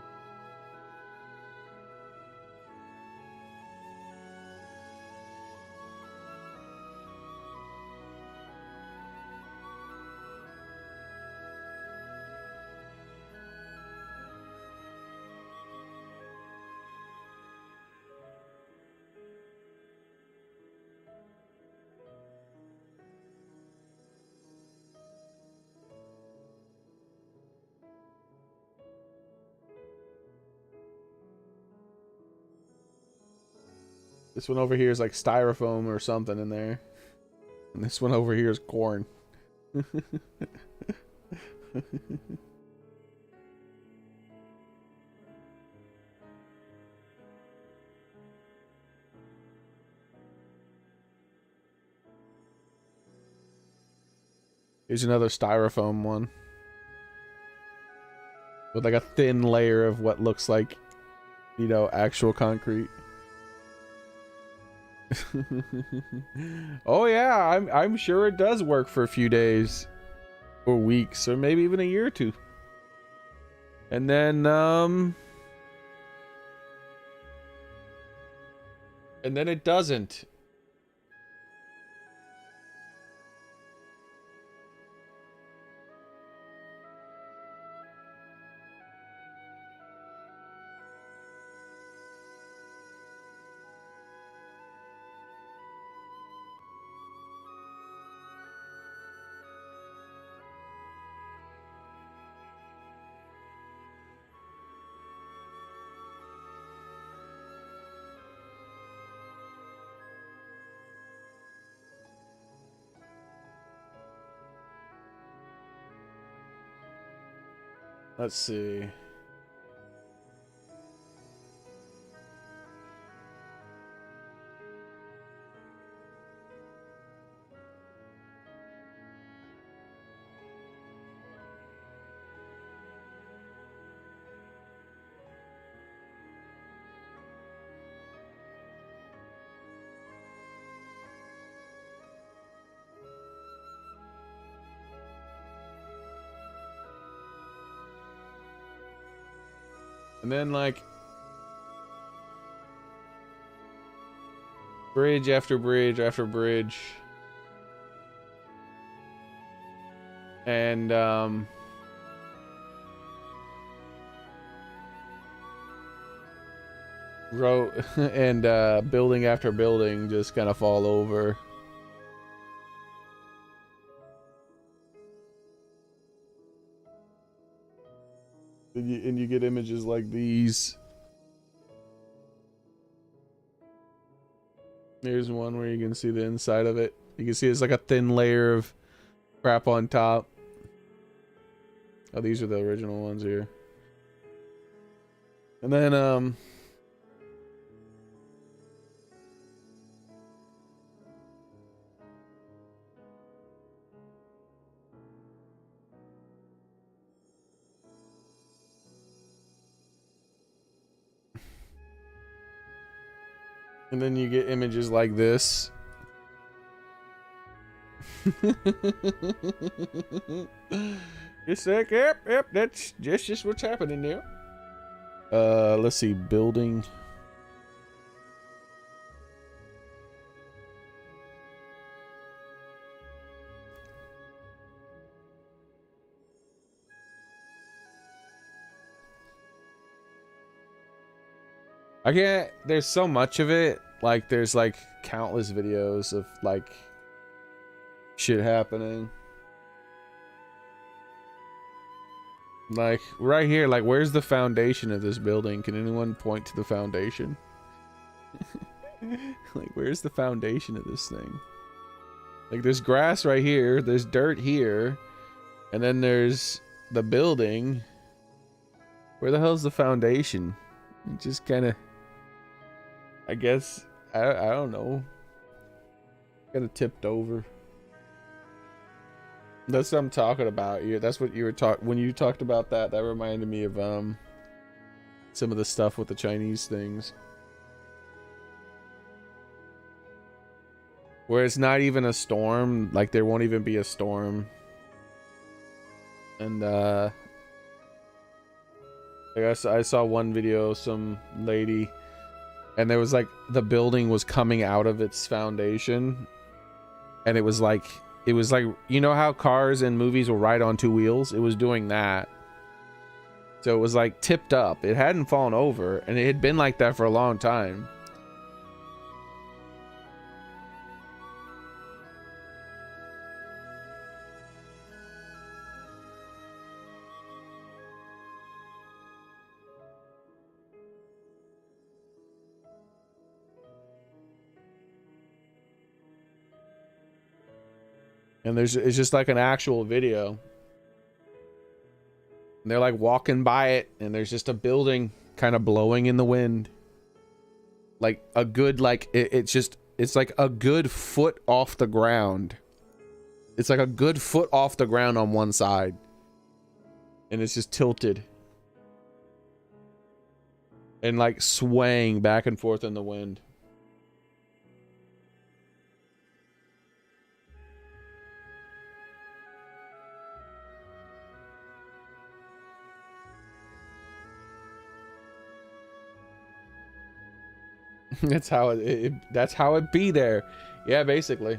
This one over here is like styrofoam or something in there. And this one over here is corn. Here's another styrofoam one. With like a thin layer of what looks like, you know, actual concrete. Oh yeah, I'm sure it does work for a few days or weeks or maybe even a year or two. And then it doesn't. Let's see. And then like bridge after bridge after bridge. And road and building after building just kind of fall over. And you get images like these. Here's one where you can see the inside of it. You can see it's like a thin layer of crap on top. Oh, these are the original ones here. And then you get images like this. It's like, yep, that's just what's happening there. Let's see, building. I can't, there's so much of it. Like, there's like countless videos of like shit happening. Like, right here, like, where's the foundation of this building? Can anyone point to the foundation? Like, where's the foundation of this thing? Like, there's grass right here, there's dirt here, and then there's the building. Where the hell's the foundation? It just kind of, I guess, I don't know. Kind of tipped over. That's what I'm talking about. Yeah, that's what you were talking when you talked about that. That reminded me of some of the stuff with the Chinese things. where it's not even a storm, like there won't even be a storm. And I guess I saw one video, some lady, and there was like the building was coming out of its foundation, and it was like you know how cars in movies will ride on two wheels? It was doing that. So it was like tipped up. It hadn't fallen over, and it had been like that for a long time. And it's just like an actual video. And they're like walking by it, and there's just a building kind of blowing in the wind. Like a good, like, it's like a good foot off the ground. It's like a good foot off the ground on one side. And it's just tilted. And like swaying back and forth in the wind. That's how that's how it be there. Yeah, basically.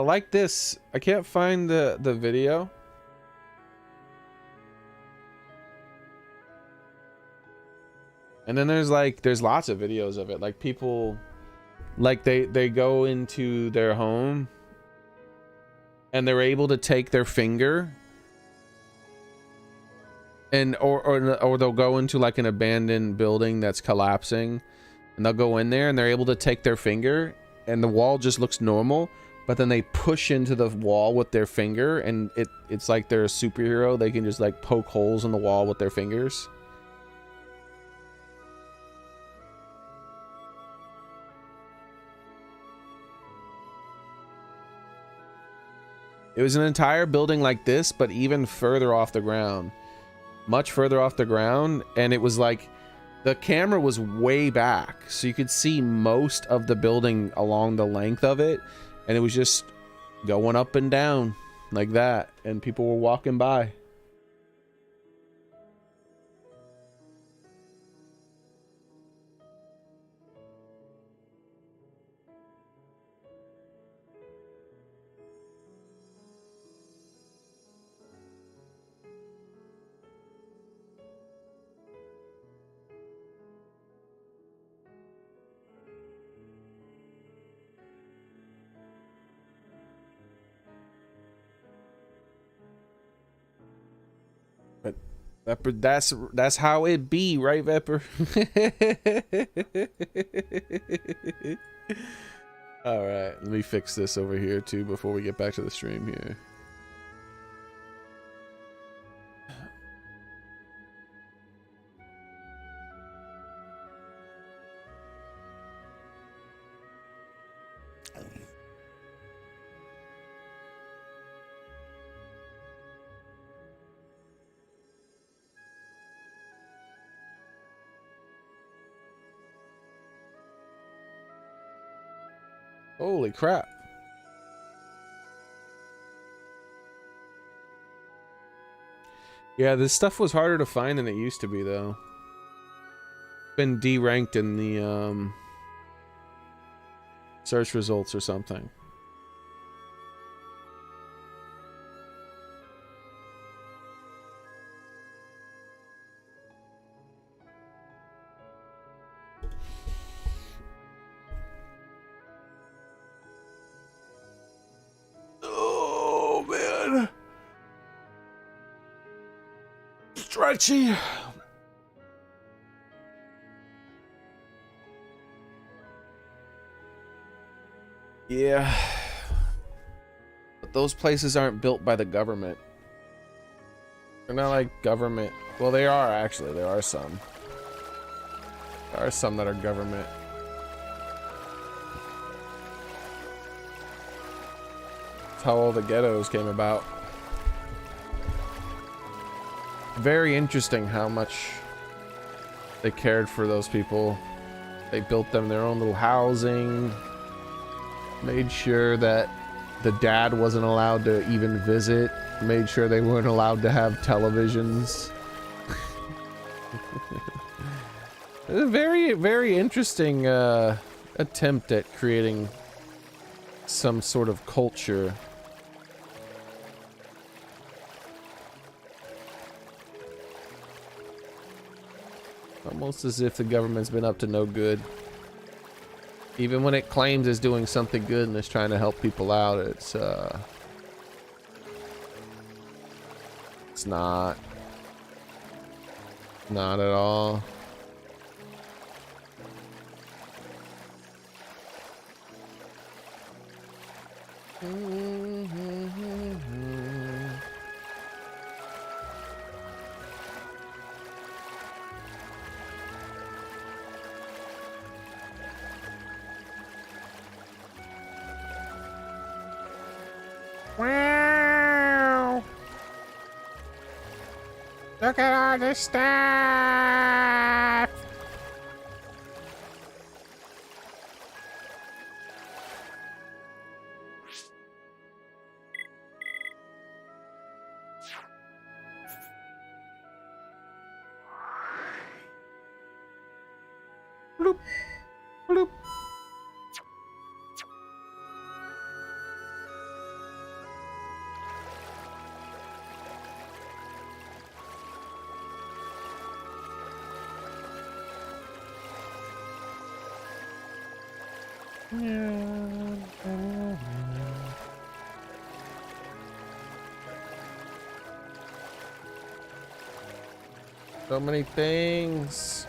Like this. I can't find the video. And then there's lots of videos of it. Like people, like they go into their home and they're able to take their finger and or they'll go into like an abandoned building that's collapsing, and they'll go in there and they're able to take their finger and the wall just looks normal, but then they push into the wall with their finger, and it's like they're a superhero. They can just like poke holes in the wall with their fingers. It was an entire building like this, but even further off the ground. Much further off the ground, and it was like the camera was way back, so you could see most of the building along the length of it, and it was just going up and down like that, and people were walking by. Vepper, that's how it be, right, Vepper? All right, let me fix this over here too before we get back to the stream here. Holy crap. Yeah, this stuff was harder to find than it used to be, though. Been deranked in the search results or something. Oh, man. Archie. Yeah. But those places aren't built by the government. They're not like government. Well, they are actually. There are some. There are some that are government. That's how all the ghettos came about. Very interesting how much they cared for those people. They built them their own little housing. Made sure that the dad wasn't allowed to even visit. Made sure they weren't allowed to have televisions. A very, very interesting attempt at creating some sort of culture. Almost as if the government's been up to no good. Even when it claims it's doing something good and it's trying to help people out, it's not. Not at all. Wow! Look at all this stuff! Bloop, bloop. So many things.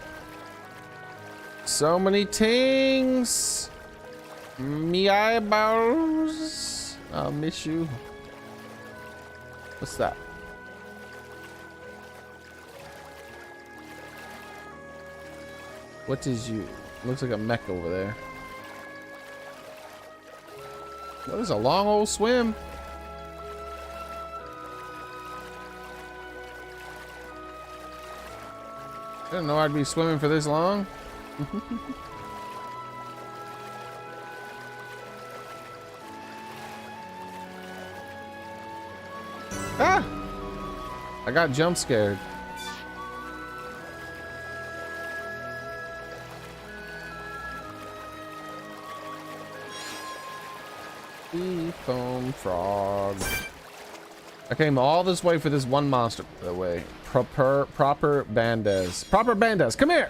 So many things. Me eyeballs. I'll miss you. What's that? What is you? Looks like a mech over there. That is a long old swim. I didn't know I'd be swimming for this long. Ah! I got jump scared. Foam frog. I came all this way for this one monster, by the way. Proper bandas. Proper bandas, come here!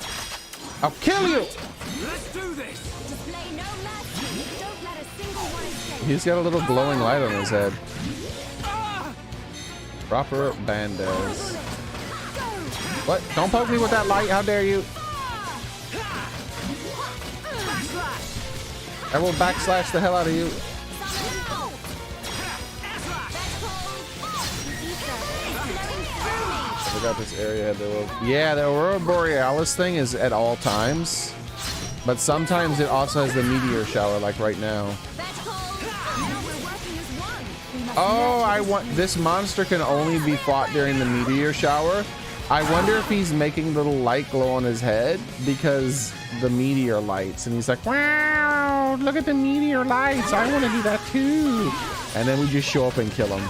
I'll kill you! Let's do this! Display no mercy. Don't let a single one escape. He's got a little glowing light on his head. Proper bandas. What? Don't poke me with that light, how dare you? I will backslash the hell out of you. I got this area. Yeah, the Aurora Borealis thing is at all times, but sometimes it also has the meteor shower, like right now. Oh, I want this monster can only be fought during the meteor shower. I wonder if he's making little light glow on his head because the meteor lights, and he's like, wow, look at the meteor lights. I want to do that too. And then we just show up and kill him.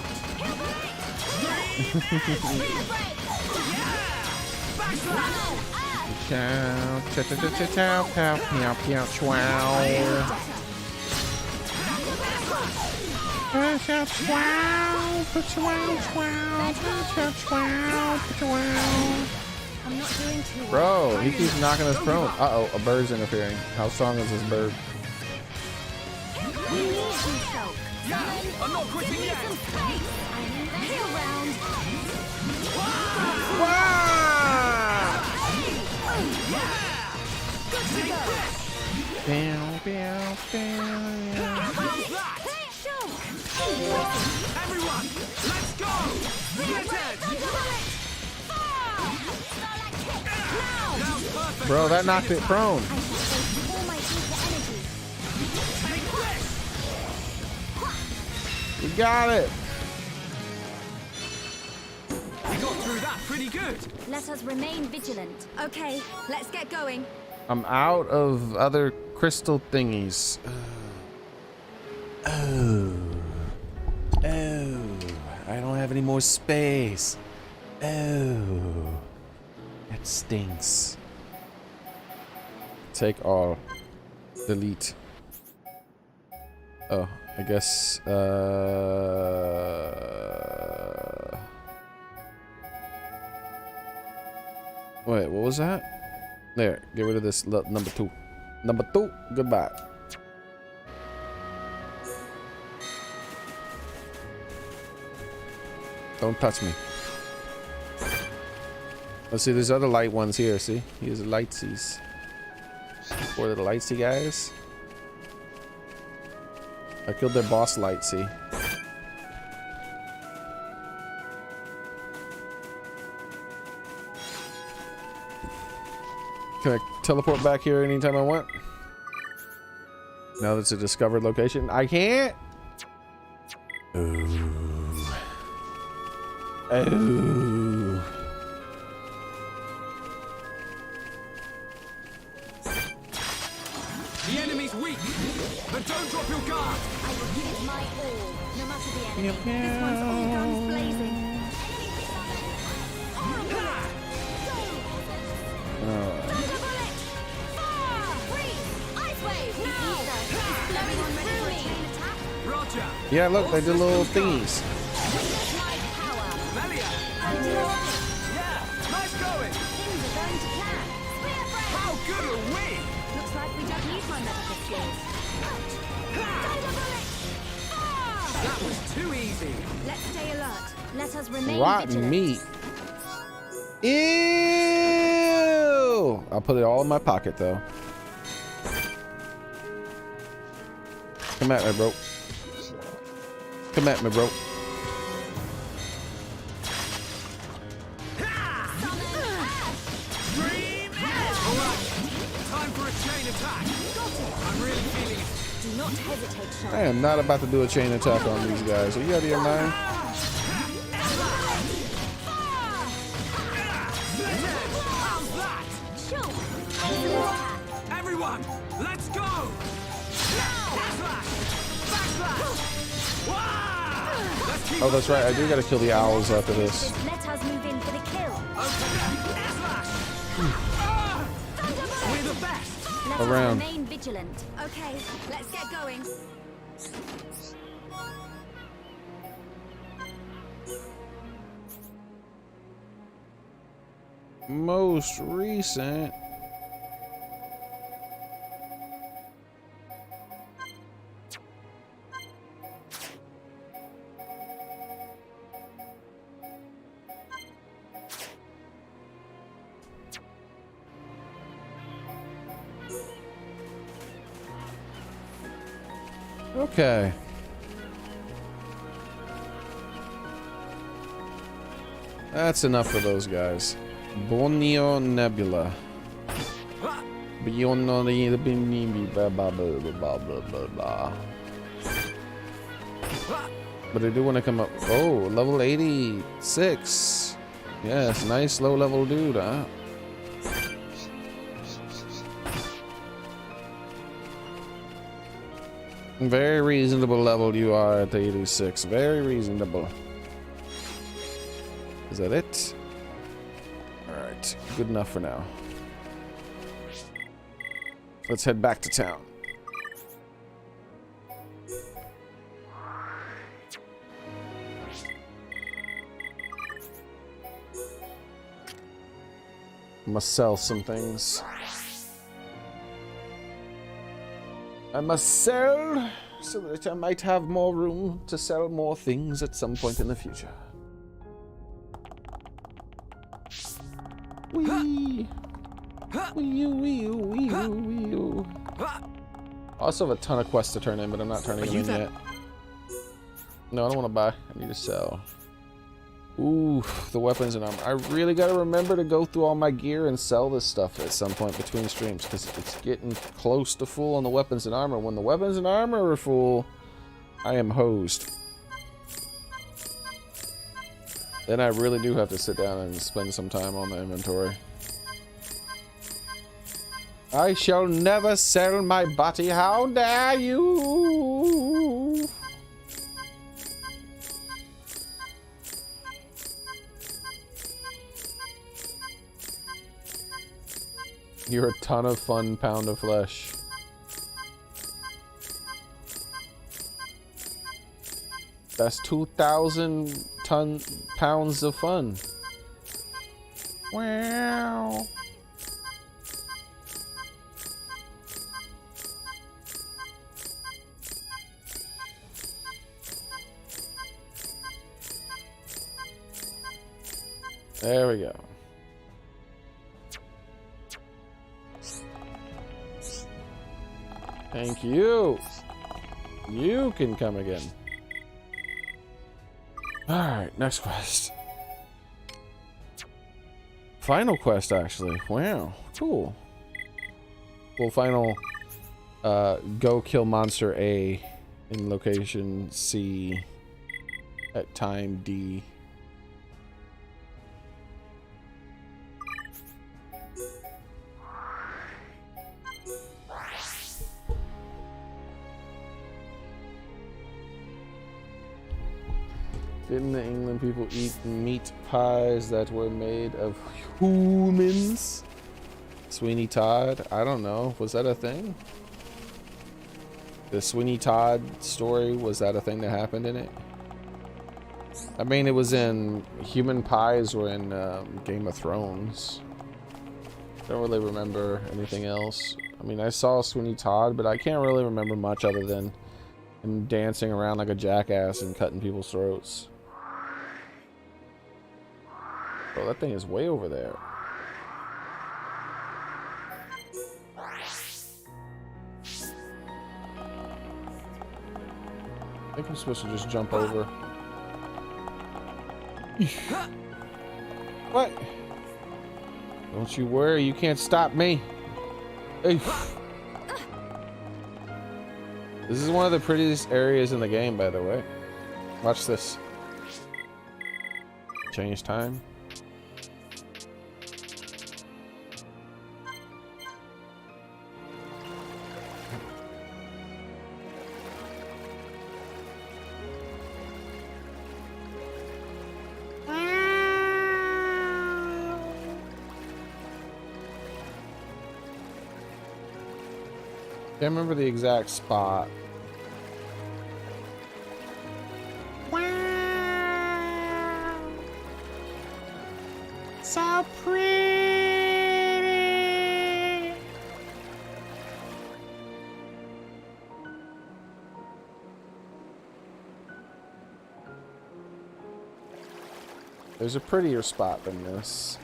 Chow, chow, chow, chow, chow, chow, chow, chow, chow. I'm not doing too well. Bro, he keeps knocking us prone. Uh-oh, a bird's interfering. How strong is this bird? We need you, Shulk. I'm not quitting yet! Some space. I need the heal round. Wow! Bro, that knocked it prone. I shall focus all my ether energy. We got it. We got through that pretty good. Let us remain vigilant. Okay, let's get going. I'm out of other crystal thingies. Oh. Oh. I don't have any more space. Oh. That stinks. Take all. Delete. Oh, I guess, wait, what was that? There, get rid of this number 2. Number 2, goodbye. Don't touch me. Let's see, there's other light ones here, see? Here's the lightsies. 4 little lightsy guys. I killed their boss lightsy. Can I teleport back here anytime I want? Now that it's a discovered location, I can't. Ooh. Ooh. The enemy's weak, but don't drop your guard. I will give it my all, no matter the enemy. This one's all guns blazing. Thunderbullet! Fire! Freeze! Ice wave! Now! Flowing through me! Roger. Yeah, look, they did little thingies. Witness my power! Melia. Yeah, nice going. Things are going to plan. Spear break! How good are we? Looks like we don't need my medical skills. Thunderbullet! Fire! That was too easy. Let's stay alert. Let us remain Rotten vigilant. meat. Ew! I'll put it all in my pocket though. Come at me, bro. Come at me, bro. Dream edge. All right, time for a chain attack. I'm really feeling it. Do not hesitate, Sean. I am not about to do a chain attack on these guys. Are you out of your mind? How's that? Shoot! Excellent attack. Everyone, let's go. Backslash. Backslash. Wow. Let's keep Oh, that's right. I do gotta kill the owls after this. Let us move in for the kill. We're the best. Let Around. us remain vigilant. Okay, let's get going. Most recent. Okay. That's enough for those guys. Borneo Nebula. Beyond the blah blah blah blah blah blah blah. But I do want to come up. Oh, level 86. Yes, nice low level dude, huh? Very reasonable level you are at 86. Very reasonable. Is that it? Alright, good enough for now. Let's head back to town. Must sell some things. I must sell so that I might have more room to sell more things at some point in the future. Wee. Wee wee wee wee. I also have a ton of quests to turn in, but I'm not turning them in yet. No, I don't want to buy. I need to sell. Ooh, the weapons and armor. I really gotta remember to go through all my gear and sell this stuff at some point between streams, because it's getting close to full on the weapons and armor. When the weapons and armor are full, I am hosed. Then I really do have to sit down and spend some time on the inventory. I shall never sell my body, how dare you! You're a ton of fun, pound of flesh. That's 2,000 pounds of fun. Wow. There we go. Thank you. You can come again. Alright, next quest. Final quest, actually. Wow, cool. Well, final, go kill monster A in location C at time D. Didn't the England people eat meat pies that were made of humans? Sweeney Todd? I don't know. Was that a thing? The Sweeney Todd story, was that a thing that happened in it? I mean, it was in... Human pies were in Game of Thrones. Don't really remember anything else. I mean, I saw Sweeney Todd, but I can't really remember much other than him dancing around like a jackass and cutting people's throats. Oh, that thing is way over there. I think I'm supposed to just jump over. What? Don't you worry, you can't stop me. Hey. This is one of the prettiest areas in the game, by the way. Watch this. Change time. Can't remember the exact spot. Wow. So pretty. There's a prettier spot than this.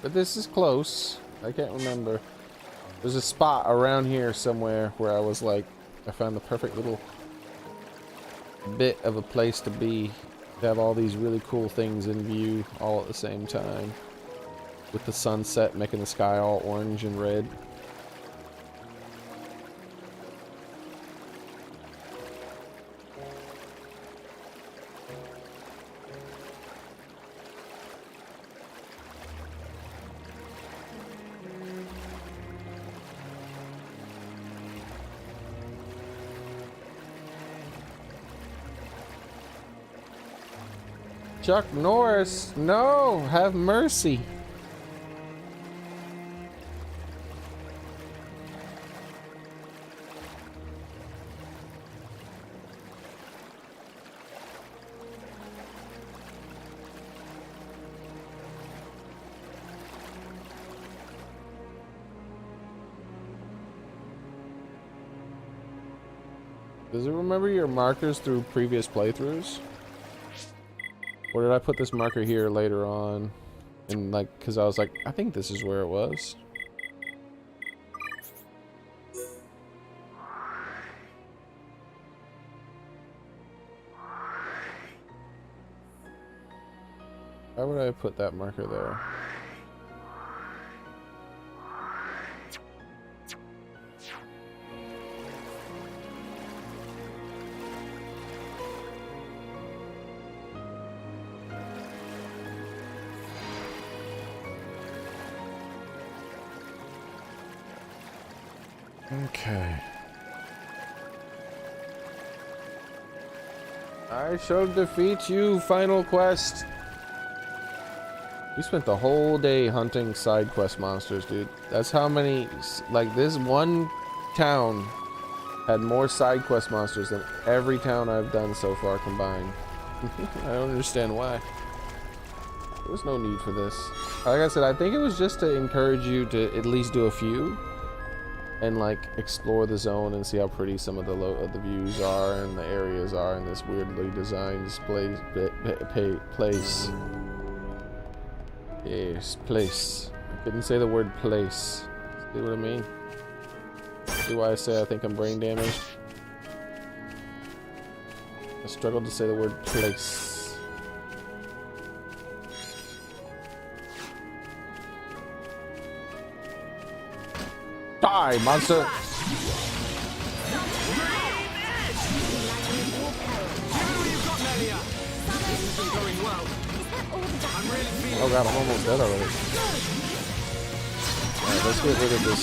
But this is close. I can't remember. There's a spot around here somewhere where I was like, I found the perfect little bit of a place to be, to have all these really cool things in view all at the same time, with the sunset making the sky all orange and red. Chuck Norris, no, have mercy. Does it remember your markers through previous playthroughs? Or did I put this marker here later on? And like, cause I was like, I think this is where it was. Why would I put that marker there? Okay. I shall defeat you, final quest. We spent the whole day hunting side quest monsters, dude. That's how many, like, this one town had more side quest monsters than every town I've done so far combined. I don't understand why. There was no need for this. Like I said, I think it was just to encourage you to at least do a few and like explore the zone and see how pretty some of the views are and the areas are in this weirdly designed place. Yes, place. I couldn't say the word place. See what I mean? See why I say I think I'm brain damaged? I struggled to say the word place. Die, monster! Oh god, I'm almost dead already. Alright, let's get rid of this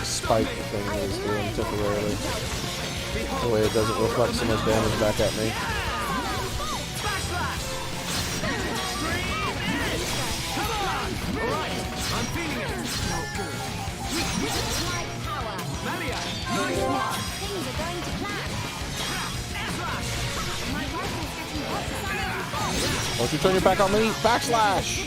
spike thing that is doing temporarily. That way it doesn't reflect so much damage back at me. Don't you turn your back on me? Backslash!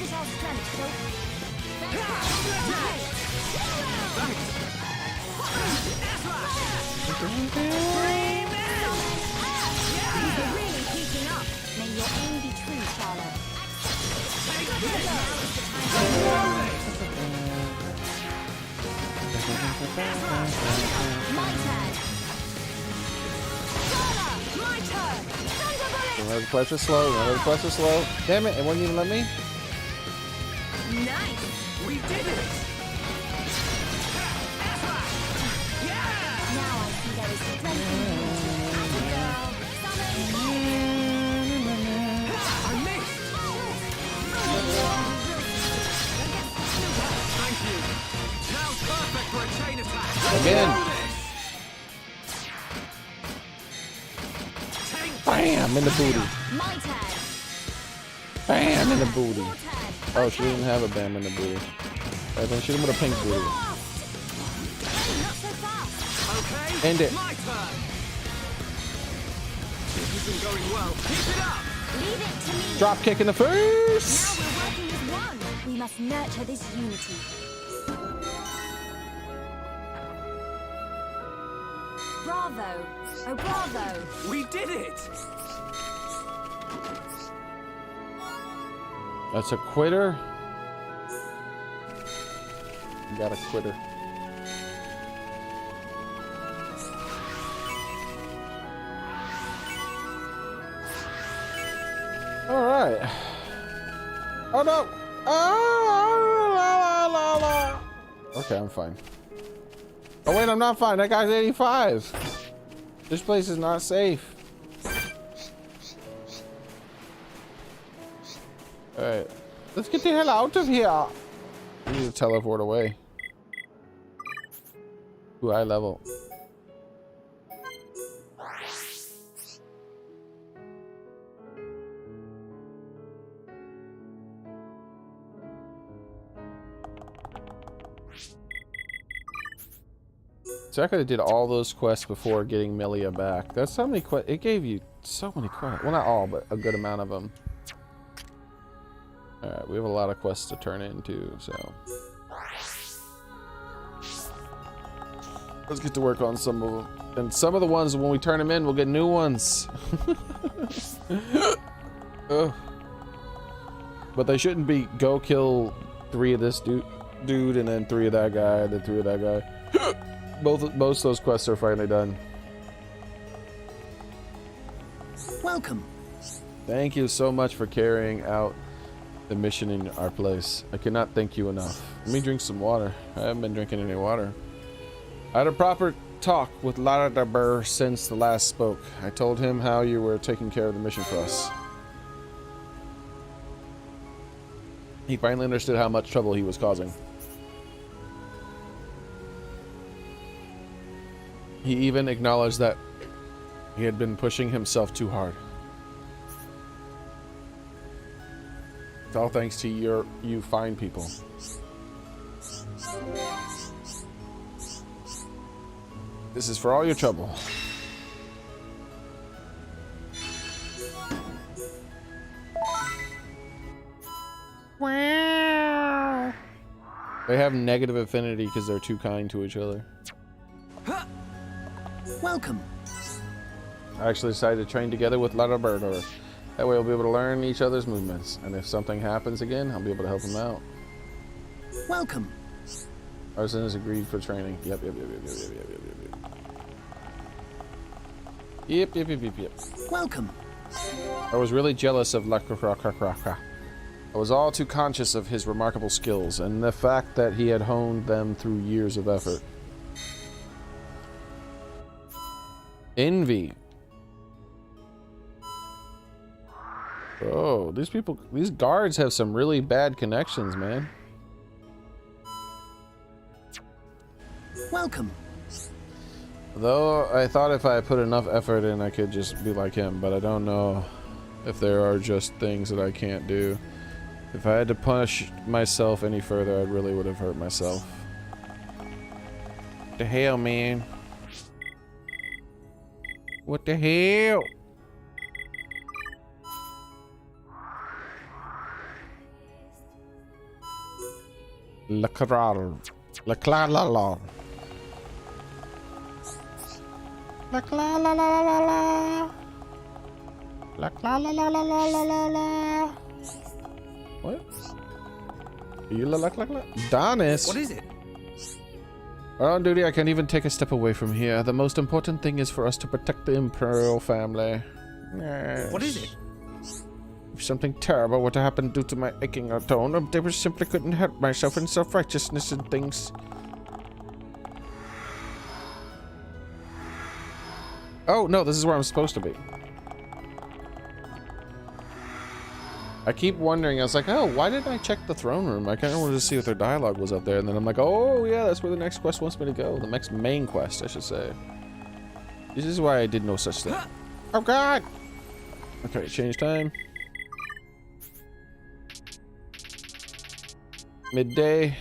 Another quest is slow, another quest is slow. Damn it, it wouldn't even let me. Nice! We did it! Now I see there is strength in you. I missed! Thank you. Now's perfect for a chain attack. Again. Bam in the booty. My turn. Bam in the booty. Your turn. Oh, she didn't have a bam in the booty. I think she did with a pink booty. Not so fast. Okay. End it. My turn. This isn't going well. Keep it up. Leave it to me. Drop kick in the face. Now we're working as one. We must nurture this unity. Bravo. Oh, bravo. We did it. That's a quitter. You got a quitter. All right. Oh no. Oh, la, la, la, la. Okay, I'm fine. Oh wait, I'm not fine. That guy's 85. This place is not safe. Alright. Let's get the hell out of here. I need to teleport away. Too high level. So I could have did all those quests before getting Melia back. That's how many quests. It gave you so many quests. Well, not all, but a good amount of them. Alright, we have a lot of quests to turn into, so. Let's get to work on some of them. And some of the ones, when we turn them in, we'll get new ones. Ugh. But they shouldn't be go kill 3 of this dude and then 3 of that guy, and then 3 of that guy. Most of those quests are finally done. Welcome. Thank you so much for carrying out the mission in our place. I cannot thank you enough. Let me drink some water. I haven't been drinking any water. I had a proper talk with Ladabur since the last spoke. I told him how you were taking care of the mission for us. He finally understood how much trouble he was causing. He even acknowledged that he had been pushing himself too hard. It's all thanks to you fine people. This is for all your trouble. Wow. They have negative affinity because they're too kind to each other. Welcome. I actually decided to train together with Ladabur. That way we'll be able to learn each other's movements. And if something happens again, I'll be able to help him out. Welcome. Arson has agreed for training. Yep. Welcome. I was really jealous of Lakrakrakrakra. I was all too conscious of his remarkable skills and the fact that he had honed them through years of effort. Envy. Oh, these guards have some really bad connections, man. Welcome. Though I thought if I put enough effort in, I could just be like him, but I don't know if there are just things that I can't do. If I had to punish myself any further, I really would have hurt myself. What the hell, man? What the hell? La clara. La cla la la. La cla la la la la. La cla la la la la la la. What? Are you la la la la? Donis. What is it? On duty, I can't even take a step away from here. The most important thing is for us to protect the Imperial family. Yes. What is it? If something terrible were to happen due to my aching tone, I simply couldn't help myself in self-righteousness and things. Oh, no, this is where I'm supposed to be. I keep wondering, I was like, oh, why didn't I check the throne room? I kind of wanted to see what their dialogue was up there. And then I'm like, oh, yeah, that's where the next quest wants me to go. The next main quest, I should say. This is why I did no such thing. Oh, God! Okay, change time. Midday.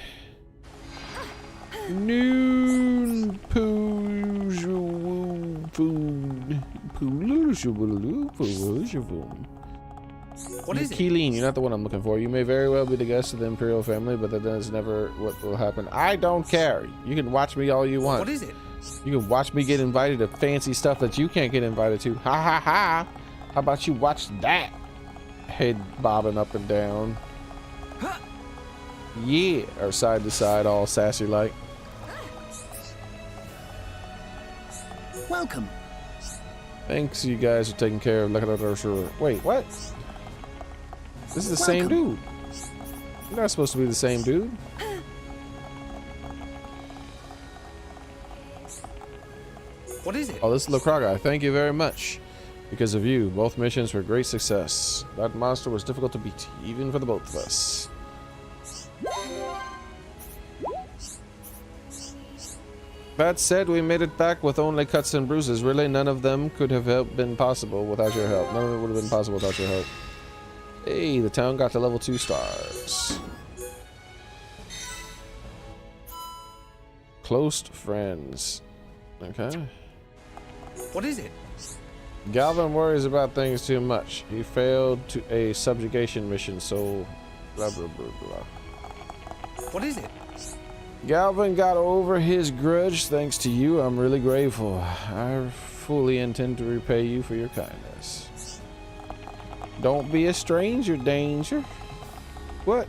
Noon. Food. What is it? Keeleen, you're not the one I'm looking for. You may very well be the guest of the Imperial family, but that is never what will happen. I don't care. You can watch me all you want. What is it? You can watch me get invited to fancy stuff that you can't get invited to. Ha ha ha. How about you watch that? Head bobbing up and down. Yeah. Or side to side, all sassy like. Welcome. Thanks, you guys, for taking care of. Look at that. Wait, what? This is the same dude. You're not supposed to be the same dude. What is it? Oh, this is Lokraga. Thank you very much. Because of you, both missions were a great success. That monster was difficult to beat, even for the both of us. That said, we made it back with only cuts and bruises. Really, none of them could have been possible without your help. None of it would have been possible without your help. Hey, the town got to level 2 stars. Close friends. Okay. What is it? Galvin worries about things too much. He failed to a subjugation mission, so blah blah blah blah. What is it? Galvin got over his grudge thanks to you. I'm really grateful. I fully intend to repay you for your kindness. Don't be a stranger, danger. What?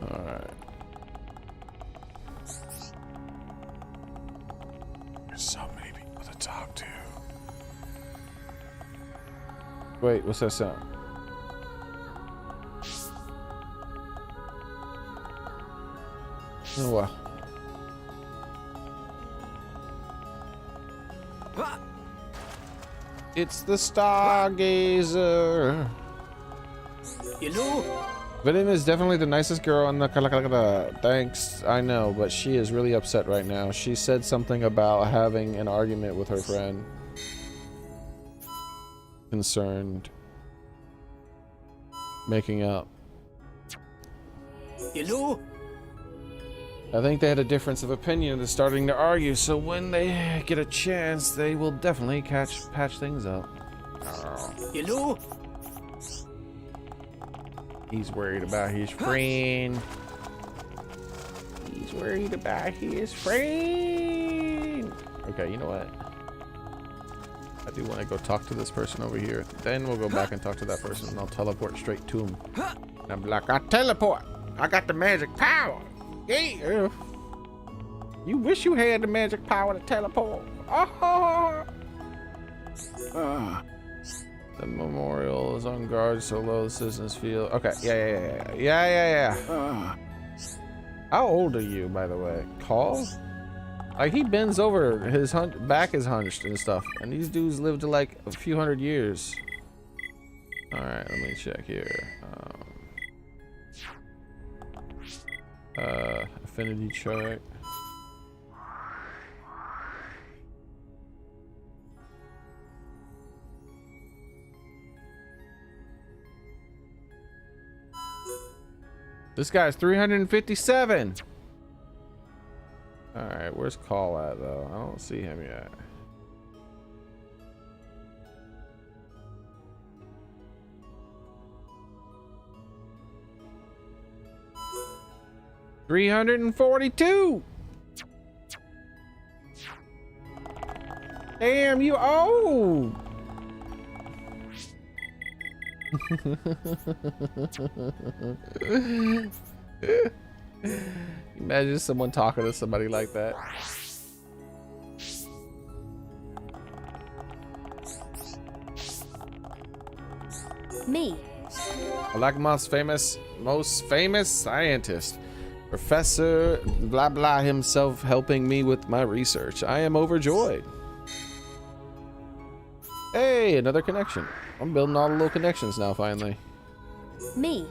Alright. so many people to talk to. Wait, what's that sound? Oh wow. It's the Stargazer. You know? Venom is definitely the nicest girl in the Kalakala. Thanks, I know, but she is really upset right now. She said something about having an argument with her friend. Concerned. Making up. You know? I think they had a difference of opinion and they're starting to argue, so when they get a chance, they will definitely patch things up. You know? He's worried about his friend. He's worried about his friend. Okay, you know what? I do want to go talk to this person over here. Then we'll go back and talk to that person and I'll teleport straight to him. And I'm like, I teleport. I got the magic power. Yeah. You wish you had the magic power to teleport. Oh. The memorial is on guard so low the citizens feel. Okay, yeah. How old are you, by the way? Tall? Like, he bends over, his back is hunched and stuff. And these dudes live to like a few hundred years. Alright, let me check here. Affinity chart. This guy's 357. All right, where's Call at though? I don't see him yet. $342. Damn, you old. Imagine someone talking to somebody like that. Me. I like most famous scientist. Professor blah blah himself helping me with my research. I am overjoyed. Hey, another connection. I'm building all the little connections now finally. Me.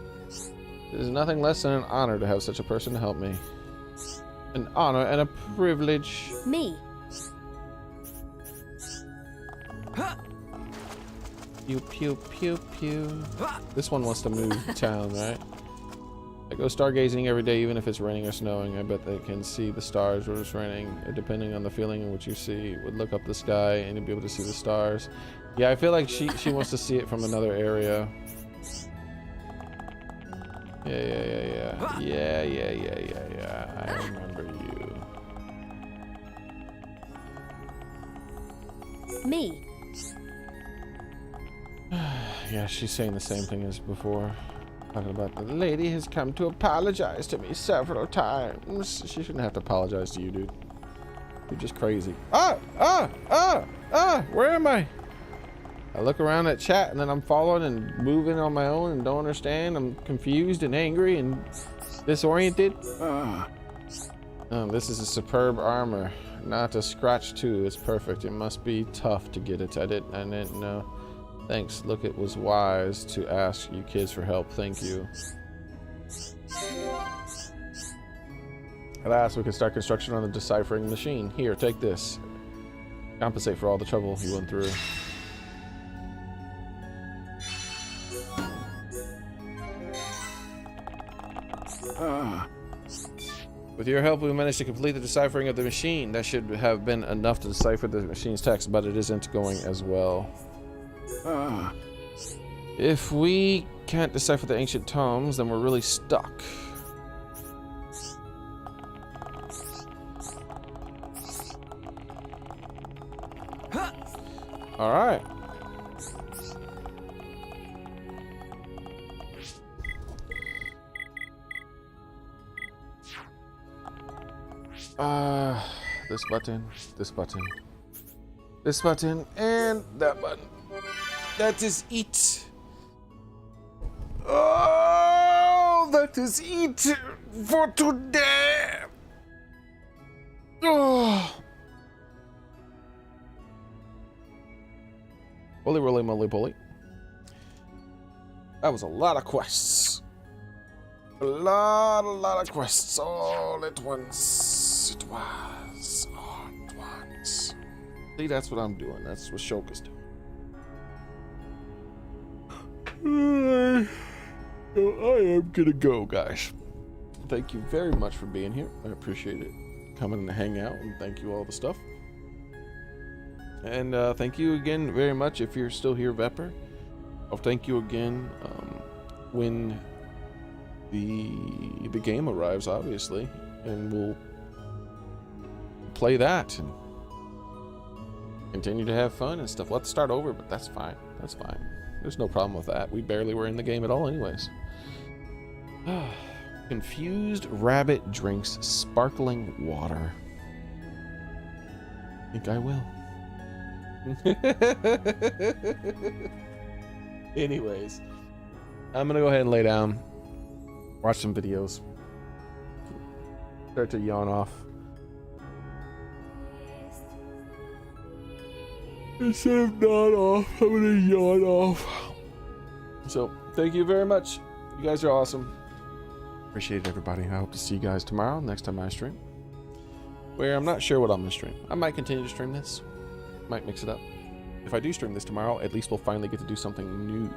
It is nothing less than an honor to have such a person to help me. An honor and a privilege. Me. Pew pew pew pew. This one wants to move town, right? I go stargazing every day, even if it's raining or snowing. I bet they can see the stars when it's raining. Depending on the feeling in which you see, would look up the sky and you'd be able to see the stars. Yeah, I feel like she wants to see it from another area. Yeah. I remember you. Me. Yeah, she's saying the same thing as before. Talking about the lady has come to apologize to me several times. She shouldn't have to apologize to you, dude. You're just crazy. Where am I? I look around at chat and then I'm following and moving on my own and don't understand. I'm confused and angry and disoriented. This is a superb armor. Not a scratch too. It's perfect. It must be tough to get it. I didn't know. Thanks. Look, it was wise to ask you kids for help. Thank you. At last, we can start construction on the deciphering machine. Here, take this. Compensate for all the trouble you went through. With your help, we managed to complete the deciphering of the machine. That should have been enough to decipher the machine's text, but it isn't going as well. If we can't decipher the ancient tomes, then we're really stuck. All right. this button, this button, this button, and that button. That is it. Oh, that is it for today. Oh. Holy roly moly poly. That was a lot of quests. A lot of quests all at once. It was all at once. See, that's what I'm doing. That's what Shoka's doing. I am gonna go, guys. Thank you very much for being here. I appreciate it. Coming to hang out, and thank you all the stuff. And thank you again very much if you're still here, Vepper. I'll thank you again when the game arrives, obviously, and we'll play that and continue to have fun and stuff. Let's start over, but that's fine. That's fine. There's no problem with that. We barely were in the game at all anyways. Confused rabbit drinks sparkling water. I think I will. Anyways, I'm gonna go ahead and lay down, watch some videos, start to yawn off. Instead of nod off, I'm gonna yawn off. So, thank you very much. You guys are awesome. Appreciate it, everybody. I hope to see you guys tomorrow, next time I stream. Where I'm not sure what I'm gonna stream. I might continue to stream this. Might mix it up. If I do stream this tomorrow, at least we'll finally get to do something new.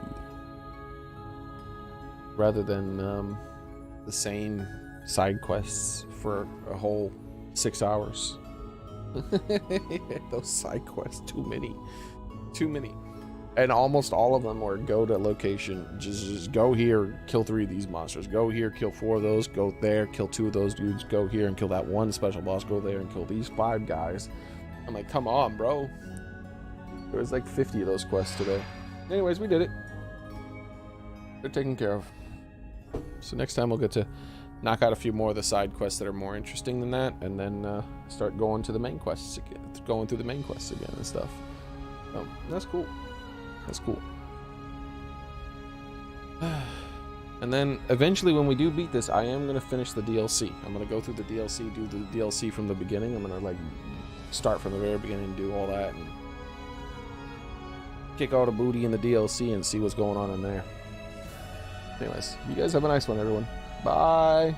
Rather than the same side quests for a whole 6 hours. Those side quests, too many. Too many. And almost all of them were go to location, just go here, kill 3 of these monsters. Go here, kill 4 of those. Go there, kill 2 of those dudes. Go here and kill that one special boss. Go there and kill these 5 guys. I'm like, come on, bro. There was like 50 of those quests today. Anyways, we did it. They're taken care of. So next time we'll get to knock out a few more of the side quests that are more interesting than that, and then start going to the main quests again, going through the main quests again and stuff. So that's cool. That's cool. And then eventually, when we do beat this, I am gonna finish the DLC. I'm gonna go through the DLC, do the DLC from the beginning. I'm gonna like start from the very beginning and do all that and kick all the booty in the DLC and see what's going on in there. Anyways, you guys have a nice one, everyone. Bye.